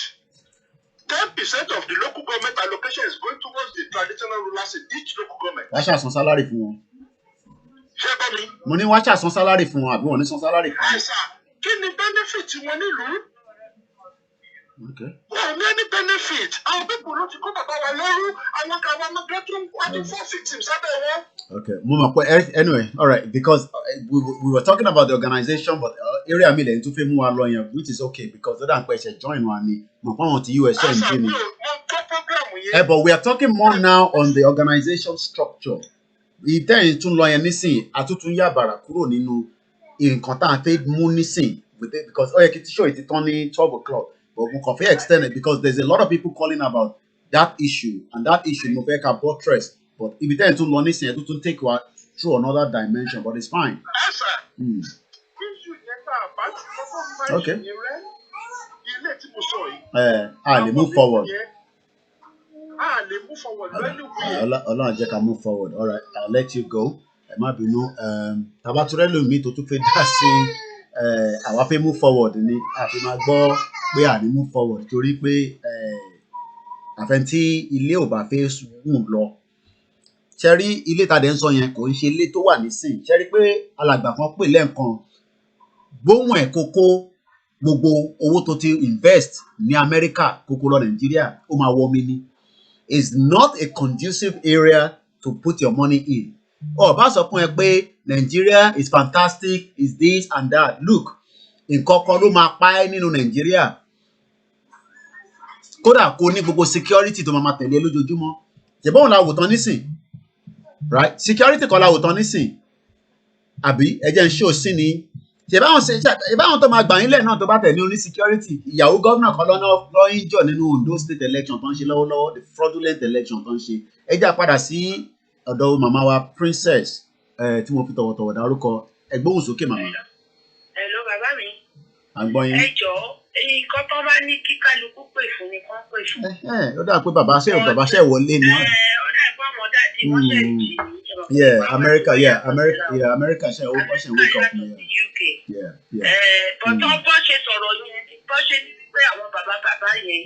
10% of the local government allocation is going towards the traditional rulers in each local government. Wá ṣàsan sálárì fún wọn. Ṣé gbọ́ mi? Mo ní wá ṣàsan sálárì fún wọn àbí wọn ní san sálárì fún wọn. Àìsà kí ni benefit wọn nílùú? Wọ́n ní any benefit. Àwọn pípọ̀ ló ti kó bàbá wa lọ́rú. Àwọn kan wọn máa gbẹ́tún àti 4 victims sábẹ́ wọn. Okay, mo mọ̀ pé anyway, all right, because we were talking about the organization, but area mi lẹ́yìn tó fẹ́ mú wa lọ yẹn, which is okay because ó dà ń pẹ́ ṣe join wa ni, mo pọ́n wọn ti US ṣe ń jí ni. But we are talking more now on the organization structure. Ìtẹ́yìn tún lọ yẹn nísìn, àtúntún yà bàrà kúrò nínú nǹkan tá à ń fẹ́ mú nísìn because ó yẹ kí tíṣọ́ yìí ti tán ní 12 o'clock, but mo kàn fẹ́ extend it because there's a lot of people calling about that issue, and that issue mo fẹ́ ká buttress. But if you tell to learn this, you to take you through another dimension, but it's fine. Okay. I'll move forward. Allah Jack, move forward. All right, I'll let you go. I might be no tabaturelu mi to fe dasi àwa fẹ́ move forward ni a fi máa gbọ́ pé a ní move forward torí pé àfẹntí ilé ò bá fẹ́ sùn lọ. Ṣẹ́rí ilé tàdé ń sọ yẹn kò ń ṣe ilé tó wà nísìn. Ṣẹ́rí pé alàgbà kan pè lẹ́ǹkan gbóhùn ẹ̀ kókó gbogbo owó tó ti invest ní Amẹ́ríkà kókó lọ Nàìjíríà ó máa wọ́ mi ní. It's not a conducive area to put your money in. Bá sọ fún ẹ pé Nigeria is fantastic, is this and that. Look, nǹkan kan ló máa pa ẹ́ nínú Nàìjíríà. Kódà kò ní gbogbo security tó máa tẹ̀lé lójoojúmọ́. Ṣèbọn la wò tán nísìn. Right? Security kan la wò tán nísìn. Àbí ẹ jẹ́ ń ṣó sí ni. ṣe báwọn tó máa gbà yín lẹ̀ náà tó bá tẹ̀lé oní security ìyàwó gómìnà kan lọ́yìn jọ nínú Ondo state election tó ń ṣe lọ́wọ́lọ́wọ́ the fraudulent election tó ń ṣe ẹ jẹ́ àpadà sí ọ̀dọ̀ màmá wa princess tí mo fi tọ̀wọ̀tọ̀wọ̀ dárúkọ ẹgbóhùn sókè màmá. Hello bàbá mi. àgbọ̀yìn. ẹ jọ̀ọ́ nǹkan tó bá ní kí kálukú pè fún ni kán pè fún. ó dà pé bàbá ṣe wọlé ni. ó dà pé ọmọdé àti wọ́n ṣe jí. America ṣe owó bọ́ ṣe wake up ni. bọ́tọ́ bọ́ ṣe sọ̀rọ̀ yẹn bọ́ ṣe ní pé àwọn bàbá yẹn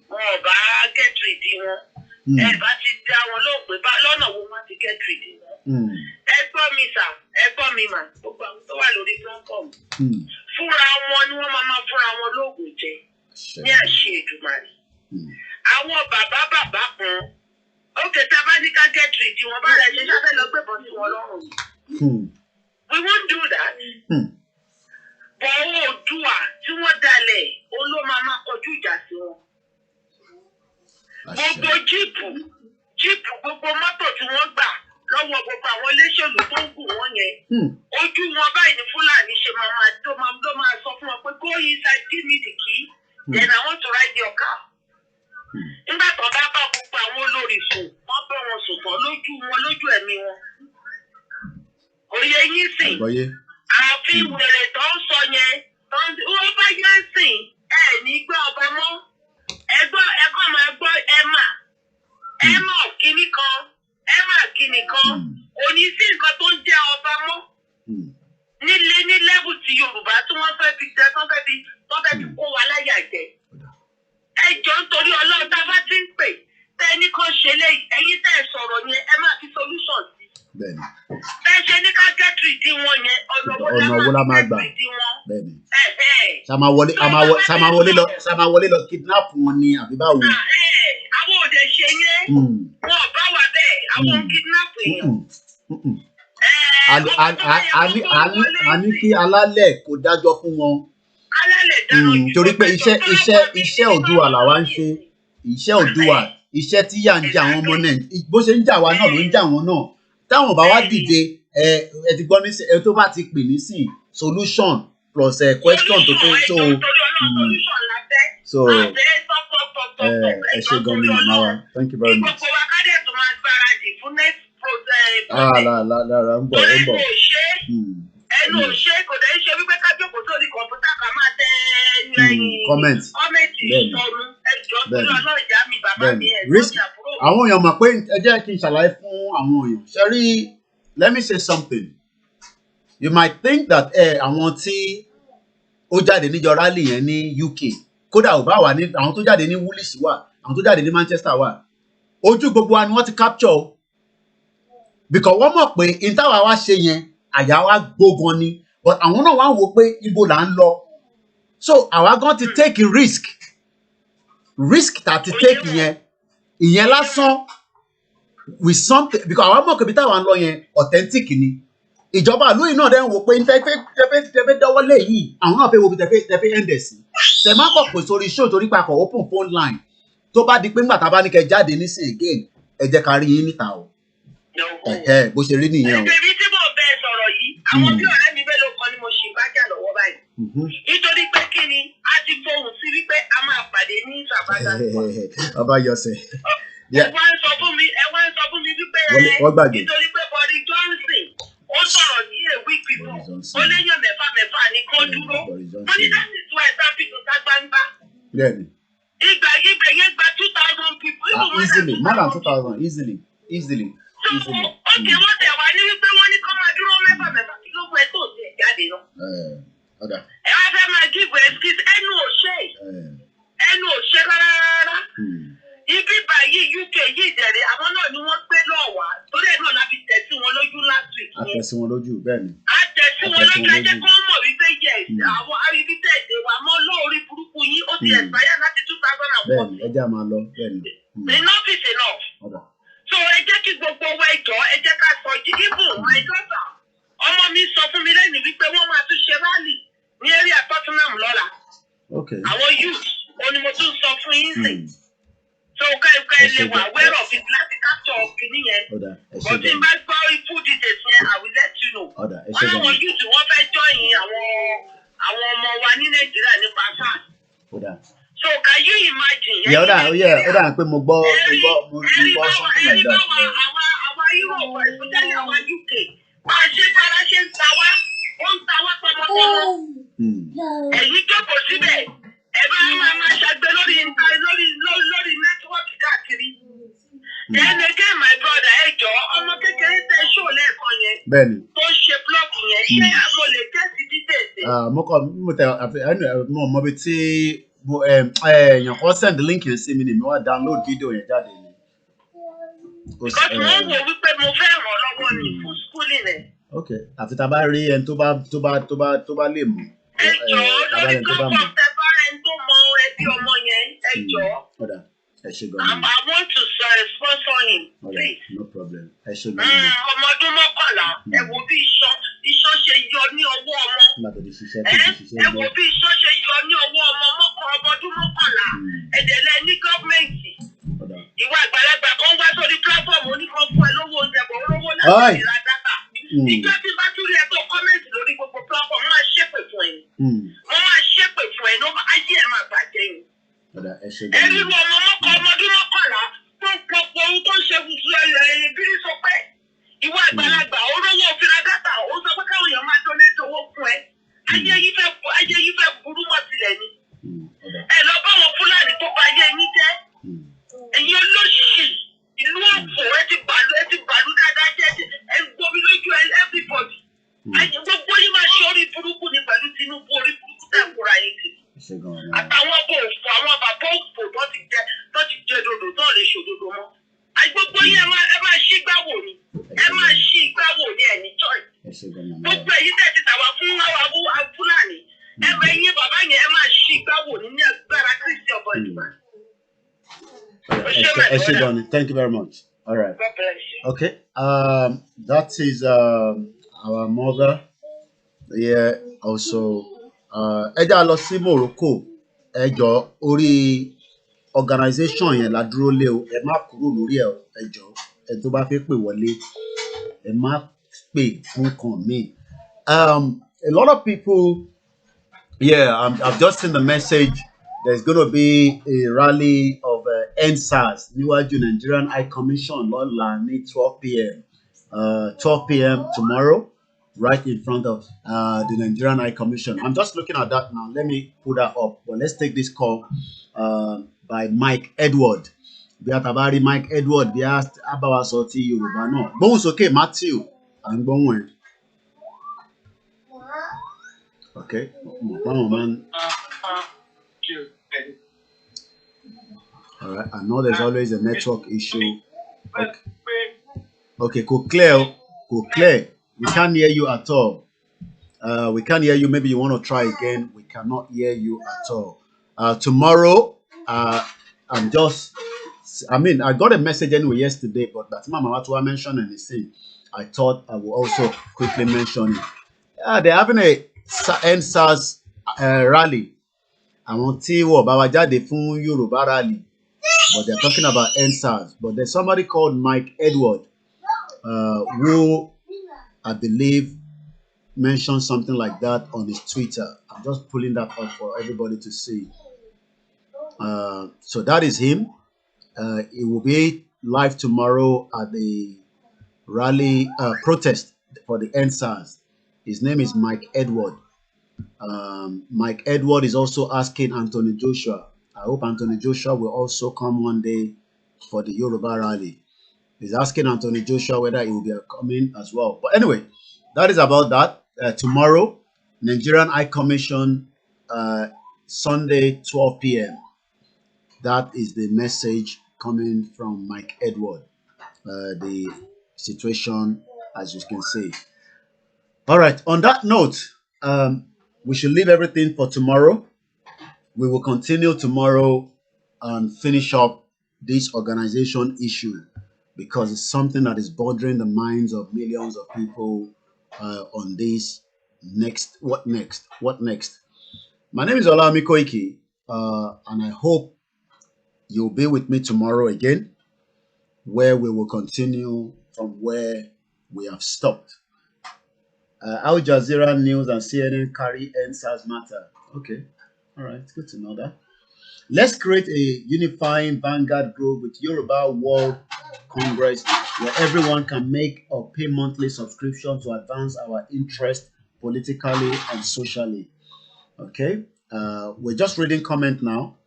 wọn ò bá get rid wọn ẹ bá ti dá wọn lóògbé bá lọ́nà wo wọ́n ti get rid wọn. ẹ gbọ́ mi sà ẹ gbọ́ mi mà gbogbo àwọn tó wà lórí platform fúnra wọn ni wọ́n máa fúnra wọn lóògùn jẹ ní àṣẹ Èdùmàrè. àwọn bàbá kan ókè tá a bá ní ká get rid wọn bá rẹ̀ ṣe ṣáfẹ́ lọ gbébọn sí wọn lọ́rùn. we won't do that. bọ̀ owó Oòduà tí wọ́n dalẹ̀ oló máa kọjú ìjà sí wọn. gbogbo jíìpù gbogbo mọ́tò tí wọ́n gbà lọ́wọ́ gbogbo àwọn olóṣèlú tó ń gùn wọ́n yẹn ojú wọn báyìí ní Fúlàní ṣe ló máa sọ fún wọn pé go inside give me the key then I want to ride your car. nígbà tó bá bá gbogbo àwọn olórí sùn wọ́n bẹ́ wọn sùn tán lójú ẹ̀mí wọn. òye yín sìn àfi wèrè tó ń sọ yẹn wọ́n bá yẹn sìn ẹ̀ ní gbọ́ ọba mọ́ ẹ̀kọ́ máa gbọ́ ẹ̀mà kíní kan òní sí nǹkan tó ń jẹ́ ọba mọ́ ní lẹ́bù ti Yorùbá tí wọ́n fẹ́ fi jẹ tó fẹ́ fi kó wa láyà jẹ. ẹjọ́ nítorí Ọlọ́run tá a bá ti ń pè tẹ́ni kan ṣe léyìí ẹ̀yin tẹ́ ẹ sọ̀rọ̀ yẹn ẹ máa fi solution sí. bẹ́ẹ̀ ṣe ní ká get rid wọn yẹn ọ̀nà wo la máa get rid wọn. sàmà wọlé lọ kidnap wọn ni àbí báwo. àwọn òde ṣe yẹn wọn ò bá wà bẹ́ẹ̀ àwọn kidnap èèyàn. a ní kí alálẹ̀ kó dájọ́ fún wọn. torí pé iṣẹ́ Oòduà làwa ń ṣe iṣẹ́ Oòduà iṣẹ́ tí yà ń jẹ àwọn ọmọ náà bó ṣe ń jà wá náà ló ń jà wọn náà táwọn bá wá dìde ẹ ti gbọ́ ní ẹ tó bá ti pè ní sìn solution plus question tó so ẹ ṣe gan ni màmá wa thank you very much. lára ń bọ̀. ẹnu òṣè kò dẹ̀ ṣe wípé ká jókòó sórí kọ̀ǹpútà ká máa tẹ comment ìṣòro ẹjọ́ tó lọ náà ìyá mi bàbá mi ẹ̀ lórí àbúrò. àwọn èèyàn mọ̀ pé ẹ jẹ́ kí n ṣàlàyé fún àwọn èèyàn ṣe rí let me say something you might think that àwọn tí ó jáde níjọ rally yẹn ní UK kódà ò bá wà ní àwọn tó jáde ní Woolwich wà àwọn tó jáde ní Manchester wà ojú gbogbo wa ni wọ́n ti capture o because wọ́n mọ̀ pé ìtawà wa ṣe yẹn àyà wa gbógan ni but àwọn náà wá wò pé ibo là ń lọ so àwa gan ti take risk tá ti take ìyẹn lásán with something because àwa mọ̀ pé ibi táwa ń lọ yẹn authentic ni ìjọba ìlú yìí náà dẹ́ ń wò pé tẹ́fẹ́ dọ́wọ́lé yìí àwọn náà fẹ́ wo bí tẹ́fẹ́ ẹ̀ndẹ̀ sí tẹ́ má kọ̀ pé sórí show torí papọ̀ open phone line tó bá di pé ńgbà tá a bá ní kẹ́ jáde nísìn again ẹ jẹ́ ká rí yín níta o bó ṣe rí nìyẹn o. Bébí tí mo bẹ sọ̀rọ̀ yìí, àwọn bí ọ̀rẹ́ mi mélòó kan ni mo ṣì bá jà lọ́wọ́ báyìí. Nítorí pé kí ni a ti fohùn sí wípé a máa pàdé ní Sàbàdà. Ọba Yọ̀sẹ̀. Ẹ wá ń sọ fún mi wípé nítorí pé Boris Johnson ó sọ̀rọ̀ ní a week before. Ó léyàn mẹ́fà ní kó dúró. Mo ní láti tún ẹ̀ta fi tó ká gbangba. Ìgbà yẹn gba 2,000 people. Easily, more than 2,000, easily. Ókè wọ́n tẹ̀ wá ní wípé wọ́n ní kó máa dúró mẹ́fà kí ló fẹ́ tó ṣe jáde náà. Ẹ wá fẹ́ máa give excuse ẹnu òṣè rárá. Ibi báyìí UK yìí dẹ̀rẹ̀ àwọn náà ni wọ́n gbé lọ́ọ̀ wá torí ẹ̀ náà láti tẹ̀ sí wọn lójú last week yẹn. Àtẹ̀sí wọn lójú bẹ́ẹ̀ ni. Àtẹ̀sí wọn lójú ajẹ́ kó mọ̀ wípé yes àwọn ibi tẹ̀ dé wa mọ́ lórí burúkú yín ó ti expire láti 2004. Bẹ́ẹ̀ni ẹ jẹ́ àmà lọ bẹ́ẹ̀ni. Enough is enough. So ẹ jẹ́ kí gbogbo wa ìjọ ẹ jẹ́ ká sọ jígíbù my daughter ọmọ mi sọ fún mi lẹ́nu wípé wọ́n máa tún ṣe rally ní area Tottenham lọ́la. Àwọn youth ó ní mo tún sọ fún yín sìn. So ká ẹ lè wà aware of it láti capture sọ kìíní yẹn. Ọ̀dà ẹ ṣe But tí n bá gbọ́ full details yẹn, I will let you know. Ọ̀dà ẹ ṣe Wọ́n gan. láwọn youth wọ́n fẹ́ join àwọn ọmọ wa ní Nàìjíríà nípa SARS. Ọ̀dà. So can you imagine? Ọ̀dà pé mo gbọ́ something like that. Àwa Europe, especially àwa UK, máa ṣe bára ṣe ń ta wá, ó ń ta wá pọmọpọmọ. Ẹ̀yin jókòó síbẹ̀, ẹ bá máa ṣàgbé lórí nẹ́tíwọ́ọ̀kì káàkiri. Then again, my brother, ẹ jọ ọmọ kékeré tẹ ṣó lẹ́ẹ̀kan yẹn. Bẹ́ẹ̀ni. Tó ṣe blọọkì yẹn, ṣé àgbo lè tẹ́sí dídèsè? Mo mọ bí tí èèyàn kan send link yẹn sí mi ni mi wá download video yẹn jáde ni. Because mo ń wò wípé mo fẹ́ ràn lọ́wọ́ ní fún schooling rẹ̀. Ok, àfi tá a bá rí ẹni tó bá lè mú. Ẹ jọ lórí platform tẹ bá ẹni tó mọ ẹbí ọmọ yẹn, ẹ jọ. Ọ̀dà ẹ ṣe gan. I want to sponsor him, please. No problem. Ẹ ṣe gan. Ọmọ ọdún mọ́kànlá, ẹ wo bí iṣan ṣe yọ ní ọwọ́ ọmọ. Ẹ wo bí iṣan ṣe yọ ní ọwọ́ ọmọ ọdún mọ́kànlá. Ẹ̀dẹ̀lẹ̀ ní gọ́ọ̀mẹ̀ntì. Ìwà àgbàlagbà kan wá sórí platform oníkan fún ẹ lówó oúnjẹ bọ̀ olówó láti ra dátà. Ìjọ tí bá tún rí ẹ tó kọ́mẹ̀ntì lórí gbogbo platform, máa ṣépè fún ẹ. Wọ́n máa ṣépè fún ẹ ní ayé ẹ̀ máa bàjẹ́ yìí. Ẹ rí ọmọ ọdún mọ́kànlá tó ń pọpọ ohun tó ń ṣe fúnfún ẹ̀yìn bí sọ pé ìwà àgbàlagbà olówó òfin dátà ó sọ pé káwọn èèyàn máa donate owó fún ẹ. Ayé yìí fẹ́ burú mọ́ tilẹ̀ ni. Ẹ lọ bá wọn Fúlàní tó bá ayé yín jẹ́. Ẹ̀yin olóṣì ìlú ọ̀fọ̀ ẹ ti bàlú dáadáa jẹ́ ẹ gbomi lójú everybody. Ayé gbogbo yín máa ṣe orí burúkú ni pẹ̀lú Tinubu orí burúkú tẹ̀ kúra yín kiri. Àtàwọn ọkọ̀ òfò àwọn bàbá òfò tó ti jẹ dòdò tó lè ṣòdodo mọ́. Gbogbo yín ẹ máa ṣí gbáwò ni ẹ máa ṣí gbáwò ni ẹ̀ ní choice. Gbogbo èyí tẹ̀ ti tàwa fún àwọn Fúlàní ẹ máa yín bàbá yẹn ẹ máa ṣí gbáwò ni ní agbára Kristi ọ̀bọ ìdìbò. Thank you very much. All right. God bless you. Okay. That is our mother. Yeah. Also, ẹ já lọ sí Morocco. Ẹ jọ̀ọ́ orí organization yẹn la dúró lé o. Ẹ má kúrò lórí ẹ o. Ẹ jọ̀ọ́ ẹ tó bá fẹ́ pè wọlé. Ẹ má pè fún kan mi. A lot of people. Yeah, I've just seen the message. There's going to be a rally of NSAS, níwájú Nigerian High Commission lọ́la ní 12 p.m. 12 p.m. tomorrow, right in front of the Nigerian High Commission. I'm just looking at that now. Let me put that up. But let's take this call by Mike Edward. Bí a tàbá rí Mike Edward bí a bá wa sọ ti Yorùbá náà. Gbóhùn sókè Matthew à ń gbóhùn ẹ̀. Okay. Man. All right. I know there's always a network issue. Okay. Go clear. We can't hear you at all. We can't hear you. Maybe you want to try again. We cannot hear you at all. Tomorrow, I got a message anyway yesterday, but that's Mama Watua mentioned anything. I thought I will also quickly mention it. They're having a NSAS rally. Àwọn tí wọ́n bá wa jáde fún Yorùbá rally, but they're talking about NSAS. But there's somebody called Mike Edward, who I believe mentioned something like that on his Twitter. I'm just pulling that up for everybody to see. So that is him. It will be live tomorrow at the rally protest for the NSAS. His name is Mike Edward. Mike Edward is also asking Anthony Joshua. I hope Anthony Joshua will also come one day for the Yoruba rally. He's asking Anthony Joshua whether he will be coming as well. But anyway, that is about that. Tomorrow, Nigerian High Commission, Sunday, 12 p.m. That is the message coming from Mike Edward. The situation, as you can see. All right. On that note, we should leave everything for tomorrow. We will continue tomorrow and finish up this organization issue because it's something that is bothering the minds of millions of people on this next. What next? What next? My name is Olami Koiki, and I hope you'll be with me tomorrow again. where we will continue from where we have stopped. Al Jazeera News and CNN carry NSAS matter. Okay, all right, it's good to know that. Let's create a unifying vanguard group with Yoruba World Congress where everyone can make or pay monthly subscription to advance our interest politically and socially. Okay, we're just reading comment now,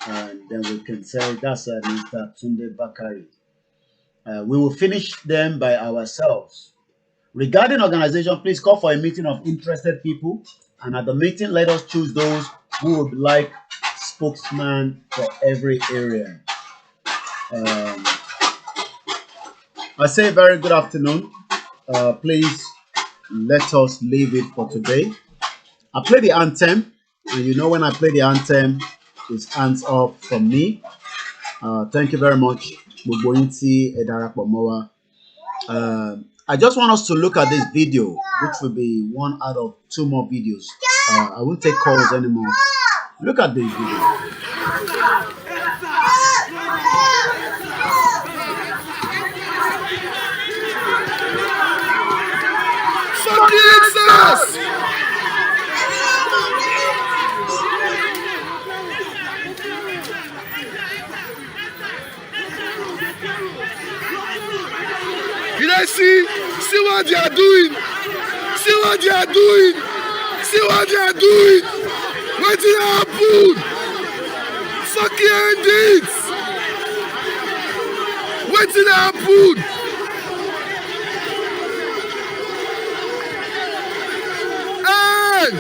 and then we can say that's Mr. Tunde Bakari. We will finish them by ourselves. Regarding organization, please call for a meeting of interested people, and at the meeting, let us choose those who would like spokesman for every area. I say very good afternoon. Please let us leave it for today. I play the anthem, and you know when I play the anthem, it's hands off from me. Thank you very much. I just want us to look at this video, which will be one out of 2 more videos. I won't take calls anymore. Look at this video. Did I see what they are doing? See what they are doing? See what they are doing? What did happen? Fucking end it! What did happen? Hey!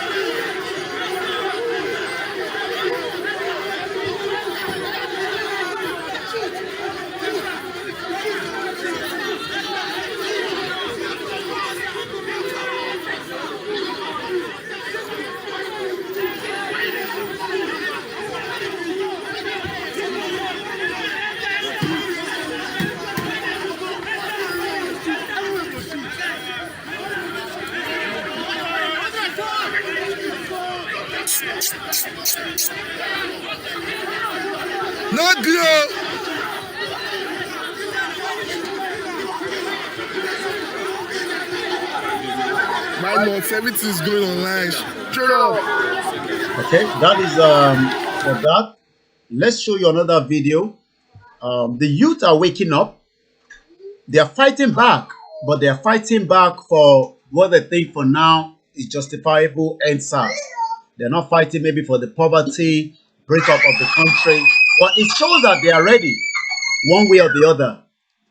No grow. My months, everything is going online. Straight up. Okay, that is for that. Let's show you another video. The youth are waking up. They are fighting back, but they are fighting back for what they think for now is justifiable NSAS. They're not fighting maybe for the poverty, breakup of the country, but it shows that they are ready, one way or the other.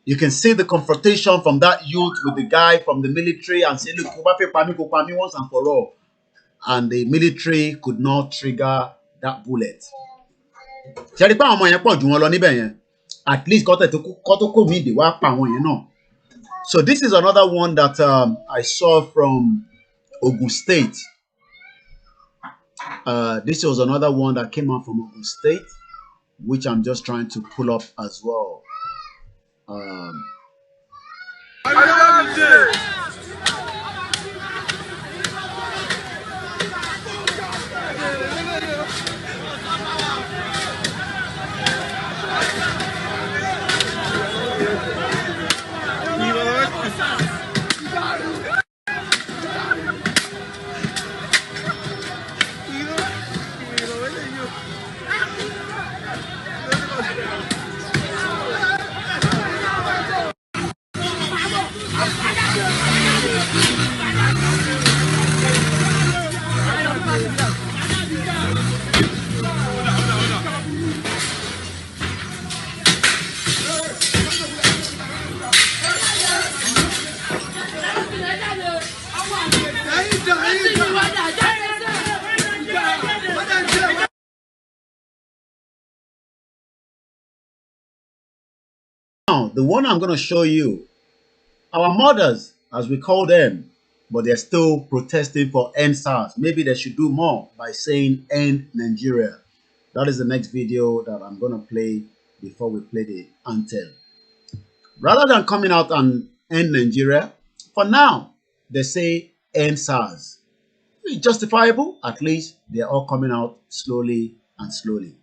You can see the confrontation from that youth with the guy from the military and say, look, once and for all. And the military could not trigger that bullet. At least so this is another one that I saw from Ogun State. This was another one that came out from Ogun State, which I'm just trying to pull up as well. Now, the one I'm going to show you, our mothers, as we call them, but they're still protesting for NSAS. Maybe they should do more by saying end Nigeria. That is the next video that I'm going to play before we play the anthem. Rather than coming out and end Nigeria, for now, they say end SARS. It's justifiable, at least they're all coming out slowly and slowly.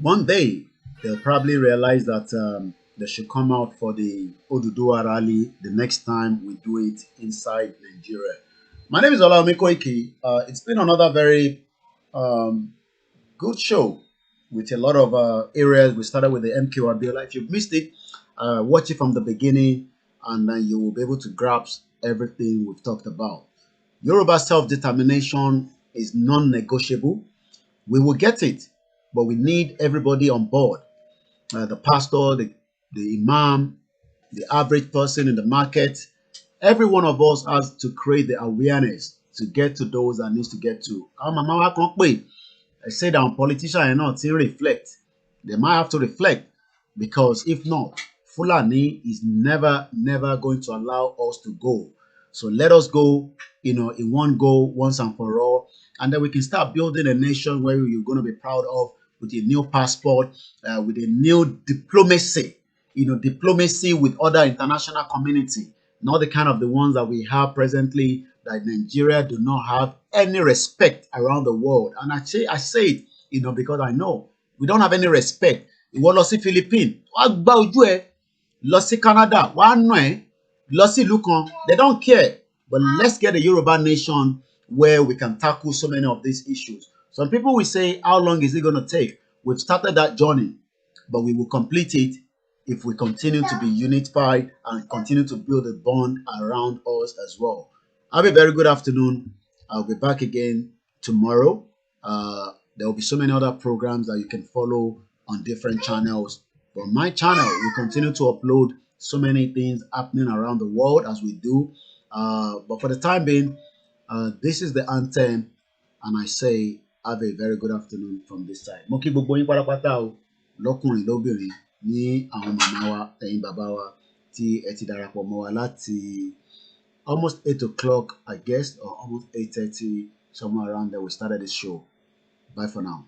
One day, they'll probably realize that they should come out for the Oduduwa rally the next time we do it inside Nigeria. My name is Olaomi Koiki. It's been another very good show with a lot of areas. We started with the MKO Abiola. If you've missed it, watch it from the beginning and then you will be able to grasp everything we've talked about. Yoruba self-determination is non-negotiable. We will get it, but we need everybody on board. The pastor, the imam, the average person in the market. Every one of us has to create the awareness to get to those that needs to get to. I say that politicians are not to reflect. They might have to reflect because if not, Fulani is never going to allow us to go. So let us go, in one go, once and for all, and then we can start building a nation where you're going to be proud of, with a new passport, with a new diplomacy, diplomacy with other international community, not the kind of the ones that we have presently, that Nigeria do not have any respect around the world. And I say it, because I know we don't have any respect. Ìwọ lọ sí Philippines, wàá gbá ojú ẹ, lọ sí Canada, wàá nù ẹ́, lọ sí ìlú kan. They don't care. But let's get a Yoruba nation where we can tackle so many of these issues. Some people will say, how long is it going to take? We've started that journey, but we will complete it if we continue to be unified and continue to build a bond around us as well. Have a very good afternoon. I'll be back again tomorrow. There will be so many other programs that you can follow on different channels. But my channel will continue to upload so many things happening around the world as we do. But for the time being, this is the anthem, and I say have a very good afternoon from this side. Mo kí gbogbo yín pátápátá o, lọ́kùnrin lóbìnrin, ní àwọn màmá wa, ẹ̀yin bàbá wa tí ẹ ti darapọ̀ mọ́ wa láti almost 8 o'clock, I guess, or almost 8:30, somewhere around there. We started this show. Bye for now.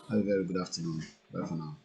Have a very good afternoon. Bye for now.